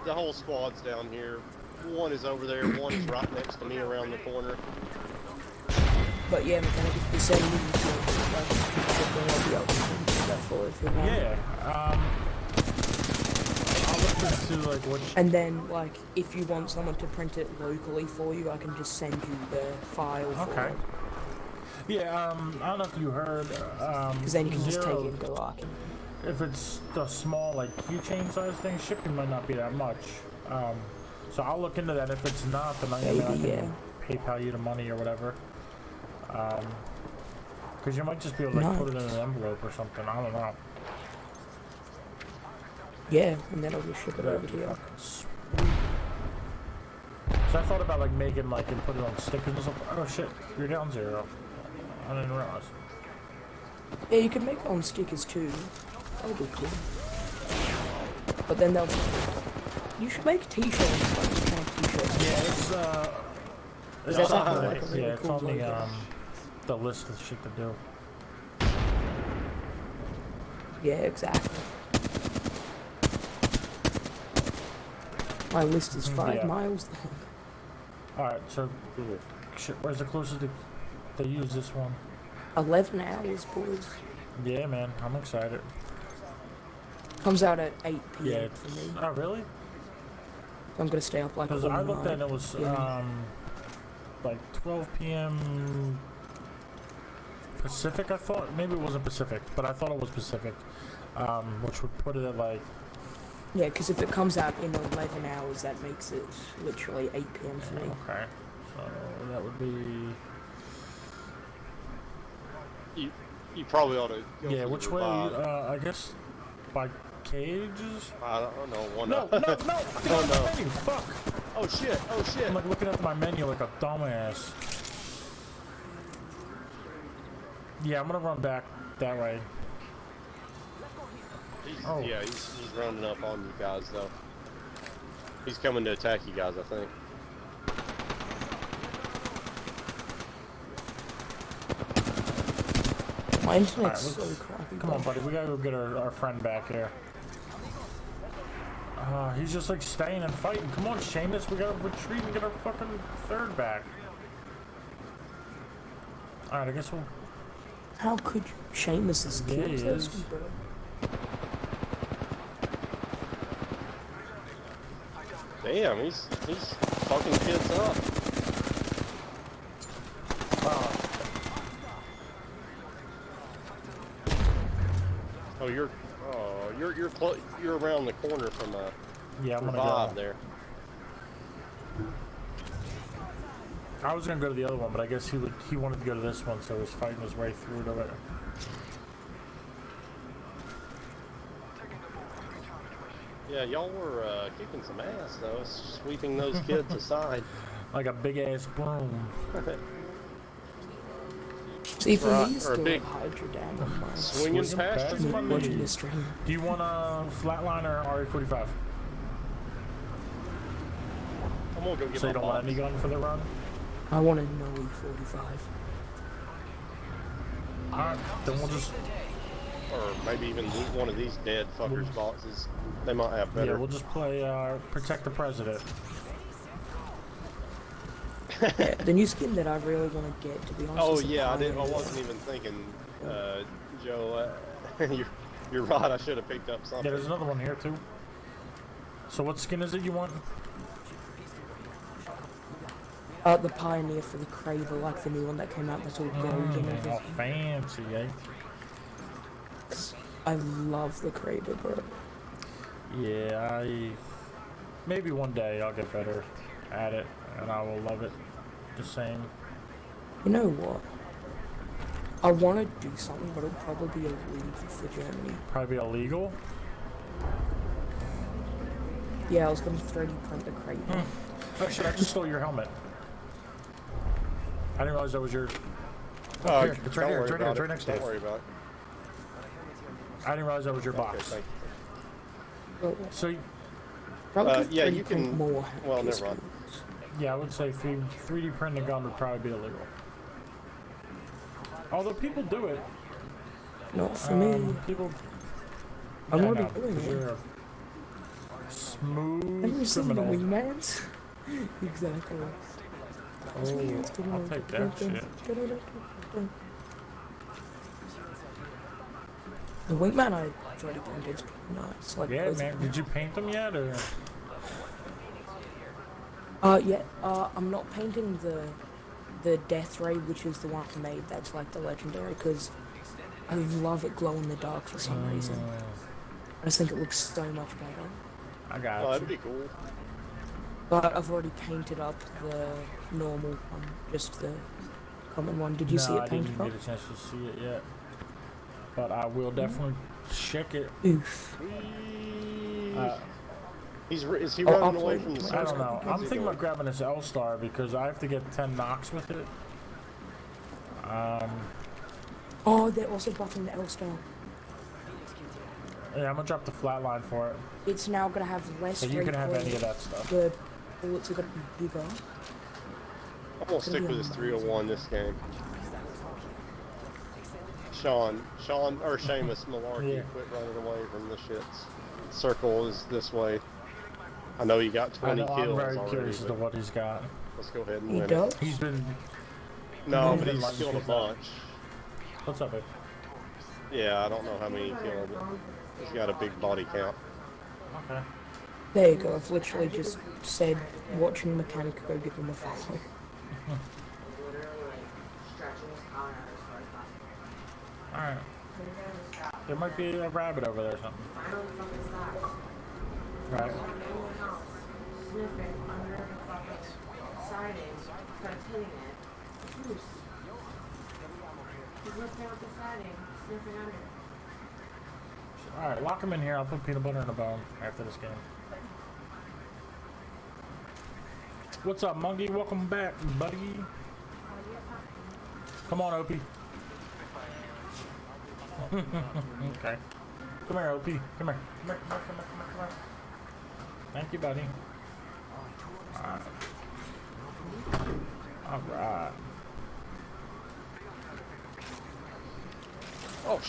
The whole squad's down here. One is over there, one is right next to me around the corner. But yeah, mechanic, if you send me I'll be able to do that for if you want. Yeah. I'll look into like what. And then, like, if you want someone to print it locally for you, I can just send you the file for Okay. it. Yeah. I don't know if you heard. Because then you can just take it and go, I can. If it's the small like keychain size thing, shipping might not be that much. So I'll look into that. If it's not, then I Maybe, can yeah. PayPal you the money or whatever. Because you might just be able to like, put it in an envelope or something. I don't know. Yeah, and then I'll just ship it over to you. Fucking sweet. So I thought about like making like and put it on stickers or something. Oh shit, you're down 0. I didn't realize. Yeah, you can make it on stickers too. That'll be cool. But then they'll. You should make t-shirts, like mechanic t-shirts. Yeah, it's Is that something on like a the- really yeah, it's cool on logo? the list of shit to do. Yeah, exactly. My list is 5 Yeah. miles long. Alright, so shit, where's the closest to use this one? 11 hours, boys. Yeah, man, I'm excited. Comes out at 8 p.m. Yeah, for me. oh really? I'm gonna stay up like Because all I looked night. at it, it was Yeah. like 12 p.m. Pacific. I thought maybe it wasn't Pacific, but I thought it was Pacific, which would put it at like. Yeah, because if it comes out in 11 hours, that makes it literally 8 p.m. for me. Okay, so that would be. You probably ought to go Yeah, for the which way? revive. I guess by cages. I don't know. One No, up. no, no! Get Oh, off the no. menu! Fuck! Oh shit! Oh shit! I'm like looking at my menu like a dumbass. Yeah, I'm gonna run back that way. Oh. Yeah, he's running up on you guys though. He's coming to attack you guys, I think. My internet's Alright, so let's- crappy. Come on, buddy. We gotta go get our friend back here. He's just like staying and fighting. Come on, Seamus. We gotta retreat and get our fucking third back. Alright, I guess we'll. How could you? Seamus is Yeah, killed he those is. people. Damn, he's fucking kids up. Oh, you're around the corner from a Yeah, I'm gonna revive go. there. I was gonna go to the other one, but I guess he wanted to go to this one, so he was fighting his way through to it. Yeah, y'all were kicking some ass though, sweeping those kids aside. Like a big ass broom. See, for Right, me, it's or a still big Hydra Dam on my swinging Swinging past past you. my watching knee. this stream. Do you want a flatline or RE45? I'm gonna go get So my you don't want box. any gun for the run? I want a no E45. Alright, then we'll just Or maybe even loot one of these dead fuckers' boxes. They might have better. yeah, we'll just play Protect the President. Yeah, the new skin that I really want to get, to be honest. Oh is the yeah, I Pioneer. wasn't even thinking, Joe. You're right. I should have picked up Yeah, something. there's another one here too. So what skin is it you want? The Pioneer for the Kraber, like the new one that came out that's all gold and Oh, everything. fancy, eh? I love the Kraber, bro. Yeah, maybe one day I'll get better at it, and I will love it the same. You know what? I want to do something, but it'll probably be illegal for Germany. Probably illegal. Yeah, I was going to 3D print the Kraber. Oh shit! I just stole your helmet. I didn't realize that was your. Oh, here, it's right don't here. worry It's right here. about It's it. right next to Don't it. worry about it. I didn't realize that was your Okay, box. thank you. Well, So probably just yeah, 3D you print can- more. well, hackers. never mind. yeah, I would say 3D printing a gun would probably be illegal. Although people do it. Not for me. People. I'm yeah, already no, doing because it. you're a Have you smooth seen the criminal. wingmans? Exactly. Oh, I'll take that shit. The wingman I tried to paint is pretty nice. Like, Yeah, both man. of them. Did you paint them yet, or? Yeah, I'm not painting the Death Ray, which is the one I made. That's like the legendary, because I love it glow in the dark for some reason. I just think it looks so much better. I got Oh, you. that'd be cool. But I've already painted up the normal one, just the common one. Did you see No, it I painted didn't up? get a chance to see it yet, but I will definitely check it. Oof. Is he Oh, running I'll away play from the it I circle? don't know. What's I'm he thinking doing? about grabbing this L-Star because I have to get 10 knocks with it. Oh, they're also buffing the L-Star. Yeah, I'm gonna drop the flatline for it, It's now gonna have less so you can have recoil. any of that stuff. The bullets are gonna be bigger. I'm gonna stick with this 301 this game. Sean, or Seamus Malarkey, Yeah. quit running away from the shits. Circle is this way. I know you got I 20 know, kills I'm very already, curious as to but what he's got. let's go ahead and He win does? it. He's been. No, He's but been he's lucky killed a with that. bunch. What's up, babe? Yeah, I don't know how many he killed, but he's got a big body count. Okay. There you go. I've literally just said, watching Mechanic go give him a follow. Alright. There might be a rabbit over there or something. Right. Sniffing under the fucking siding, starts hitting it. Goose. He's lifting up the siding, sniffing under it. Alright, lock him in here. I'll put peanut butter in a bone after this game. What's up, Monkey? Welcome back, buddy. Come on, Opie. Okay. Come here, Opie. Come here. Come here, come here, come here, come here. Thank you, buddy. Alright. Oh,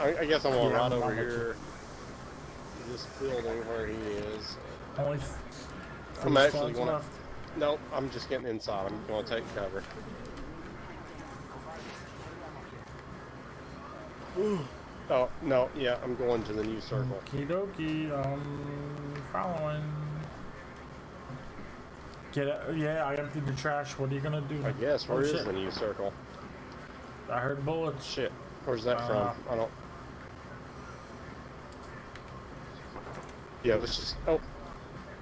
I guess I'm gonna Yeah, ride I'm over with you. here to this building where he is. Only I'm three actually squads gonna. left. Nope, I'm just getting inside. I'm gonna take cover. Oh, no, yeah, I'm going to the new circle. Okie dokie, following. Get it? Yeah, I emptied the trash. What are you gonna do? I guess, where Oh, is shit. the new circle? I heard bullets. Shit, where's that from? I don't... Yeah, let's just... Oh,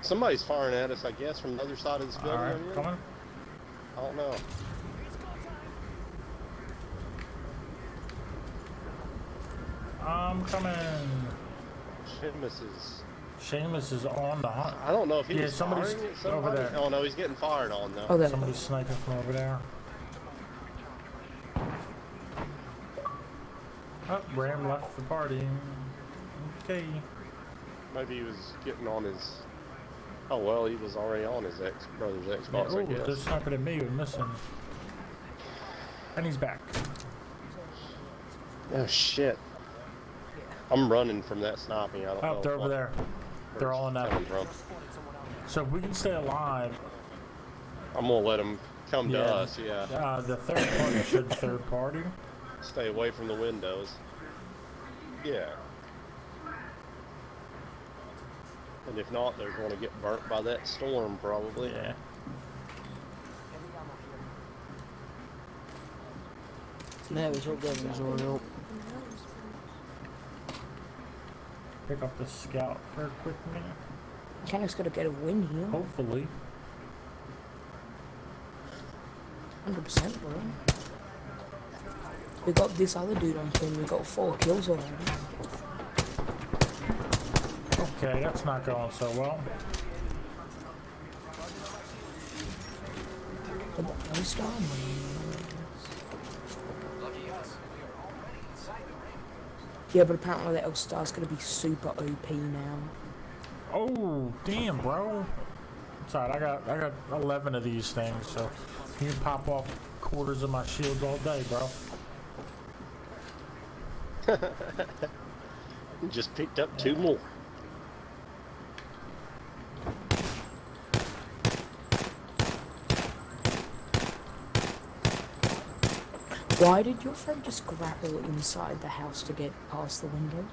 somebody's firing at us, I guess, from the other side of this building. Alright, I'm in. coming. I don't know. I'm coming. Seamus is Seamus is on the hunt. I don't know if he Yeah, was somebody's firing at over somebody. there. Oh no, he's getting fired on now. Oh, there. Somebody's sniping from over there. Oh, Ram left the party. Okay. Maybe he was getting on his. Oh well, he was already on his brother's Xbox, I Oh, they're guess. sniping at me. We're missing. And he's back. Oh shit! I'm running from that sniping. I don't know. Oh, they're over what- there. where They're it's all in that. coming from. So if we can stay alive, I'm gonna let him come to Yeah. us. Yeah. the third party should third party. Stay away from the windows. Yeah. And if not, they're going to get burnt by that storm, probably. Yeah. Now he's up there in his own up. Pick up the scout for a quick minute. Mechanic's gotta get a win here. Hopefully. 100%, bro. We got this other dude on team. We got 4 kills already. Okay, that's not going so well. Come on, no star, man. Yeah, but apparently the L-Star's gonna be super OP now. Oh, damn, bro. It's alright, I got 11 of these things, so you can pop off quarters of my shields all day, bro. Just picked up 2 more. Why did your friend just grapple inside the house to get past the window?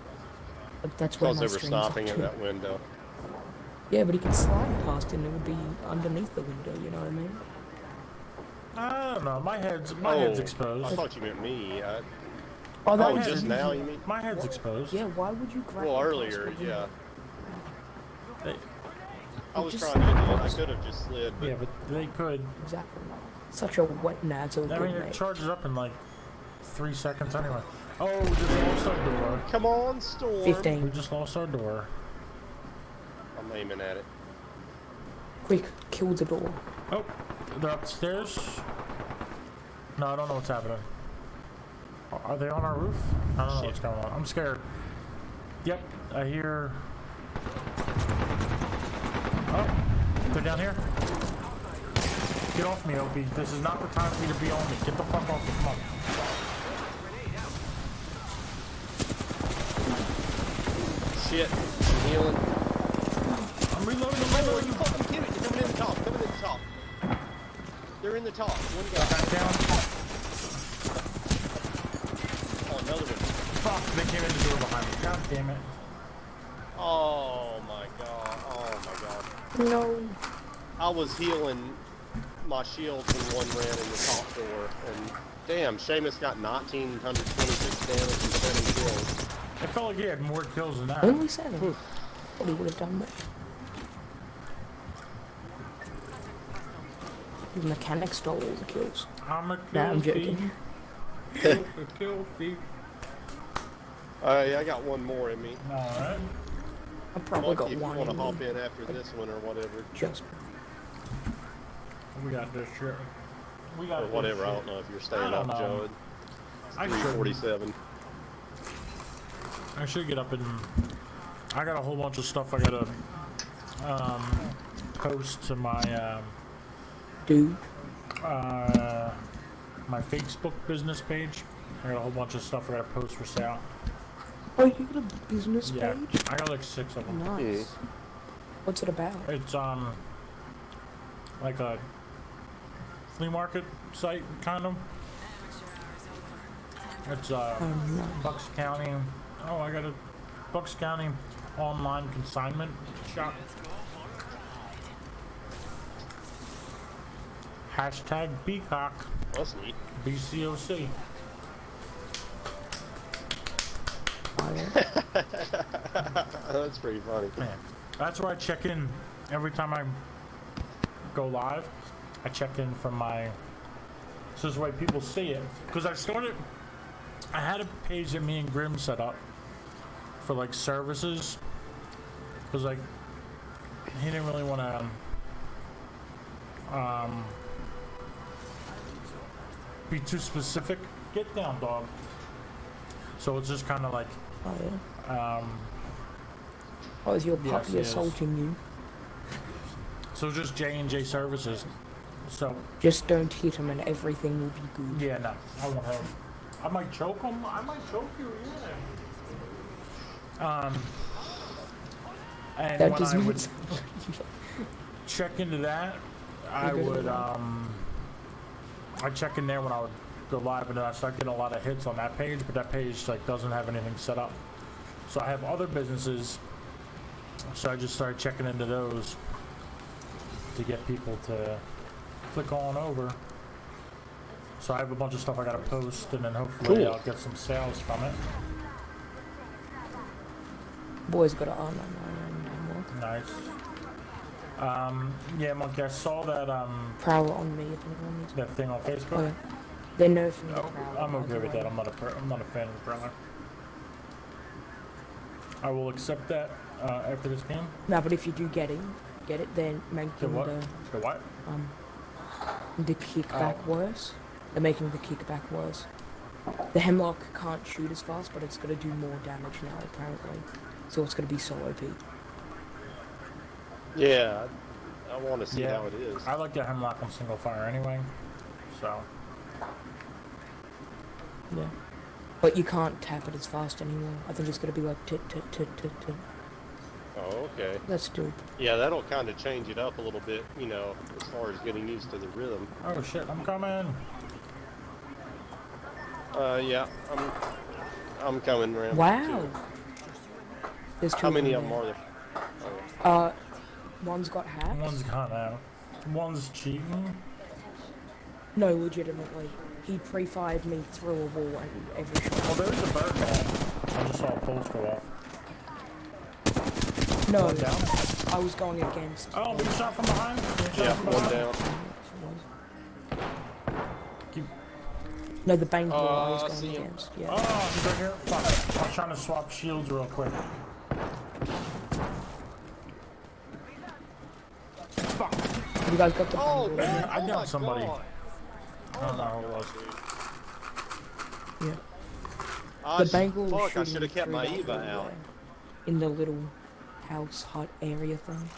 Like, that's where Because my they were stream's up stopping in to. that window. Yeah, but he could slide past and it would be underneath the window, you know what I mean? I don't know, my head's I exposed. thought you meant me. Oh, that Oh, was just easy. now, you mean? My head's exposed. Yeah, why would you grapple Well, past earlier, the window? yeah. They, I was just trying to do it. I past. could have just slid, but yeah, but they could. Exactly. Such a wet nazzle, I mean, good it mate. charges up in like 3 seconds anyway. Oh, we just lost our door. come on, Storm. We 15. just lost our door. I'm aiming at it. Quick, kill the door. Oh, they're upstairs. No, I don't know what's happening. Are they on our roof? I don't know what's going on. I'm scared. Yep, I hear. Oh, they're down here. Get off me, Opie. This is not the time for you to be on me. Get the fuck off me. Come on. Shit. I'm healing. I'm reloading. Oh, you fucking kidding me? They're coming in the top. Coming in the top. They're in the top. One guy. Back down. Oh, another one. Fuck, they came in the door behind me. God damn it. Oh my god. Oh my god. No. I was healing my shields when one ran in the top door, and damn, Seamus got 1,926 damage and 7 kills. It felt like he had more kills than that. Only 7. Probably would have done that. The mechanic stole all the kills. I'm a Nah, I'm kill joking. thief. Kill thief. Yeah, I got one more in me. Alright. I probably Monkey, got if you one want to in hop me. in after this one or whatever, Just We got this shit. We got or this whatever. I shit. don't know if you're staying I don't up, know. Joe. I It's should. 3:47. I should get up and. I got a whole bunch of stuff I gotta post to my dude. my Facebook business page. I got a whole bunch of stuff I gotta post for sale. Oh, you got a business Yeah, page? I got like 6 of them. Nice. What's it about? It's like a flea market site kind of. It's Nice. Bucks County. Oh, I got a Bucks County online consignment shop. Hashtag Beacock. That's neat. BCOC. That's pretty funny. Man, that's where I check in every time I go live. I check in from my. This is the way people see it. Because I had a page that me and Grim set up for like services. Cause like he didn't really want to be too specific. Get down, dog. So it's just kind of like Oh yeah. Oh, is your yes, puppy he is. assaulting you? So just J&J Services. So Just don't hit him and everything will be good. yeah, no, I won't have. I might choke him. I might choke you. Yeah. And That when does I not would sound like you. check into that, I Okay. would I check in there when I would go live, and then I start getting a lot of hits on that page, but that page like doesn't have anything set up. So I have other businesses, so I just started checking into those to get people to click on over. So I have a bunch of stuff I gotta post, and then hopefully Cool. I'll get some sales from it. Boy's got an arm on Nice. Yeah, Monkey, I saw that Prowler on me if anyone needs that thing on Oh, Facebook. yeah. They're nerfing the Oh, Prowler. I'm by okay the with way. that. I'm not a fan of the Prowler. I will accept that after this game. No, but if you do get it, then making The what? the The what? kickback worse. They're making the kickback worse. The Hemlock can't shoot as fast, but it's gonna do more damage now apparently. So it's gonna be so OP. Yeah, I want to see Yeah. how it is. I like the Hemlock on single fire anyway. So Yeah. But you can't tap it as fast anymore. I think it's gonna be like tit tit tit tit tit. Oh, okay. That's still Yeah, that'll kind of change it up a little bit, you know, as far as getting used to the rhythm. oh shit, I'm coming. Yeah, I'm coming around. wow. There's two. How many of them them are there. there? One's got hacks. One's gone out. One's cheating. No, legitimately. He pre-fired me through a wall and every shot. Oh, there's a bird ball. I just saw a pulse go off. No, One down. I was going against. Oh, being shot from behind. Being shot Yeah, from one behind. down. Keep. No, the bank wall I I was see going him. against. Yeah. Oh, he's right here. Fuck. I was trying to swap shields real quick. Fuck. You guys got the Oh, bank wall? man. I Oh downed my somebody. God. I don't know who it was. Yeah. Ah, The bank wall fuck, I shooting should have kept through my that Eva wall out. there, in the little house hut area thing.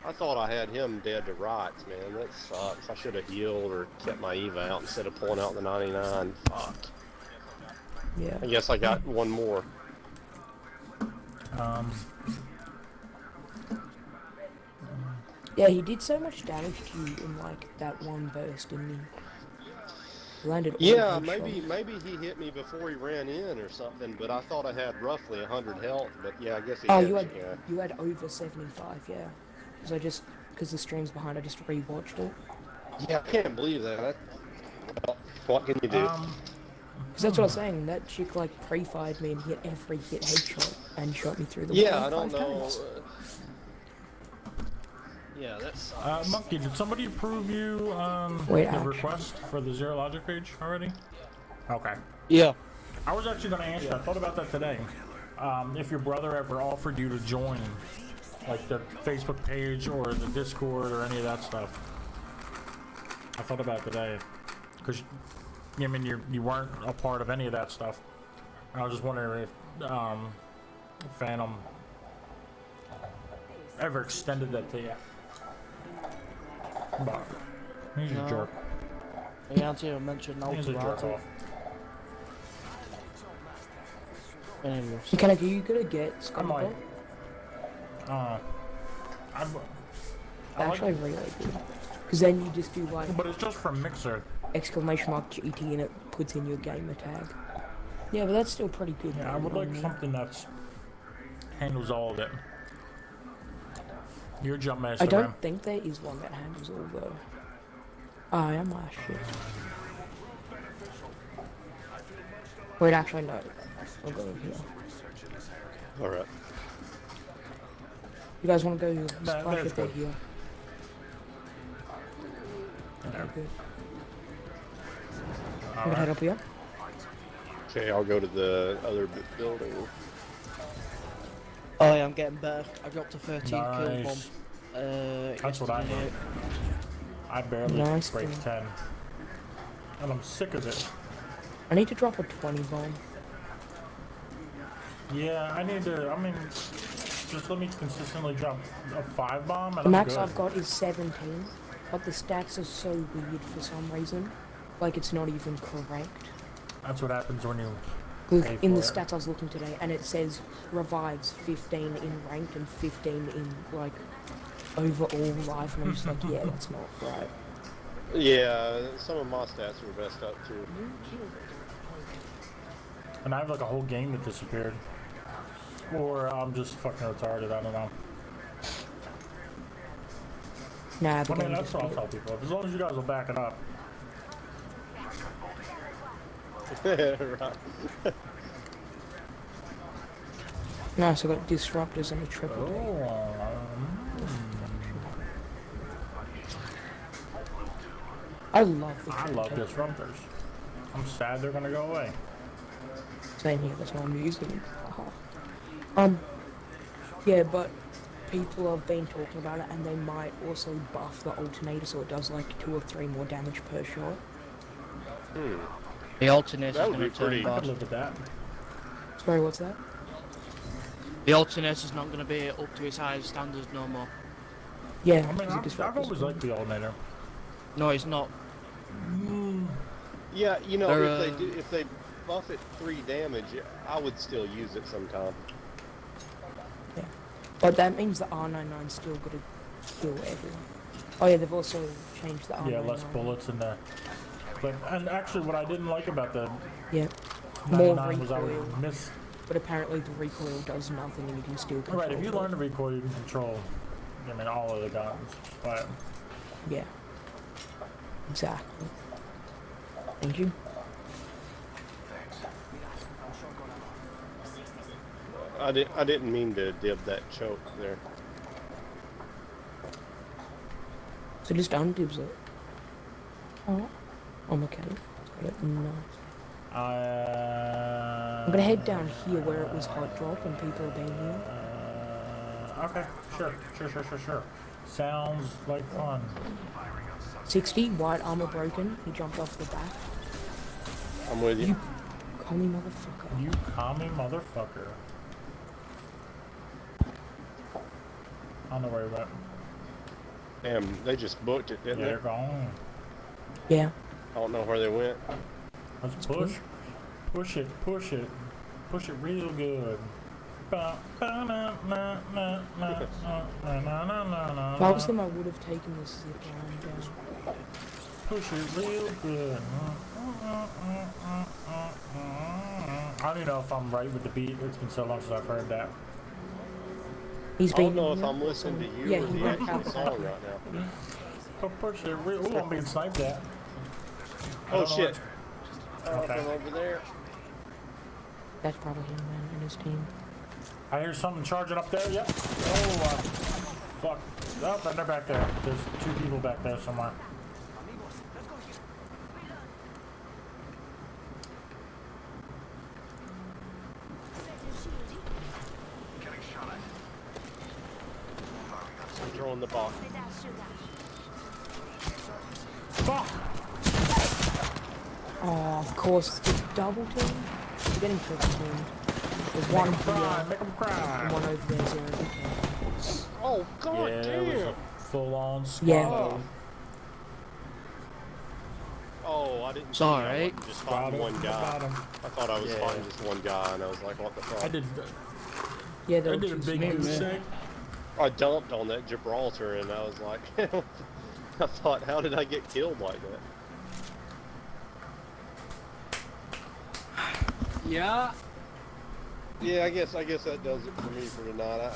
I thought I had him dead to rights, man. That sucks. I should have healed or kept my Eva out instead of pulling out the 99. Fuck. Yeah. I guess I got one more. Yeah, he did so much damage to you in like that one burst, didn't he? Landed all Yeah, headshots. maybe he hit me before he ran in or something, but I thought I had roughly 100 health, but yeah, I guess he Oh, hit you me, had yeah. you had over 75, yeah. Because the stream's behind, I just rewatched it. Yeah, I can't believe that. Well, what can you do? Because that's what I was saying. That chick like pre-fired me and hit every headshot and shot me through the Yeah, wall I don't 5 know. times. Yeah, that sucks. Monkey, did somebody approve you Wait, the actually. request for the Zero Logic page already? Okay. Yeah. I was actually going to ask you. I thought about that today. If your brother ever offered you to join, like the Facebook page or the Discord or any of that stuff. I thought about it today, because I mean you weren't a part of any of that stuff. I was just wondering if Phantom ever extended that to you. But he's a No. jerk. I can't even mention no He's to a jerk that. off. Anyways. Mechanic, are you gonna get I Scott? might. I like, Actually, really good. Because then you just do like but it's just from Mixer. exclamation mark GT and it puts in your gamer tag. Yeah, but that's still pretty good. Yeah, I though, would you know like what I mean? something that's handles all of it. Your jump master, I don't man. think there is one that handles all though. I am last shit. Wait, actually no. I'll go over here. All right. You guys want to go That- splash that's if they're good. here? Yeah. Okay, good. All I'm gonna head right. up here. Okay, I'll go to the other building. Oh yeah, I'm getting better. I dropped a 13 kill bomb. Nice. That's what I yesterday need. night. I barely Nice break thing. 10. And I'm sick of it. I need to drop a 20 bomb. Yeah, I need to, I mean, just let me consistently drop a 5 bomb The and I'm max good. I've got is 17, but the stats are so weird for some reason. Like it's not even correct. That's what happens when you 'Cause pay in the for it. stats I was looking today, and it says revives 15 in ranked and 15 in like overall life, and I'm just like, yeah, that's not right. Yeah, some of my stats were messed up too. And I have like a whole game that disappeared. Or I'm just fucking retarded, I don't know. Nah, the I mean, game that's what I'll disappeared. tell people. As long as you guys will back it up. Right. Nice, I got disruptors and a triple. Oh, I love the I triple. love disruptors. I'm sad they're gonna go away. Same here, that's why I'm using it. Yeah, but people have been talking about it, and they might also buff the alternator so it does like 2 or 3 more damage per shot. The alternator's That would gonna be turn pretty- I could bad. live with that. Sorry, what's that? The alternator's not gonna be up to its highest standards no more. Yeah, I mean, because the I've disruptors. always liked the alternator. No, it's not. Yeah, you know, They're, if they buff it 3 damage, I would still use it sometime. But that means the R99's still gonna kill everyone. Oh yeah, they've also changed the R99. Yeah, less bullets in the. But and actually, what I didn't like about the Yeah, more 99 was I recoil. would miss. But apparently the recoil does nothing and you can still control Right, if you it. learn to recoil, you can control. I mean, all of the guns. But Yeah. Exactly. Thank you. I didn't mean to dib that choke there. So just undibs it. Oh. I'm okay. Got it. Nice. I'm gonna head down here where it was hot drop and people have been here. Okay, sure. Sounds like fun. 60, white armor broken. He jumped off the back. I'm with you. You call me motherfucker. You commie motherfucker. I don't know where he went. Damn, they just booked it, didn't Yeah, they're they? gone. Yeah. I don't know where they went. Let's push. Push it. Push it real good. If I was him, I would have taken this zip line down. Push it real good. I don't even know if I'm right with the beat. It's been so long since I've heard that. He's I been don't know in if here. I'm listening to you Yeah, or he the went actual out. song right now. Oh, push it real. Ooh, I'm being sniped at. I Oh don't know shit! Okay. From over there. That's probably him, man, and his team. I hear something charging up there. Yep. Oh, fuck. Oh, and they're back there. There's 2 people back there somewhere. I'm throwing the box. Fuck! Oh, of course, the double team. We're getting triple teamed. There's one Cry, here, make them and cry. one over there, 0. Okay. Oh god Yeah, it damn! was a full-on squad. Yeah. Oh, I didn't. It's see I alright. wasn't just Squad fighting one guy. bottom. I thought I was Yeah. fighting just one guy, and I was like, what the fuck? I did Yeah, there I were did a 2 big squads. goose egg. I dumped on that Gibraltar, and I was like, I thought, how did I get killed like that? Yeah. Yeah, I guess that does it for me for tonight.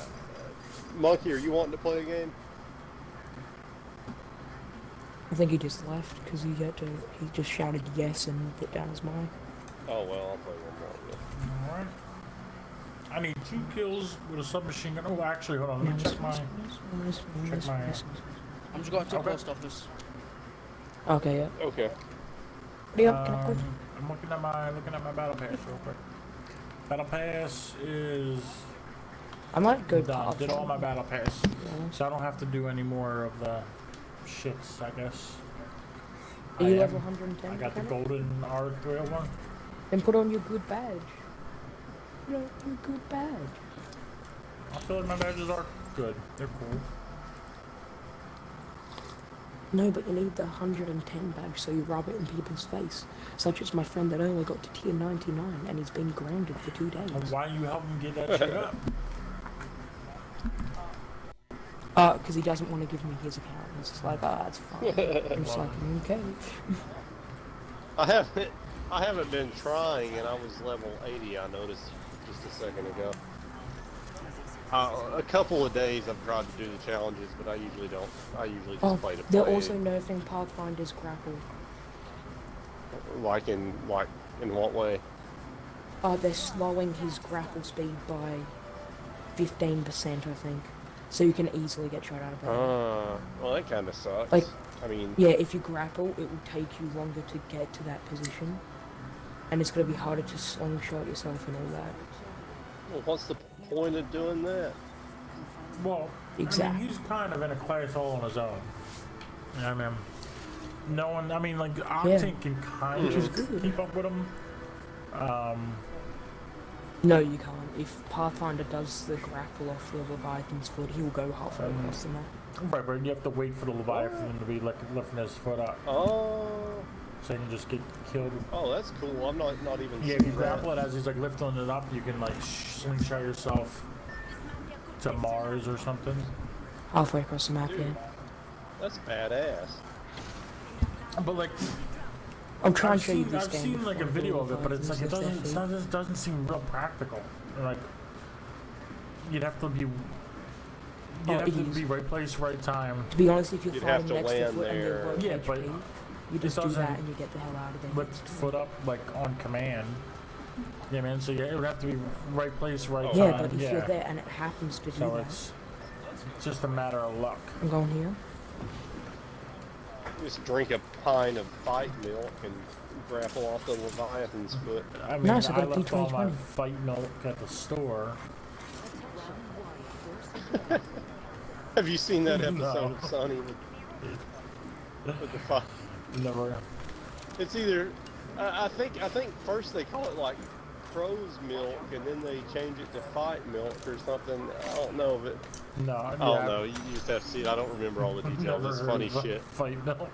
Monkey, are you wanting to play a game? I think he just left because he just shouted yes and put down his mic. Oh well, I'll play one more. Alright. I need 2 kills with a submachine gun. Oh, actually, hold on. Let me check my. Check my. I'm just going to the Okay. post office. Okay, yeah. Yeah. Okay. Yeah, can I put? I'm looking at my battle pass real quick. Battle pass is I might go Done. Did all my battle pass. Yeah. So I don't have to do any more of the shits, I guess. Are you I level am. 110? I got the mechanic? golden R301. Then put on your good badge. Put on your good badge. I feel like my badges are good. They're cool. No, but you need the 110 badge so you rub it in people's face. Such as my friend that only got to tier 99 and he's been grounded for 2 days. Why are you helping get that shit up? Because he doesn't want to give me his account. It's just like, it's fine. I'm just like, okay. I haven't been trying, and I was level 80. I noticed just a second ago. A couple of days I've tried to do the challenges, but I usually don't. I usually just play to play. They're also nerfing Pathfinder's grapple. Like in what way? They're slowing his grapple speed by 15%, I think. So you can easily get shot out of bed. Well, that kind of sucks. Like, I mean, yeah, if you grapple, it will take you longer to get to that position. And it's going to be harder to slingshot yourself and all that. well, what's the point of doing that? Well, I Exactly. mean, he's kind of in a class all on his own. You know what I mean? No one, I mean, like, Octane can kind Which is of good. keep up with him. No, you can't. If Pathfinder does the grapple off the Leviathan's foot, he will go halfway across the map. Right, but you have to wait for the Leviathan to be like lifting his foot up. Oh, So you can just get killed. oh, that's cool. I'm not even. Yeah, if you seeing grapple that. it as he's like lifting it up, you can like slingshot yourself to Mars or something. Halfway across the map, Dude. yeah. That's badass. But like, I'm trying to show you this I've game. seen like a before video the of it, but it's like it Leviathans lift their feet. doesn't seem real practical. Like, you'd have to be. Oh, You'd have it to is. be right place, right time. To be honest, if you're You'd have fighting to next to land foot and there. they're low Yeah, HP, but you just do doesn't that and you get the hell out of there. Lift foot up like on command. Yeah, man. So yeah, it would have to be right place, right Oh, time. Yeah, but if yeah. you're there and it happens to do So that, it's just a matter of luck. I'm going here. Just drink a pint of fight milk and grapple off the Leviathan's foot. I mean, Nice, I I got a left all my P2020. fight milk at the store. Have you seen that episode No. of Sunny with the fight? Never. It's either I think first they call it like crow's milk and then they change it to fight milk or something. I don't know, but No. I Yeah, don't know. You just have to see it. I don't remember all the I've details. never It's heard funny of shit. Fight milk.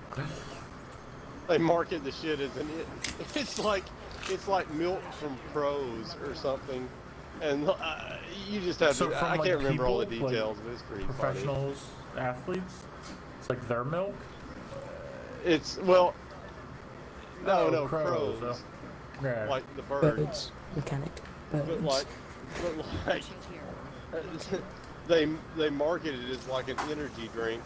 They market the shit as an it's like milk from crows or something. And you just have So to. from, I like, can't remember all the people, like, details, but it's pretty funny. Professionals, athletes. It's like their milk. It's well, Oh, no, crows, crows, Yeah. like the birds. Birds. Mechanic. Birds. But like Change here. they market it as like an energy drink,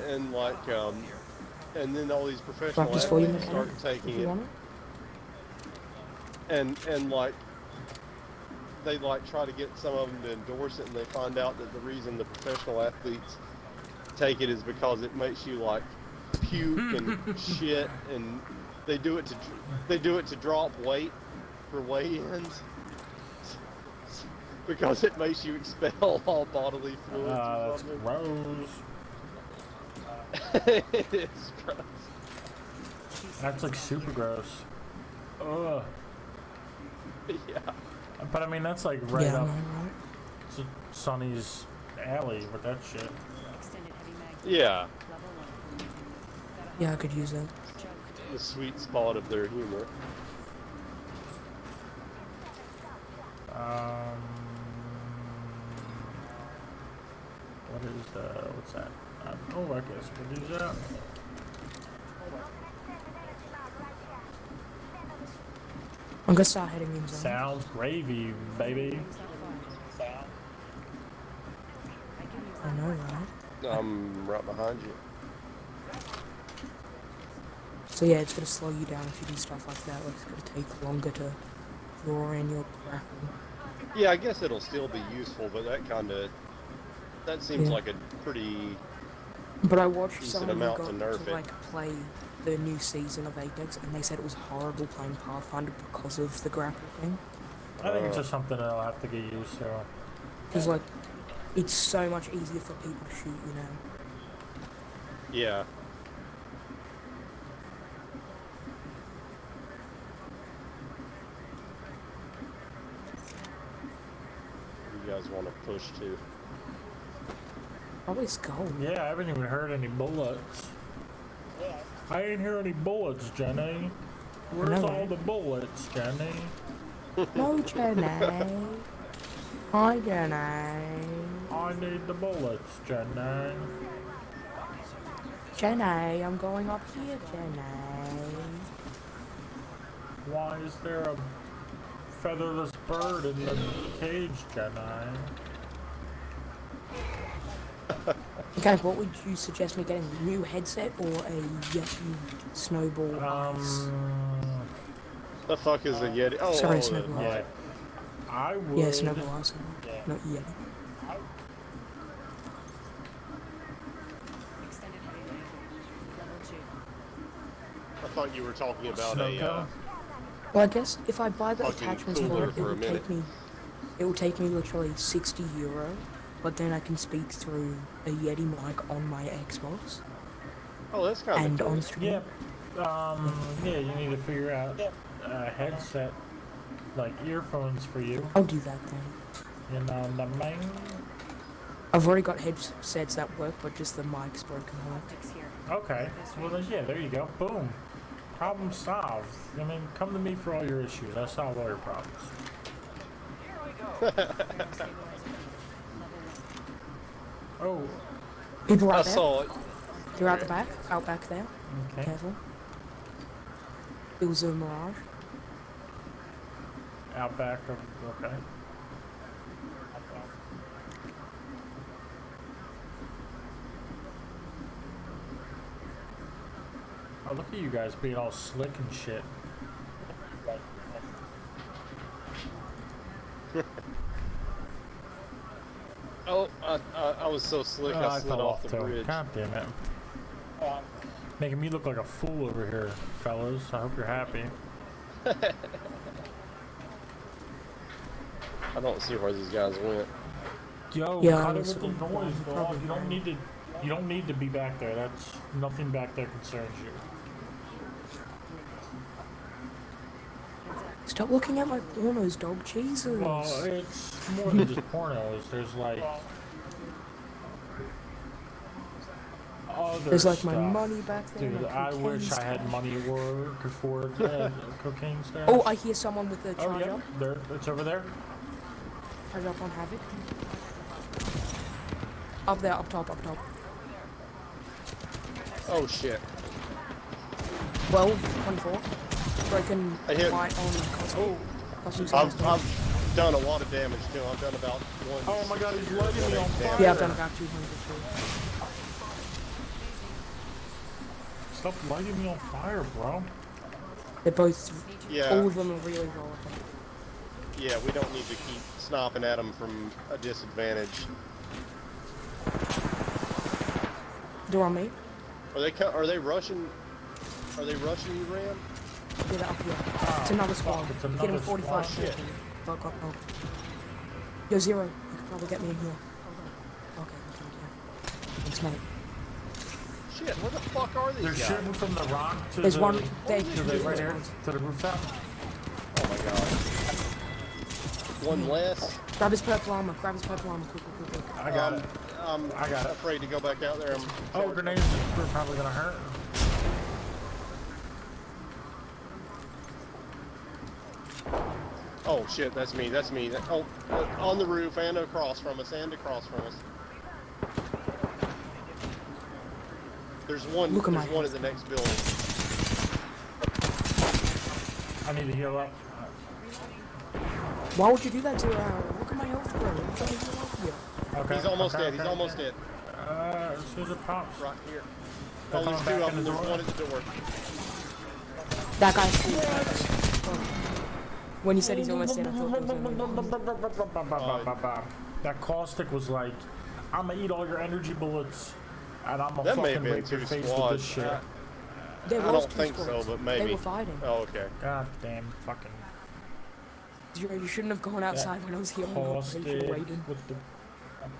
and like and then all these professional Practice for you, athletes start mechanic, if taking you it, want it. and like they like try to get some of them to endorse it, and they find out that the reason the professional athletes take it is because it makes you like puke and shit, and they do it to drop weight for weigh-ins because it makes you expel all bodily fluids or That's something. gross. It is gross. That's like super gross. Ugh. Yeah. But I mean, that's like right Yeah, I up know, right? to Sonny's alley with that shit. Extended heavy mag. Yeah. Level 1. Yeah, I could use that. The sweet spot of their humor. What is what's that? Oh, I guess I could use that. I'm gonna start heading in zone. Sounds gravy, baby. I know, right? I'm right behind you. So yeah, it's gonna slow you down if you do stuff like that. Like it's gonna take longer to draw in your grapple. Yeah, I guess it'll still be useful, but that seems Yeah. like a pretty. But I watched Decent someone who amount got to to nerf it. like play the new season of Apex, and they said it was horrible playing Pathfinder because of the grapple thing. I think it's just something that I'll have to get used to. Because, like, it's so much easier for people to shoot, you know? Yeah. You guys want to push to? Probably Skull. Yeah, I haven't even heard any bullets. I ain't hear any bullets, Jenny. Where's No. all the bullets, Jenny? No, Jenny. Hi, Jenny. I need the bullets, Jenny. Jenny, I'm going up here, Jenny. Why is there a featherless bird in the cage, Jenny? Okay, what would you suggest me getting? A new headset or a Yeti snowball ice? The fuck is a Yeti? Oh, Sorry, oh, snowball Yeah. ice. I would. Yeah, snowball ice. Not Yeti. Extended heavy laser. Level 2. I thought you were talking about Snowco? Well, I guess if I buy the Fucking attachments cooler for it, for a minute. it will take me literally €60, but then I can speak through a Yeti mic on my Xbox Oh, that's kind and of cool. on stream. Yeah, you need to figure out a headset, like earphones for you. I'll do that then. You know, the main. I've already got headsets that work, but just the mic's broken on it. Optics here. Okay. Well, then, yeah, there you go. Boom. Problem solved. I mean, come to me for all your issues. I solve all your problems. Barrel stabilizer here. Level 1. Oh, People I right there. saw it. They're out the back. Out back there. okay. Careful. It was a mirage. Out back of. Okay. Oh, look at you guys being all slick and shit. Oh, I was so slick, Oh, I slid fell off the too. bridge. God damn it. Making me look like a fool over here, fellas. I hope you're happy. I don't see where these guys went. Yo, Yeah, cut it it's with the noise, dog. You don't need to. You don't need to be back there. That's nothing back there concerns you. Stop looking at my pornos, dog. Jesus. Well, it's more than just pornos. There's like other There's like my stuff. money back there. Dude, my I cocaine wish I had stash. money for cocaine stash. Oh, I hear someone with the Oh, charge yeah, up. there. It's over there. Charge up on Havoc. Up there, up top, up top. Oh shit. 12, 24. Broken I hit- light on Cosmic. Cosmic's I've done a lot of damage to him. I've done about one. Oh my God, he's lighting me on fire. Yeah, I've done about 200 too. Stop lighting me on fire, bro. They're both, Yeah. all of them are really volatile. Yeah, we don't need to keep snapping at them from a disadvantage. They're on me. Are they rushing? Are they rushing you, Ram? Yeah, they're up here. It's another squad. it's Get him another 45 squad. Shit. Fuck up, no. Yo, Zero. You can probably get me in here. Okay, yeah. Thanks, mate. Shit, where the fuck are these They're guys? shooting from the rock to There's the one there. to the right here to the rooftop. Oh my god. One less. Grab his purple armor. Grab his purple armor. Quick, quick, quick, quick. I got it. I got it. afraid to go back out there. Oh, grenades are probably gonna hurt. Oh shit, that's me. That's me. Oh, on the roof and across from us. There's one. Look at There's my one at the next building. I need to heal up. Why would you do that to look at my health, bro. I'm trying to heal up here. Okay. He's almost okay, dead. He's okay. almost dead. As soon as it pops. Right here. They're Oh, there's coming two back of in them. the There's door. one at the door. That guy. When he said he's almost dead, I thought it was only That caustic was like, I'm gonna eat all your energy bullets, and I'm gonna That may have fucking been rape your two face with squads. this shit. There I was don't two think squads. so, but maybe. They were fighting. Oh, okay. God damn fucking. You shouldn't have gone outside when I was healing up. Paused Thank you, it Raiden. with the.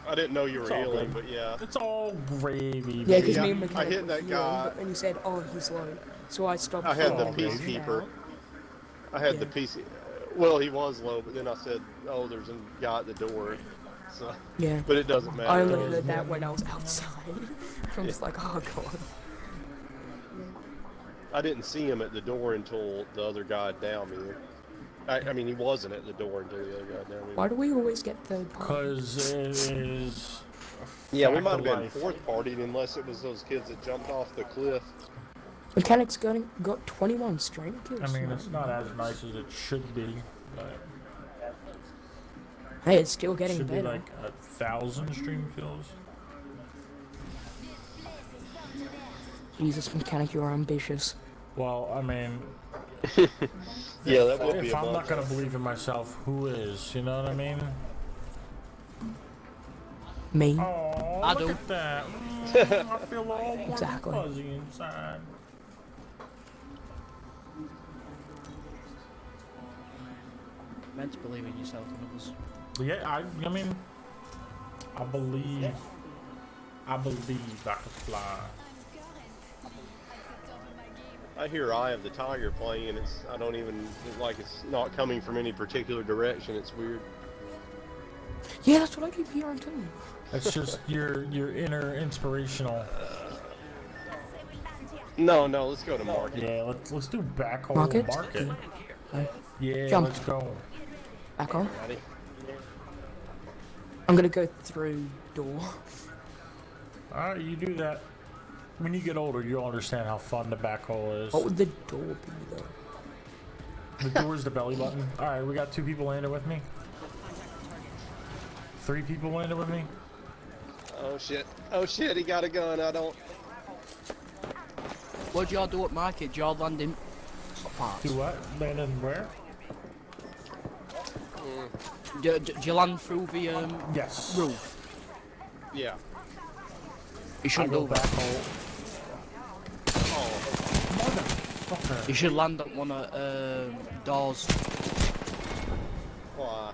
I didn't know you were It's all healing, good. but yeah. It's all gravy. Yeah, because Yeah, me and I Mechanic hit were that healing, guy. and you said, "Oh, he's low," so I stopped. I had the Oh, healing, peacekeeper. out. I had the Yeah. PC. Well, he was low, but then I said, "Oh, there's a guy at the door." So, Yeah. but it doesn't matter. I only heard that when I was outside. I was like, "Oh god." I didn't see him at the door until the other guy downed me. I mean, he wasn't at the door until the other guy downed me. Why do we always get third party? Because it is. Yeah, we fact might have of been life. fourth partied unless it was those kids that jumped off the cliff. Mechanic's got 21 strength kills. I mean, now. it's not as nice as it should be, but Hey, it's still it getting should better. be like 1,000 stream kills. Jesus, Mechanic, you're ambitious. Well, I mean, Yeah, that would be if a I'm not bunch. gonna believe in myself, who is? You know what I mean? Me. Oh, I look do. at that. I feel all warm Exactly. and fuzzy inside. Meant to believe in yourself and others. Yeah, I mean, I believe I can fly. I hear Eye of the Tiger playing, and I don't even, like, it's not coming from any particular direction. It's weird. Yeah, that's what I keep hearing too. It's just your inner inspirational. No, let's go to market. Yeah, let's do backhole Market? market. Okay. Yeah, Jump. let's go. Back on. Ready? I'm gonna go through door. Alright, you do that. When you get older, you'll understand how fun the backhole is. What would the door be though? The door's the belly button. Alright, we got 2 people landing with me. 3 people landing with me. Oh shit, he got a gun. I don't. What do y'all do at market? Do y'all land in parts? Do what? Landing where? Do you land through the Yes. roof? Yeah. You I shouldn't go do that. backhole. Oh, Motherfucker. You should land at one of doors, why?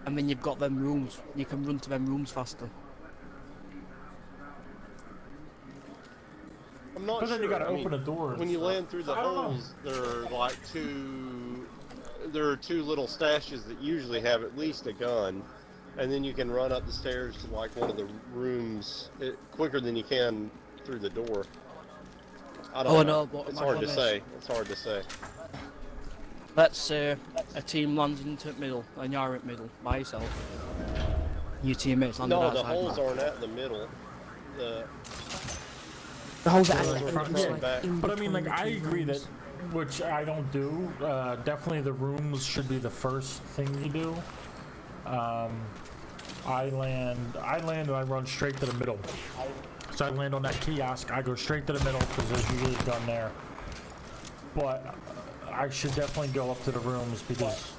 and then you've got them rooms. You can run to them rooms faster. I'm not But sure. then you gotta I mean, open a door. when you land through the I don't know. holes, there are like there are 2 little stashes that usually have at least a gun, and then you can run up the stairs to like one of the rooms quicker than you can through the door. I don't Oh, know. no, but It's my hard to goodness. say. It's hard to say. Let's say a team lands into the middle, and you're in the middle by yourself. Your teammates landed No, the outside. holes aren't at the middle. The holes are Those actually are front just and like back. in But I mean, between like, the I two agree that, rooms. which I don't do. Definitely the rooms should be the first thing you do. I land and I run straight to the middle. So I land on that kiosk, I go straight to the middle because there's usually a gun there. But I should definitely go up to the rooms because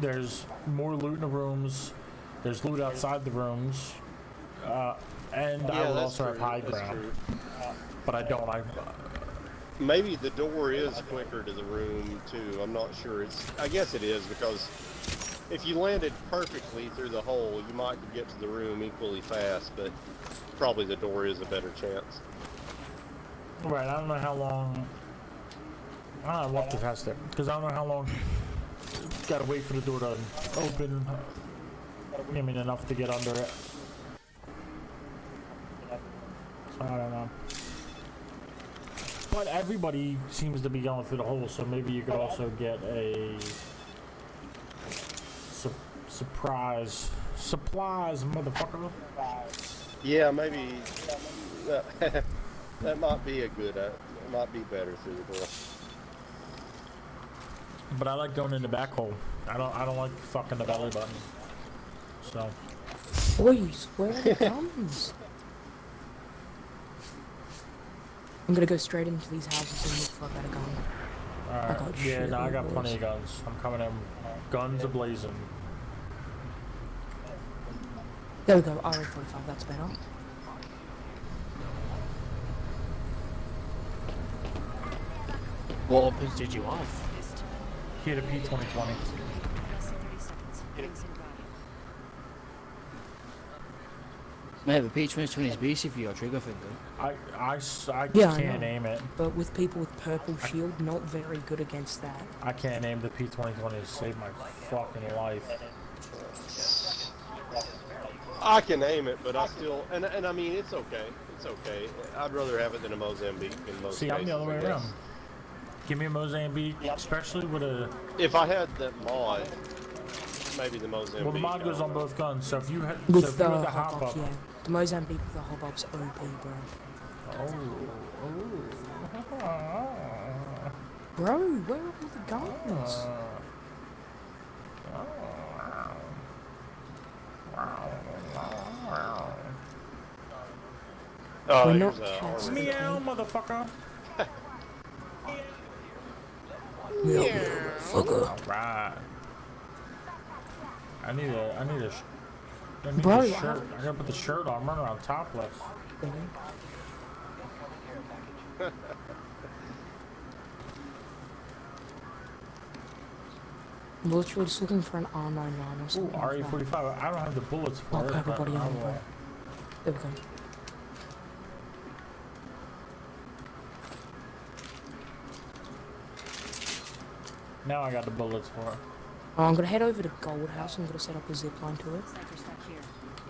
there's more loot in the rooms. There's loot outside the rooms. And I Yeah, will that's also have true. high That's ground. true. But I don't. Maybe the door is quicker to the room too. I'm not sure. I guess it is because if you landed perfectly through the hole, you might get to the room equally fast. But probably the door is a better chance. Right, I don't know how long. I don't know what to test it because I don't know how long. Gotta wait for the door to open. I mean, enough to get under it. So I don't know. But everybody seems to be going through the hole, so maybe you could also get a surprise supplies, motherfucker. Yeah, maybe that might be a good. It might be better through the door. But I like going in the back hole. I don't like fucking the belly button. So. Boys, where are the guns? I'm gonna go straight into these houses and look for a better gun. Alright, got yeah, shit no, I on got those. plenty of guns. I'm coming in. Guns a-blazing. There we go, RA-45, that's better. What weapons did you have? He had a P2020. Less than 30 seconds. Rings and body. Mate, the P2020 is beastie for your trigger finger. I Yeah, I can't know. aim it. But with people with purple shield, not very good against that. I can't aim the P2020 to save my fucking life. I can aim it, but I still, and I mean, it's okay. It's okay. I'd rather have it than a Mozambique in most See, I'm the cases, other way I guess. around. Give me a Mozambique, especially with a. If I had that mod, maybe the Mozambique. Well, the mod goes on both guns, so if you had, so With if the you had the hop hop up, up. yeah. The Mozambique with the hop up's OP, bro. Bro, where are all the guns? Oh, We're here's not a cats. army. Meow, motherfucker. Alright. I need Bro, a shirt. I gotta put the shirt on. I'm running around topless. I'm literally just looking for an R99 or Ooh, something. like that. RE45. I don't have the bullets for I'll it. put but everybody I on, will. bro. There we go. Now I got the bullets for it. Oh, I'm gonna head over to Gold House. I'm gonna set up a zip line to it. Sniper stock here.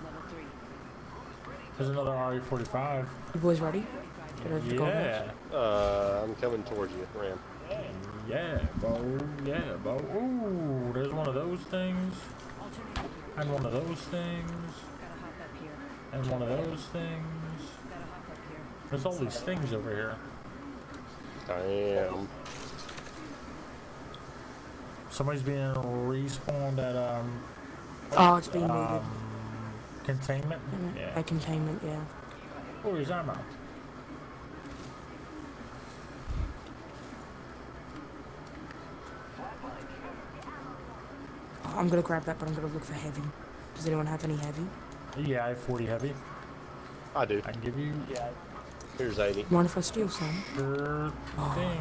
Level 3. There's another RE45. You boys ready? Get over to Gold House. Yeah. I'm coming towards you, Ram. Yeah, Bo. Yeah, Bo. Ooh, there's one of those things. Alternator here. And one of those things. Gotta hop up here. And one of those things. Gotta hop up here. There's all these things over here. Damn. Somebody's being respawned at Oh, it's being needed. containment. Yeah. At containment, yeah. Oh, he's ammo. I'm gonna grab that, but I'm gonna look for heavy. Does anyone have any heavy? Yeah, I have 40 heavy. I do. I can give you Here's 80. Mind if I steal some? your Oh. thing.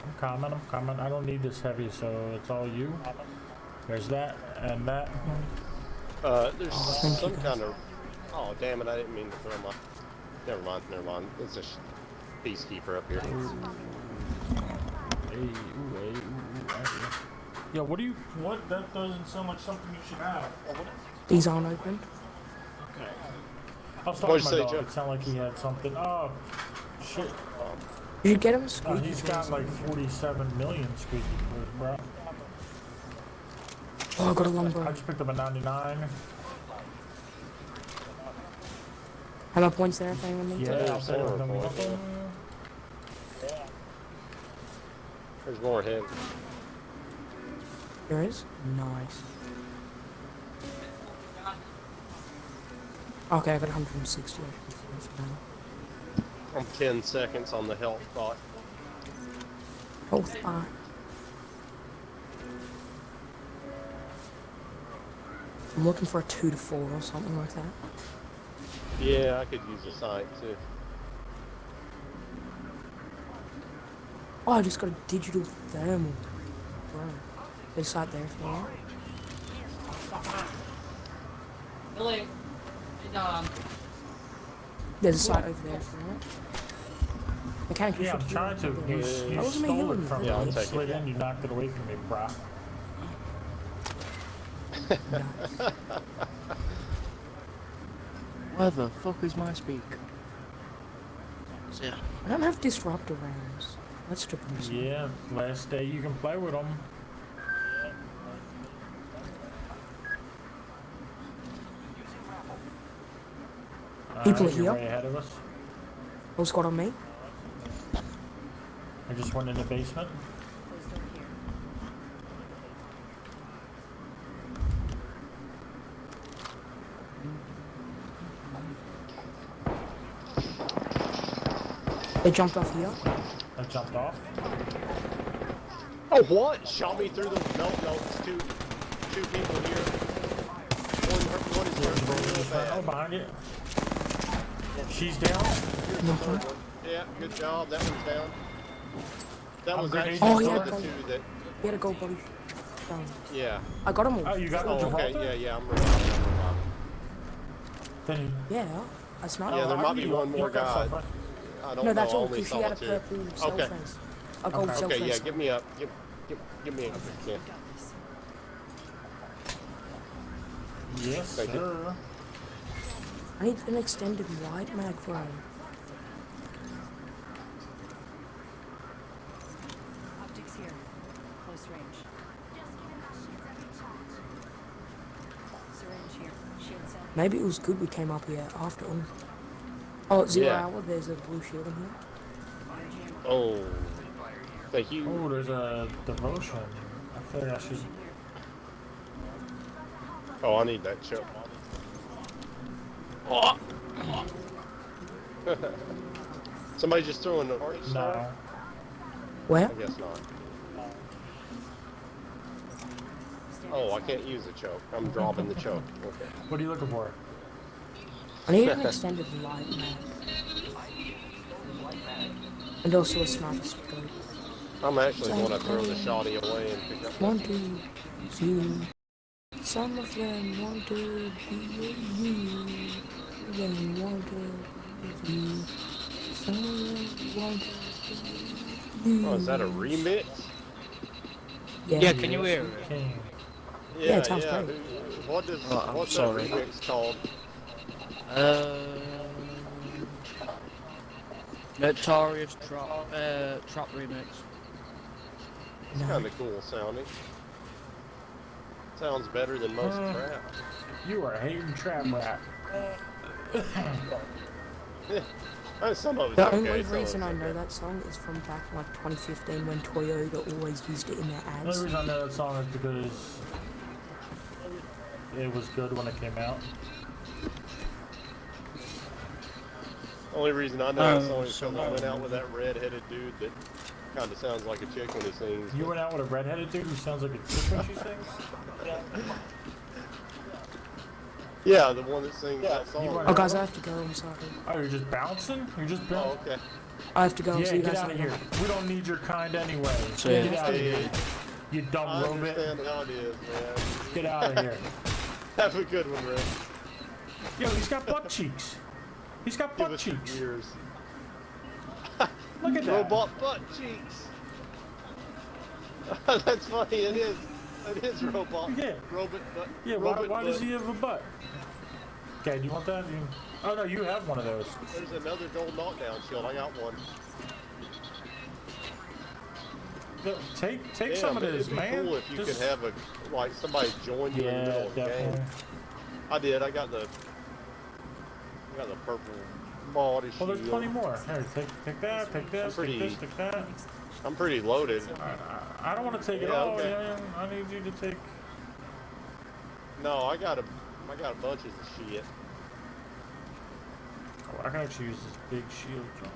I'm coming. I don't need this heavy, so it's all you. There's that and that. There's thank some you, guys. kind of. Oh, damn it! I didn't mean to throw my. Never mind. It's a peacekeeper up here. Hey, ooh, hey, ooh, hey. Yo, what? That doesn't sound like something you should have. These aren't open. Okay. I was What'd talking you to my say, dog. Joe? It sounded like he had something. Oh, shit. You get him No, squeaky. he's got like 47 million squeaky toys, bro. Oh, I got a I lumber. just picked up a 99. How many points there if anyone needs it? Yeah, I'll take Silver them. points, There's more heavy. There is? Nice. Okay, I got 160. I'm 10 seconds on the health bot. Health bar. I'm looking for a 2 to 4 or something like that. Yeah, I could use a sight too. Oh, I just got a digital thermal. Bro. There's a sight there if you want. Billy, There's a sight over there if you want. Mechanic, you Yeah, I'm should trying to. You, you That wasn't me stole it healing from you. me. Yeah, I'll You take it. slid in, you knocked it away from me, brah. where the fuck is my speak? Yeah. I don't have disruptor rounds. Let's strip them. some. Yeah, last day you can play with them. People are you're here. way ahead of us. Whole squad on me. I just went in the basement. Closed door here. They jumped off here. I jumped off. Oh, what? Shot me through the. No, it's two people here. One is hurt real Oh, bad. behind it. She's down. Here's the third one. Yeah, good job. That one's down. That I'm was grenading actually Oh, one yeah, of the go. two that. You gotta go, buddy. Yeah. I got them all. Oh, you got the Oh, okay. Gibraltar? Yeah, I'm reviving. Then Yeah, that's not. Yeah, there how might do be you- one you more got guy. something? I don't No, know. that's I all only because she saw had a two. purple cell Okay. fence. A gold Okay. cell Okay, yeah, fence. give me up. Give me a. Yeah. Yes, Thank you. sir. I need an extended wide mag frame. Optics here. Close range. Syringe here. Shield cell. Maybe it was good we came up here after all. Oh, at 0 Yeah. hour, there's a blue shield in here. Energy ammo. Oh. Thank you. Oh, there's a devotion. I feel like I should. Oh, I need that chip. Oh. Somebody just threw an orange star? No. Where? I guess not. Standard Oh, I cell. can't use the choke. I'm dropping the choke. Okay. What are you looking for? I need an extended light mag. And also a sniper scope. I'm actually going to throw the shotty away and pick up. Wanted you. Some of them wanted you. Then wanted you. Some of them wanted you. Oh, is that a remix? Yeah, can you hear it? King. Yeah, it sounds great. What does Oh, I'm what's sorry. that remix called? Notorious Trap Remix. It's kind of cool sounding. Sounds better than most trap. You are hating trap rap. Some of it's The okay. only some of reason it's I know okay. that song is from back in like 2015 when Toyota always used it in their The only ads. reason I know that song is because it was good when it came out. Only reason I know that song is so because I went out with that red-headed dude that kind of sounds like a chick when he sings. You went out with a redheaded dude who sounds like a chick when she sings? Yeah, the one that sings that song. You Oh guys, I have to go, I'm sorry. Oh, you're just bouncing? You're just Oh, bouncing? okay. I have to go, Yeah, see you get guys out of later. here. We don't need your kind anyway. So, Get out of Hey, here. You dumb I robot. understand how it is, man. Get out of here. Have a good one, Rick. Yo, he's got butt cheeks. He's got Give butt us some cheeks. years. Look at that. Robot butt cheeks. That's funny. It is. It is robot. Yeah. Robot butt. Yeah, why robot does butt. he have a butt? Okay, do you want that? Oh no, you have one of those. There's another gold knockdown shield. I got one. Look, take Damn, some of this, it'd be man. cool if you Just- could have a like somebody join you in the Yeah, middle of the definitely. game. I did. I got the purple body Well, there's shield. plenty more. Here, take that, take this, pretty- take this, take that. I'm pretty loaded. I don't want to take it Yeah, all. okay. Yeah, I need you to take. No, I got bunches of shit. Oh, I can actually use this big shield drum.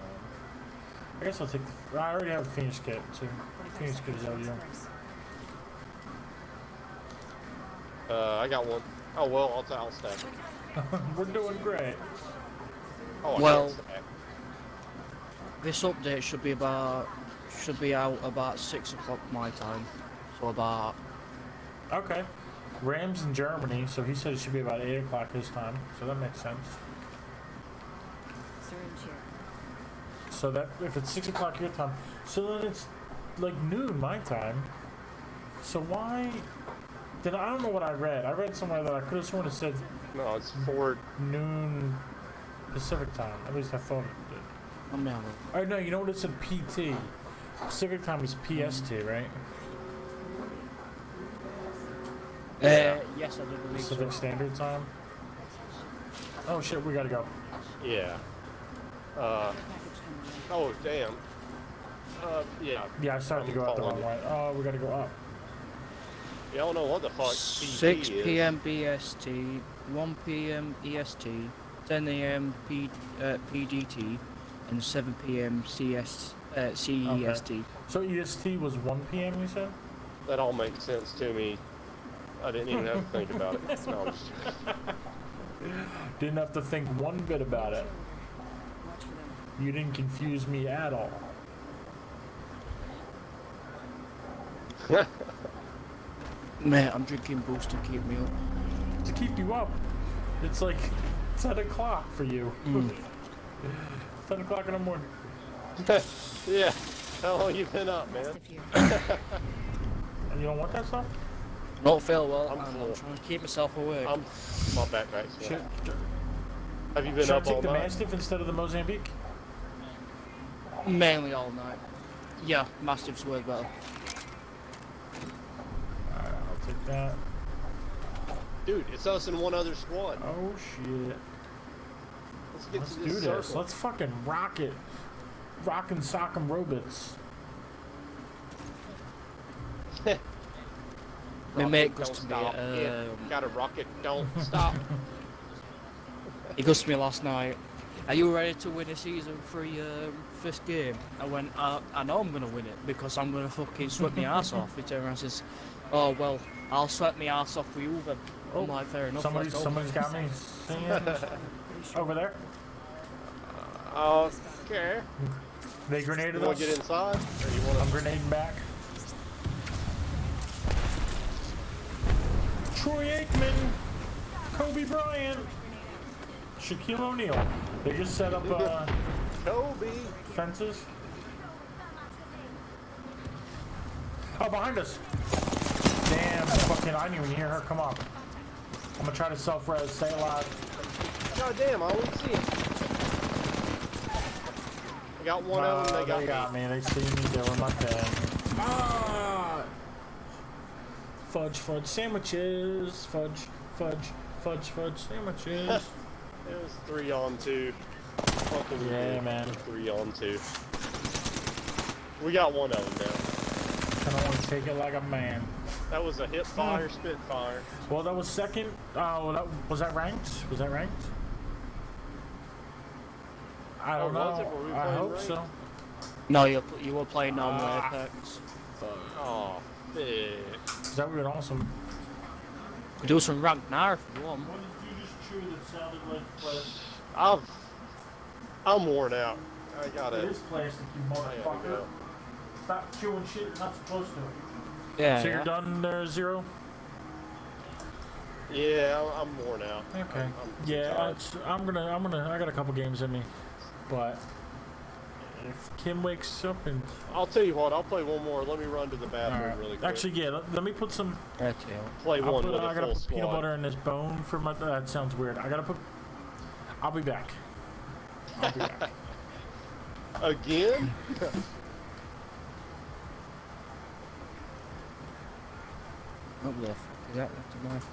I guess I'll take the. I already have a Phoenix kit, so Phoenix kit is out here. I got one. Oh well, I'll stack. We're doing great. Oh, I Well- can't stack. This update should be out about 6 o'clock my time. So about Okay. Rams in Germany, so he said it should be about 8 o'clock his time, so that makes sense. Syringe here. So that if it's 6 o'clock your time, so then it's like noon my time. So why? I don't know what I read. I read somewhere that I could have sworn it said No, it's forward. noon Pacific time. At least I thought it did. let me have a Oh no, you know what it said? PT. Pacific time is PST, right? yes, I do believe so. Pacific Standard Time. Oh shit, we gotta go. Yeah. Package coming in. Oh damn. Yeah. Yeah, I started to I'm go up the wrong following way. Oh, we gotta go up. Yeah, I don't know what the fuck. 6 PT is. p.m. BST, 1 p.m. EST, 10 a.m. PDT, and 7 p.m. CEST. So EST was 1 p.m. You said? That all makes sense to me. I didn't even have to think about it. No, I'm just- Didn't have to think one bit about it. Watch for them. You didn't confuse me at all. Mate, I'm drinking boost to keep me up. To keep you up, it's like 10 o'clock for you. 10 o'clock in the morning. Yeah. How long you been up, man? If you And you don't want that stuff? Not feel well, I'm and full. I'm trying to keep myself awake. My backpack's Should, full. Have you been should I up all take the night? Mastiff instead of the Mozambique? Mainly all night. Yeah, Mastiff's way better. Alright, I'll take that. Dude, it's us and one other squad. Oh shit. Let's get Let's to do this this. circle. Let's fucking rock it. Rock and sock 'em robots. My Rock mate it, goes don't to me, stop. Yeah, gotta rock it, don't stop. he goes to me last night, are you ready to win a season 3 first game? I went, I know I'm gonna win it because I'm gonna fucking sweat my ass off. He turned around and says, oh well, I'll sweat my ass off for you then. I'm like, fair enough, let's go. Somebody's got me singing over there. Okay. They grenaded You wanna us. get inside? Or you wanna... I'm grenading back. Troy Aikman, Kobe Bryant, Shaquille O'Neal. They just set up Kobe! fences. Oh, behind us. Damn, fucking, I didn't even hear her come up. I'm gonna try to self-res, stay alive. God damn, I only see it. I got one of them, they got me. They see me doing my thing. Ah! Fudge, fudge sandwiches. Fudge, fudge, fudge, fudge sandwiches. It was 3-on-2. Fucking Yeah, good. man. 3-on-2. We got one of them now. I don't want to take it like a man. That was a hip fire, Spitfire. Well, that was second. Was that ranked? Was that ranked? I don't was it? know. Were we I playing hope ranked? so. No, you were playing normal Apex. Oh, bitch. Cause that would be awesome. Could do some ranked now if you want. What did you just chew that sounded like plastic? I'm worn out. I It gotta. is plastic, you I gotta motherfucker. go. Stop chewing shit you're not supposed to. Yeah. So you're done there, Zero? Yeah, I'm worn out. Okay. I'm Yeah, tired. I got a couple games in me, but if Kim wakes up and I'll tell you what. I'll play one more. Let me run to the bathroom alright. really quick. Actually, yeah, let me put some. Okay. play I'll one put, with I a gotta full put peanut squad. butter in this bone for my. That sounds weird. I'll be back. I'll be back. Again? What the fuck is that? That's a knife.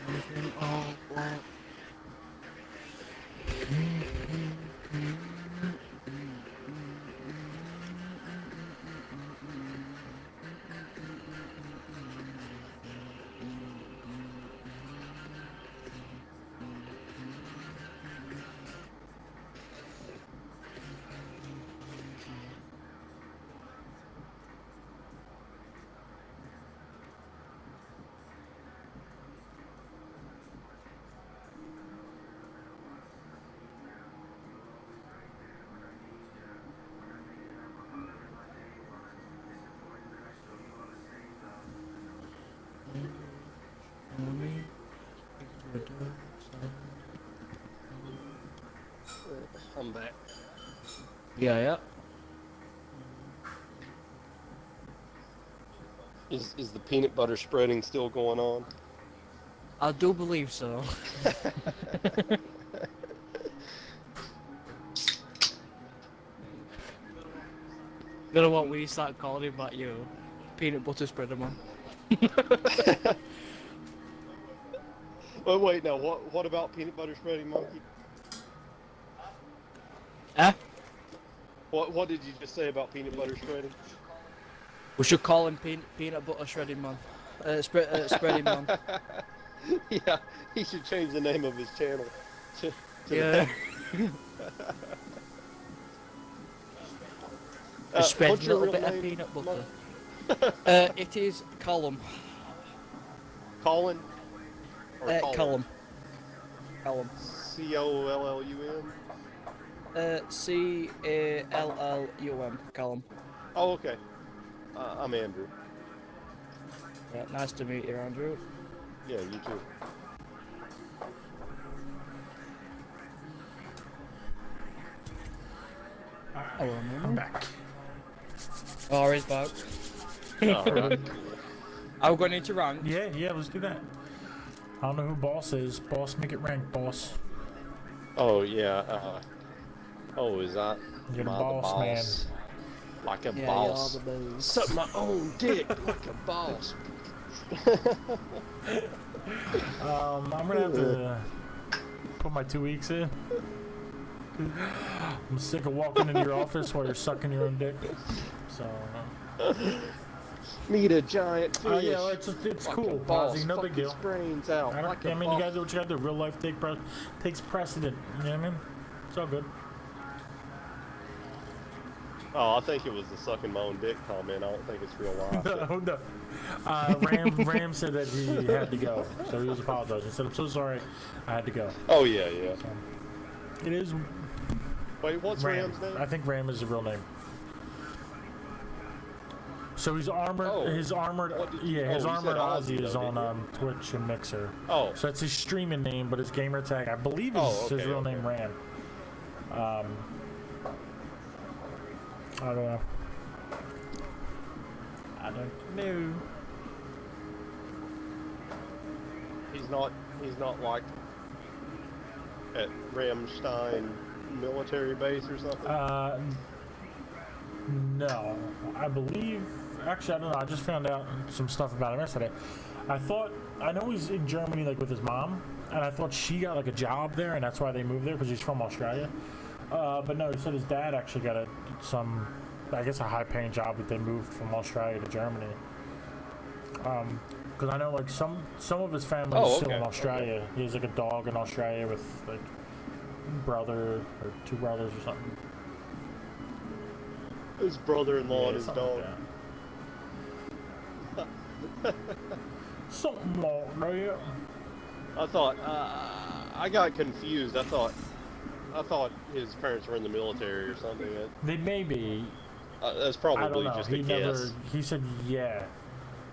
Everything all black. I'm back. Yeah, yeah. Is the peanut butter spreading still going on? I do believe so. You know what? We start calling him that, you peanut butter spreader man. Oh wait, no. What about peanut butter spreading monkey? Eh? What did you just say about peanut butter spreading? We should call him peanut butter shredding man. Spreading man. Yeah, he should change the name of his channel. To Yeah. that. Spread What's a your little real bit of name, peanut butter. Monk? It is Callum. Colin? Or Callum. Callum. Collum? Callum. Callum. Oh, okay. I'm Andrew. Yeah, nice to meet you, Andrew. Yeah, you too. Hello, I'm back. Oh, he's back. Alright. Are we going into rank? Yeah, let's do that. I don't know who boss is. Boss, make it rank, boss. Oh, yeah. Oh, is that? You're the am I boss, man. Like a Yeah, boss. you're the boss. Suck my own dick like a boss. I'm gonna have to put my 2 weeks in. I'm sick of walking into your office while you're sucking your own dick. So. Need a giant fish. Yeah, it's like cool, a boss. Posy, no Fuck big deal. his brains out. I don't. Like I a mean, you boss. gotta do what you gotta do. Real life takes precedent. You know what I mean? It's all good. Oh, I think it was the sucking my own dick comment. I don't think it's real life. No. Ram said that he had to go, so he was apologizing. He said, "I'm so sorry, I had to go." Oh yeah. It is Wait, what's Ram. Ram's name? I think Ram is the real name. So he's armored. Oh. His armored. What did Yeah, you- his oh, you said armored Ozzy Ozzy, is though, on didn't Twitch and Mixer. Oh. So that's his streaming name, but his gamer tag, I believe, is Oh, his okay, real okay. name, Ram. I don't know. I don't know. He's not like at Ramstein military base or something. No. I believe. Actually, I don't know. I just found out some stuff about him yesterday. I know he's in Germany, like with his mom, and I thought she got like a job there, and that's why they moved there because he's from Australia. But no, he said his dad actually got I guess a high-paying job that they moved from Australia to Germany. Because I know like some of his family is still in Australia. Okay. He has like a dog in Australia with like brother or two brothers or something. His brother-in-law and his something dog. like that. Something like that. I thought I got confused. I thought his parents were in the military or something. They may be. That's I don't probably know. just a He guess. He said yeah.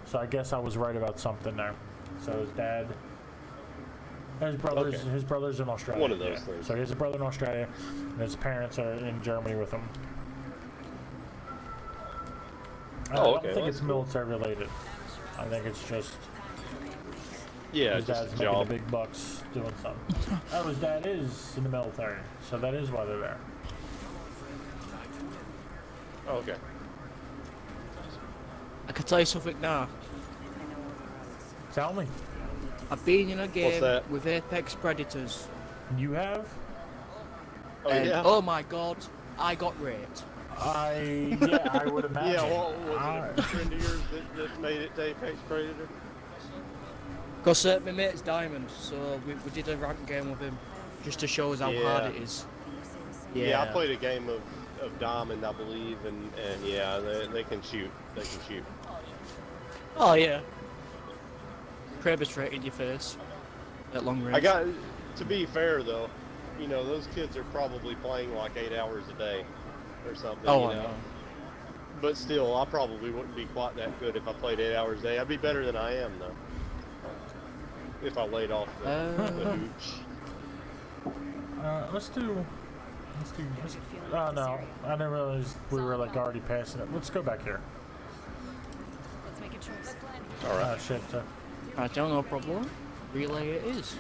So I guess I was right about something there. So his dad, his brother's in Australia. One of those things. So he has a brother in Australia, and his parents are in Germany with him. I Oh, don't okay, think that's it's cool. military related. I think it's just Yeah, his just dad's a making the job. big bucks doing something. Oh, his dad is in the military, so that is why they're there. Oh, okay. I can tell you something now. Tell me, I've been in a game that? with Apex Predators, you have? Oh and yeah. oh my god, I got raped. I would imagine. Yeah. What was it? A friend of yours that made it to Apex Predator? Because my mate's Diamond, so we did a rank game with him, just to show us how hard it is. Yeah, I played a game of Diamond, I believe, and yeah, they can shoot. They can shoot. Oh yeah. Kraber straight in your face at long range. To be fair though, you know, those kids are probably playing like 8 hours a day or something. Oh, you I know. But still, I probably wouldn't be quite that good if I played 8 hours a day. I'd be better than I am though. If I laid off the hooch. Let's do. Let's do this. Good feeling Oh about this no, area. I didn't realize we were like already passing it. Let's go back here. Let's make a choice. All right. Oh shit. I don't know, problem. Relay it is.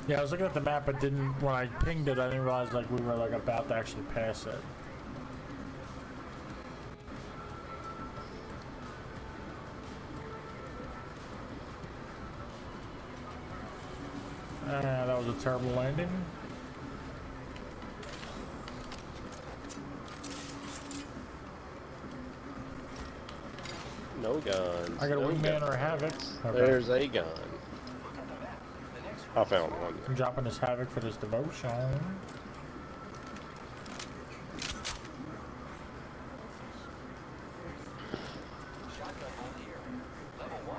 Yeah, I was looking at the map, but didn't when I pinged it, I didn't realize like we were like about to actually pass it. That was a terrible landing. No guns. I got a no wingman or a guns. havoc. Okay. There's a gun. I found one. I'm dropping this havoc for this devotion. Shotgun bolt here. Level 1.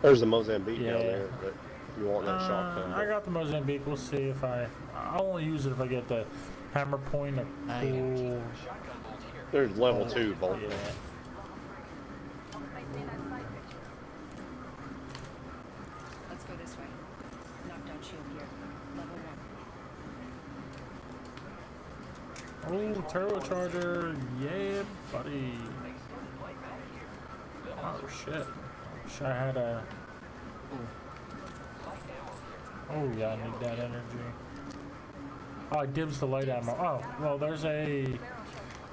There's a Mozambique Yeah. down there, but if you want that shotgun. I got the Mozambique. We'll see if I'll only use it if I get the hammer point. A Ah, cool. Shotgun bolt here. There's level 2 bolt. Yeah. Let's go this way. Knockdown shield here. Level 1. Oh, turbocharger. Yeah, buddy. Oh shit. Wish I had a. Oh yeah, I need that energy. Oh, I dibs the light ammo. Oh, well, there's a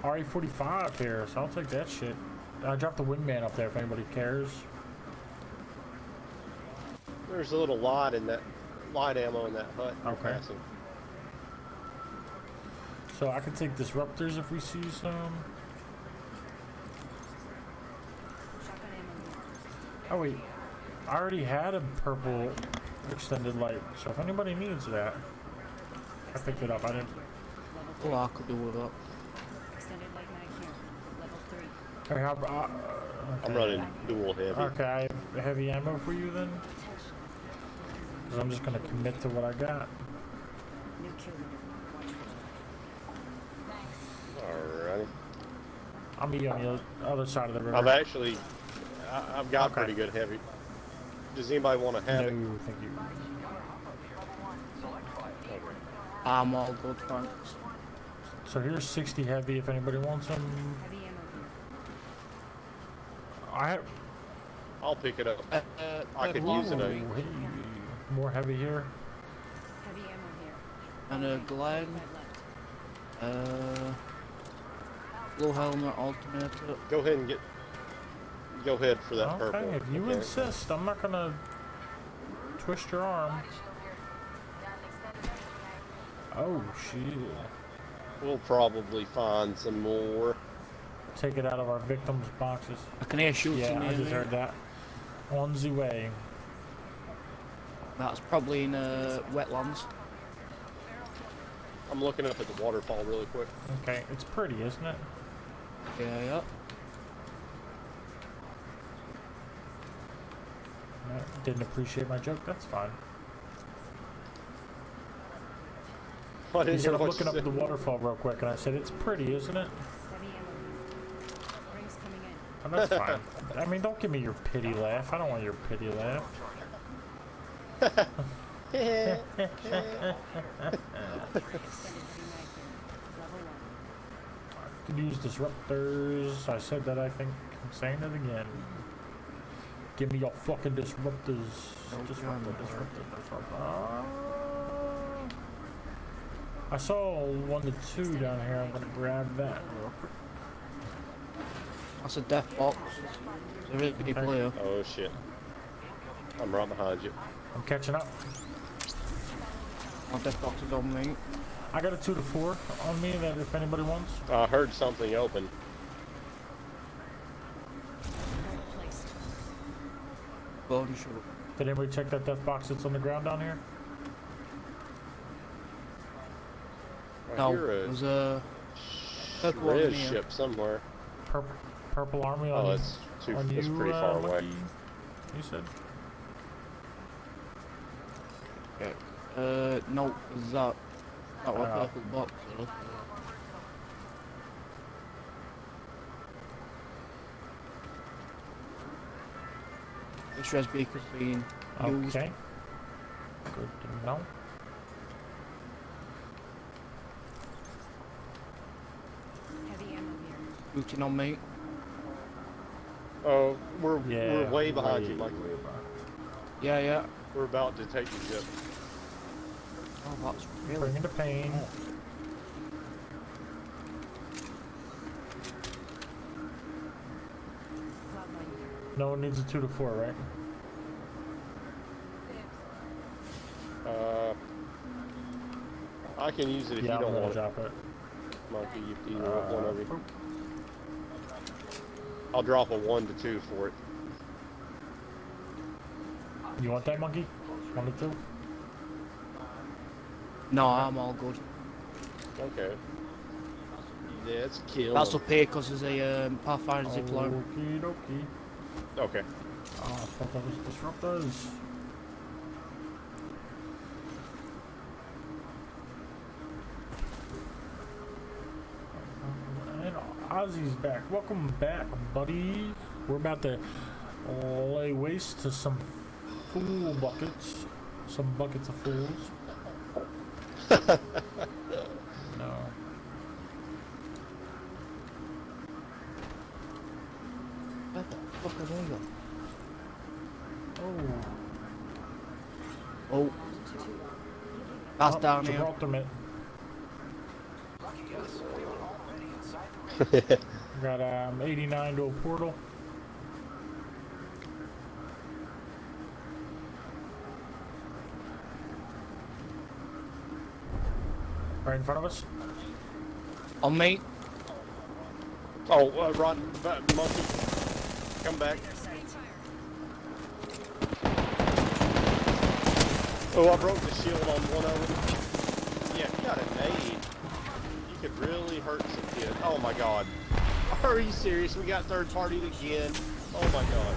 RE45 here, so I'll take that shit. I dropped the wingman up there if anybody cares. There's a little light in that light ammo in that hut. you're Okay. passing. So I can take disruptors if we see some. Shotgun ammo here. Oh wait, I already had a purple extended light, so if anybody needs that, I picked it up. I didn't. Oh, I could do with that. Extended light mag here. Level 3. Okay, I'm running dual heavy. okay, I have heavy ammo for you then. Cause I'm just gonna commit to what I got. New kill leader. Watch for Alrighty. I'll meet you on the other side of the river. I've actually, I've got Okay. pretty good heavy. Does anybody want to have No, it? thank you. I'm all good, thanks. So here's 60 heavy if anybody wants them. heavy ammo here. I have. I'll pick it up. I could Ooh, use it. Hey, more heavy here. Heavy ammo here. And a Glen, Right left. low helmet alternator. Go ahead and get. Go ahead for that purple. Okay, if you Okay. insist, I'm not gonna twist your arm. Oh shit. We'll probably find some more. Take it out of our victims' boxes. I can hear shooting Yeah, I near just me. heard that. On the way. That's probably in wetlands. I'm looking up at the waterfall really quick. Okay, it's pretty, isn't it? Yeah. No, didn't appreciate my joke. That's fine. I He didn't said hear I'm what looking you up at the said. waterfall real quick, and I said it's pretty, isn't it? Heavy ammo here. Rings coming in. And that's fine. I mean, don't give me your pity laugh. I don't want your pity laugh. Extended heavy mag here. Level 1. Could use disruptors. I said that, I think. I'm saying it again. Give me your fucking disruptors. Disruptor. I saw 1 to 2 down here. I'm gonna grab that real quick. That's a death box. It's a really good Okay. player. Oh shit. I'm right behind you. I'm catching up. My death box is on me. I got a 2 to 4 on me that if anybody wants. I heard something open. Placed. Bone shot. Did anybody check that death box that's on the ground down here? I No, hear it a was a purple one red here. ship somewhere. Purple army on Oh, you. that's too. On That's you, pretty far away. Lucky, you said? No, is that was Oh. purple box. Though. This res beacon's been Used. Okay. Good to know. Heavy ammo here. Booting on me. Oh, we're Yeah. way behind you, way, Mike. way behind. Yeah, yeah. We're about to take the ship. Oh, that's really. Bringing the pain. Flatline here. No one needs a 2 to 4, right? I can use it if Yeah, you I'm don't gonna want it, drop it. Monkey. Either one of you. I'll drop a 1 to 2 for it. You want that, monkey? 1 to 2? No, I'm all good. Okay. Let's kill That's him. up here because there's a Pathfinder zip line. Okie dokie. Okay. Oh, I thought that was disruptors. And Ozzy's back. Welcome back, buddy. We're about to lay waste to some fool buckets. Some buckets of fools. No. Where the fuck are they gone? Oh. Oh. That's Oh, down here. Gibraltar mitt. Got 89 to a portal. Right in front of us. On me. Oh, Ron, Monkey, come back. Oh, I broke the shield on one of them. Yeah, if you got a nade, you could really hurt some kid. Oh my god. Are you serious? We got third partied again. Oh my god.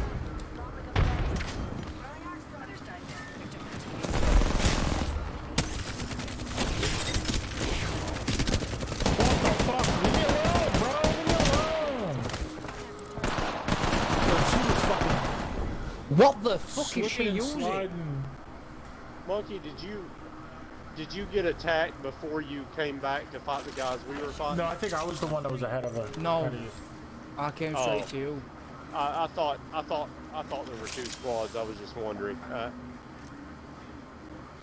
What the fuck? Leave me alone, bro! Leave me alone! Yo, she was fucking What the fuck is she slipping and using? sliding. Monkey, did you get attacked before you came back to fight the guys we were fighting? No, I think I was the one that was ahead of her. No. Ahead of you. I came Oh. straight to you. I thought there were two squads. I was just wondering.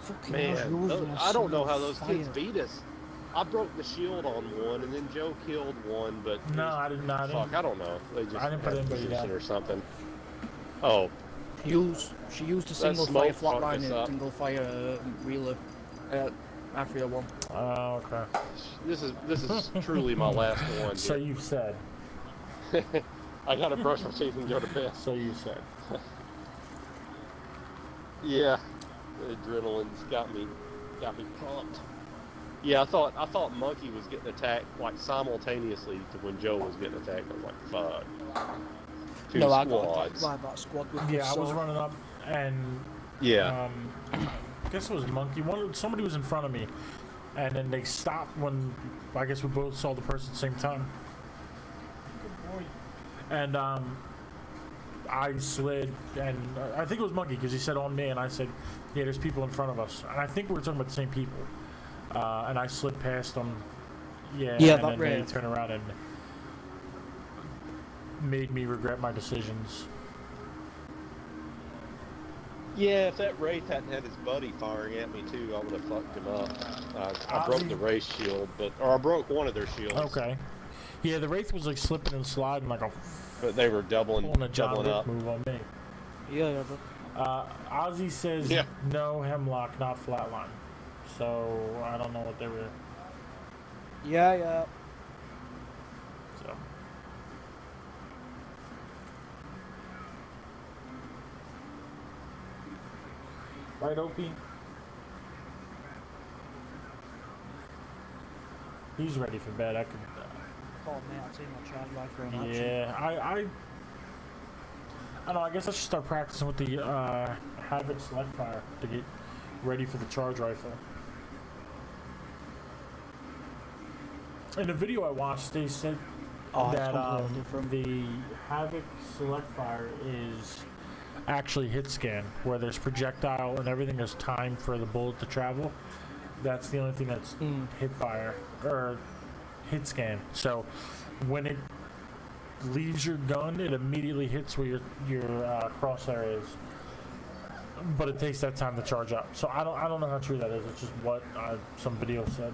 Fucking Man, hell, yours was I don't know how on those kids fire. beat us. I broke the shield on one, and then Joe killed one, but No, I didn't. I fuck, didn't. I don't know. They just I didn't put had anybody position down. or something. Oh, She used a single smoke fire fucked flatline us and a up. single fire wheeler. After one. Oh, okay. this is truly my last one. So here. you said. I gotta brush my teeth and go to bed. So you said. Yeah, the adrenaline's got me pumped. Yeah, I thought Monkey was getting attacked like simultaneously to when Joe was getting attacked. I was like, fuck. Two No, I got squads. attacked by that squad with Yeah, the I was sword. running up and Yeah. I guess it was Monkey. Somebody was in front of me, and then they stopped when I guess we both saw the person at the same time. Good boy. And I slid, and I think it was Monkey because he said on me, and I said, "Yeah, there's people in front of us." And I think we were talking about the same people. And I slid past them. Yeah. Yeah, and that then they red. turned around and made me regret my decisions. Yeah, if that Wraith hadn't had his buddy firing at me too, I would have fucked him up. I broke the Wraith shield, or I broke one of their shields. Okay. Yeah, the Wraith was like slipping and sliding like a But they were doubling pulling a John Wick up. move on me. Yeah, Ozzy says Yeah. no hemlock, not flatline. So I don't know what they were. yeah. So. Right, Opie? He's ready for bed. I could. Oh man, I've seen my charge rifle in action. Yeah, I don't know. I guess I should start practicing with the Havoc select fire to get ready for the charge rifle. In the video I watched, they said Oh, it's that completely different. the Havoc select fire is actually hit scan, where there's projectile and everything is timed for the bullet to travel. That's the only thing that's hit fire or hit scan. So when it leaves your gun, it immediately hits where your crosshair is. But it takes that time to charge up. So I don't know how true that is. It's just what some video said.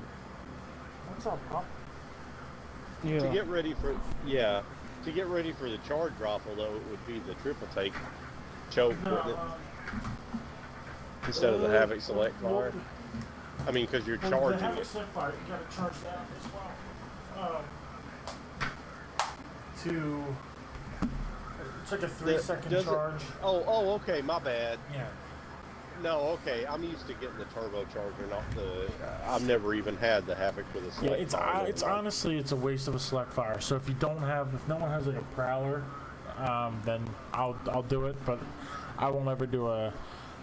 What's up, Pop? To get ready for the charge rifle though, it would be the triple take choke, wouldn't it? Instead of the Havoc Select Fire. I mean, because you're charging the Havoc it. Select Fire, you gotta charge that as well. It's like a 3-second charge. Oh, okay, my bad. Yeah. No, okay, I'm used to getting the turbocharger, not the. I've never even had the Havoc with a Select Fire. It's honestly it's a waste of a Select Fire. So if no one has like a Prowler, then I'll do it. But I won't ever do a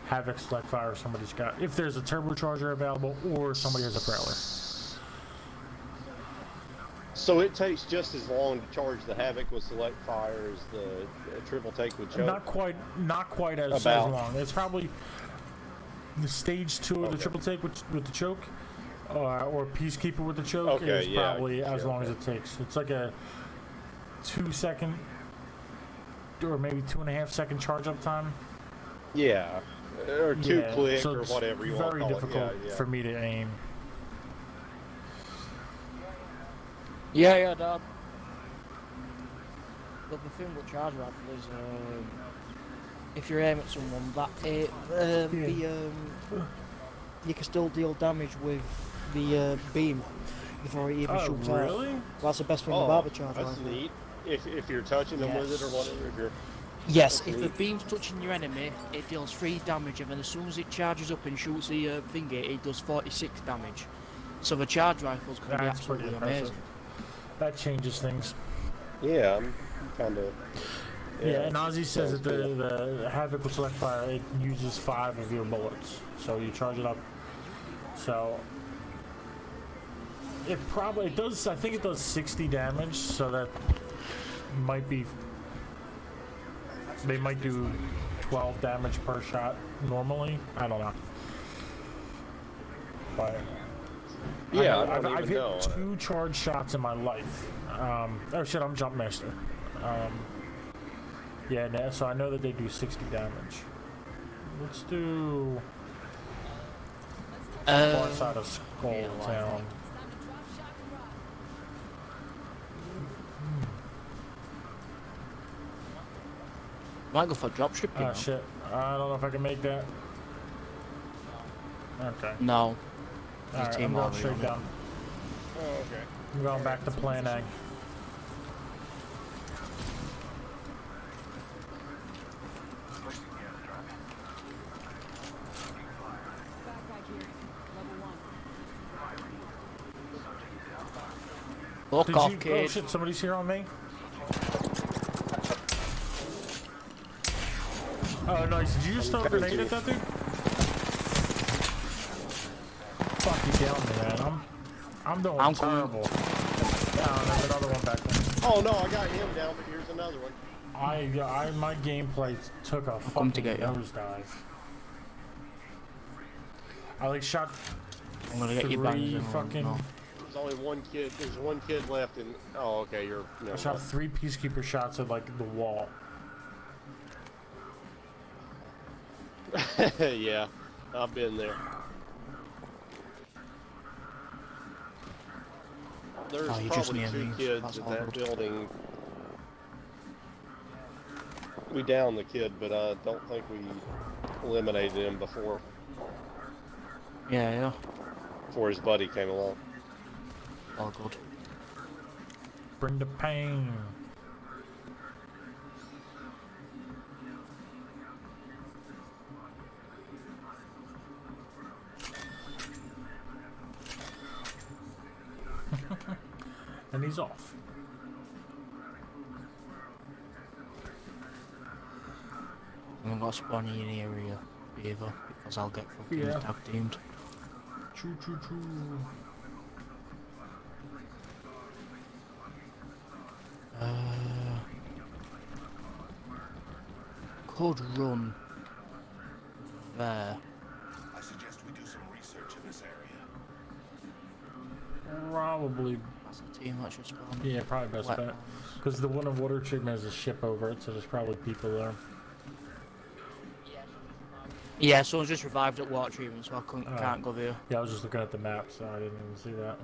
Havoc Select Fire if somebody's got, if there's a turbocharger available or somebody has a Prowler. So it takes just as long to charge the Havoc with Select Fire as the triple take with choke. Not quite as long. It's probably the stage 2 of the triple take with the choke, or Peacekeeper with the choke is probably as long as it takes. It's like a 2-second or maybe 2.5-second charge up time. Yeah, or 2 click so or whatever you want to call it. Very difficult for me to aim. Yeah, Dad. But the thing with charge rifle is, if you're aiming at someone, you can still deal damage with the beam before it even shoots out. Really? That's the best thing about the charge that's rifle. neat. If you're touching them with it or whatever, if you're. Yes, if the beam's touching your enemy, it deals 3 damage, and then as soon as it charges up and shoots the thingy, it does 46 damage. So the charge rifle's going to be absolutely amazing. That changes things. Yeah, I'm kind of. Yeah, and Ozzy says that the Havoc with Select Fire, it uses 5 of your bullets, so you charge it up. So it does. I think it does 60 damage, so that might be. They might do 12 damage per shot normally. I don't know. But yeah, I've hit 2 charge shots in my life. Oh shit, I'm Jump Master. Yeah, so I know that they do 60 damage. Let's do far side of Skull Town. Might go for dropship. Oh shit, I don't know if I can make that. Okay. No. Alright, I'm going straight down. Oh, okay. I'm going back to Plan A. Look off, Oh kid. shit, somebody's here on me? Oh nice, did you just throw a grenade at that dude? Fuck you down me, man. I'm doing terrible. Oh, there's another one back there. Oh no, I got him down, but here's another one. My gameplay took a fucking nosedive. I like shot I'm gonna get you banged fucking. There's only one kid. There's one kid left, and oh, okay, you're. No, I shot 3 Peacekeeper shots at like the wall. Yeah, I've been there. There's probably 2 kids in that building. We downed the kid, but I don't think we eliminated him before Yeah. before his buddy came along. All good. Bring the pain. And he's off. I'm gonna spawn in the area either because I'll get fucking tag teamed. Choo choo choo. could run there. I suggest we do some research in this area. Probably, That's the team that should spawn. yeah, probably best bet. Wetlands. Because the one of water treatment has a ship over it, so there's probably people there. Yeah, someone's just revived at water treatment, so I Oh. can't go there. Yeah, I was just looking at the map, so I didn't even see that.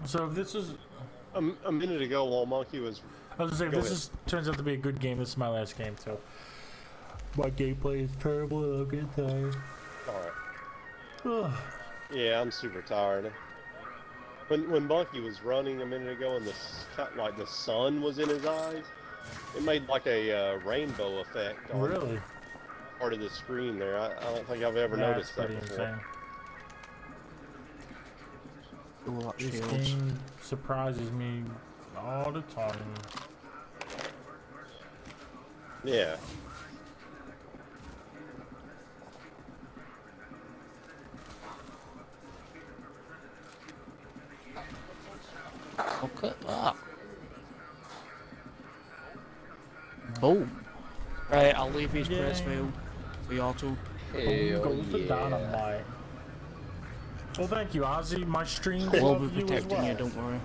So if this is, A minute ago, while Monkey was I was gonna say, if Go this ahead. turns out to be a good game, this is my last game, so my gameplay is terrible and I'll get tired. all right. Yeah, I'm super tired. When Monkey was running a minute ago and like the sun was in his eyes, it made like a rainbow effect on Really? part of the screen there. I don't think I've ever That's noticed that pretty before. insane. Ooh, that This shields. game surprises me all the time. Yeah. Look at that. Boom. Right, I'll leave these crates for you. For y'all two. Boom goes the dynamite. Well, thank you, Ozzy. My stream We'll love be you as protecting well. you, don't worry.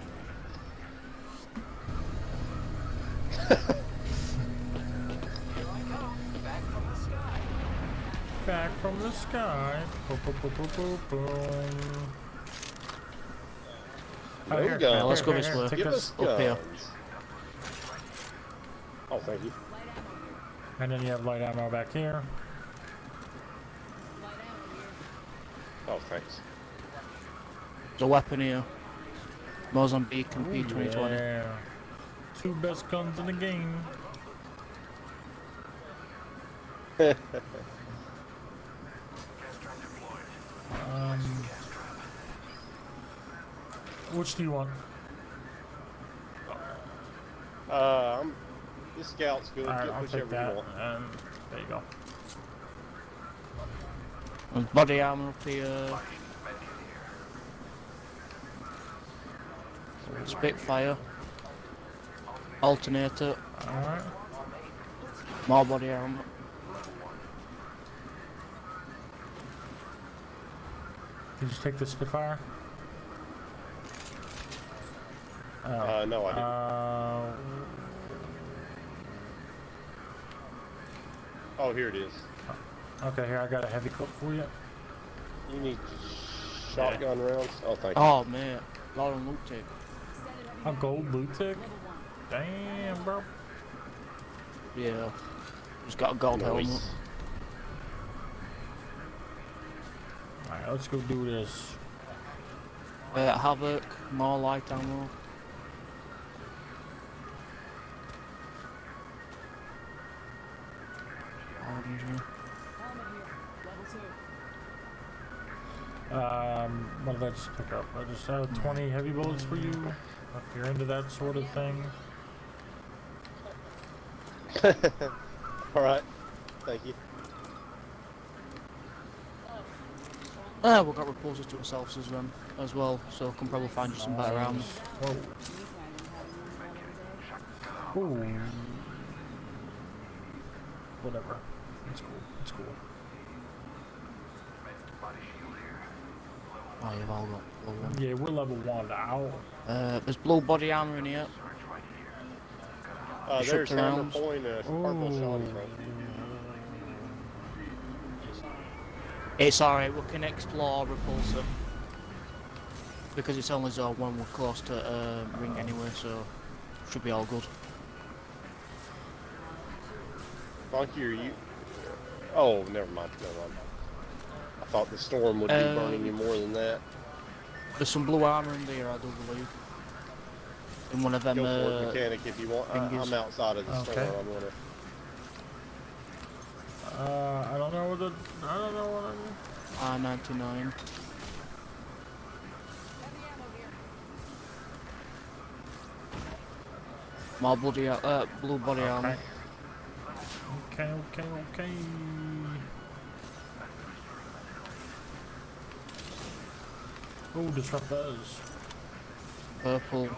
Back from the sky. Boom, boom, boom, boom, boom, boom. No here, guns. Let's go this way. Take Give us us up here. guns. Oh, thank you. And then you have light ammo back here. Oh, thanks. There's a weapon here. Mozambique and P2020. Yeah. Two best guns in the game. Which do you want? This scout's good. Alright, Get I'll take whichever that. you want. And there you go. There's body armor up here. Spitfire. Alternator. Alright. More body armor. Did you take the Spitfire? No, I didn't. Oh, here it is. Okay, here, I got a heavy clip for you. You need shotgun rounds? Oh, thank you. Oh man, lot of loot tape. A gold loot tick? Damn, bro. Yeah. Just got a gold helmet. Nice. Alright, let's go do this. Havoc, more light ammo. Orange. What did I just pick up? I just have 20 heavy bullets for you, if you're into that sort of thing. Alright. Thank you. We've got repulsors to ourselves as well, so can probably find you some better rounds. Whoa. Ooh. Whatever. It's cool. It's cool. Oh, you've all got blue one. Yeah, we're level 1 now. There's blue body armor in here. There's Shipped hammer around. point and a purple shotty rifle. It's alright, we can explore repulsor. Because it's only zone 1, we're close to ring anyway, so should be all good. Funky, are you? Oh, never mind. Never mind. I thought the storm would be burning you more than that. There's some blue armor in there, I do believe. In one of them Go for it, mechanic, if you want. fingers. I'm outside of the Okay. storm. I'm gonna. I don't know what I R99. More bloody, blue body armor. Okay, okay. Oh, disrupt those. Purple.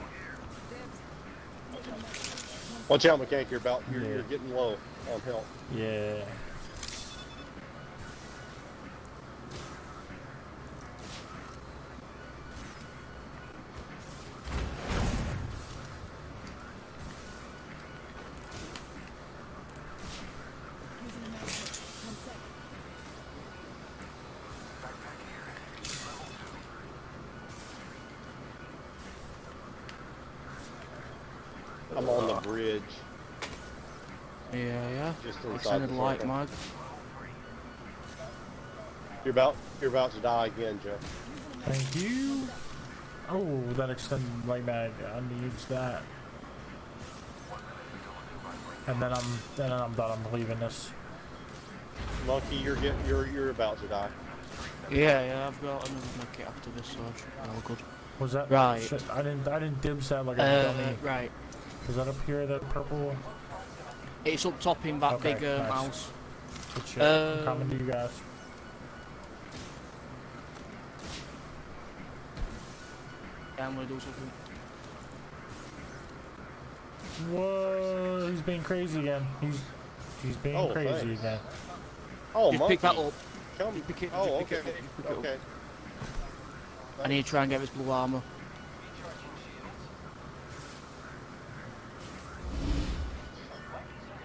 Watch out, Mechanic. You're Yeah. you're getting low on health. Yeah. I'm on the bridge, Yeah. just inside Extended the light circle. mag. You're about to die again, Joe. Thank you. Oh, that extended light mag. I need that. And then I'm done. I'm leaving this. Monkey, you're about to die. Yeah, I've got another make it after this, so I should be all good. Was that Right. Shit, I didn't dibs that like a dummy. Right. Was that up here? That purple? It's up top in that Okay, big nice. house. Good shit. I'm coming to you guys. Yeah, I'm gonna do something. Whoa, he's being crazy again. He's being Oh, crazy thanks. again. Oh, Just monkey. pick that up. Come. Just pick it- Oh, just pick okay. it up, just pick it up. Okay. I need to try and get this blue armor.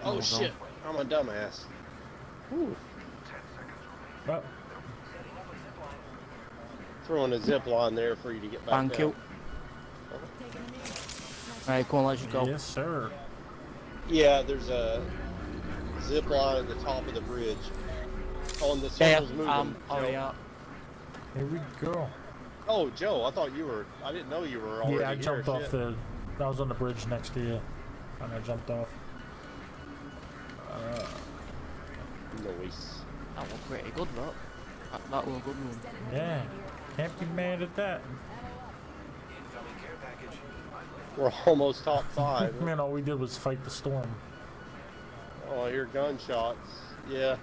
Oh Hold shit! I'm a dumbass. Whew. Oh, Throwing a zip line there for you to get back Thank down. you. Right, come on, let's just go. yes, sir. Yeah, there's a zip line at the top of the bridge. On the Yeah, circle's moving. oh Joe. yeah. Here we go. Oh, Joe, I thought you were. I didn't know you were already Yeah, I here. jumped off Shit. the. I was on the bridge next to you, and I jumped off. Nice. That was pretty good, that was a good one. Yeah, can't be mad at that. Incoming care package. We're almost top 5. Man, all we did was fight the storm. Oh, I hear gunshots. Yeah.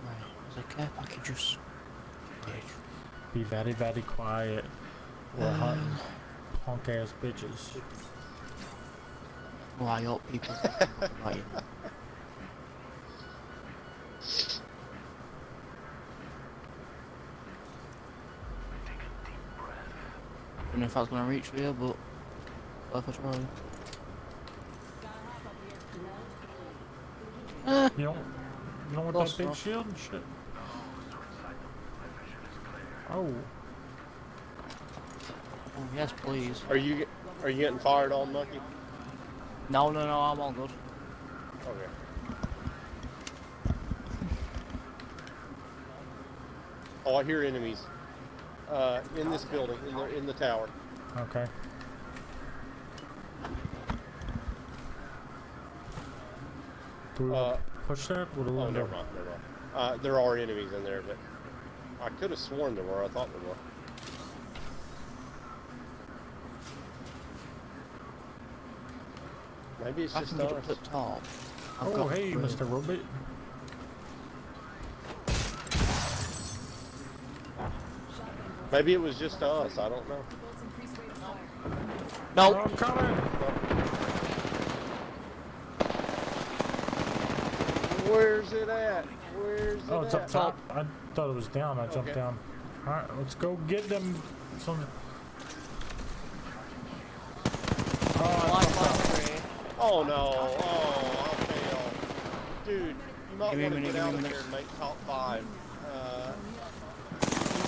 Right, there's a care packages. Be very, very quiet. We're hunting punk ass bitches. Well, I hope people fucking about you. I don't know if I was gonna reach for you, but worth a try. You don't want Lost that big off. shield and shit. Oh, Oh, yes, please. Are you getting fired on, Monkey? No, I'm all good. Okay. Oh, I hear enemies. In this building, in the tower. okay. Do we want to push that? What do we Oh, want to never do? mind, never mind. There are enemies in there, but I could have sworn there were. I thought there were. Maybe it's I just can get us. up to the top. I've Oh, got hey, the- Mr. Robot. Maybe it was just us. I don't know. Builds increased rate of fire. No, I'm coming. Where's it at? Where's it Oh, it's at? up top. I thought it was down. I jumped Okay. down. All right, let's go get them. Some. Oh no! Oh, I failed. Dude, you might Give me a want to minute, get out give of me a here minute. and make top 5.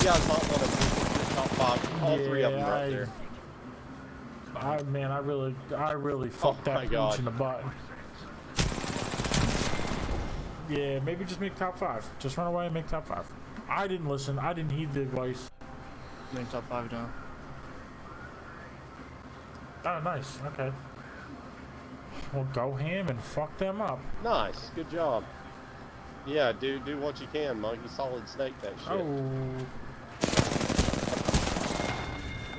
You guys might want to make top 5. All 3 of them are up there. Man, I really fucked my that God. punch in the butt. Yeah, maybe just make top 5. Just run away and make top 5. I didn't listen. I didn't heed the advice. I'm in top 5 now. Oh, nice. Okay. Well, go ham and fuck them up. Nice, good job. Yeah, do what you can, Monkey. Solid snake that shit. Oh.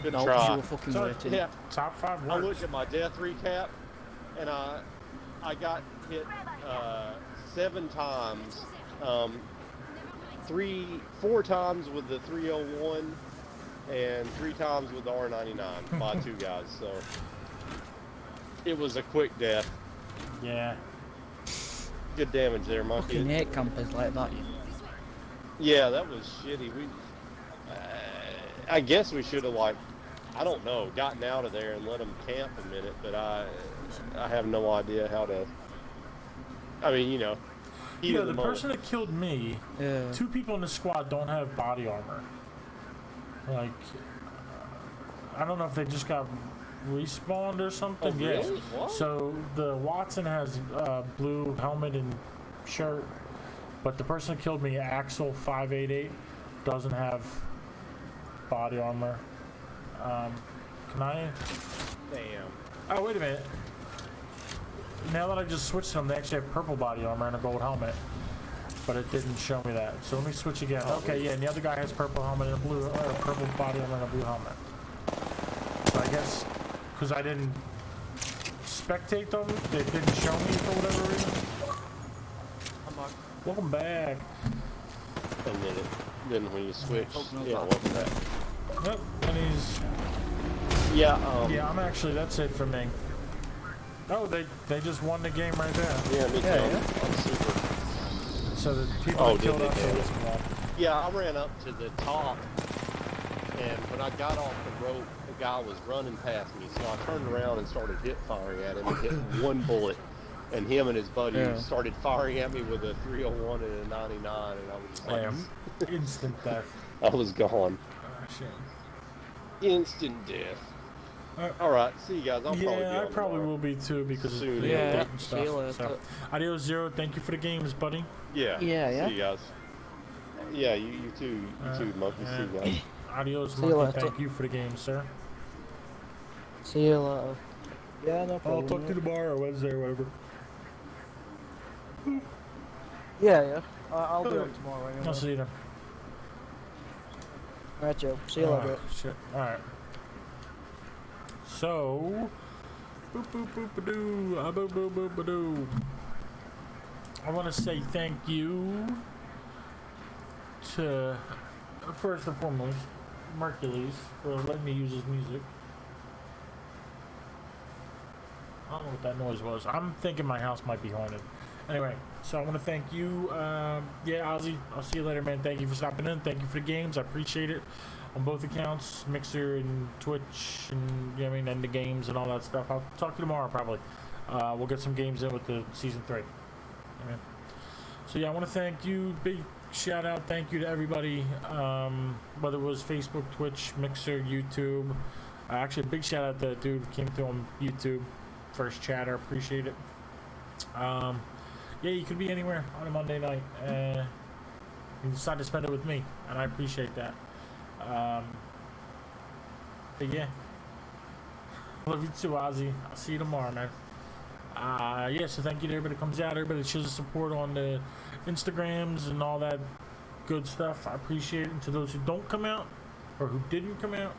Good No, 'cause try. you were fucking So, waiting. Yeah, Top 5 I works. looked at my death recap, and I got hit 7 times. 4 times with the 301 and 3 times with the R99 by 2 guys. So it was a quick death. Yeah. Good damage there, monkey. Fucking hate campers like that. Yeah, that was shitty. I guess we should have, like, I don't know, gotten out of there and let them camp a minute, but I have no idea how to. I mean, you know. heat Yeah, of the moment. person that killed me, Yeah. 2 people in the squad don't have body armor. Like, I don't know if they just got respawned or something. Oh, Yeah. really? What? So the Watson has blue helmet and shirt, but the person that killed me, Axel 588, doesn't have body armor. Can I? Damn. Oh, wait a minute. Now that I just switched them, they actually have purple body armor and a gold helmet. But it didn't show me that. So let me switch again. Okay, yeah, and the other guy has purple helmet and a blue, purple body armor and a blue helmet. So I guess, because I didn't spectate them, they didn't show me for whatever reason. Welcome back. And then when you switch, yeah, what's that? Yep, and he's... Yeah, Yeah, I'm actually, that's it for me. Oh, they just won the game right there. Yeah, me too. Yeah. I'm super. So the people Oh, that did killed they? us, they just won. Yeah, I ran up to the top, and when I got off the rope, the guy was running past me, so I turned around and started hit firing at him and hit 1 bullet. And him and his buddy started firing at me with a 301 and a 99, and I was just like, Damn. Instant death. I was gone. Oh, shit. Instant death. Alright. Alright, see you guys. I'll probably be Yeah, I on probably tomorrow. will be too because Soon. of the Yeah, update and see you stuff. later. So, adios, Zero. Thank you for the games, buddy. Yeah. Yeah. See you guys. Yeah, you too. You too, Monkey. See you guys. Adios, See you Monkey. later. Thank you for the game, sir. See you later. Yeah, no I'll problem. talk to you tomorrow, Wednesday, or whatever. Yeah. I'll do it tomorrow anyway. I'll see you then. Right, Joe. See you later. Shit. Alright. So, boop boop boop a doo, boop boop boop a doo. I want to say thank you to, first and foremost, Mercules for letting me use his music. I don't know what that noise was. I'm thinking my house might be haunted. Anyway, so I want to thank you. Yeah, Ozzy, I'll see you later, man. Thank you for stopping in. Thank you for the games. I appreciate it. On both accounts, Mixer and Twitch, and you know what I mean, and the games and all that stuff. I'll talk to you tomorrow probably. We'll get some games in with the season 3. Amen. So yeah, I want to thank you. Big shout out, thank you to everybody. Whether it was Facebook, Twitch, Mixer, YouTube. Actually, a big shout out to the dude who came through on YouTube. First chatter, appreciate it. Yeah, you could be anywhere on a Monday night. You decide to spend it with me, and I appreciate that. But yeah, love you too, Ozzy. I'll see you tomorrow, man. Yeah, so thank you to everybody that comes out, everybody that shows us support on the Instagrams and all that good stuff. I appreciate it. And to those who don't come out or who didn't come out,